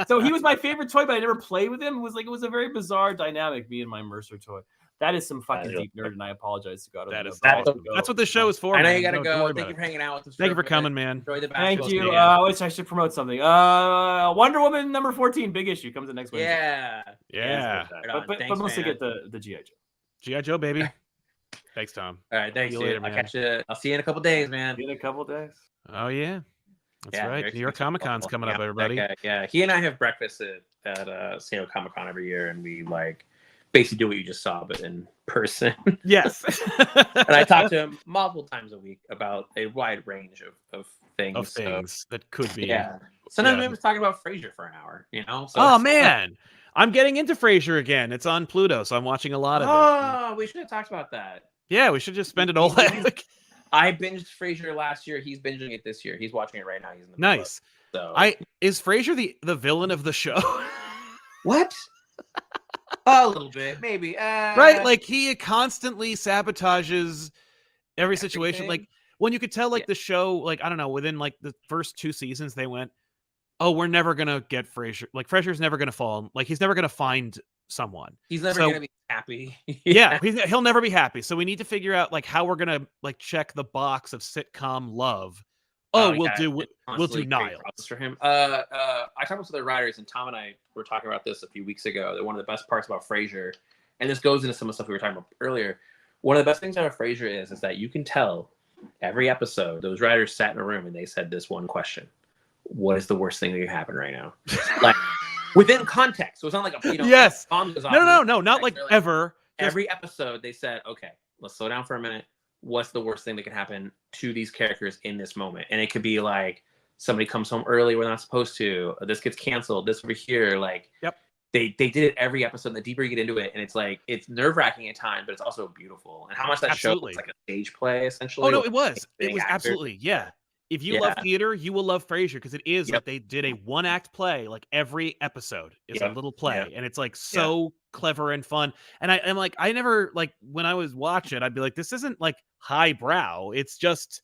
so he was my favorite toy, but I never played with him. It was a very bizarre dynamic, me and my Mercer toy. That is some fucking deep nerd, and I apologize to God. That's what the show is for. I know you gotta go. Thank you for hanging out with us. Thank you for coming, man. Enjoy the Thank you. I should promote something. Wonder Woman number 14, big issue, comes in next Wednesday. Yeah. But mostly get the G.I. Joe. G.I. Joe, baby. Thanks, Tom. All right, thanks. See you later, man. I'll see you in a couple days, man. See you in a couple days. Oh yeah, that's right. New York Comic Con's coming up, everybody. Yeah, he and I have breakfast at San Diego Comic Con every year, and we like basically do what you just saw, but in person. Yes. And I talk to him multiple times a week about a wide range of things. That could be. Yeah. Sometimes we was talking about Frasier for an hour. So oh man. I'm getting into Frasier again. It's on Pluto, so I'm watching a lot of it. Oh, we should have talked about that. Yeah, we should just spend it all. I binged Frasier last year. He's binging it this year. He's watching it right now. He's in the nice. So is Frasier the villain of the show? What? A little bit, maybe. Right, like he constantly sabotages every situation. Like when you could tell, like the show, like I don't know, within like the first 2 seasons, they went, "Oh, we're never gonna get Frasier. Like Frasier's never gonna fall. Like he's never gonna find someone. He's never gonna be happy. Yeah, he'll never be happy. So we need to figure out like how we're gonna like check the box of sitcom love. We'll do Niles for him. I talked with other writers, and Tom and I were talking about this a few weeks ago. That one of the best parts about Frasier, and this goes into some of the stuff we were talking about earlier. One of the best things about Frasier is that you can tell every episode those writers sat in a room and they said this one question: what is the worst thing that could happen right now? Like within context. So it's not like a yes. Tom goes off no, not like ever. Every episode they said, okay, let's slow down for a minute. What's the worst thing that can happen to these characters in this moment? And it could be like somebody comes home early when they're not supposed to, this gets canceled, this over here. Like they did it every episode. And the deeper you get into it, and it's like it's nerve-wracking at times, but it's also beautiful. And how much that show was like a stage play essentially. Oh no, it was absolutely If you love theater, you will love Frasier because it is like they did a 1-act play. Like every episode is a little play, and it's like so clever and fun. And I'm like, I never like when I was watching, I'd be like, this isn't like highbrow. It's just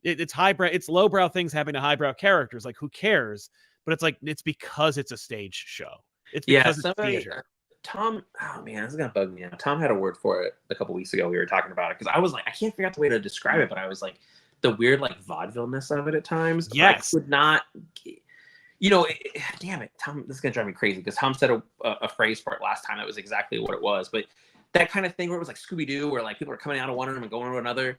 it's highbrow. It's lowbrow things happening to highbrow characters. Like who cares? But it's like it's because it's a stage show. It's because it's theater. Tom, oh man, this is gonna bug me now. Tom had a word for it a couple weeks ago. We were talking about it because I was like, I can't figure out the way to describe it, but I was like, the weird like vaudeville-ness of it at times. Yes, would not. Damn it, Tom. This is gonna drive me crazy because Tom said a phrase for it last time. That was exactly what it was. But that kind of thing where it was like Scooby Doo, where like people are coming out of one room and going to another.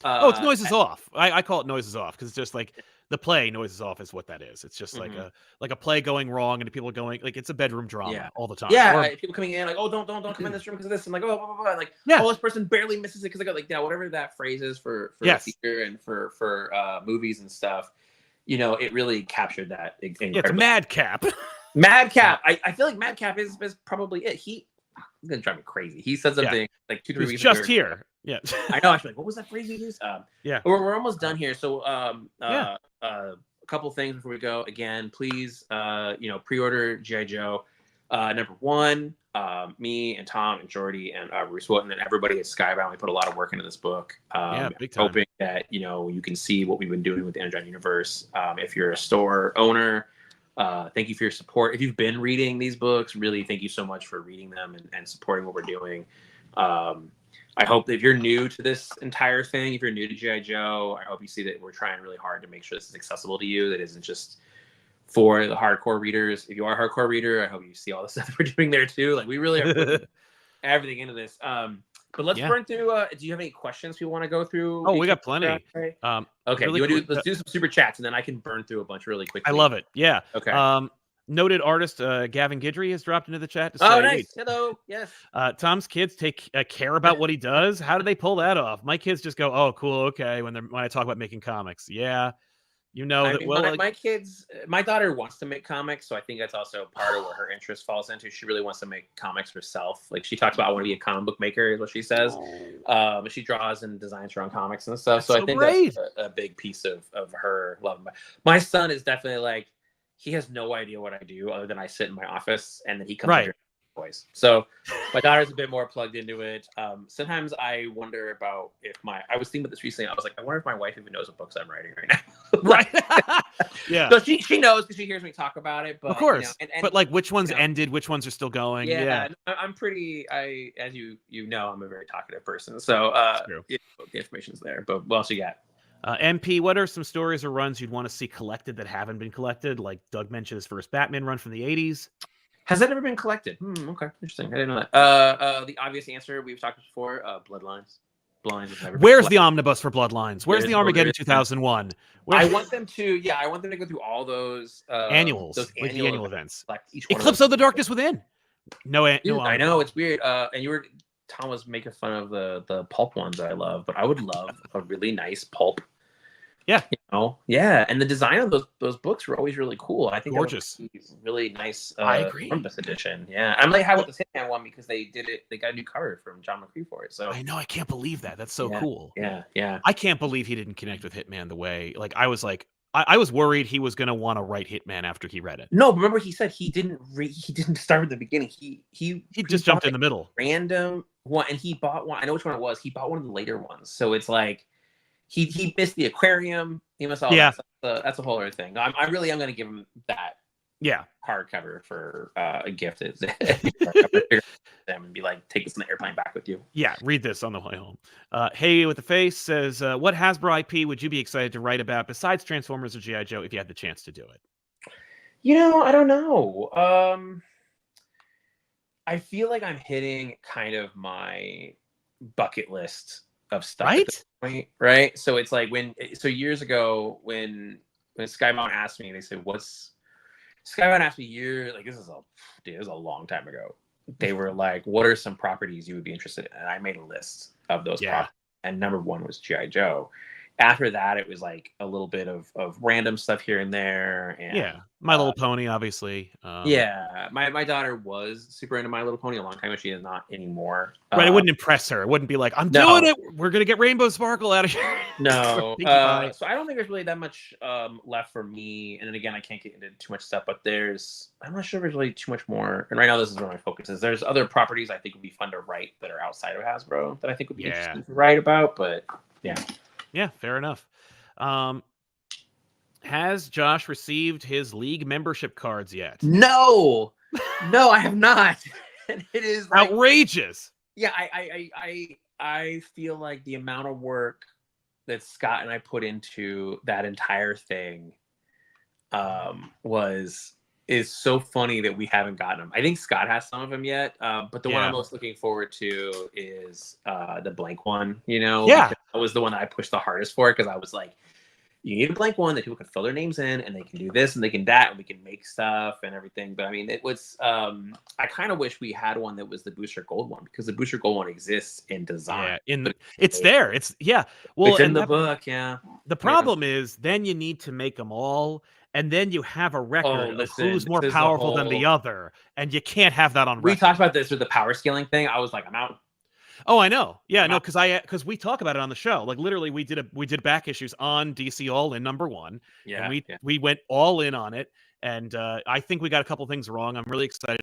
It's noises off. I call it noises off because it's just like the play noises off is what that is. It's just like a play going wrong and people going like it's a bedroom drama all the time. Yeah, people coming in like, oh, don't come in this room because of this, and like, oh, blah, blah, blah. Like, oh, this person barely misses it because they got like whatever that phrase is for theater and for movies and stuff. you know, it really captured that. Yeah, it's Madcap. Madcap. I feel like Madcap is probably it. He's gonna drive me crazy. He said something like 2-3 weeks just ago. here. Yeah, I know. Actually, like, what was that phrase you used? Yeah, we're almost done here. So a couple things before we go. Again, please, you know, pre-order G.I. Joe. Number one, me and Tom and Jordy and Bruce Wilton and everybody at Skybound, we put a lot of work into this book. Big time. Hoping that, you know, you can see what we've been doing with the Energon Universe. If you're a store owner, thank you for your support. If you've been reading these books, really thank you so much for reading them and supporting what we're doing. I hope that if you're new to this entire thing, if you're new to G.I. Joe, I hope you see that we're trying really hard to make sure this is accessible to you. That isn't just for the hardcore readers. If you are a hardcore reader, I hope you see all the stuff that we're doing there too. Like, we really are putting everything into this. But let's burn through. Do you have any questions we want to go through? Oh, we got plenty. Okay, really let's do some super chats, and then I can burn through a bunch really quickly. I love it. Yeah. Okay. Noted artist Gavin Guidry has dropped into the chat to say, "Oh, nice. Hello. Yes. Tom's kids take care about what he does. How do they pull that off? My kids just go, "Oh, cool, okay." When I talk about making comics, yeah, you know that. Well, my kids, my daughter wants to make comics, so I think that's also part of where her interest falls into. She really wants to make comics herself. Like, she talks about, I want to be a comic book maker, is what she says. She draws and designs her own comics and stuff. So I think that's a big piece of her love. My son is definitely like, he has no idea what I do other than I sit in my office and then he comes here voice. So my daughter's a bit more plugged into it. Sometimes I wonder about if I was thinking about this recently. I was like, I wonder if my wife even knows what books I'm writing right now. Right. Yeah. So she knows because she hears me talk about it. But, of course. You know, but like, which ones ended? Which ones are still going? Yeah. I'm pretty. As you know, I'm a very talkative person. So the information's there. But what else you got? MP, what are some stories or runs you'd want to see collected that haven't been collected? Like Doug mentioned his first Batman run from the 80s. Has that ever been collected? Okay, interesting. I didn't know that. The obvious answer we've talked before: Bloodlines. Where's the omnibus for Bloodlines? Where's the Armageddon 2001? I want them to. Yeah, I want them to go through all those annuals, those like the annual events. Like each Eclipse of the Darkness Within. No, I know it's weird. And Tom was making fun of the pulp ones that I love, but I would love a really nice pulp. Yeah. You know? Yeah. And the design of those books were always really cool. I think gorgeous. Really nice I agree. Omnibus edition. Yeah. I'm like happy with this Hitman one because they got a new cover from John McCree for it. So I know, I can't believe that. That's so cool. Yeah. Yeah. I can't believe he didn't connect with Hitman the way, like, I was like, I was worried he was gonna want to write Hitman after he read it. No, remember he said he didn't start at the beginning. He just jumped in the middle. Random one, and he bought one. I know which one it was. He bought one of the later ones. So it's like he missed the aquarium. He missed all that stuff. That's a whole other thing. I really am going to give him that. Yeah, hardcover for a gift. And be like, take this on the airplane back with you. Yeah, read this on the way home. Hey with the face says, what Hasbro IP would you be excited to write about besides Transformers or G.I. Joe if you had the chance to do it? You know, I don't know. I feel like I'm hitting kind of my bucket list of stuff at this point, right? So it's like years ago when Skybound asked me, they said, Skybound asked me this is a long time ago. They were like, what are some properties you would be interested in? And I made a list of those properties. And number one was G.I. Joe. After that, it was like a little bit of random stuff here and there. And, My Little Pony, obviously. My daughter was super into My Little Pony a long time ago. She is not anymore. Right, it wouldn't impress her. It wouldn't be like, I'm doing it. We're going to get Rainbow Sparkle out of here. No. So I don't think there's really that much left for me. And then again, I can't get into too much stuff, but I'm not sure there's really too much more. And right now, this is where my focus is. There's other properties I think would be fun to write that are outside of Hasbro that I think would be interesting to write about. But yeah. Yeah, fair enough. Has Josh received his league membership cards yet? No, I have not. And it is like, outrageous. Yeah, I feel like the amount of work that Scott and I put into that entire thing is so funny that we haven't gotten them. I think Scott has some of them yet, but the one I'm most looking forward to is the blank one. You know, that was the one that I pushed the hardest for because I was like, you need a blank one that people can fill their names in, and they can do this and they can that, and we can make stuff and everything. But I mean, it was I kind of wish we had one that was the Booster Gold one, because the Booster Gold one exists in design. Yeah, it's there. Well, it's in the book. Yeah. The problem is then you need to make them all, and then you have a record of who's more powerful than the other, and you can't have that on record. We talked about this with the power scaling thing. I was like, I'm out. Oh, I know. Yeah, no, because we talk about it on the show. Like literally, we did back issues on DC All In #1. Yeah, and we went all in on it, and I think we got a couple things wrong. I'm really excited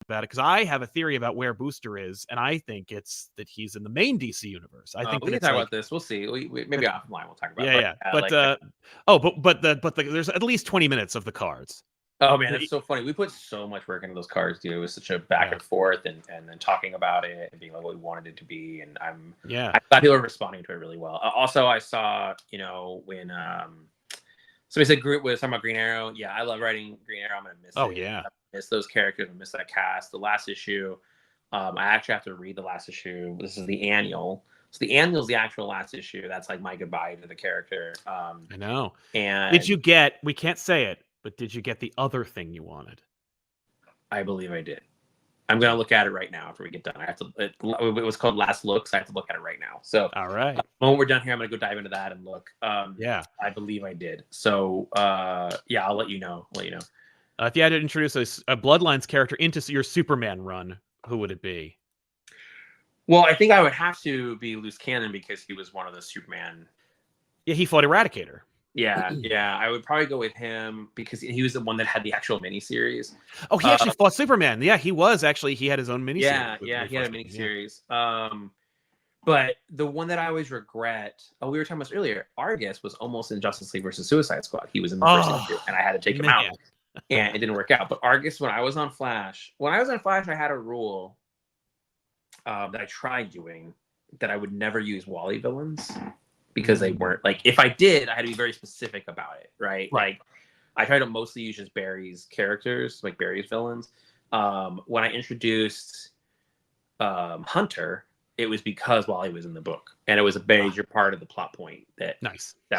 about it because I have a theory about where Booster is, and I think it's that he's in the main DC universe. I think we can talk about this. We'll see. Maybe offline we'll talk about. Yeah, it. But there's at least 20 minutes of the cards. Oh man, that's so funny. We put so much work into those cards, dude. It was such a back and forth, and then talking about it and being like what we wanted it to be. And I'm glad people are responding to it really well. Also, I saw when somebody said Groot was talking about Green Arrow. Yeah, I love writing Green Arrow. I'm gonna miss it. Oh yeah, I miss those characters. I miss that cast. The last issue, I actually have to read the last issue. This is the annual. So the annual is the actual last issue. That's like my goodbye to the character. I know. And did you get? We can't say it. But did you get the other thing you wanted? I believe I did. I'm going to look at it right now after we get done. I have to. It was called Last Looks. I have to look at it right now. So, all right. When we're done here, I'm going to go dive into that and look. Yeah, I believe I did. So, yeah, I'll let you know. If you had to introduce a Bloodlines character into your Superman run, who would it be? Well, I think I would have to be Loose Cannon because he was one of the Superman. Yeah, he fought Eradicator. Yeah, I would probably go with him because he was the one that had the actual miniseries. Oh, he actually fought Superman. Yeah, he was actually. He had his own miniseries. Yeah, he had a miniseries. Yeah. But the one that I always regret. Oh, we were talking about this earlier. Argus was almost in Justice League versus Suicide Squad. He was in the first issue, and I had to take him out, and it didn't work out. But Argus, when I was on Flash, I had a rule that I tried doing that I would never use Wally villains. Because they weren't like, if I did, I had to be very specific about it, right? Like, I try to mostly use just Barry's characters, like Barry's villains. When I introduced Hunter, it was because Wally was in the book, and it was a major part of the plot point. That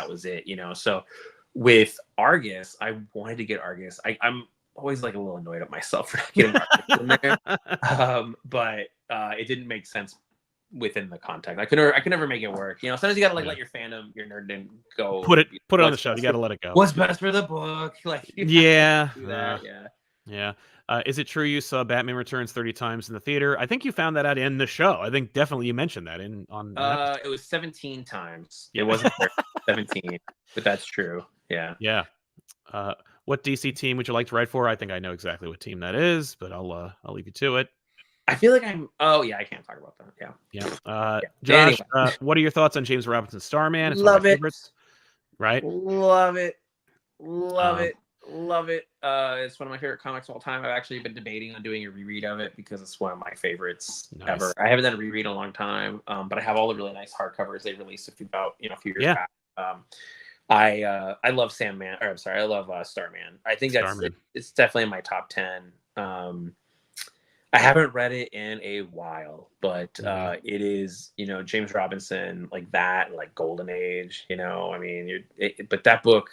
was it, So with Argus, I wanted to get Argus. I'm always like a little annoyed at myself for not getting Argus in there, but it didn't make sense within the context. I could never make it work. Sometimes you gotta let your fandom, your nerd go. Put it on the show. You gotta let it go. What's best for the book? Like yeah. Yeah. Is it true you saw Batman Returns 30 times in the theater? I think you found that out in the show. I think definitely you mentioned that on. It was 17 times. It wasn't 17, but that's true. Yeah. Yeah. What DC team would you like to write for? I think I know exactly what team that is, but I'll leave you to it. I feel like I'm. Oh yeah, I can't talk about that. Yeah. Josh, anyway. What are your thoughts on James Robinson's Starman? It's Love it. Favorites, right? Love it. It's one of my favorite comics of all time. I've actually been debating on doing a reread of it because it's one of my favorites ever. I haven't done a reread in a long time, but I have all the really nice hardcovers they released a few years back. I love Sandman. Or I'm sorry, I love Starman. I think it's definitely in my top 10. I haven't read it in a while, but it is, James Robinson, like that, like Golden Age, but that book,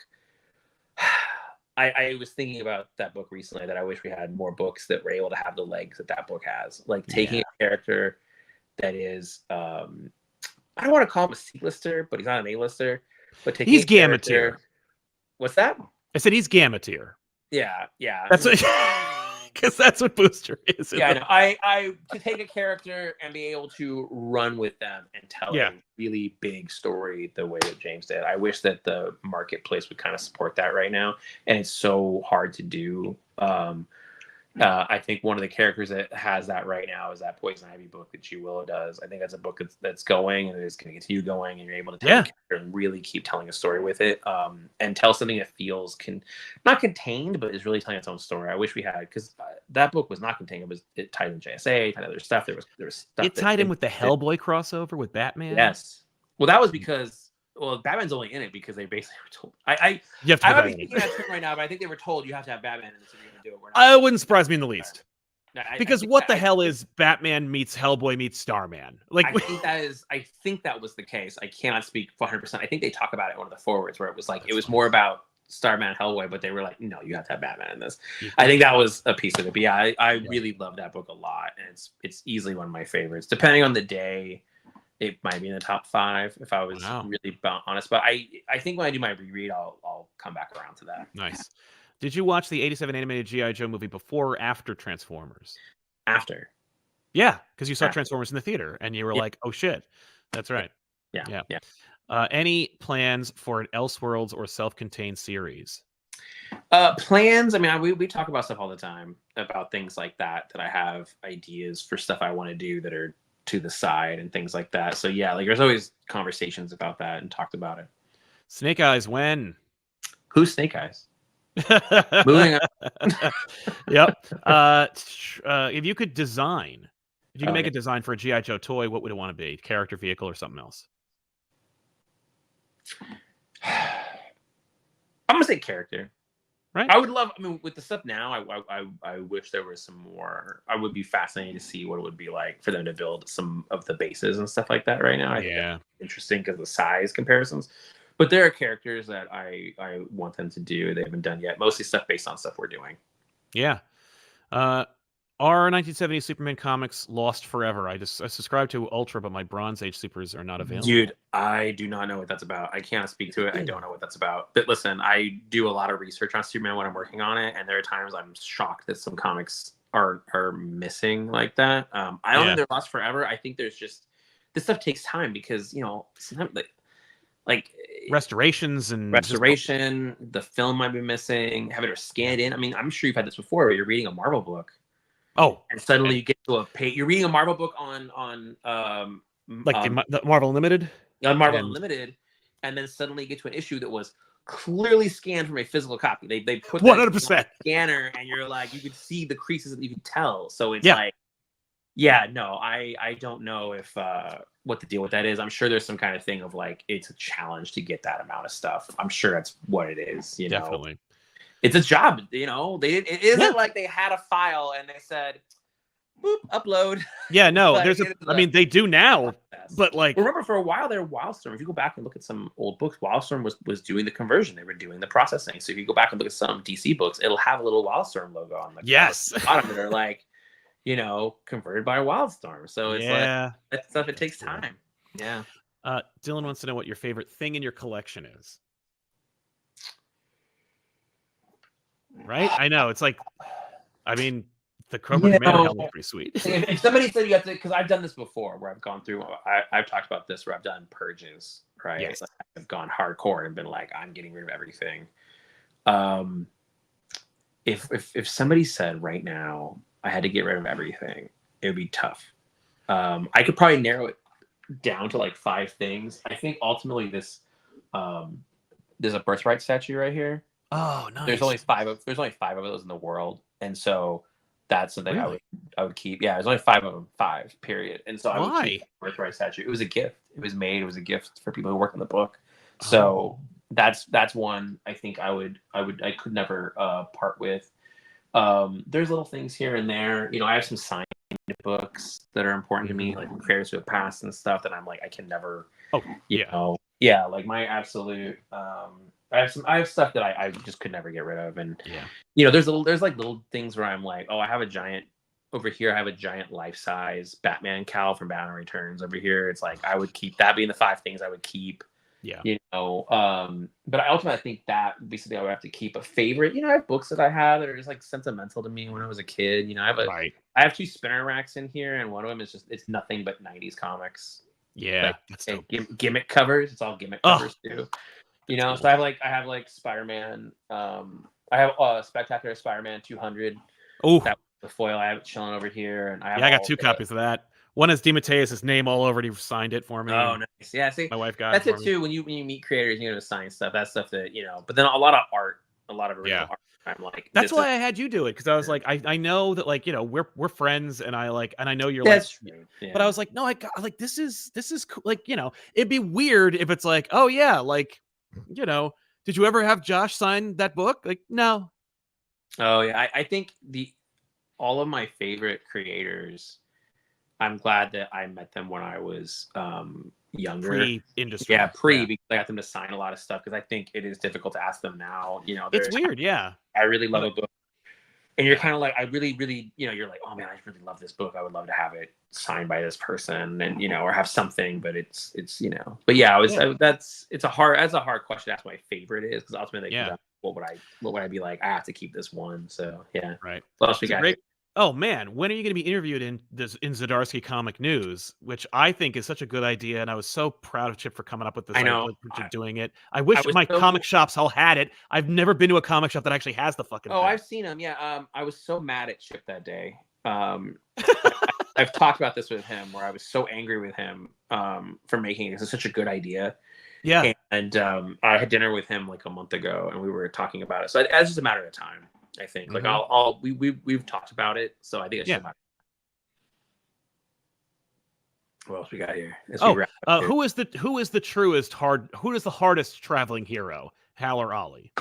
I was thinking about that book recently that I wish we had more books that were able to have the legs that book has. Like taking a character that is, I don't want to call him a C-lister, but he's not an A-lister. But he's Gamma tier. What's that? I said he's Gamma tier. Yeah. That's what. Because that's what Booster is. Yeah, I to take a character and be able to run with them and tell a really big story the way that James did. I wish that the marketplace would kind of support that right now, and it's so hard to do. I think one of the characters that has that right now is that Poison Ivy book that G. Willow does. I think that's a book that's going and it's going to continue going, and you're able to tell the character and really keep telling a story with it, and tell something that feels not contained, but is really telling its own story. I wish we had, because that book was not contained. It tied in JSA, tied other stuff. There was stuff. It tied in with the Hellboy crossover with Batman. Yes. Well, that was because. Well, Batman's only in it because they basically were told. I might be thinking that term right now, but I think they were told you have to have Batman in this if you're going to do it. It wouldn't surprise me in the least. Because what the hell is Batman meets Hellboy meets Starman? Like, I think that was the case. I cannot speak 100%. I think they talk about it in one of the forwards where it was like it was more about Starman, Hellboy, but they were like, no, you have to have Batman in this. I think that was a piece of it. But yeah, I really love that book a lot, and it's easily one of my favorites. Depending on the day, it might be in the top 5 if I was really honest. But I think when I do my reread, I'll come back around to that. Nice. Did you watch the 87 animated G.I. Joe movie before or after Transformers? After. Yeah, because you saw Transformers in the theater, and you were like, oh, shit. That's right. Yeah. Any plans for an Elseworlds or self-contained series? Plans? I mean, we talk about stuff all the time, about things like that I have ideas for stuff I want to do that are to the side and things like that. So yeah, like there's always conversations about that and talked about it. Snake Eyes, when? Who's Snake Eyes? Moving on. Yep. If you could make a design for a G.I. Joe toy, what would it want to be? Character, vehicle, or something else? I'm gonna say character. Right. I would love. I mean, with the stuff now, I wish there was some more. I would be fascinated to see what it would be like for them to build some of the bases and stuff like that right now. I think that's interesting because of the size comparisons. But there are characters that I want them to do. They haven't done yet. Mostly stuff based on stuff we're doing. Yeah. Are 1970s Superman comics lost forever? I subscribe to Ultra, but my Bronze Age supers are not available. Dude, I do not know what that's about. I can't speak to it. I don't know what that's about. But listen, I do a lot of research on Superman when I'm working on it, and there are times I'm shocked that some comics are missing like that. I don't think they're lost forever. I think there's just this stuff takes time because sometimes like restoration, the film might be missing. Have it scanned in. I mean, I'm sure you've had this before where you're reading a Marvel book. Oh, and suddenly you get to a page. You're reading a Marvel book on the Marvel Unlimited. On Marvel Unlimited, and then suddenly you get to an issue that was clearly scanned from a physical copy. They put 100% scanner, and you're like, you could see the creases and you can tell. So it's like, I don't know if what the deal with that is. I'm sure there's some kind of thing of like it's a challenge to get that amount of stuff. I'm sure that's what it is. Definitely. It's a job, it isn't like they had a file and they said, boop, upload. Yeah, no, they do now, but like, remember for a while there, Wildstorm, if you go back and look at some old books, Wildstorm was doing the conversion. They were doing the processing. So if you go back and look at some DC books, it'll have a little Wildstorm logo on the bottom that are like, converted by Wildstorm. So it's like, that stuff, it takes time. Yeah. Dylan wants to know what your favorite thing in your collection is. Right? I know. It's like, I mean, the Cobra Commander helmet is pretty sweet. If somebody said you have to, because I've done this before where I've gone through, I've talked about this where I've done purges, right? Yes. I've gone hardcore and been like, I'm getting rid of everything. If somebody said right now I had to get rid of everything, it would be tough. I could probably narrow it down to like 5 things. I think ultimately this, there's a Birthright statue right here. Oh, nice. There's only 5 of those in the world, and so that's something I would keep. Yeah, there's only 5 of them, 5 period. And so I would keep the Birthright statue. It was a gift. It was made. It was a gift for people who work on the book. So that's one I think I could never part with. There's little things here and there. I have some signed books that are important to me, like creators who have passed and stuff that I'm like I can never. Like my absolute. I have stuff that I just could never get rid of, and there's like little things where I'm like, oh, I have a giant over here. I have a giant life-size Batman cowl from Batman Returns over here. It's like I would keep that being the 5 things I would keep. Yeah. But I ultimately think that would be something I would have to keep. A favorite, I have books that I have that are just like sentimental to me when I was a kid. I have 2 spinner racks in here, and one of them is it's nothing but 90s comics. Yeah, like, gimmick covers. It's all gimmick covers too. So I have like Spider-Man. I have Spectacular Spider-Man 200. Oh, the foil. I have it chilling over here, and I got 2 copies of that. One has DeMatteis' name all over it. He signed it for me. Oh, nice. Yeah, see, my wife got that's it too. When you meet creators, to sign stuff. That's stuff that But then a lot of art, a lot of original art. I'm like, that's why I had you do it, because I was like, I know that like we're friends, and I know you're that's like, true. Yeah. But I was like, no, I got like this is cool. Like it'd be weird if it's like, oh yeah, like did you ever have Josh sign that book? Like, no. Oh yeah, I think all of my favorite creators, I'm glad that I met them when I was younger. Pre-industry. Yeah, because I got them to sign a lot of stuff, because I think it is difficult to ask them now. You know, it's weird. Yeah. I really love a book. And you're kind of like, I really, really, you know, you're like, oh man, I really love this book. I would love to have it signed by this person, and you know, or have something. But it's you know, but yeah, it's a hard question to ask. My favorite is, because ultimately, what would I be like? I have to keep this one. So yeah, right. What else we got? Oh man, when are you going to be interviewed in Zdarsky Comic News? Which I think is such a good idea, and I was so proud of Chip for coming up with this. I know, doing it. I wish my comic shops all had it. I've never been to a comic shop that actually has the fucking. Oh, thing. I've seen them. Yeah, I was so mad at Chip that day. I've talked about this with him, where I was so angry with him for making it. It's such a good idea. Yeah, and I had dinner with him like a month ago, and we were talking about it. So it's just a matter of time. I think like we've talked about it, so I think it's just a matter. What else we got here? Who is the truest who is the hardest traveling hero, Hal or Ollie?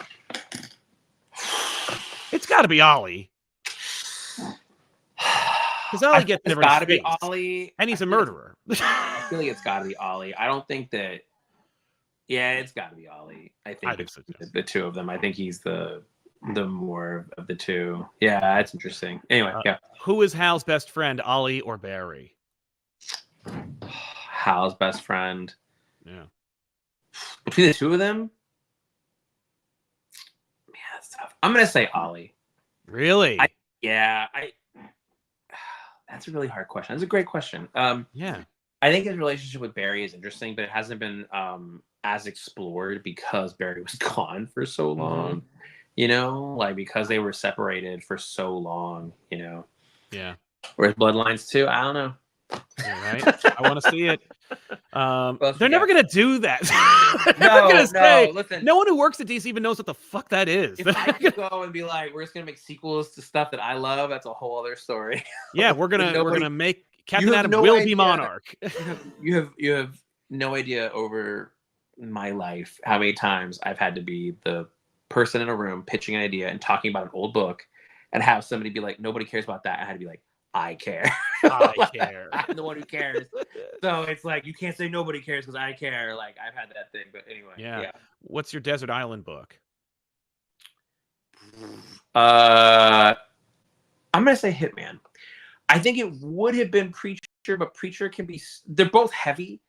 It's got to be Ollie, because Ollie gets never. It's got to be Ollie, and he's a murderer. I feel like it's got to be Ollie. I don't think that. Yeah, it's got to be Ollie. I think so, the two of them. I think he's the more of the two. Yeah, that's interesting. Anyway, who is Hal's best friend, Ollie or Barry? Hal's best friend. Yeah. Between the two of them, man, that's tough. I'm gonna say Ollie. Really? That's a really hard question. That's a great question. Yeah. I think his relationship with Barry is interesting, but it hasn't been as explored because Barry was gone for so long. You know, like because they were separated for so long, you know. Yeah. Whereas Bloodlines 2, I don't know. Yeah, right? I want to see it. They're never going to do that. Listen. No one who works at DC even knows what the fuck that is. If I could go and be like, we're just going to make sequels to stuff that I love, that's a whole other story. Yeah, we're gonna make Captain Atom will be Monarch. You have no idea over my life how many times I've had to be the person in a room pitching an idea and talking about an old book, and have somebody be like, nobody cares about that. I had to be like, I care. I care. I'm the one who cares. So it's like, you can't say nobody cares because I care. Like, I've had that thing. But anyway. Yeah. What's your Desert Island book? I'm going to say Hitman. I think it would have been Preacher, but Preacher can be... They're both heavy.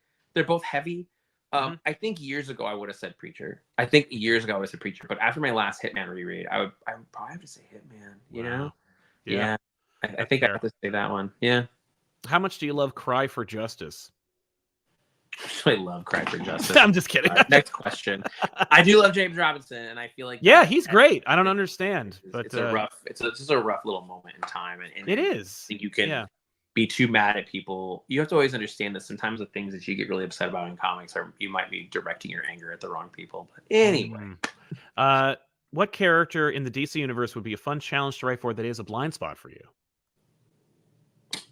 I think years ago I would have said Preacher. But after my last Hitman reread, I would probably have to say Hitman. You know? Yeah. I think I have to say that one. Yeah. How much do you love Cry for Justice? I love Cry for Justice. I'm just kidding. Next question. I do love James Robinson, and I feel like he's great. I don't understand, but it's just a rough little moment in time, and it is. I think you can be too mad at people. You have to always understand that sometimes the things that you get really upset about in comics you might be directing your anger at the wrong people. But anyway, what character in the DC universe would be a fun challenge to write for that is a blind spot for you?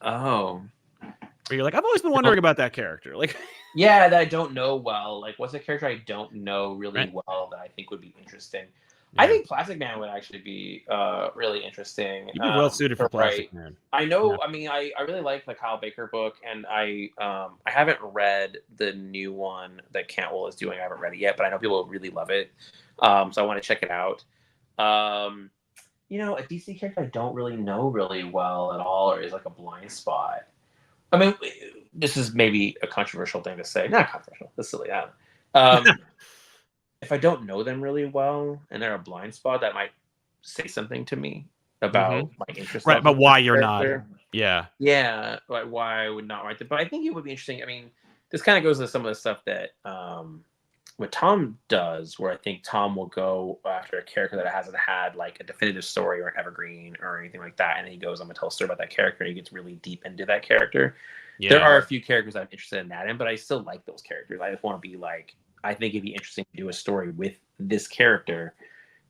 Oh, where you're like, I've always been wondering about that character. Like, that I don't know well. Like, what's a character I don't know really well that I think would be interesting? Yeah. I think Plastic Man would actually be really interesting. You'd be well suited for Plastic Man. I know. Yeah. I mean, I really like the Kyle Baker book, and I haven't read the new one that Cantwell is doing. I haven't read it yet, but I know people really love it. So I want to check it out. You know, a DC character I don't really know really well at all, or is like a blind spot. I mean, this is maybe a controversial thing to say. Not controversial. That's silly. If I don't know them really well and they're a blind spot, that might say something to me about my interest. Right, but why you're not. Yeah. Yeah, like why I would not write it. But I think it would be interesting. I mean, this kind of goes to some of the stuff that what Tom does, where I think Tom will go after a character that hasn't had like a definitive story or an evergreen or anything like that, and then he goes, I'm gonna tell a story about that character, and he gets really deep into that character. Yeah. There are a few characters I'm interested in that in, but I still like those characters. I just want to be like, I think it'd be interesting to do a story with this character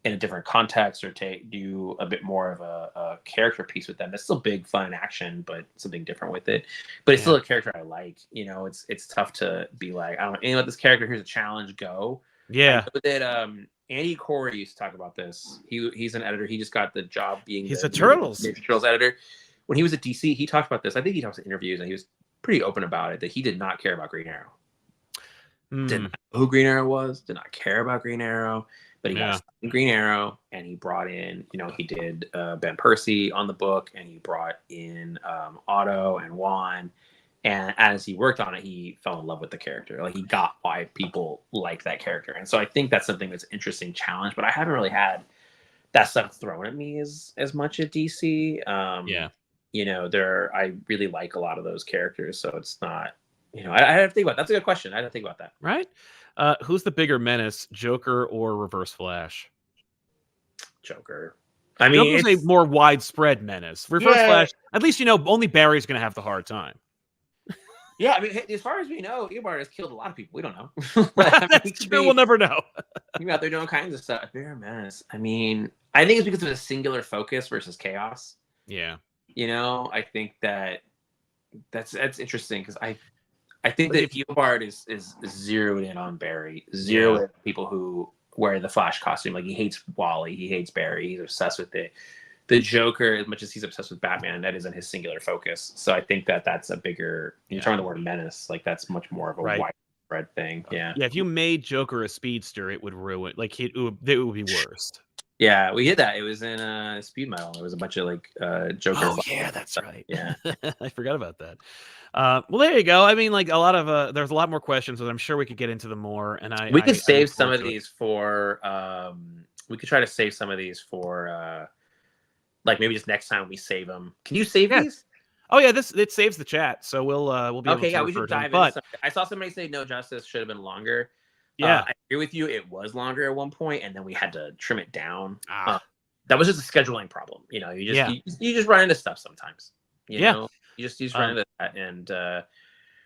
in a different context, or do a bit more of a character piece with them. That's still big, fun action, but something different with it. But it's still a character I like. You know, it's tough to be like, I don't know anything about this character. Here's a challenge. Go. Yeah. I know that Andy Corey used to talk about this. He's an editor. He just got the job being he's the a Turtles editor. When he was at DC, he talked about this. I think he talks in interviews, and he was pretty open about it, that he did not care about Green Arrow. Didn't know who Green Arrow was, did not care about Green Arrow, but he got Green Arrow, and he brought in, he did Ben Percy on the book, and he brought in Otto and Juan. And as he worked on it, he fell in love with the character. Like, he got why people like that character. And so I think that's something that's an interesting challenge, but I haven't really had that stuff thrown at me as much at DC. I really like a lot of those characters. So it's not, I have to think about that. That's a good question. I had to think about that. Right. Who's the bigger menace, Joker or Reverse Flash? Joker. I mean, Joker's a more widespread menace. Reverse Flash, at least, only Barry's going to have the hard time. Yeah, I mean, as far as we know, Eobard has killed a lot of people. We don't know. That's true. We'll never know. He's out there doing all kinds of stuff. Very menace. I mean, I think it's because of a singular focus versus chaos. Yeah. I think that's interesting, because I think that if Eobard is zeroed in on Barry, zeroed in people who wear the Flash costume, like, he hates Wally, he hates Barry, he's obsessed with it. The Joker, as much as he's obsessed with Batman, that isn't his singular focus. So I think that's a bigger, in terms of the word menace, like, that's much more of a widespread thing. Yeah. Yeah. If you made Joker a speedster, it would ruin, like, it would be worst. Yeah, we did that. It was in Speed Metal. There was a bunch of Joker. Oh yeah, that's right. Yeah, I forgot about that. Well, there you go. I mean, like, a lot of there's a lot more questions, but I'm sure we could get into them more. And we could save some of these for. We could try to save some of these for. Like, maybe just next time we save them. Can you save these? Oh yeah, it saves the chat, so we'll be able to. Okay, yeah, we should dive in. I saw somebody say No Justice should have been longer. Yeah, I agree with you. It was longer at one point, and then we had to trim it down. That was just a scheduling problem. You just run into stuff sometimes. You know, you just run into that, and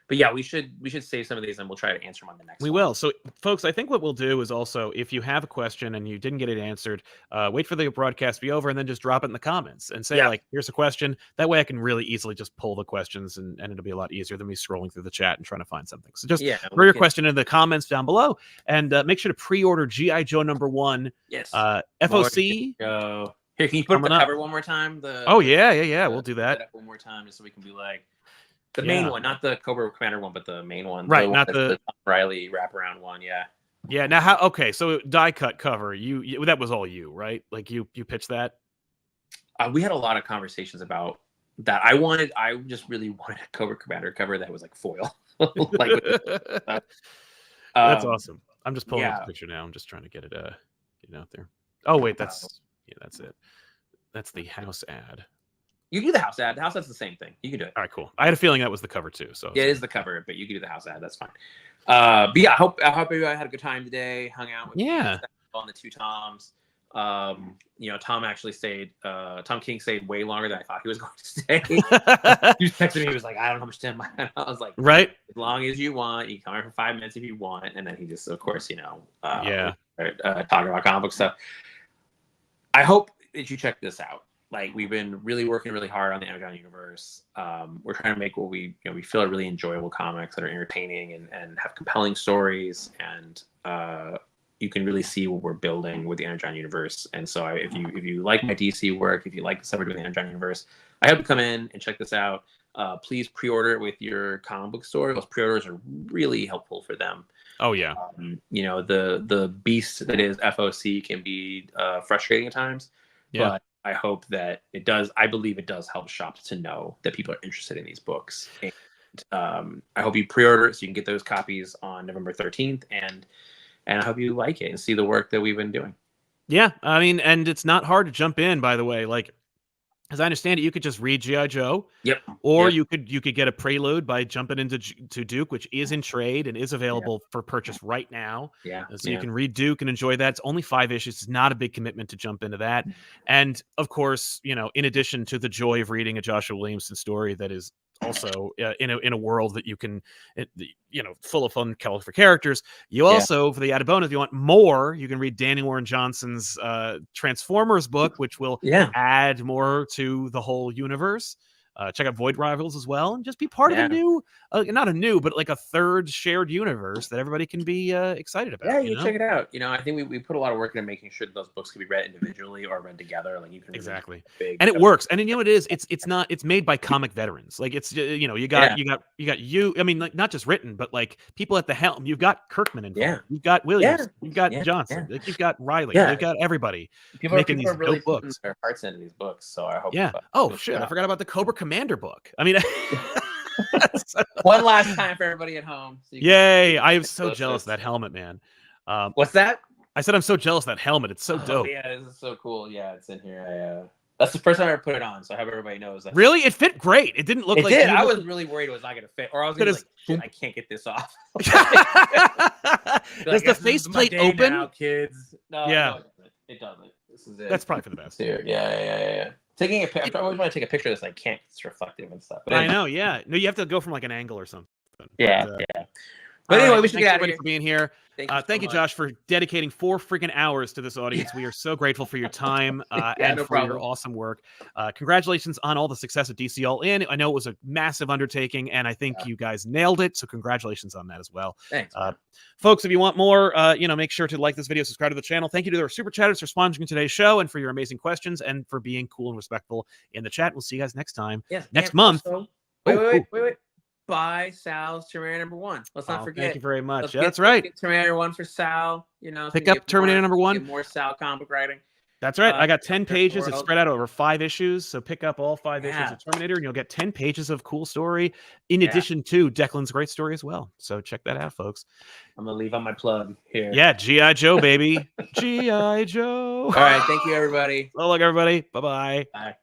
but yeah, we should save some of these, and we'll try to answer them on the next. We will. So, folks, I think what we'll do is also, if you have a question and you didn't get it answered, wait for the broadcast to be over, and then just drop it in the comments and say, like, here's a question. That way I can really easily just pull the questions, and it'll be a lot easier than me scrolling through the chat and trying to find something. So just throw your question in the comments down below, and make sure to pre-order G.I. Joe #1. Yes. FOC. Here, can you put up the cover one more time? We'll do that one more time, just so we can be like, the main one, not the Cobra Commander one, but the main one. Right, the not the Tom Reilly wraparound one. Yeah. Yeah. Now, how? Okay, so die cut cover. You that was all you, right? Like, you pitched that. We had a lot of conversations about that. I just really wanted a Cobra Commander cover that was like foil. That's awesome. I'm just pulling up the picture now. I'm just trying to get it out there. Oh wait, that's it. That's the house ad. You can do the house ad. The house ad's the same thing. You can do it. All right, cool. I had a feeling that was the cover too. So yeah, it is the cover, but you can do the house ad. That's fine. But yeah, I hope everybody had a good time today. Hung out with on the two Toms. Tom actually stayed. Tom King stayed way longer than I thought he was going to stay. He was texting me. He was like, "I don't understand." I was like, "Right, as long as you want, you can come here for 5 minutes if you want." And then he just, of course, talking about comic book stuff. I hope that you check this out. Like, we've been really working really hard on the Energon Universe. We're trying to make what we feel are really enjoyable comics that are entertaining and have compelling stories. And you can really see what we're building with the Energon Universe. And so if you like my DC work, if you like the stuff we're doing with the Energon Universe, I hope you come in and check this out. Please pre-order it with your comic book store. Those pre-orders are really helpful for them. Oh yeah. The beast that is FOC can be frustrating at times. Yeah. But I hope that it does. I believe it does help shops to know that people are interested in these books. And I hope you pre-order it so you can get those copies on November 13th. And I hope you like it and see the work that we've been doing. Yeah, I mean, and it's not hard to jump in, by the way. Like, as I understand it, you could just read G.I. Joe. Yep. Or you could get a prelude by jumping into Duke, which is in trade and is available for purchase right now. Yeah. So you can read Duke and enjoy that. It's only 5 issues. It's not a big commitment to jump into that. And of course, in addition to the joy of reading a Joshua Williamson story that is also in a world that you can, full of fun, colorful characters. You also, for the added bonus, if you want more, you can read Danny Warren Johnson's Transformers book, which will add more to the whole universe. Check out Void Rivals as well, and just be part of a new, not a new, but like a third shared universe that everybody can be excited about. Yeah, you check it out. I think we put a lot of work into making sure that those books can be read individually or read together. Like you can exactly, and it works. And you know what it is? It's made by comic veterans. Like it's you got I mean, like not just written, but like people at the helm. You've got Kirkman involved. You've got Williams. You've got Johnson. Like you've got Riley. You've got everybody making these really dope books. Their hearts into these books. So I hope. Yeah. Oh shit! I forgot about the Cobra Commander book. I mean, one last time for everybody at home. So yay! I am so jealous of that helmet, man. What's that? I said I'm so jealous of that helmet. It's so dope. Yeah, this is so cool. Yeah, it's in here. That's the first time I ever put it on, so I hope everybody knows that. Really? It fit great. It didn't look like it did. I was really worried it was not going to fit, or I was going to be like, shit, I can't get this off. Does the faceplate open? Now, kids. No, it doesn't. This is it. That's probably for the best. Dude, yeah. Taking a picture. I always want to take a picture of this. I can't. It's reflective and stuff. But I know. Yeah. No, you have to go from like an angle or something. Yeah. But anyway, we should get out of here. For being here. Thank you, Josh, for dedicating 4 freaking hours to this audience. We are so grateful for your time and for your awesome work. Congratulations on all the success of DC All In. I know it was a massive undertaking, and I think you guys nailed it. So congratulations on that as well. Thanks, folks. If you want more, make sure to like this video, subscribe to the channel. Thank you to our super chatters for sponsoring today's show and for your amazing questions and for being cool and respectful in the chat. We'll see you guys next time. Next month. Also, wait. Buy Sal's Terminator #1. Let's not forget. Thank you very much. That's right. Terminator 1 for Sal. Pick up Terminator #1. More Sal comic writing. That's right. I got 10 pages. It's spread out over 5 issues. So pick up all 5 issues of Terminator, and you'll get 10 pages of cool story in addition to Declan's great story as well. So check that out, folks. I'm gonna leave on my plug here. Yeah, G.I. Joe, baby. G.I. Joe. All right. Thank you, everybody. Well, look, everybody. Bye-bye. Bye.